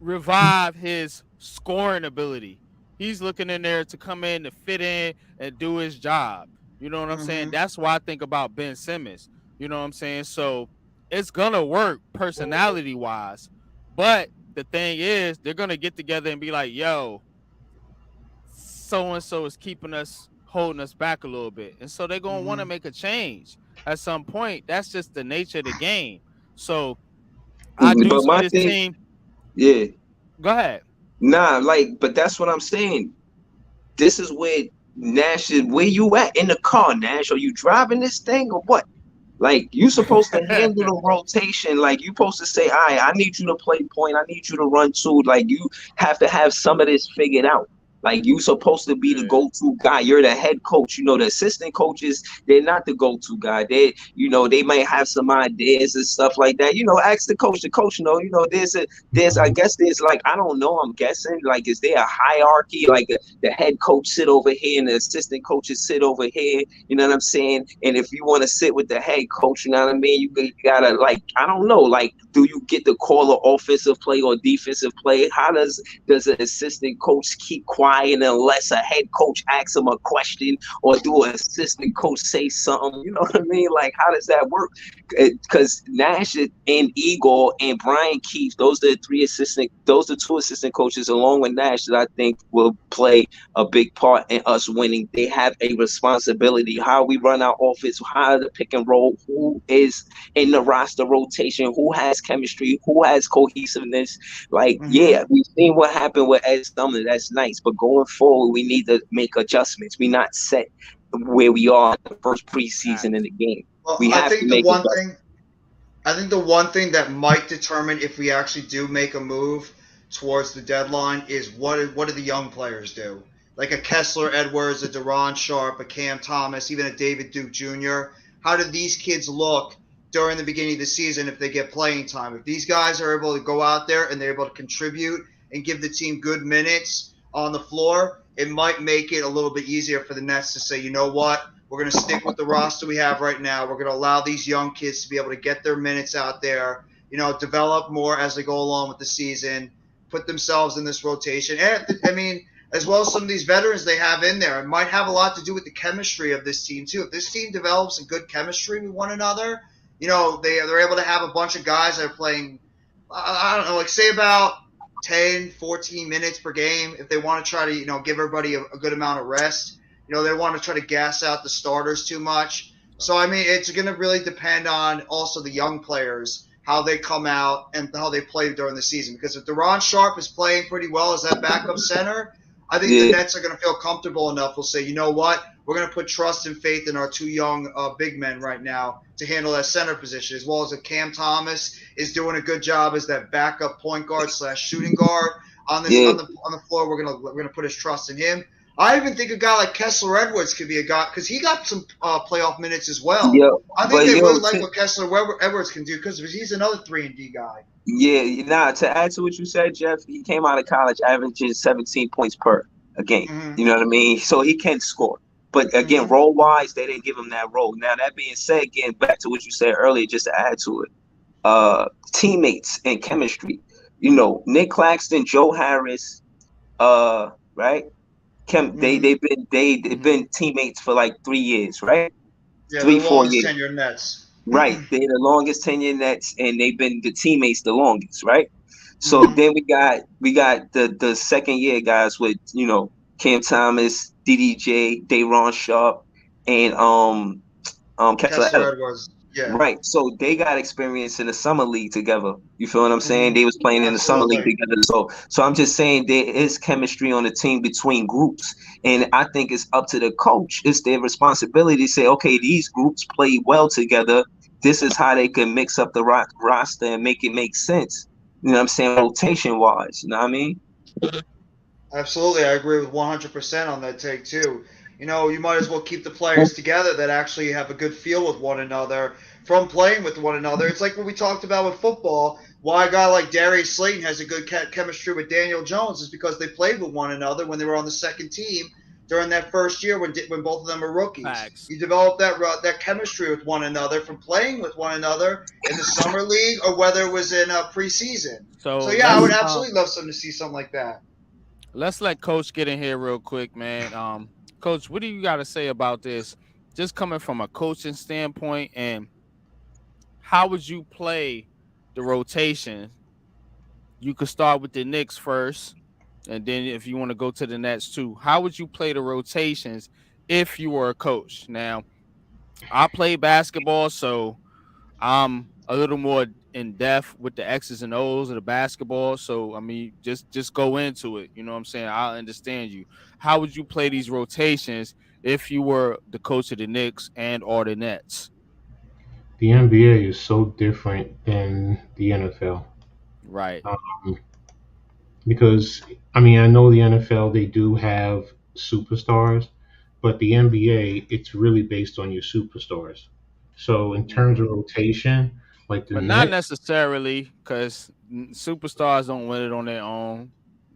revive his scoring ability. He's looking in there to come in to fit in and do his job. You know what I'm saying? That's why I think about Ben Simmons. You know what I'm saying? So it's gonna work personality wise, but the thing is, they're gonna get together and be like, "Yo, so and so is holding us back a little bit," and so they're gonna want to make a change at some point. That's just the nature of the game. So I do see this team. Yeah. Go ahead. Nah, but that's what I'm saying. This is where Nash is. Where you at in the car, Nash? Are you driving this thing or what? Like, you supposed to handle the rotation. Like, you supposed to say, all right, I need you to play point. I need you to run two. Like, you have to have some of this figured out. Like, you supposed to be the go-to guy. You're the head coach. You know, the assistant coaches, they're not the go-to guy. They might have some ideas and stuff like that. You know, ask the coach. The coach I guess there's like, I don't know, I'm guessing, like, is there a hierarchy? Like, the head coach sit over here and the assistant coaches sit over here. You know what I'm saying? And if you want to sit with the head coach, you know what I mean? You gotta, like, I don't know, like, do you get the call of offensive play or defensive play? How does an assistant coach keep quiet unless a head coach asks him a question, or do an assistant coach say something? You know what I mean? Like, how does that work? Because Nash and Igor and Brian Keefe, those are the two assistant coaches along with Nash that I think will play a big part in us winning. They have a responsibility. How we run our offense, how the pick and roll, who is in the roster rotation, who has chemistry, who has cohesiveness. Like, yeah, we've seen what happened with Ed Sumner. That's nice, but going forward, we need to make adjustments. We're not set where we are in the first preseason in the game. Well, we have to make adjustments. I think the one thing that might determine if we actually do make a move towards the deadline is what do the young players do? Like a Kessler Edwards, a Deron Sharp, a Cam Thomas, even a David Duke Jr. How do these kids look during the beginning of the season if they get playing time? If these guys are able to go out there and they're able to contribute and give the team good minutes on the floor, it might make it a little bit easier for the Nets to say, you know what, we're going to stick with the roster we have right now. We're going to allow these young kids to be able to get their minutes out there, develop more as they go along with the season, put themselves in this rotation. And, I mean, as well as some of these veterans they have in there, it might have a lot to do with the chemistry of this team, too. If this team develops a good chemistry with one another, they're able to have a bunch of guys that are playing, I don't know, like say about 10, 14 minutes per game. If they want to try to, give everybody a good amount of rest, they want to try to gas out the starters too much. So, I mean, it's going to really depend on also the young players, how they come out and how they play during the season. Because if Deron Sharp is playing pretty well as that backup center, I think the Nets are going to feel comfortable enough. We'll say, you know what, we're going to put trust and faith in our two young big men right now to handle that center position, as well as if Cam Thomas is doing a good job as that backup point guard / shooting guard on the floor. We're gonna put his trust in him. I even think a guy like Kessler Edwards could be a guy because he got some playoff minutes as well. I think they really like what Kessler Edwards can do because he's another 3-and-D guy. Yeah, to add to what you said, Jeff, he came out of college averaging 17 points per a game. You know what I mean? So he can score. But again, Hmm. role wise, they didn't give him that role. Now that being said, getting back to what you said earlier, just to add to it, teammates and chemistry. Nick Claxton, Joe Harris, right? They Hmm. they've Hmm. been teammates for like 3 years, right? Yeah, the Three, four longest years. tenure Nets. Right. They're the longest tenure Nets, and they've been the teammates the longest, right? So Hmm. then we got the second year guys with Cam Thomas, DDJ, Dayron Sharp, and Kessler Kessler Edwards. Edwards. Yeah, Right. So they got experience in the summer league together. You feel what I'm saying? hmm, They was playing in the summer league absolutely. together. So I'm just saying there is chemistry on the team between groups. And I think it's up to the coach. It's their responsibility to say, okay, these groups play well together. This is how they can mix up the roster and make it make sense. You know what I'm saying? Rotation wise. You know what I mean? Absolutely, I agree with 100% on that take too. You might as well keep the players together that actually have a good feel with one another from playing with one another. It's like what we talked about with football. Why a guy like Darius Slayton has a good chemistry with Daniel Jones is because they played with one another when they were on the second team during that first year when both of them were rookies. Facts. You develop that chemistry with one another from playing with one another in the summer league or whether it was in preseason. So So yeah, I would absolutely love to see something like that. let's let Coach get in here real quick, man. Coach, what do you got to say about this? Just coming from a coaching standpoint, and how would you play the rotation? You could start with the Knicks first, and then if you want to go to the Nets too, how would you play the rotations if you were a coach? Now, I play basketball, so I'm a little more in depth with the X's and O's of the basketball. So I mean, just go into it. You know what I'm saying? I understand you. How would you play these rotations if you were the coach of the Knicks and or the Nets? The NBA is so different than the NFL. Right. Um, because I mean, I know the NFL they do have superstars, but the NBA it's really based on your superstars. So in terms of Hmm. rotation, like the But not Nets, necessarily because superstars don't win it on their own.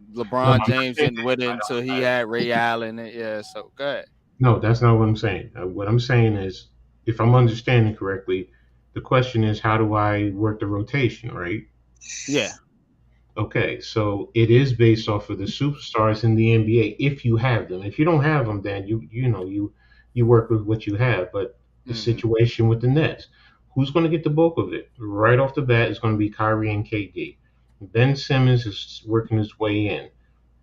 no, LeBron I'm not James saying didn't win it until he that. had Ray Allen. Yeah, so good. No, that's not what I'm saying. What I'm saying is, if I'm understanding correctly, the question is how do I work the rotation, right? Yeah. Okay, so it is based off of the superstars in the NBA if you have them. If you don't have them, then you work with what you have. But the Hmm. situation with the Nets, who's going to get the bulk of it? Right off the bat, it's going to be Kyrie and KD. Ben Simmons is working his way in.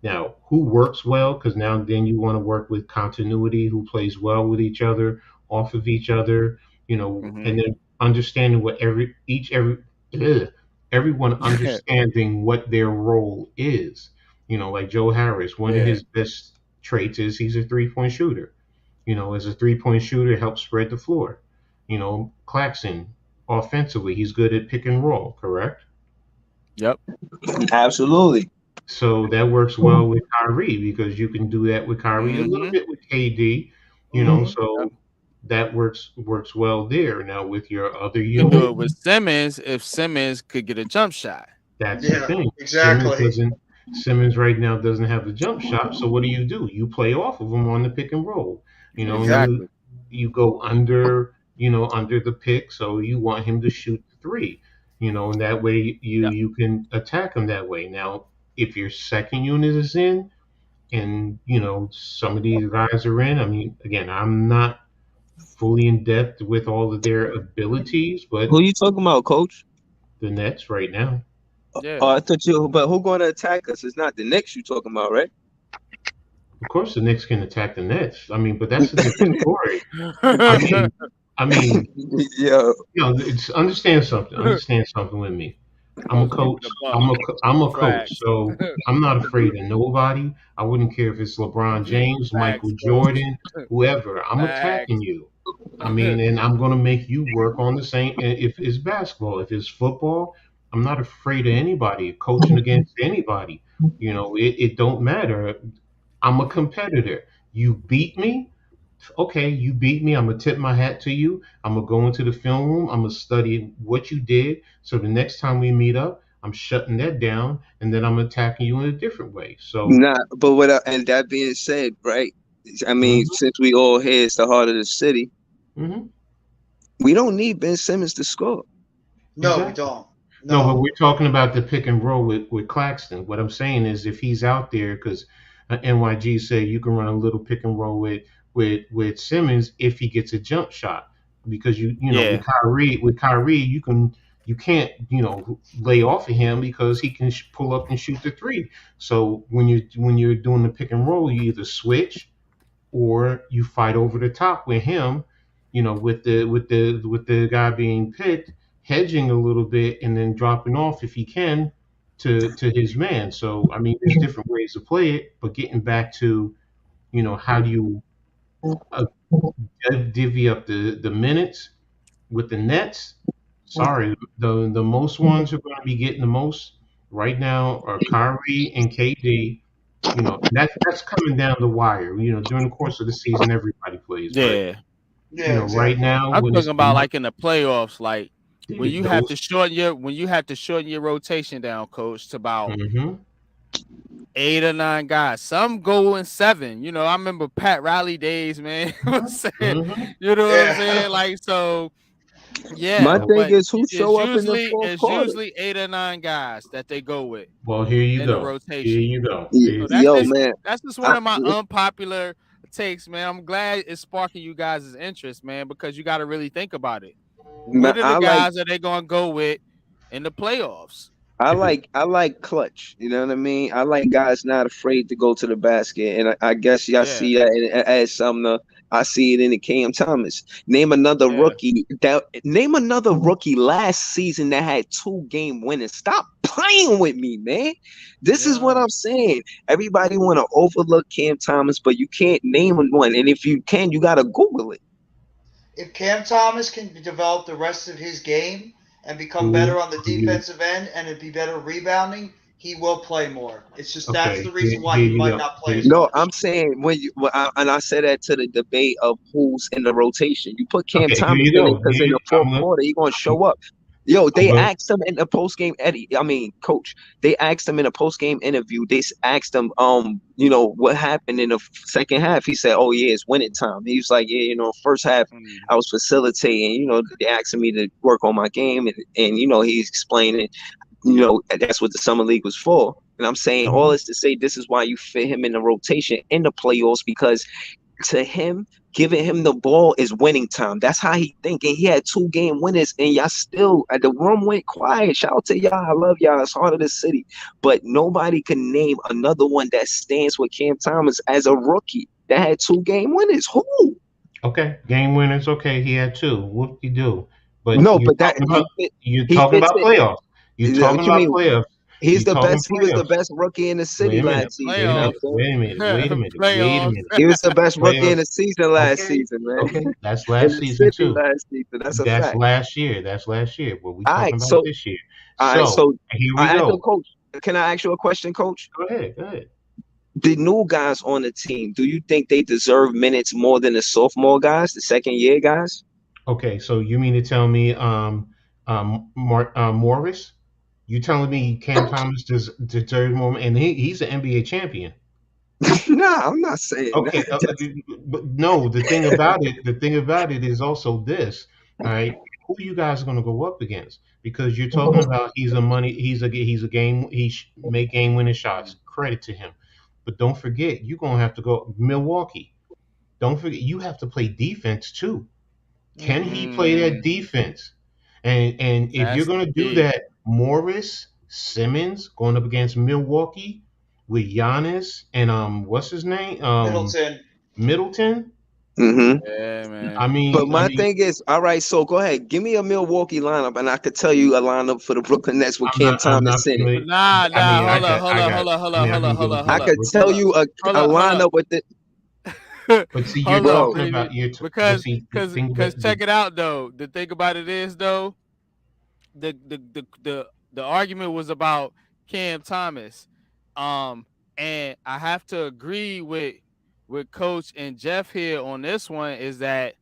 Now, who works well? Because now then you want to work with continuity, who plays well with each other, off of each other, Hmm. and then understanding what ugh, everyone understanding what their role is. Like Joe Harris, one of Yeah. his best traits is he's a 3-point shooter. As a 3-point shooter, helps spread the floor. Claxton, offensively, he's good at pick and roll, correct? Yep. Absolutely. So that works well with Kyrie because you can do that with Kyrie, a little Hmm. bit with KD, Hmm. Yep. so that works well there. Now with your other You can do unit, it with Simmons if Simmons could get a jump shot. that's the Yeah, thing. exactly. Simmons right now doesn't have the jump shot, so what do? You play off of him on the pick and roll, and Yep. Exactly. you go under the pick, so you want him to shoot three, and that way you Yep. you can attack him that way. Now, if your second unit is in, and some of these guys are in. I mean, again, I'm not fully in depth with all of their abilities, but Who you talking about, Coach? the Nets right now, Yeah. Oh, I thought you. But who going to attack us? It's not the Knicks you talking about, right? of course, the Knicks can attack the Nets. I mean, but that's a different story. I mean, I mean, Yeah. it's understand something. Understand something with me. I'm a Coach keeping coach. a buck. I'm a coach. Facts. So I'm not afraid of nobody. I wouldn't care if it's LeBron James, Michael Facts, coach. Jordan, whoever. I'm attacking Facts. you. I mean, and I'm going to make you work on the same. If it's basketball, if it's football, I'm not afraid of anybody. Coaching against anybody, it don't matter. I'm a competitor. You beat me, okay, you beat me. I'm gonna tip my hat to you. I'm gonna go into the film room. I'm gonna study what you did. So the next time we meet up, I'm shutting that down, and then I'm attacking you in a different way. So Nah, but and that being said, right? I mean, Hmm. since we all here, it's the heart of the city. Hmm. We don't need Ben Simmons to score. No, we Exactly. don't. No, but No. we're talking about the pick and roll with Claxton. What I'm saying is, if he's out there, because NYG said you can run a little pick and roll with Simmons if he gets a jump shot, because Yeah, with Kyrie you can't lay off of him because he can pull up and shoot the three. So when you're doing the pick and roll, you either switch or you fight over the top with him, with the guy being picked, hedging a little bit and then dropping off if he can to his man. So I mean, there's different ways to play it, but getting back to how do you uh, divvy up the minutes with the Nets? Sorry, the most ones who are going to be getting the most right now are Kyrie and KD. That's coming down the wire. During the course of the season, everybody plays, but yeah. Yeah, right exactly. now I'm when talking it's about like in the playoffs, like those. when you have to shorten your rotation down, coach, to about Hmm. 8 or 9 guys. Some go in 7. I remember Pat Riley days, man. I'm saying, Hmm. you know what I'm saying? Yeah. Like so, My yeah. Well, thing But is, who it's show up in the usually fourth it's quarter? usually 8 or 9 guys that they go with well, here you in the go. Here rotation. you go. So Yo, man, that's just one I, of my unpopular takes, man. I'm glad it's sparking you guys' interest, man, because you got to really think about it. man, What are the guys that they gonna go with in the playoffs? If it, I like clutch. You know what I mean? I like guys not afraid to go to the basket, and I guess y'all Yeah, see that as Sumner. I see it in the Cam Thomas. yeah, Name another rookie last season that had 2 game winners. Stop playing with me, man. This is what yeah. I'm saying. Everybody want to overlook Cam Thomas, but you can't name one. And if you can, you gotta Google it. If Cam Thomas can develop the rest of his game and become who better on the are you? defensive end and be better rebounding, he will play more. It's just that's Okay, the reason why here he you might go. not play Here, as No, much. I'm saying and I said that to the debate of who's in the rotation. You put Cam okay, here Thomas you in it go. because in the fourth I'm gonna, quarter he gonna show up. Yo, I'm they gonna, asked him in the post game Eddie. I mean, coach. They asked him in a post game interview. Asked him, what happened in the second half. He said, "Oh yeah, it's winning time." He was like, "Yeah, first half Mm. I was facilitating. They asking me to work on my game, and he's explaining." That's what the summer league was for. And I'm saying all mhm. this to say this is why you fit him in the rotation in the playoffs because to him, giving him the ball is winning time. That's how he thinking. He had 2 game winners, and y'all still the room went quiet. Shout out to y'all. I love y'all. It's heart of the city. But nobody can name another one that stands with Cam Thomas as a rookie that had 2 game winners. Who? Okay, game winners. Okay, he had two. Whoop de do. But No, but that you're he talking fits about it. playoffs. You're talking What you about mean? playoffs. He's You're the talking best. He was the playoffs. best rookie in the Wait city a In minute. the last season. Wait You a know what minute. playoffs, I'm saying? Wait a minute. Wait a minute. Wait a playoffs. minute. He was the best rookie in Playoffs. the season last Okay. season, man. Okay. That's In last the season city too. last season. That's a That's fact. last year. That's last year. But we All talking right, about so this year. all right, So so here we I asked the go. coach. Can I ask you a question, coach? Go ahead. Go ahead. The new guys on the team, do you think they deserve minutes more than the sophomore guys, the second year guys? Okay. So you mean to tell me, Morris? You telling me Cam Thomas deserves more, and he's an NBA champion. Nah, I'm not saying Okay, that. but no, the thing about it is also this, all right? Who you guys are going to go up against? Because you're talking about he's a game, make game winning shots. Credit to him, but don't forget you're going to have to go Milwaukee. Don't forget you have to play defense too. Can he play that Mm, defense? And if you're that's going the to do key. that, Morris Simmons going up against Milwaukee with Giannis and what's his name Middleton. Middleton. Hmm. Yeah, I man. But mean, I my mean, thing is, all right, so go ahead. Give me a Milwaukee lineup, and I could tell you a lineup for the Brooklyn Nets with Cam I'm Thomas not in it. familiar. Nah, I nah. mean, Hold up, hold up, hold up, hold I up, mean, I hold up, can hold give up, it to I hold you up, could quickly. tell hold up, you hold a up, hold up. lineup with the But see, you're Hold bro. up, talking Breezy. about but Because see, the cause thing cause about check it out though. The thing about it is though, the argument was about Cam Thomas. Um, and I have to agree with Coach and Jeff here on this one is that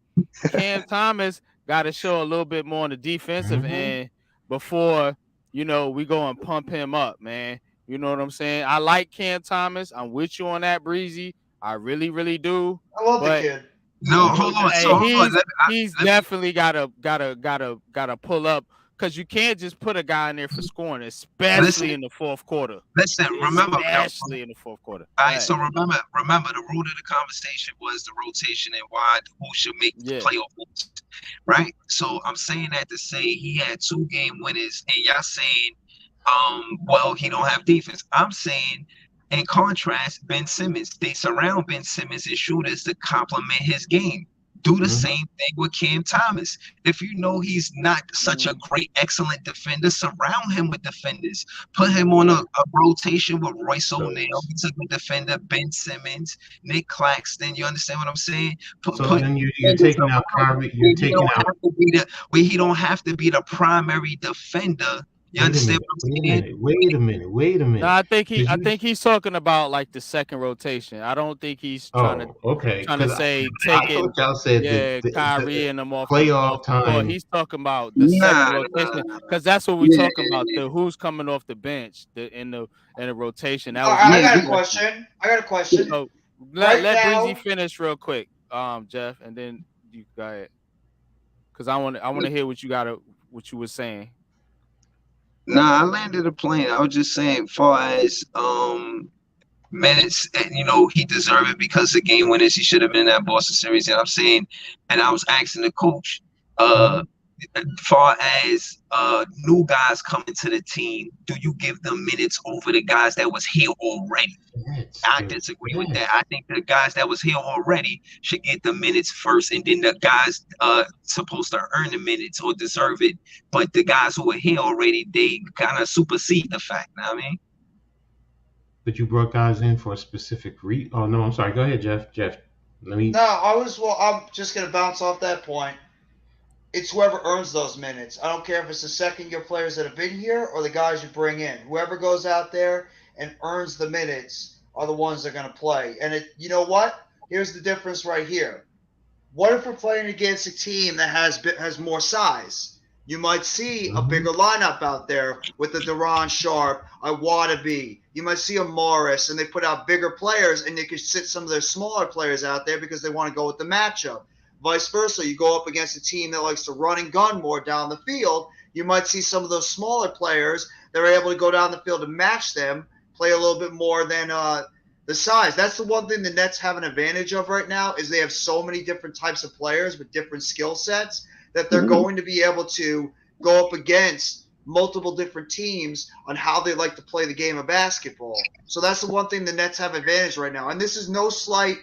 Cam Thomas got to show a little bit more on the defensive hmm end before we go and pump him up, man. You know what I'm saying? I like Cam Thomas. I'm with you on that, Breezy. I really, really do. I love the But kid. No, hold on. So hey, hold on. he's Let me definitely gotta pull up because you can't just put a guy in there for scoring, listen. especially in the fourth quarter. Listen. Remember. Especially in the fourth quarter. All Go right. ahead. So remember, the root of the conversation was the rotation and why who should make the Yeah. playoff moves, right? So I'm saying that to say he had 2 game winners, and y'all saying, well, he don't have defense. I'm saying, in contrast, Ben Simmons, they surround Ben Simmons and shooters to complement his game. Do the Mhm. same thing with Cam Thomas. If you know he's not such a great, excellent defender, surround him with defenders. Put him on a rotation with Royce O'Neal. He's a good defender. Ben Simmons, Nick Claxton. You understand what I'm saying? So Put then you're defenders taking out around Kyrie. where You're taking out. he don't have to be the primary defender. You Wait a understand minute. what Wait a I'm saying? minute. Wait a minute. Wait a No, minute. Did I you? think he's talking about like the second rotation. I don't think he's Oh, okay. trying to Because say I thought taking y'all said Kyrie the and them off playoff the court. time. He's talking about the second Nah, rotation nah. because that's what we're Yeah, talking about. The who's coming off the bench in the rotation. That All was right, I my yeah. got a question. question. I got a question. So Right let Breezy now, finish real quick, Jeff, and then you go ahead because I want to hear what you were saying. Nah, I landed a plane. I was just saying, far as minutes, and he deserved it because the game winners. He should have been in that Boston series. And I'm saying, and I was asking the coach, uh, Mhm. far as new guys coming to the team, do you give them minutes over the guys that was here already? I disagree with that. I think the guys that was here already should get the minutes first, and then the guys supposed to earn the minutes or deserve it. But the guys who are here already, they kind of supersede the fact. Know what I mean? But you brought guys in for a specific Oh no, I'm sorry. Go ahead, Jeff. Jeff, let me. no, I'm just gonna bounce off that point. It's whoever earns those minutes. I don't care if it's the second year players that have been here or the guys you bring in. Whoever goes out there and earns the minutes are the ones that are going to play. And you know what? Here's the difference right here. What if we're playing against a team that has more size? You might see a bigger lineup out there with the Duran Sharp, a Wadabe. You might see a Morris, and they put out bigger players, and they could sit some of their smaller players out there because they want to go with the matchup. Vice versa, you go up against a team that likes to run and gun more down the field, you might see some of those smaller players that are able to go down the field and match them, play a little bit more than the size. That's the one thing the Nets have an advantage of right now is they have so many different types of players with different skill sets that they're going to be able to go up against multiple different teams on how they like to play the game of basketball. So that's the one thing the Nets have advantage right now. And this is no slight.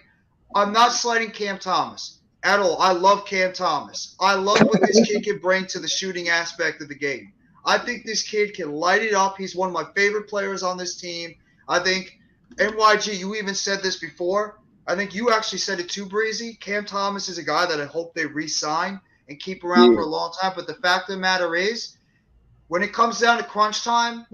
I'm not slighting Cam Thomas at all. I love Cam Thomas. I love what this kid can bring to the shooting aspect of the game. I think this kid can light it up. He's one of my favorite players on this team. I think, NYG, you even said this before. I think you actually said it too, Breezy. Cam Thomas is a guy that I hope they re-sign and keep around for a long time. But the fact of the matter is, when it comes down to crunch time,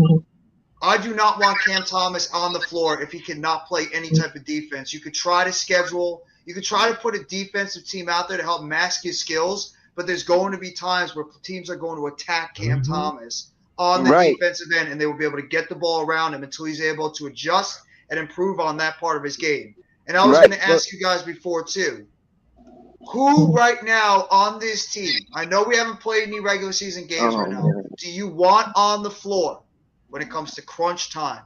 I do not want Cam Thomas on the floor if he cannot play any type of defense. You could try to schedule. You could try to put a defensive team out there to help mask his skills, but there's going to be times where teams are going to attack Cam Thomas on the defensive end, and they will be able to get the ball around him until he's able to adjust and improve on that part of his game. And I was going to ask you guys before, too. Who right now on this team, I know we haven't played any regular season games right now, do you want on the floor when it comes to crunch time?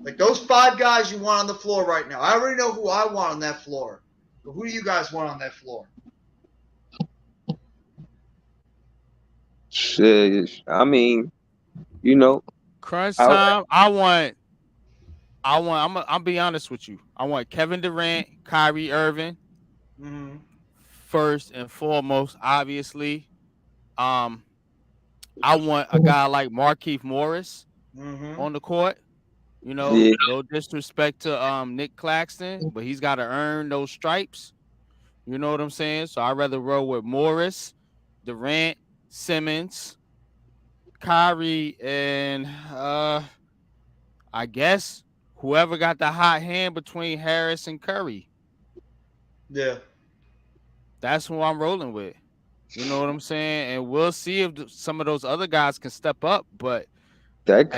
Like those 5 guys you want on the floor right now. I already know who I want on that floor. But who do you guys want on that floor? Shit, I mean, Crunch time. I'll be honest with you. I want Kevin Durant, Kyrie Irving, first and foremost, obviously. I want a guy like Markieff Morris on the court. No disrespect to Nick Claxton, but he's got to earn those stripes. You know what I'm saying? So I'd rather roll with Morris, Durant, Simmons, Kyrie, and I guess whoever got the hot hand between Harris and Curry. Yeah. That's who I'm rolling with. You know what I'm saying? And we'll see if some of those other guys can step up. But that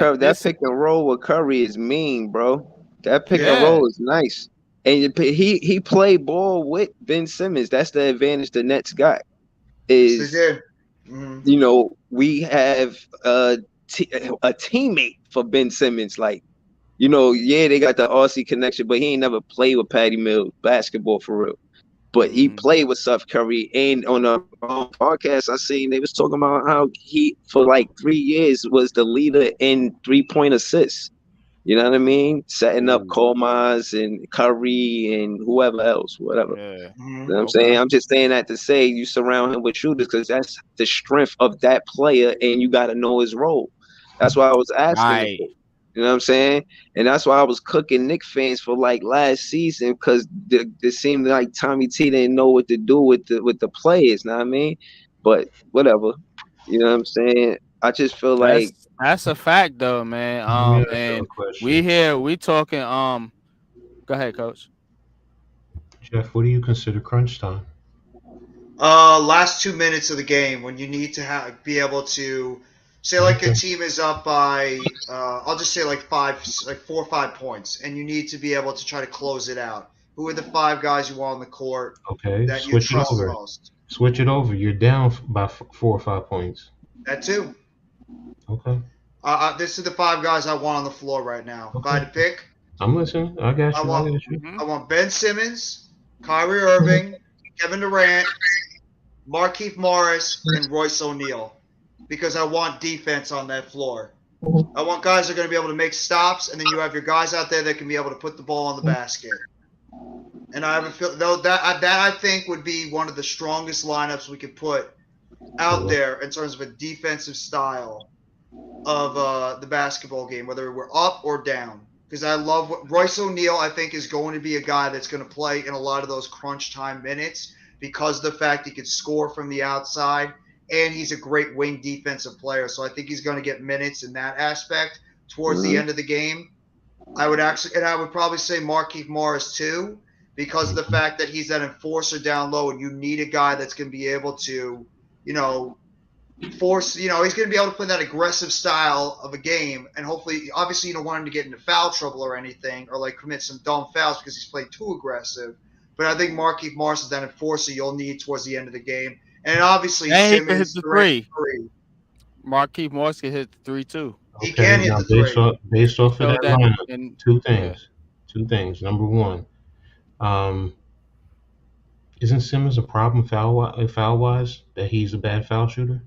pick and roll with Curry is mean, bro. That pick and roll is nice. And he played ball with Ben Simmons. That's the advantage the Nets got. Yes, they Is did. Mm-hmm. we have a teammate for Ben Simmons. Like, yeah, they got the Aussie connection, but he ain't never played with Patty Mills basketball for real. But he played with Seth Curry, and on a podcast I seen they was talking about how he for like 3 years was the leader in 3-point assists. You know what I mean? Setting up Ooh, Colemas and Curry and whoever else, whatever. yeah. Mm-hmm. You know what I'm Okay. saying? I'm just saying that to say you surround him with shooters because that's the strength of that player, and you got to know his role. That's why I was asking him. Right. You know what I'm saying? And that's why I was cooking Knick fans for like last season because it seemed like Tommy T didn't know what to do with the players. Know what I mean? But whatever. You know what I'm saying? I just feel like That's a fact though, man. Let me ask you a And question. we talking. Go ahead, coach. Jeff, what do you consider crunch time? Last 2 minutes of the game when you need to be able to say like a Okay. team is up by I'll just say like 4 or 5 points, and you need to be able to try to close it out. Who are the 5 guys you want on the court Okay. that you Switch it trust the over. most? Switch it over. You're down by 4 or 5 points. That too. Okay. This is the 5 guys I want on the floor right now. If I Okay. had to pick, I'm listening. I got I you. I want got you. Mm-hmm. I want Ben Simmons, Kyrie Irving, Kevin Durant, Markieff Morris, and Royce O'Neal, because I want defense on that floor. I want guys that are going to be able to make stops, and then you have your guys out there that can be able to put the ball on the basket. And I have a feel though that I think would be one of the strongest lineups we could put out there in terms of a defensive style of the basketball game, whether we're up or down. Because I love what Royce O'Neal, I think, is going to be a guy that's going to play in a lot of those crunch time minutes because of the fact he can score from the outside, and he's a great wing defensive player. So I think he's going to get minutes in that aspect towards the end of the game. I would probably say Markieff Morris too, because of the fact that he's that enforcer down low, and you need a guy that's going to be able to, force, he's going to be able to play that aggressive style of a game, and hopefully, obviously, you don't want him to get into foul trouble or anything, or like commit some dumb fouls because he's played too aggressive. But I think Markieff Morris is that enforcer you'll need towards the end of the game, and obviously And he can hit Simmons, the Durant, three. Marquise Morris can hit the three too. he Okay. can hit Now, the three. based He off of that showed that lineup, in two yeah. things. Two things. Number one, um, isn't Simmons a problem foul wise that he's a bad foul shooter?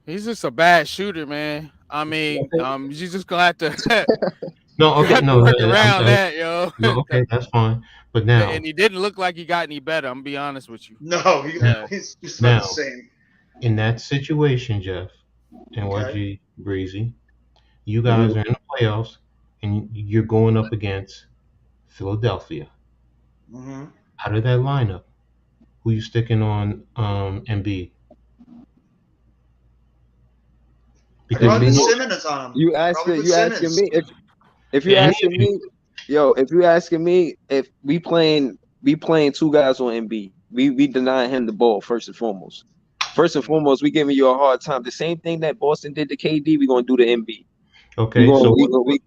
He's just a bad shooter, man. I mean, Okay. you just gonna have to No. you Okay. have to No. work around that, yo. No. Okay. That's fine. But And now, he didn't look like he got any better. I'm gonna be honest with you. No, now, he's just about the now, same. in that situation, Jeff and Okay. YG Breezy, you guys are in the playoffs and you're going up against Philadelphia. Mm-hmm. Out of that lineup, who you sticking on Embiid? I'd Because probably you put know Simmons on him. you Probably asking put you asking Simmons. me if you any of asking you. me, if you asking me if we playing two guys on MB, we denying him the ball first and foremost. First and foremost, we giving you a hard time. The same thing that Boston did to KD, we gonna do to MB. We Okay, gonna so we gonna we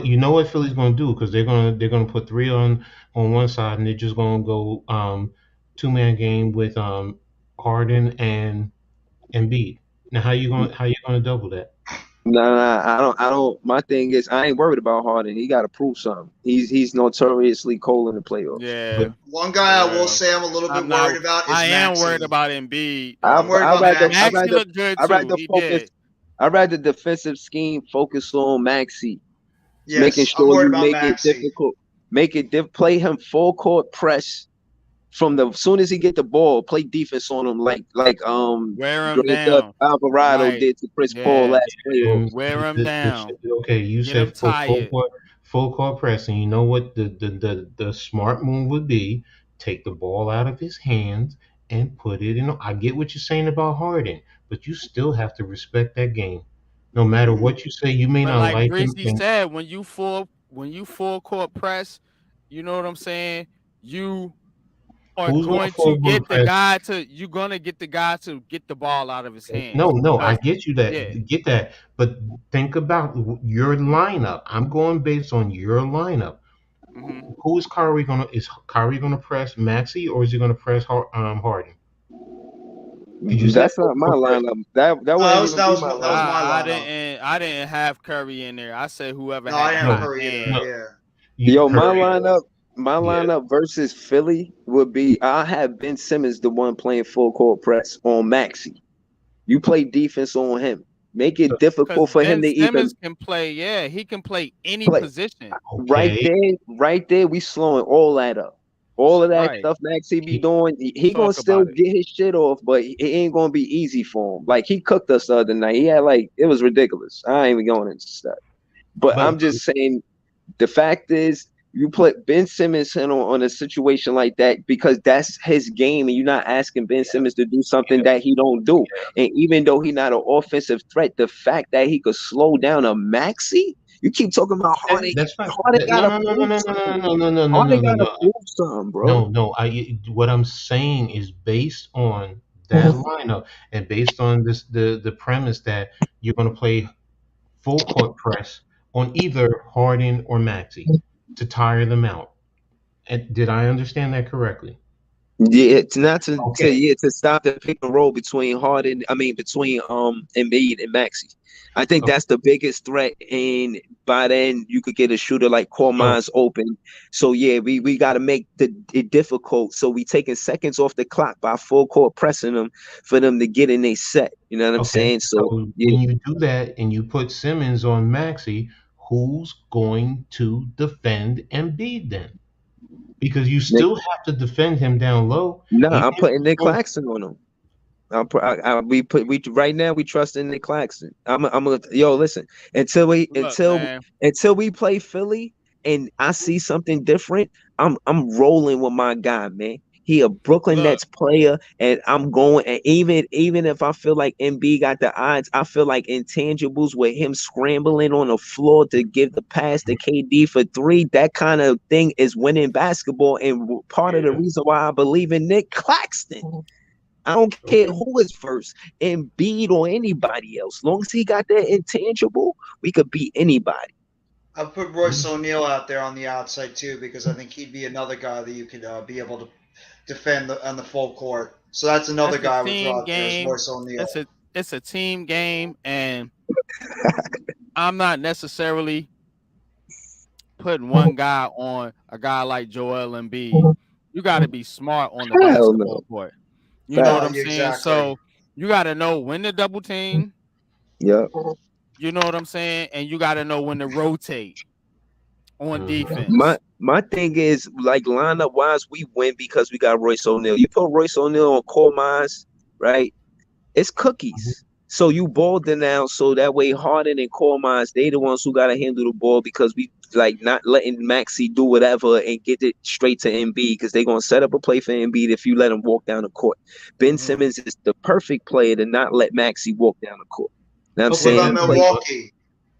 you know what Philly's going to do because they're gonna put three on one side and they're just going to go 2-man game with Harden and Embiid. Now how you gonna double that? nah, I don't. My thing is, I ain't worried about Harden. He got to prove something. He's notoriously cold in the playoffs. But Yeah, One for guy I will real. say I'm a little bit I'm worried not. about is I am worried Maxey. about Embiid I I'm though. worried I about rather I Maxey. Maxie rather looked good I too. rather He focus. did. I rather defensive scheme focus on Maxi, making Yes, I'm sure worried you about make it Maxey. difficult, play him full court press from the soon as he get the ball, play defense on him like Wear him Dre Duck down. Alvarado Right. did to Chris Paul Yeah. last playoffs. Wear him down. okay, you Get say him tired. full court pressing. You know what the smart move would be? Take the ball out of his hands and put it in. I get what you're saying about Harden, but you still have to respect that game. No matter Mm-hmm. what you say, you may But not like like him. Breezy said, when you full court press, you know what I'm saying? You are Who's going going full to court get the press? guy to you're gonna get the guy to get the ball out of his No, hands no, I because get you that, yeah, get that, but think about your lineup. I'm going based on your lineup. Hmm. Who is Kyrie gonna press Maxey or is he gonna press Harden? Because you said That's full not my court press. lineup. That That wouldn't was even that be was my that was lineup. my I lineup. didn't have Curry in there. I said whoever No, I had the didn't have hot No, Curry either. hand. no, Yeah. you Yo, Curry. my Yeah. lineup versus Philly would be I have Ben Simmons the one playing full court press on Maxi. You play defense on him. Make it Because difficult for him Ben to even Simmons can play. Yeah, he can play any play. position. Okay. Right there, we slowing all that up. All of that Right. stuff Maxi be He, doing, he gonna Talk still about it. get his shit off, but it ain't gonna be easy for him. Like he cooked us the other night. He had like it was ridiculous. I ain't even going into stuff. But but I'm just saying the fact is, you put Ben Simmons in on a situation like that because that's his game, and you're not asking Ben yeah, Simmons to do something yeah, that he don't do. yeah. And even though he's not an offensive threat, the fact that he could slow down a Maxi, you keep talking about Okay, Harden. that's fine. Harden No, gotta no, no, no, prove no, something. no, no, no, no, no, no, Harden no, gotta no. prove something, bro. No. What I'm saying is based on that lineup and based on the premise that you're going to play full court press on either Harden or Maxey to tire them out. And did I understand that correctly? Yeah, it's not to Okay. yeah to stop the pick and roll between Harden. I mean between Embiid and Maxi. I think Okay. that's the biggest threat, and by then you could get a shooter like So Kormaz open. So yeah, we got to make it difficult. So we taking seconds off the clock by full court pressing them for them to get in a set. You know what I'm okay. saying? So So yeah, when you do that and you put Simmons on Maxey, who's going to defend Embiid then? Because you Nick, still have to defend him down low, nah, even I'm if putting he's Nick going. Claxton on him. We right now we trust in Nick Claxton. I'm gonna yo listen Look, man. until we play Philly and I see something different. I'm rolling with my guy, man. He a Brooklyn Look. Nets player, and I'm going. And even if I feel like MB got the odds, I feel like intangibles with him scrambling on the floor to give the pass to KD for three. That kind of thing is winning basketball, and part of the Yeah. reason why I believe in Nick Claxton. I don't care Okay. who is first, Embiid or anybody else. As long as he got that intangible, we could beat anybody. I put Royce O'Neal out there on the outside too because I think he'd be another guy that you could be able to defend on the full court. So that's another That's a guy I would throw team out there is game. Royce O'Neal. It's a team game, and I'm not necessarily putting one guy on a guy like Joel Embiid. You got to be smart on the Hell no. basketball court. You know No, what Facts. I'm saying? exactly. So you got to know when to double team. Yeah. You know what I'm saying? And you got to know when to rotate on Mhm. defense. My thing is like lineup wise, we win because we got Royce O'Neal. You put Royce O'Neal on core mines, right? It's cookies. So you balled it now, so that way Harden and Kormaz, they the ones who gotta handle the ball because we like not letting Maxi do whatever and get it straight to Embiid because they're gonna set up a play for Embiid if you let him walk down the court. Ben Mm-hmm. Simmons is the perfect player to not let Maxi walk down the court. Now I'm What Okay. about saying play. Milwaukee?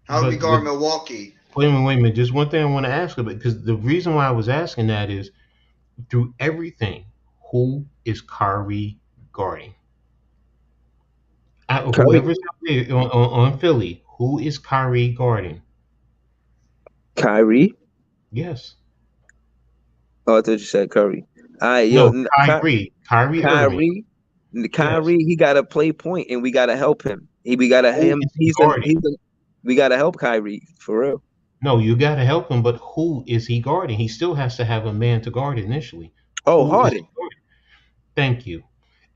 How would we But guard Milwaukee? wait a minute. Just one thing I want to ask about because the reason why I was asking that is through everything, who is Kyrie guarding? Curry, Whoever's out there on Philly, who is Kyrie guarding? Kyrie. Yes. Oh, I thought you said Curry. All right, yo, No, Kyrie Irving. Kyrie, Yes. Kyrie, he got to play point, and we got to help him. We got to Who him. is he guarding? We got to help Kyrie for real. No, you got to help him, but who is he guarding? He still has to have a man to guard initially. Oh, Who is he Harden. guarding? Thank you.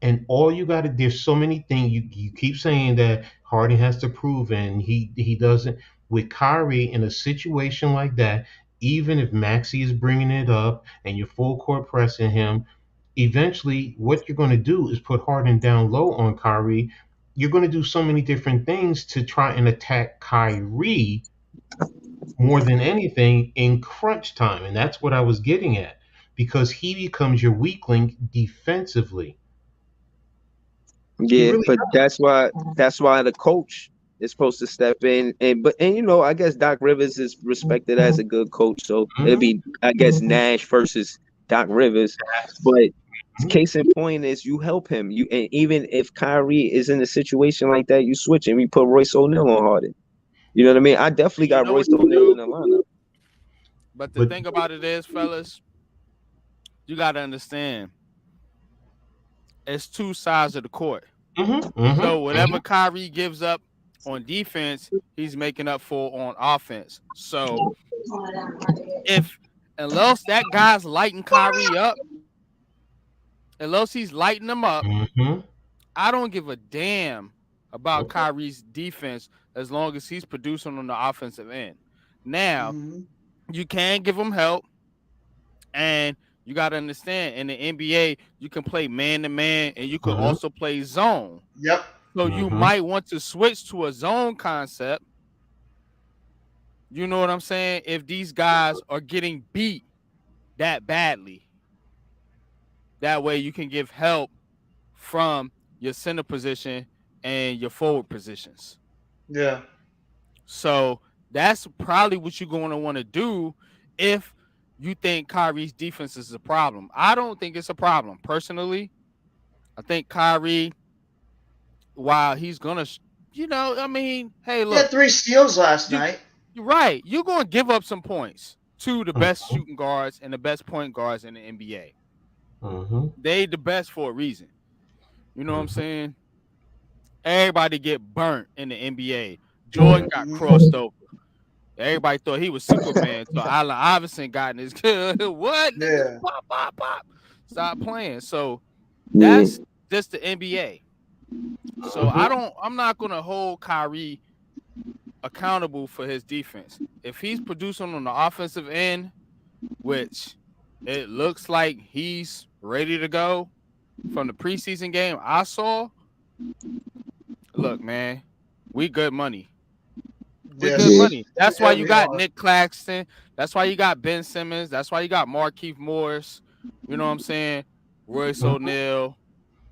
And all you got to there's so many things you keep saying that Harden has to prove, and he doesn't. With Kyrie in a situation like that, even if Maxi is bringing it up and you're full court pressing him, eventually what you're going to do is put Harden down low on Kyrie. You're going to do so many different things to try and attack Kyrie more than anything in crunch time, and that's what I was getting at because he becomes your weak link defensively. He Yeah, really but that's why the coach is supposed to step in and you know I guess Doc Rivers is respected as a good coach, so it'd does. be I guess Nash versus Doc Rivers, but Mhm. case in point is you help him you and even if Kyrie is in a situation like that, you switch and we put Royce O'Neal on Harden. You know what I mean? I definitely And you got know what Royce you O'Neal do? in the lineup. But the But thing about it is, fellas, you got to understand, it's two sides of the court. So whatever Kyrie gives up on defense, he's making up for on offense. So if unless that guy's lighting Kyrie up, unless he's lighting them up, I don't give a damn about Okay. Kyrie's defense as long as he's producing on the offensive end. Now, you can give him help, and you got to understand in the NBA, you can play man to man and you can also play zone. Yep. So you might want to switch to a zone concept. You know what I'm saying? If these guys are getting beat that badly, that way you can give help from your center position and your forward positions. Yeah. So that's probably what you're going to want to do if you think Kyrie's defense is a problem. I don't think it's a problem. Personally, I think Kyrie, while he's going to, I mean, hey, He had look. 3 steals last night. You're right. You're going to give up some points to the best shooting guards and the best point guards in the NBA. They the best for a reason. You know what I'm saying? Everybody get burnt in the NBA. Jordan got crossed over. Everybody thought he was Superman. So Allen Iverson got in his what? Yeah. Pop, pop, pop. Stop playing. So that's just the NBA. So I'm not gonna hold Kyrie accountable for his defense. If he's producing on the offensive end, which it looks like he's ready to go from the preseason game I saw, look, man, we good money. We good money. That's why you got Nick Claxton. That's why you got Ben Simmons. That's why you got Markieff Morris. You know what I'm saying? Royce O'Neal,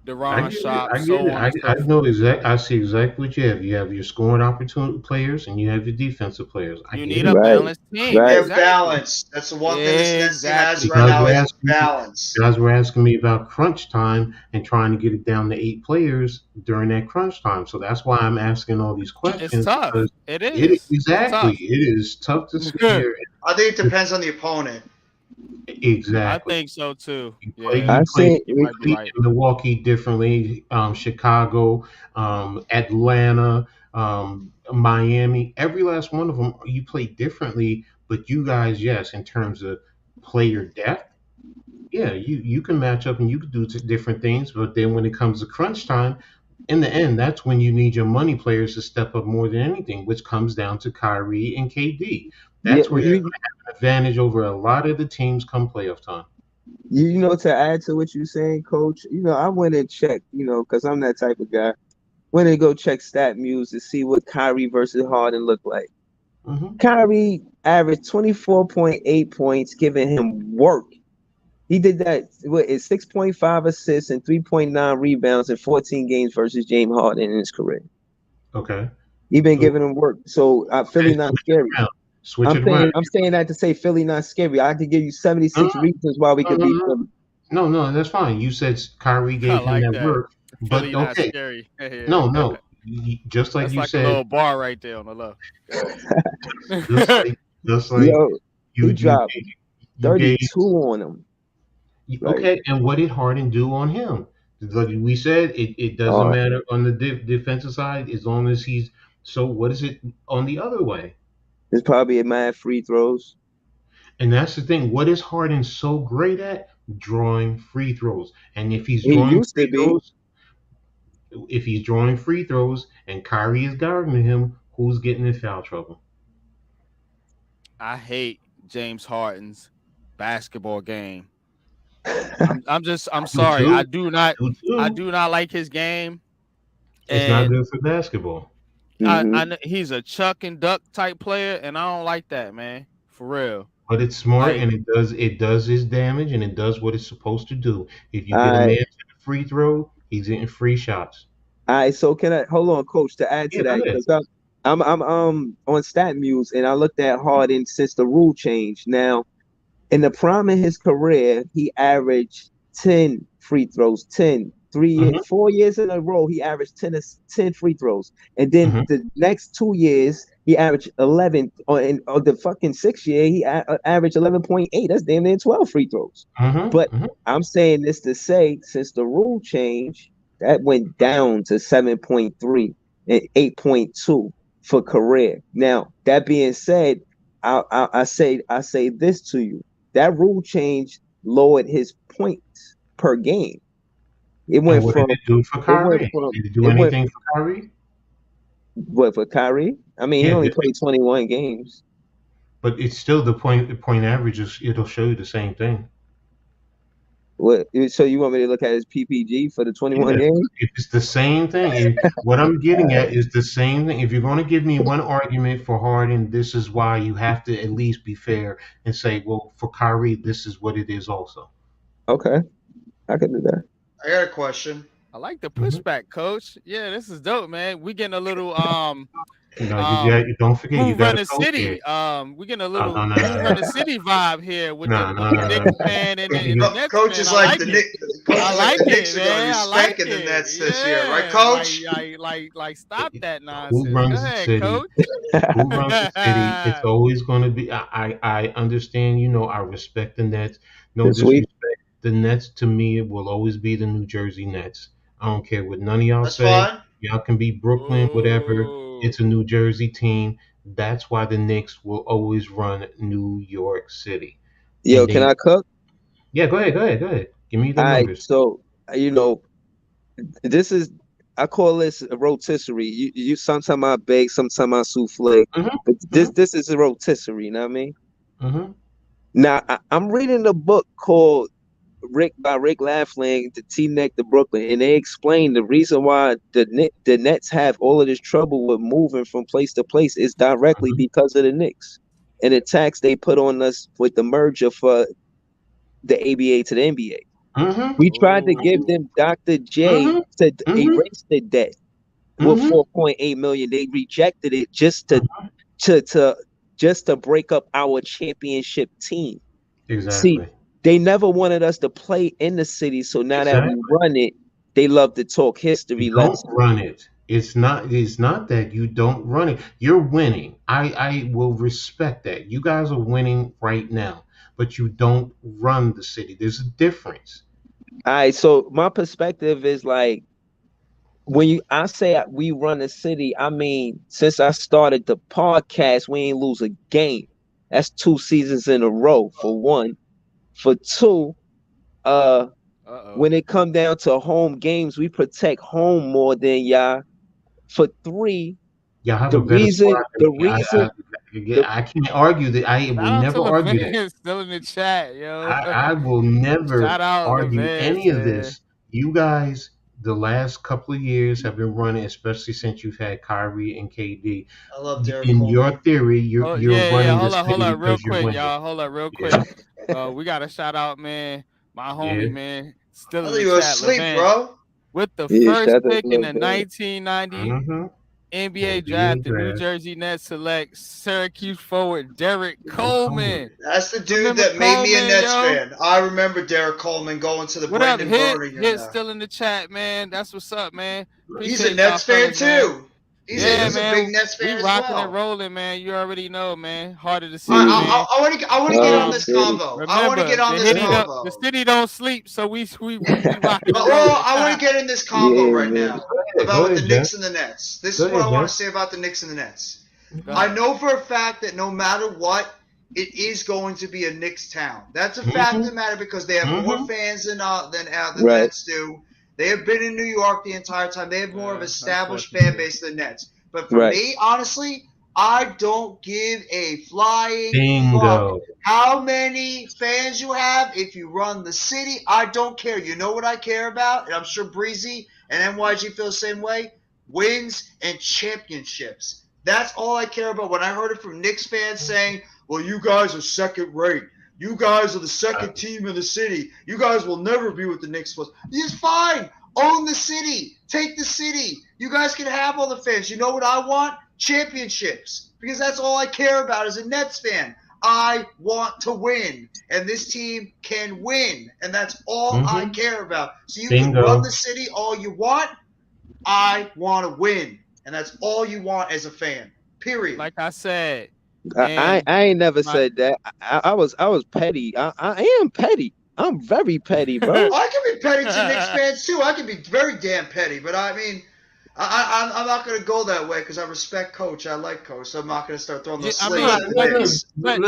Deron Shop, so on and so forth. I know exactly. I see exactly what you have. You have your scoring opportunity players, and you have your defensive players. You need a balanced team. Yeah, Exactly. balance. That's the one thing this Nets team has right Guys now were is asking me- balance. Guys were asking me about crunch time and trying to get it down to 8 players during that crunch time. So that's why I'm asking all these questions. It's tough. Because It is. exactly. It's tough. It is tough to sit here. I think it depends on the opponent. Exactly. I think so too. You Yeah. play You might be right. Milwaukee differently, Chicago, Atlanta, Miami. Every last one of them, you play differently. But you guys, yes, in terms of player depth, yeah, you can match up and you can do different things. But then when it comes to crunch time, in the end, that's when you need your money players to step up more than anything, which comes down to Kyrie and KD. That's where you're going to have an advantage over a lot of the teams come playoff time. To add to what you're saying, Coach, I went and checked, because I'm that type of guy. Went and go check StatMuse to see what Kyrie versus Harden looked like. Kyrie averaged 24.8 points, giving him work. He did that with 6.5 assists and 3.9 rebounds in 14 games versus James Harden in his career. Okay. He been giving him work. So Philly not scary. I'm saying that to say Philly not scary. I could give you 76 reasons why we could beat Philly. No, that's fine. You said Kyrie gave him that work, but Philly not okay. scary. No. Just like That's you like said, a little bar right there on the left. just like he dropped 32 on him. Okay, and what did Harden do on him? Like we said, it doesn't matter on the defensive side as long as he's. So what is it on the other way? It's probably a mad free throws. And that's the thing. What is Harden so great at? Drawing free throws. And if he's drawing free throws and Kyrie is guarding him, who's getting in foul trouble? I hate James Harden's basketball game. I'm sorry. I do not like his game. It's not good for basketball. He's a chuck and duck type player, and I don't like that, man. For real. But it's smart, and it does his damage, and it does what it's supposed to do. If you get a man to the free throw, he's getting free shots. All right, so can I hold on, Coach, to add to that? Because I'm on StatMuse, and I looked at Harden since the rule change. Now, in the prime of his career, he averaged 10 free throws, 10. 4 years in a row, he averaged 10 free throws. And then the next 2 years, He averaged 11 on the fucking 6 year. He averaged 11.8. That's damn near 12 free throws. But I'm saying this to say, since the rule change, that went down to 7.3 and 8.2 for career. Now, that being said, I say this to you. That rule change lowered his points per game. It And went what did from it do for Kyrie? Did it do anything for Kyrie? what for Kyrie? I mean, he Yeah, only played 21 games. but it's still the point average it'll show you the same thing. What? So you want me to look at his PPG for the 21 Yeah, games? it's the same thing. What I'm getting at is the same thing. If you're going to give me one argument for Harden, this is why you have to at least be fair and say, well, for Kyrie, this is what it is also. Okay, I can do that. I got a question. I like the Mm-hmm. pushback, coach. Yeah, this is dope, man. We getting a little You don't forget who you got run a the coach here. city. We getting a No, little no, who run the no, city vibe here with no, the no, Knicks fan and the Nets Coach fan. is I like like the it. Coach I is like like the it, Knicks are going to man. be I like spanking the it. Nets this year, right, Yeah, Coach? stop that Who nonsense. Go runs the ahead, city? coach. Who runs the city? It's always going to be. I understand. I respect the Nets. No The sweep. disrespect. The Nets to me will always be the New Jersey Nets. I don't care what none of y'all That's say. fine. Y'all can be Brooklyn, whatever. Ooh. It's a New Jersey team. That's why the Knicks will always run New York City. Yo, And can I cook? yeah, go ahead. Give me the All right, numbers. so this is I call this a rotisserie. You sometimes I bake, sometimes I souffle, Mm-hmm. but Mm-hmm. this is a rotisserie. You know what I mean? Mm-hmm. Now I'm reading a book called Rick Laughlin, the T-Neck to Brooklyn, and they explain the reason why the Nets have all of this trouble with moving from place to place is directly because of the Knicks and the tax they put on us with the merger for the ABA to the NBA. Mm-hmm. We tried to give Ooh. them Dr. J Mm-hmm. to Mm-hmm. erase the debt with Mm-hmm. 4.8 million. They rejected it to just to break up our championship team. See, Exactly. they never wanted us to play in the city, so now that we Exactly. run it, they love to talk You history don't lessons. run it. It's not that you don't run it. You're winning. I will respect that. You guys are winning right now, but you don't run the city. There's a difference. All right, so my perspective is like when I say we run the city, I mean since I started the podcast, we ain't lose a game. That's 2 seasons in a row for one. For two, Uh-oh. when it come down to home games, we protect home more than y'all. For three, Y'all have the a better reason squad than the me. reason the I can't argue that. I will Shout out to never argue that. Levan still in the chat, yo. I will never Shout out argue Levan, any of man. this. You guys, the last couple of years have been running, especially since you've had Kyrie and KD. I love Derek In your Coleman. theory, Oh you're yeah. running the Hold city up, real because you're quick, winning. y'all. Hold up, real Yeah, quick. We got to shout out, man. My yeah. homie, man, still I in thought the you were chat, asleep, Levan, bro. with the yeah, first shout out pick to in the LeBron. 1990 Mm-hmm. NBA NBA draft. The New draft. Jersey Nets select Syracuse forward Derek Coleman. That's the dude Remember that made me a Coleman, Nets yo? fan. I remember Derek Coleman going to the What up, Brendan Hit? Burning Hit and still in the chat, man. That's what's up, man. he's a Appreciate y'all Nets fan fellas, man. too. He's a Yeah, he's a big man. Nets We fan as rocking and well. rolling, man. You already know, man. Heart of the I city, Yeah. man. want to get on Hard Um, this city. convo. I want to remember get on the this hitty Yeah. don't the convo. city don't sleep, so we rocking and Well, rolling. I want to get in this convo Yeah, right man. now Go about ahead, the Jeff. Knicks and the Nets. This Go is what ahead, I want Jeff. to say about the Knicks and the Nets. Go I ahead. know for a fact that no matter what, it is going to be a Knicks town. That's a fact of Mm-hmm. the matter because they have more Mm-hmm. fans than the Right. Nets do. They have been in New York the entire time. They have more of an established fan Unfortunately. base than the Nets. But for Right. me, honestly, I don't give a flying fuck Bingo. how many fans you have. If you run the city, I don't care. You know what I care about? And I'm sure Breezy and NYG feel the same way. Wins and championships. That's all I care about. When I heard it from Knicks fans saying, well, you guys are second rate. You guys are the second team in the city. You guys will never be what the Knicks was. It's fine. Own the city. Take the city. You guys can have all the fans. You know what I want? Championships. Because that's all I care about as a Nets fan. I want to win. And this team can win. And that's all I Mm-hmm. care about. So you can Bingo. run the city all you want. I want to win. And that's all you want as a fan. Period. like I said, I, I and I ain't never my said that. I was petty. I am petty. I'm very petty, bro. I can be petty to Knicks fans too. I can be very damn petty, but I mean, I'm not going to go that way because I respect Coach. I like Coach, so I'm not going to start throwing those I slings Look, mean, at the but Knicks.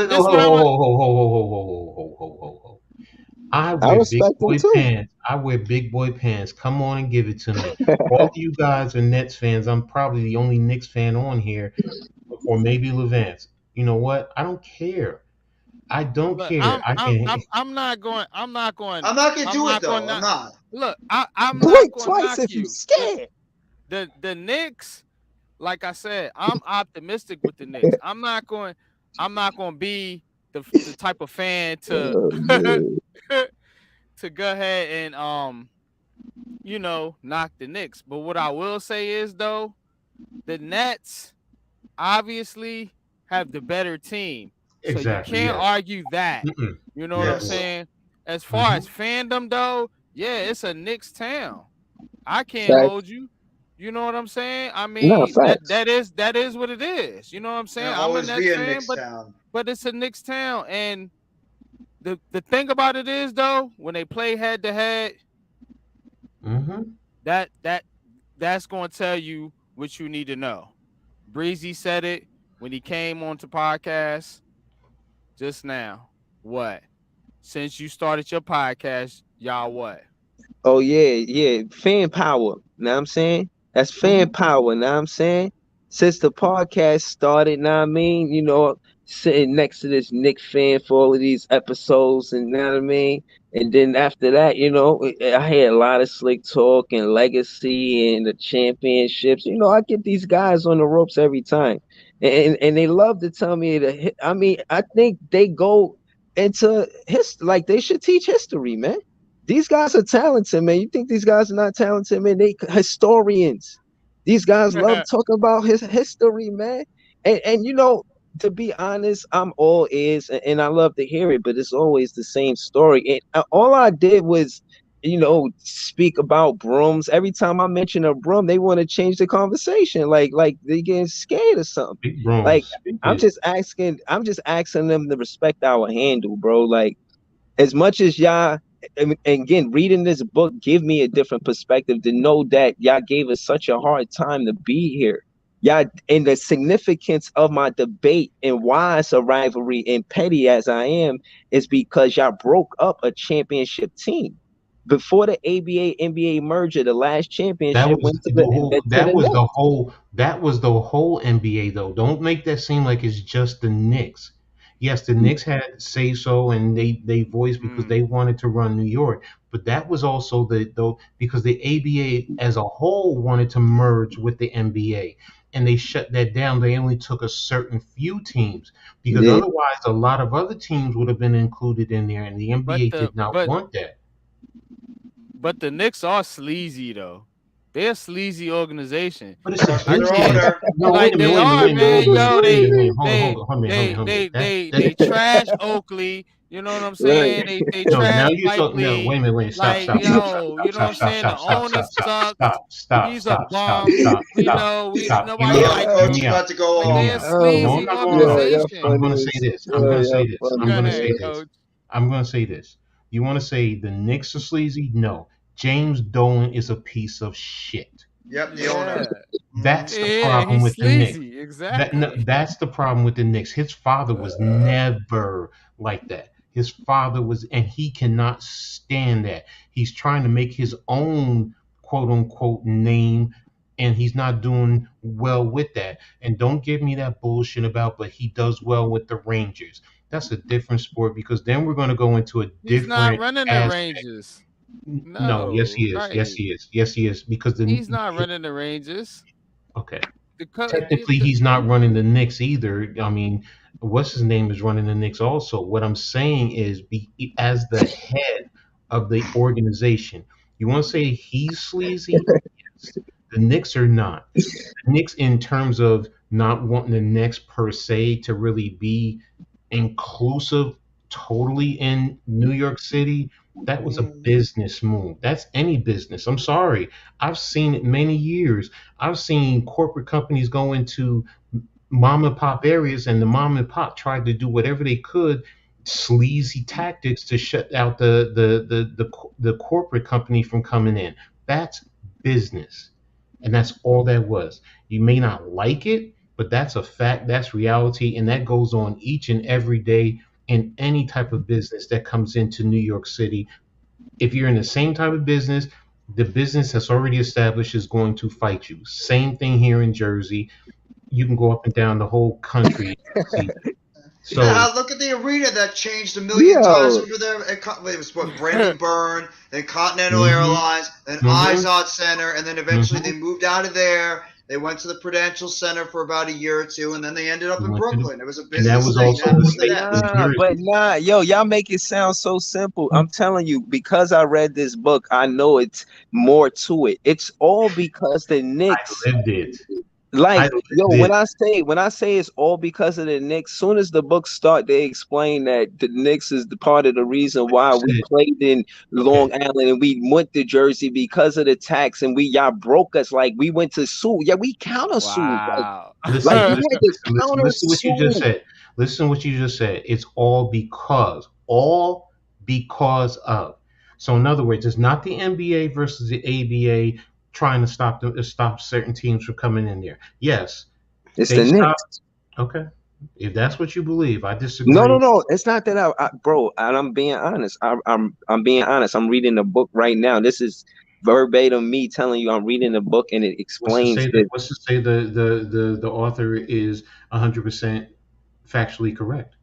this what I'm ho. I I wear big respect them boy too. pants. I wear big boy pants. Come on and give it to me. All of you guys are Nets fans. I'm probably the only Knicks fan on here, or maybe Levance. You know what? I don't care. I don't look. care. I can. I'm not going. I'm not going. I'm not going to I'm do it not going. though. I'm Not not. look. I'm not Blink going to twice knock if you you. scared. The Knicks. Like I said, I'm optimistic with the Knicks. I'm not going to be the type of fan to Oh, man. to go ahead and knock the Knicks. But what I will say is though, the Nets obviously have the better team. So you Exactly. can't Yes. argue that. Mm-mm. You know what I'm Yes. saying? As far Hmm. as fandom though, yeah, it's a Knicks town. I can't hold Facts. you. You know what I'm saying? I Nah, mean, that facts. that is that is what it is. You know what I'm And saying? I'll I'm a always be Nets a fan, Knicks town. but it's a Knicks town. And the thing about it is though, when they play head to head, Hmm. that that that's going to tell you what you need to know. Breezy said it when he came onto podcast just now. What? Since you started your podcast, y'all what? Oh yeah, yeah. Fan power. Know what I'm saying? That's fan Hmm. power. Know what I'm saying? Since the podcast started, know what I mean? Sitting next to this Nick fan for all of these episodes, and know what I mean? And then after that, I had a lot of slick talk and legacy and the championships. I get these guys on the ropes every time. And they love to tell me that I mean, I think they go into like they should teach history, man. These guys are talented, man. You think these guys are not talented, man? They historians. These guys love talking about his history, man. And to be honest, I'm all ears and I love to hear it, but it's always the same story. And all I did was, speak about brooms. Every time I mention a broom, they want to change the conversation, like they getting scared or something. Big Like Brooms. I'm just asking them to respect our handle, bro. Like as much as y'all, and again, reading this book give me a different perspective to know that y'all gave us such a hard time to be here. Y'all, and the significance of my debate and why it's a rivalry and petty as I am is because y'all broke up a championship team. Before the ABA NBA merger, the last That championship was went to the whole. the Nets. That was the whole NBA though. Don't make that seem like it's just the Knicks. Yes, the Knicks had say so, and they voiced because Mm. they wanted to run New York. But that was also the though because the ABA as a whole wanted to merge with the NBA, and they shut that down. They only took a certain few teams because Yeah, otherwise a lot of other teams would have been included in there, and the But NBA the did not but want that. but the Knicks are sleazy though. They're a sleazy organization. But it's a Trust I their can't business. owner. No, wait like a minute, they wait a minute, are, wait a minute, wait man. a minute, Yo, wait a minute, they wait a minute. Hold on, hold they on, hold on, hold they on, hold on. they they That they trash Oakley. You know what I'm right. saying? They no. trash Now you're Mike talking. No, Lee. wait a minute, wait. Stop, Like stop, stop, stop, you know what stop, I'm stop, saying? The stop, stop, owner stop, stop, sucks. stop, stop, He's a stop, stop, bum. stop, We stop, know we stop. Hear me nobody out. Uh-oh, like Hear Coach me him. out. about to go Like Hear me they're a out. off. Oh, No, sleazy I'm not going yeah, off. you're organization. I'm going to funny say as this. I'm going to say you're this. I'm Go going funny, to say ahead, man. this. coach. I'm going to say this. You want to say the Knicks are sleazy? No. James Dolan is a piece of shit. Yep, the owner. Yeah. Mm-hmm. That's the Yeah, problem he's with the Knicks. sleazy. That no, Exactly. that's the problem with the Knicks. His father was never like that. His father was, and he cannot stand that. He's trying to make his own quote unquote name, and he's not doing well with that. And don't give me that bullshit about, but he does well with the Rangers. That's a different sport because then we're going to go into a He's not different running the aspect. Rangers. No, yes, he No, is. Yes, right. he is. Yes, he is. Because He's not running the Rangers. okay. The Technically he's not running the Knicks either. I mean, what's his name is running the Knicks also. What I'm saying is, as the head of the organization, you want to say he's sleazy? Yes. The Knicks are not. The Knicks, in terms of not wanting the Knicks per se to really be inclusive totally in New York City, that was a business move. That's any business. I'm sorry. I've seen it many years. I've seen corporate companies go into mom and pop areas, and the mom and pop tried to do whatever they could, sleazy tactics to shut out the corporate company from coming in. That's business, and that's all that was. You may not like it, but that's a fact. That's reality, and that goes on each and every day in any type of business that comes into New York City. If you're in the same type of business, the business that's already established is going to fight you. Same thing here in Jersey. You can go up and down the whole country and see. So Yeah, look at the arena that changed a million times Yo, over there. It was what Brendan Byrne, then Continental hmm Airlines, then hmm Izod Center, and then eventually hmm they moved out of there. They went to the Prudential Center for about a year or two, and then they ended up we in went to the, Brooklyn. It was a and that business was thing also then the with the state of Nets. nah, but Jersey. nah, yo, y'all make it sound so simple. I'm telling you, because I read this book, I know it's more to it. It's all because the Knicks. I lived it. I Like, yo, lived it. when I say it's all because of the Knicks, soon as the book start, they explain that the Knicks is the part of the reason What why you we said. played in Okay. Long Island and we went to Jersey because of the tax and y'all broke us. Like we went to sue. Yeah, we countersued. Wow. Like Listen, we listen, had to listen, listen, listen what you just countersue. said. Listen what you just said. It's all because of. So in other words, it's not the NBA versus the ABA trying to stop certain teams from coming in there. Yes, It's they the stopped. Knicks. Okay, if that's what you believe, I No, no, disagree. no. It's not that bro. And I'm being honest. I'm being honest. I'm reading the book right now. This is verbatim me telling you I'm reading the book and it explains that. What's to say the author is 100% factually correct?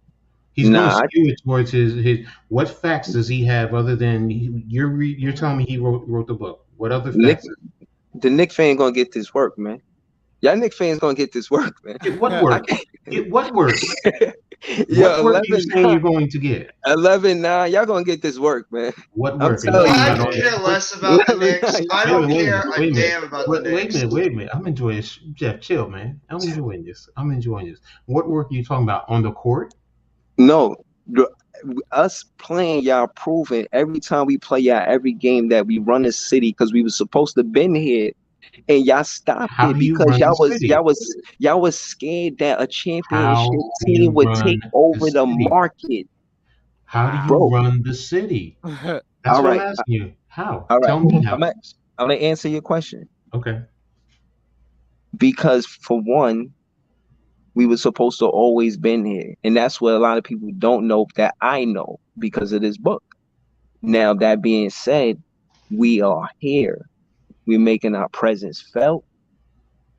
He's going to Nah, skew it towards his. What facts does he have other than you're telling me he wrote the book? What other Nick, facts? the Nick fan gonna get this work, man. Y'all Nick fans gonna get this work, man. Get what I work? can't. Get what work? Yeah, What work are you 11, saying you're going to get? 11, 9. Y'all gonna get this work, man. What I'm work are you telling talking I you, about? could On care what? less about the 11, Knicks. 9. I Wait a don't minute, care a wait a minute, damn about the wait a Knicks. minute, wait a minute. I'm enjoying this. Jeff, chill, man. I'm enjoying this. I'm enjoying this. What work are you talking about on the court? No, the- us playing y'all proving every time we play y'all every game that we run the city because we was supposed to been here and y'all stopped How it do you because run the city? y'all was scared that a How championship do team you would run take the over the city? market, How do you bro. run the city? That's All what I'm right, asking you. How? all right. Tell me how. I'm gonna answer your question Okay. because for one, we were supposed to always been here, and that's what a lot of people don't know that I know because of this book. Now that being said, we are here. We're making our presence felt.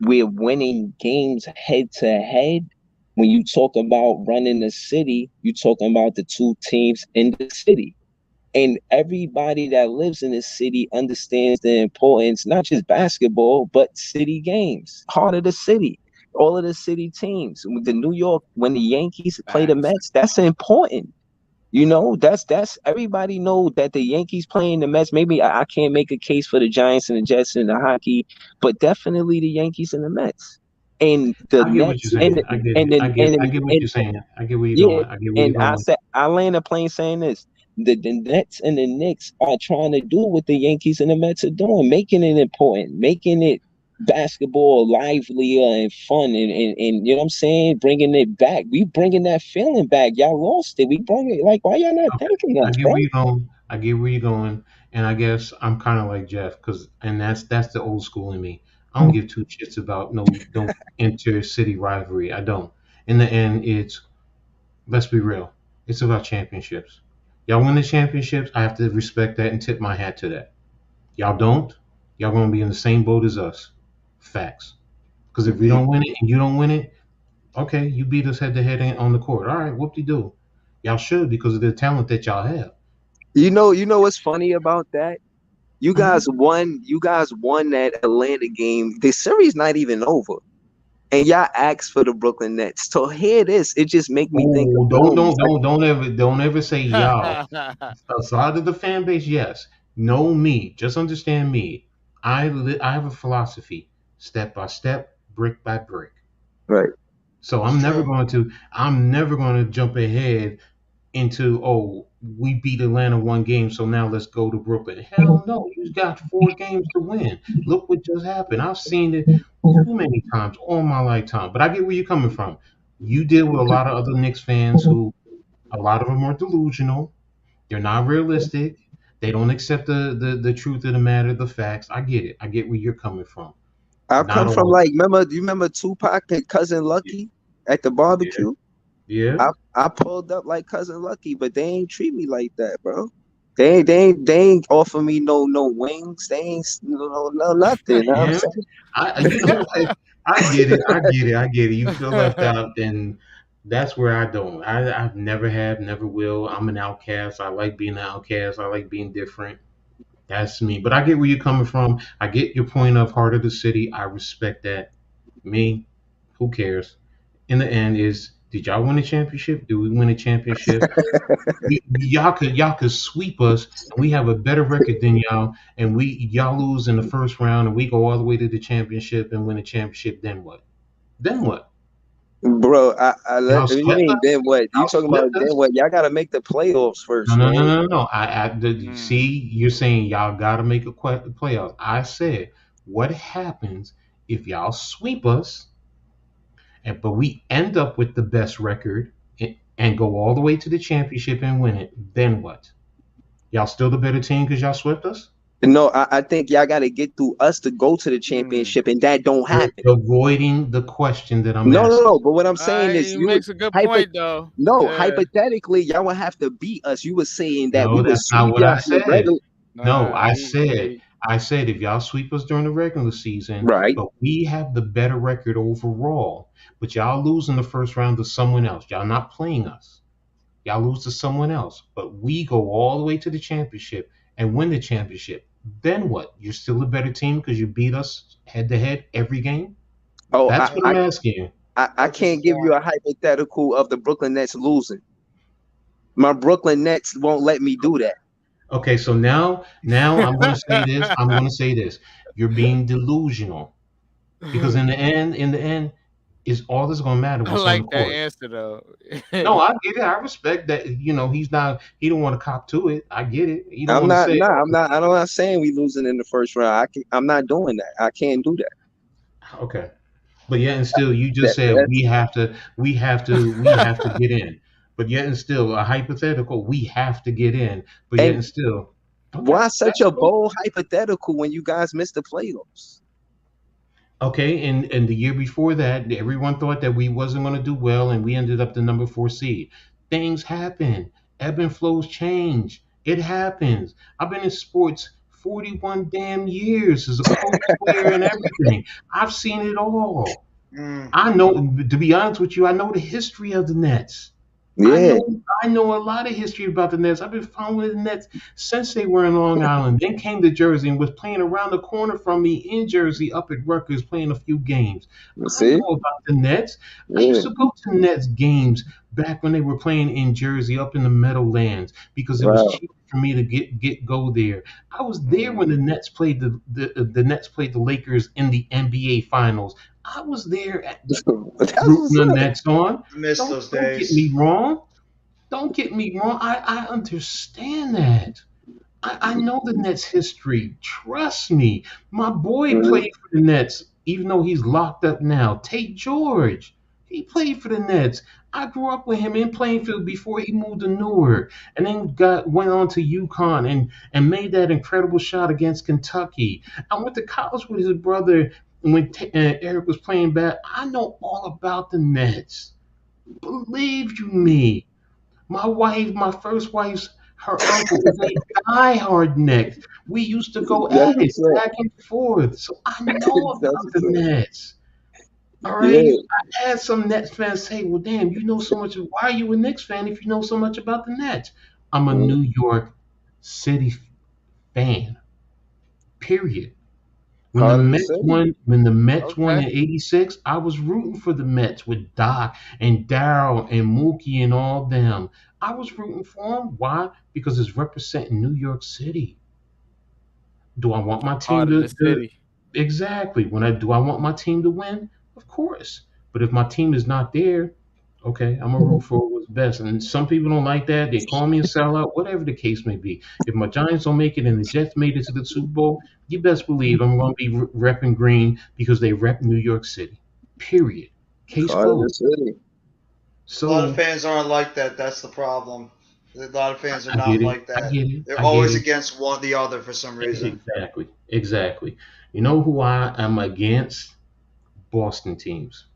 We're winning games head to head. When you talk about running the city, you're talking about the two teams in the city. And everybody that lives in the city understands the importance, not just basketball, but city games, heart of the city, all of the city teams. With the New York, when the Yankees play the Facts. Mets, that's important. You know, that's everybody know that the Yankees playing the Mets. Maybe I can't make a case for the Giants and the Jets and the hockey, but definitely the Yankees and the Mets and the I get what you're Nets and saying. I get it. I get what and you're saying. I get where you're yeah. going. I get where you're And I going. said I land a plane saying this. The Nets and the Knicks are trying to do what the Yankees and the Mets are doing, making it important, making it basketball livelier and fun and you know what I'm saying, bringing it back. We bringing that feeling back. Y'all lost it. We bring it. Like, why y'all not Okay. thanking I us, get bro? where you're going. I get where you're going. And I guess I'm kind of like Jeff, and that's the old school in me. I don't give two shits about no inter-city rivalry. I don't. In the end, it's let's be real. It's about championships. Y'all win the championships. I have to respect that and tip my hat to that. Y'all don't. Y'all gonna be in the same boat as us. Facts. Because if we don't win it and you don't win it, okay, you beat us head to head on the court. All right, whoop de doo. Y'all should because of the talent that y'all have. You know what's funny about that? You guys won that Atlanta game. The series not even over. And y'all asked for the Brooklyn Nets. So here it is. It just make me think of Oh, Blooms. Like, don't ever say y'all. Aside of the fan base, yes. Know me. Just understand me. I have a philosophy: step by step, brick by brick. right. So It's true. I'm never going to jump ahead into, oh, we beat Atlanta one game, so now let's go to Brooklyn. Hell no, you got 4 games to win. Look what just happened. I've seen it too many times all my lifetime. But I get where you're coming from. You deal with a lot of other Knicks fans who, a lot of them are delusional. They're not realistic. They don't accept the truth of the matter, the facts. I get it. I get where you're coming from. I Not come from all. like, do you remember Tupac and Cousin Lucky at the Yeah. barbecue? Yeah. I pulled up like Cousin Lucky, but they ain't treat me like that, bro. They ain't offer me no wings. They ain't no nothing. You know what I'm Yeah. saying? You know what? I get it. I get it. I get it. You feel left out, and that's where I don't. I've never have, never will. I'm an outcast. I like being an outcast. I like being different. That's me. But I get where you're coming from. I get your point of heart of the city. I respect that. Me, who cares? In the end, is did y'all win a championship? Did we win a championship? Y'all could sweep us, and we have a better record than y'all, and y'all lose in the first round, and we go all the way to the championship and win a championship. Then what? Then what? Bro, Y'all you swept mean us. then what? You Y'all talking about swept then us. what? Y'all gotta make the playoffs No, first, no, no, man. no, no. Mm. See, you're saying y'all got to make a playoffs. I said, what happens if y'all sweep us, but we end up with the best record and go all the way to the championship and win it? Then what? Y'all still the better team because y'all swept us? No, I think y'all gotta get through us to go to the Mm. championship, and that don't You're happen. avoiding the question that I'm No. asking. But what I'm saying is, He you would makes a good hypo. point though. No, Yeah. hypothetically, y'all would have to beat us. You were saying that we No, would that's not sweep what y'all I in the said. regular. No, Nah, he I said if y'all sweep us during the regular season, Right. but we have the better record overall, but y'all lose in the first round to someone else. Y'all not playing us. Y'all lose to someone else, but we go all the way to the championship and win the championship. Then what? You're still a better team because you beat us head to head every game? Oh, That's I, what No, I'm I, asking you. I that was can't his give you point. a hypothetical of the Brooklyn Nets losing. My Brooklyn Nets won't let me do that. Okay, so now I'm gonna say this. I'm gonna say this. You're being delusional because in the end, is all that's gonna matter I what's on the like that court. answer though. No, I get it. I respect that. He don't want to cop to it. I get it. He don't I'm want to not. say, Nah, oh, I'm not saying we losing in the first round. I'm not doing that. I can't do that. okay. But yet and still, you just said That's we have to get in. But yet and still, a hypothetical, we have to get in. But yet and and still, okay, why such that's a cool. bold hypothetical when you guys missed the playoffs? Okay, and the year before that, everyone thought that we wasn't going to do well, and we ended up the number 4 seed. Things happen. Ebb and flows change. It happens. I've been in sports 41 damn years as a coach, player, and everything. I've seen it all. Mm. I know, to be honest with you, I know the history of the Nets. I Yeah. know I know a lot of history about the Nets. I've been following the Nets since they were in Long Island, then came to Jersey and was playing around the corner from me in Jersey up at Rutgers playing a few games. You I see? know about the Nets. I Yeah. used to go to Nets games back when they were playing in Jersey up in the Meadowlands because it was Wow. cheap for me to get go there. I was there when the Mm. Nets played the Nets played the Lakers in the NBA Finals. I was there at That's rooting what's the up. Nets on. I miss Don't those don't get days. me wrong. Don't get me wrong. I understand that. I know the Nets history. Trust me. My boy Mhm. played for the Nets, even though he's locked up now. Tate George. He played for the Nets. I grew up with him in Plainfield before he moved to Newark, and then went on to UConn and made that incredible shot against Kentucky. I went to college with his brother when Eric was playing bad. I know all about the Nets. Believe you me. My first wife's, her uncle is a diehard Nets. We used to go That's at it what's up. back and forth. So I know That's about the what's up. Nets. All right. Yeah. I had some Nets fans say, well, damn, you know so much. Why are you a Knicks fan if you know so much about the Nets? I'm a Mhm. New York City fan, period. Part of the city. When the Mets won Okay. in '86, I was rooting for the Mets with Doc and Darryl and Mookie and all them. I was rooting for them. Why? Because it's representing New York City. Do I want my team Heart of the to city. exactly when I do I want my team to win? Of course. But if my team is not there, okay, I'm gonna root for the best. And some people don't like that. They call me a sellout, whatever the case may be. If my Giants don't make it and the Jets made it to the Super Bowl, you best believe I'm going to be repping green because they rep New York City. Period. Case Part of the closed. city. A lot of So fans aren't like that. That's the problem. A lot of fans are I get not it. like I that. get it. They're I get always it. against one the other for some reason. Exactly. Exactly. You know who I am against? Boston teams.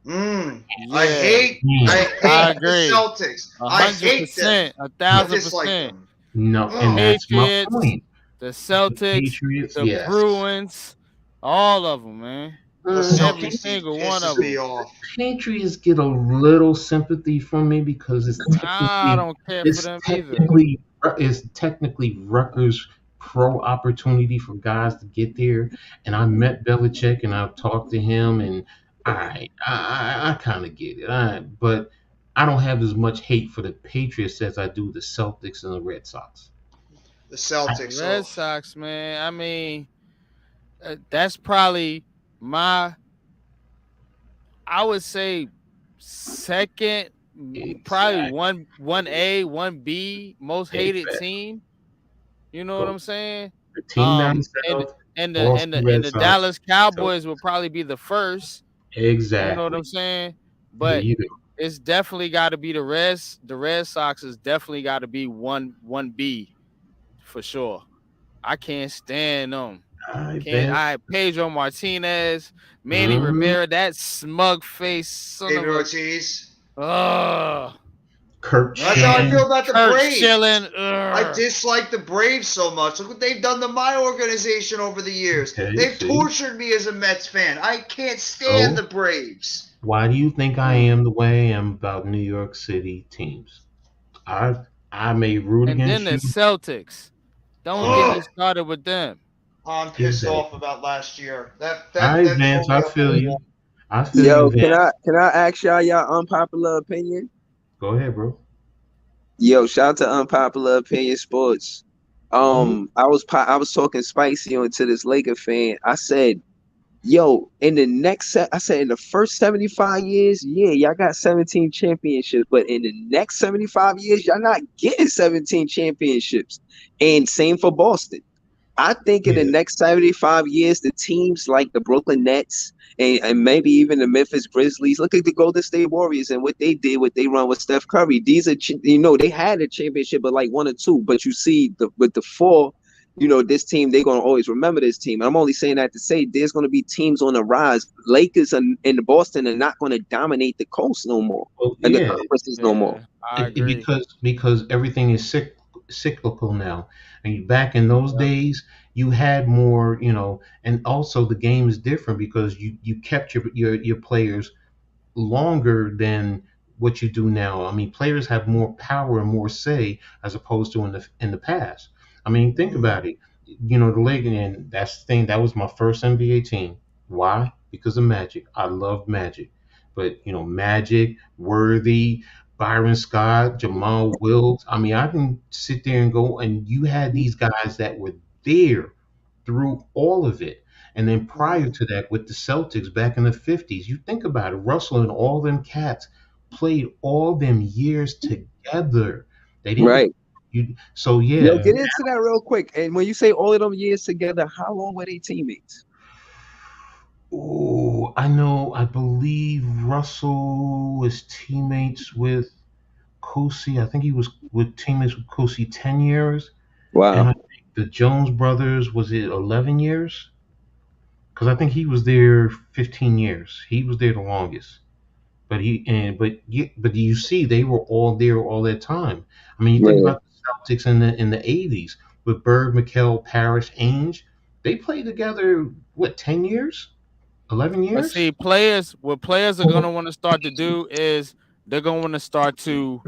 Mm. I Yeah, hate Man, I I hate the agree. Celtics. A I hundred hate them. percent, a I no, thousand dislike percent. them. no, and Ugh. that's my Patriots, point. the The Celtics, Patriots, the yes. Bruins, all of them, man. The Every Celtics team single one of pisses me them. off. Patriots get a little sympathy from me because I don't care for it's them either. technically it's technically Rutgers pro opportunity for guys to get there. And I met Belichick and I've talked to him and I kind of get it. But I don't have as much hate for the Patriots as I do the Celtics and the Red Sox. The The Celtics. Red Oh, Sox, man. I mean, that's probably my. I would say second, probably Exactly. one A, one B most hated Exactly. team. You know what Go I'm saying? the team down And south, and Boston Red the Sox. Dallas So Cowboys will probably be the first. You know what I'm exactly. saying? There But you go. it's definitely got to be the Reds. The Red Sox is definitely got to be one B for sure. I can't stand them. All right, Can't Vince. I Pedro Martinez, Manny Mhm. Rivera, that smug face son David of a Ortiz. ugh. Kirk That's how I Man, feel Schilling. about the Kurt Braves. Schilling. I Ugh. dislike the Braves so much. Look what they've done to my organization over the years. Okay, They've see. tortured me as a Mets fan. I can't stand the So Braves. why do you think I Mm. am the way I am about New York City teams? I I may root And then against the you. Celtics. Don't get Exactly. me Ugh. started with them. I'm pissed off Exactly. about last year. That All that right, that Vance, drove I me up the feel wall. you. I feel you, Yo, Vance. can I ask y'all unpopular opinion? Go ahead, bro. Yo, shout out to Unpopular Opinion Sports. Mhm. I was talking spicy onto this Laker fan. I said, yo, in the I said in the first 75 years, yeah, y'all got 17 championships, but in the next 75 years, y'all not getting 17 championships. And same for Boston. I think in the Yeah. next 75 years, the teams like the Brooklyn Nets and maybe even the Memphis Grizzlies, look at the Golden State Warriors and what they did, what they run with Steph Curry. These are, they had a championship, but like one or two. But you see, with the four, this team, they're going to always remember this team. I'm only saying that to say there's going to be teams on the rise. Lakers and Boston are not going to dominate the coast no more Well, and the yeah. conferences no more. Yeah, I agree. Because everything is cyclical now. And back in those Yep. days, you had more, and also the game is different because you kept your players longer than what you do now. I mean, players have more power and more say as opposed to in the past. I mean, think Mm. about it. The league, and that's the thing. That was my first NBA team. Why? Because of Magic. I love Magic, but Magic, Worthy, Byron Scott, Jamal Wilkes. I mean, I can sit there and go, and you had these guys that were there through all of it. And then prior Mm. to that, with the Celtics back in the 50s, you think about it, Russell and all them cats played all them years together. They didn't, Right. so Yo, yeah. get into that real quick. And when you say all of them years together, how long were they teammates? Oh, I know, I believe Russell was teammates with Kusi. I think he was with teammates with Kusi 10 years. And Wow. I think the Jones brothers, was it 11 years? Because I think he was there 15 years. He was there the longest. But you see, they were all there all that time. I mean, you think Yeah. about the Celtics in the 80s with Bird, McHale, Parrish, Ainge. They played together what, 10 years, 11 But years? see, what players are gonna want to start to do is they're gonna want to start to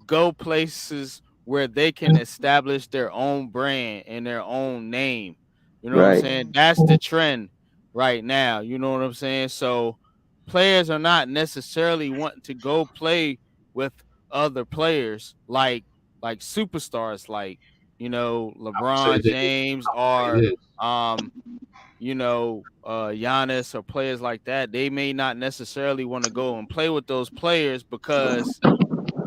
go places where they can establish their own brand and their own name. You know what I'm Right. saying? That's the trend right now. You know what I'm saying? So players are not necessarily wanting to go play with other players like superstars like I would say LeBron this. James I would say or this. um Giannis or players like that. They may not necessarily want to go and play with those players because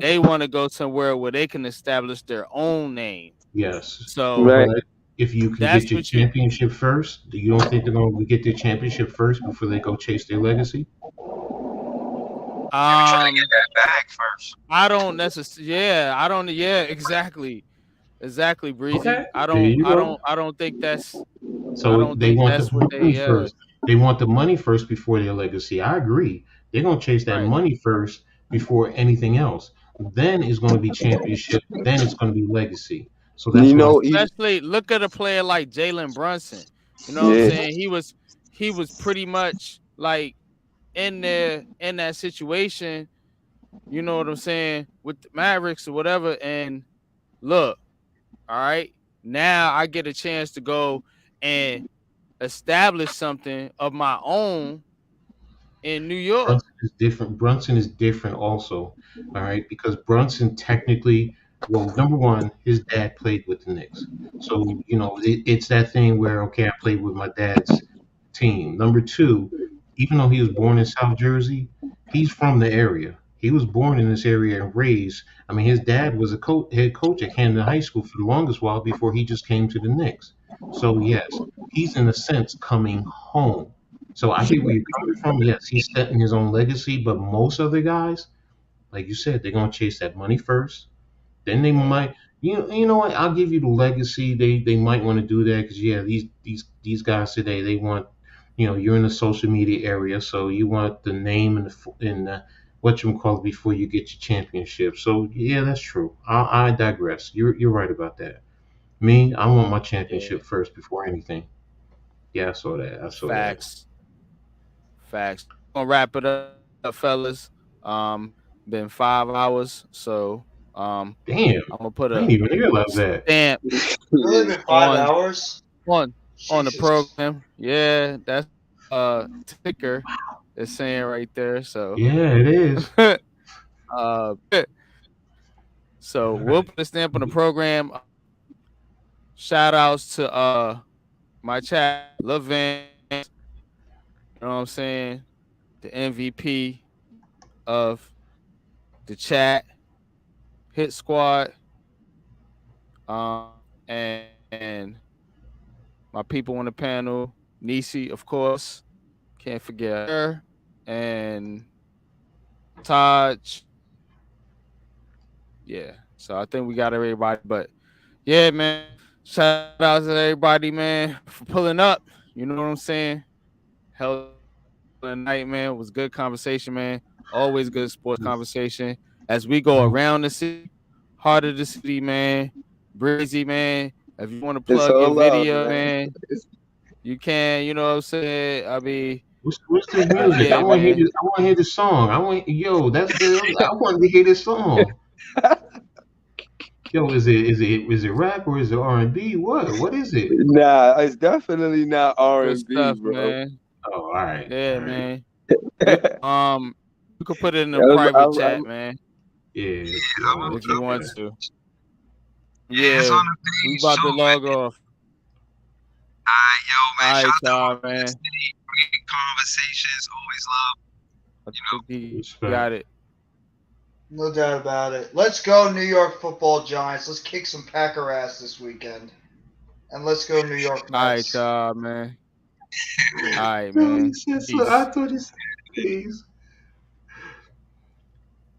they want to go somewhere where they can establish their own name. Yes, So Right. but if you can that's get your what you championship first, do you don't think they're going to get their championship first before they go chase their legacy? They were trying to um get that bag first. I don't necessarily, yeah, I don't, yeah, exactly. Exactly, Okay, Breezy. there you go. I don't think that's I So don't they think want the that's what they money first. They want the money first before their legacy. I agree. They're going to chase that right. money first before anything else. Then it's going to be championship. Then it's going to be legacy. So that's You what I'm. know, Especially look at a player like Jalen Brunson. You know what I'm yeah, saying? He was pretty much like in there in that situation, you know what I'm saying, with the Mavericks or whatever. And look, all right, now I get a chance to go and establish something of my own in New York. Brunson is different. Brunson is different also, all right, because Brunson technically, well, number one, his dad played with the Knicks, so it's that thing where okay, I played with my dad's team. Number two, even though he was born in South Jersey, he's from the area. He was born in this area and raised. I mean, his dad was a head coach at Camden High School for the longest while before he just came to the Knicks. So yes, he's in a sense coming home. So I get where you're coming from. Yes, he's setting his own legacy, but most other guys, like you said, they're gonna chase that money first. Then they might, you know what? I'll give you the legacy. They might want to do that because yeah, these guys today they want, you're in the social media area, so you want the name and what you call it before you get your championship. So yeah, that's true. I digress. You're right about that. Me, I want my Yeah, championship first before anything. Yeah, I saw that. I saw that. facts, facts. Gonna wrap it up, fellas. Been 5 hours, so Damn, I'm gonna put I a didn't even realize that. stamp Really been five on hours? on on the Jesus. program. Yeah, that's ticker is saying right there. So Yeah, it is. uh so All we'll right. put a stamp on the program. Shout outs to my chat, Love Van, you know what I'm saying? The MVP of the chat, Hit Squad, and my people on the panel, Nisi, of course. Can't forget her. And Taj. Yeah. So I think we got everybody. But yeah, man. Shout out to everybody, man, for pulling up. You know what I'm saying? Hell of a night, man. It was good conversation, man. Always good sports conversation. As we go around the city, heart of the city, man. Breezy, man. If you want to it's plug your all love, video, man. man, you can. You know what I'm saying? I mean, What's this but music? I yeah, want to hear man. this. I want to hear this song. Yo, that's good. I wanted to hear this song. Yo, is it rap or is it R&B? What is it? Nah, it's definitely not R Good and B, stuff, bro. man. Oh, all right, Yeah, all right. man. You you could put it in a I'm, private I'm, chat, I'm, man, Yeah, Yeah, yeah, if okay, you want okay. to. yeah, it's Yeah, on the we page about to too, log man. off. All right, yo, man. All Shout right, out to y'all, Heart of the man. City. Great conversations. Always love. I You know, think he Respect. got it. No doubt about it. Let's go, New York Football Giants. Let's kick some Packer ass this weekend. And let's go, New York All right, Mets. y'all, man. All right, No, he man. said so. I Peace. thought he said peace.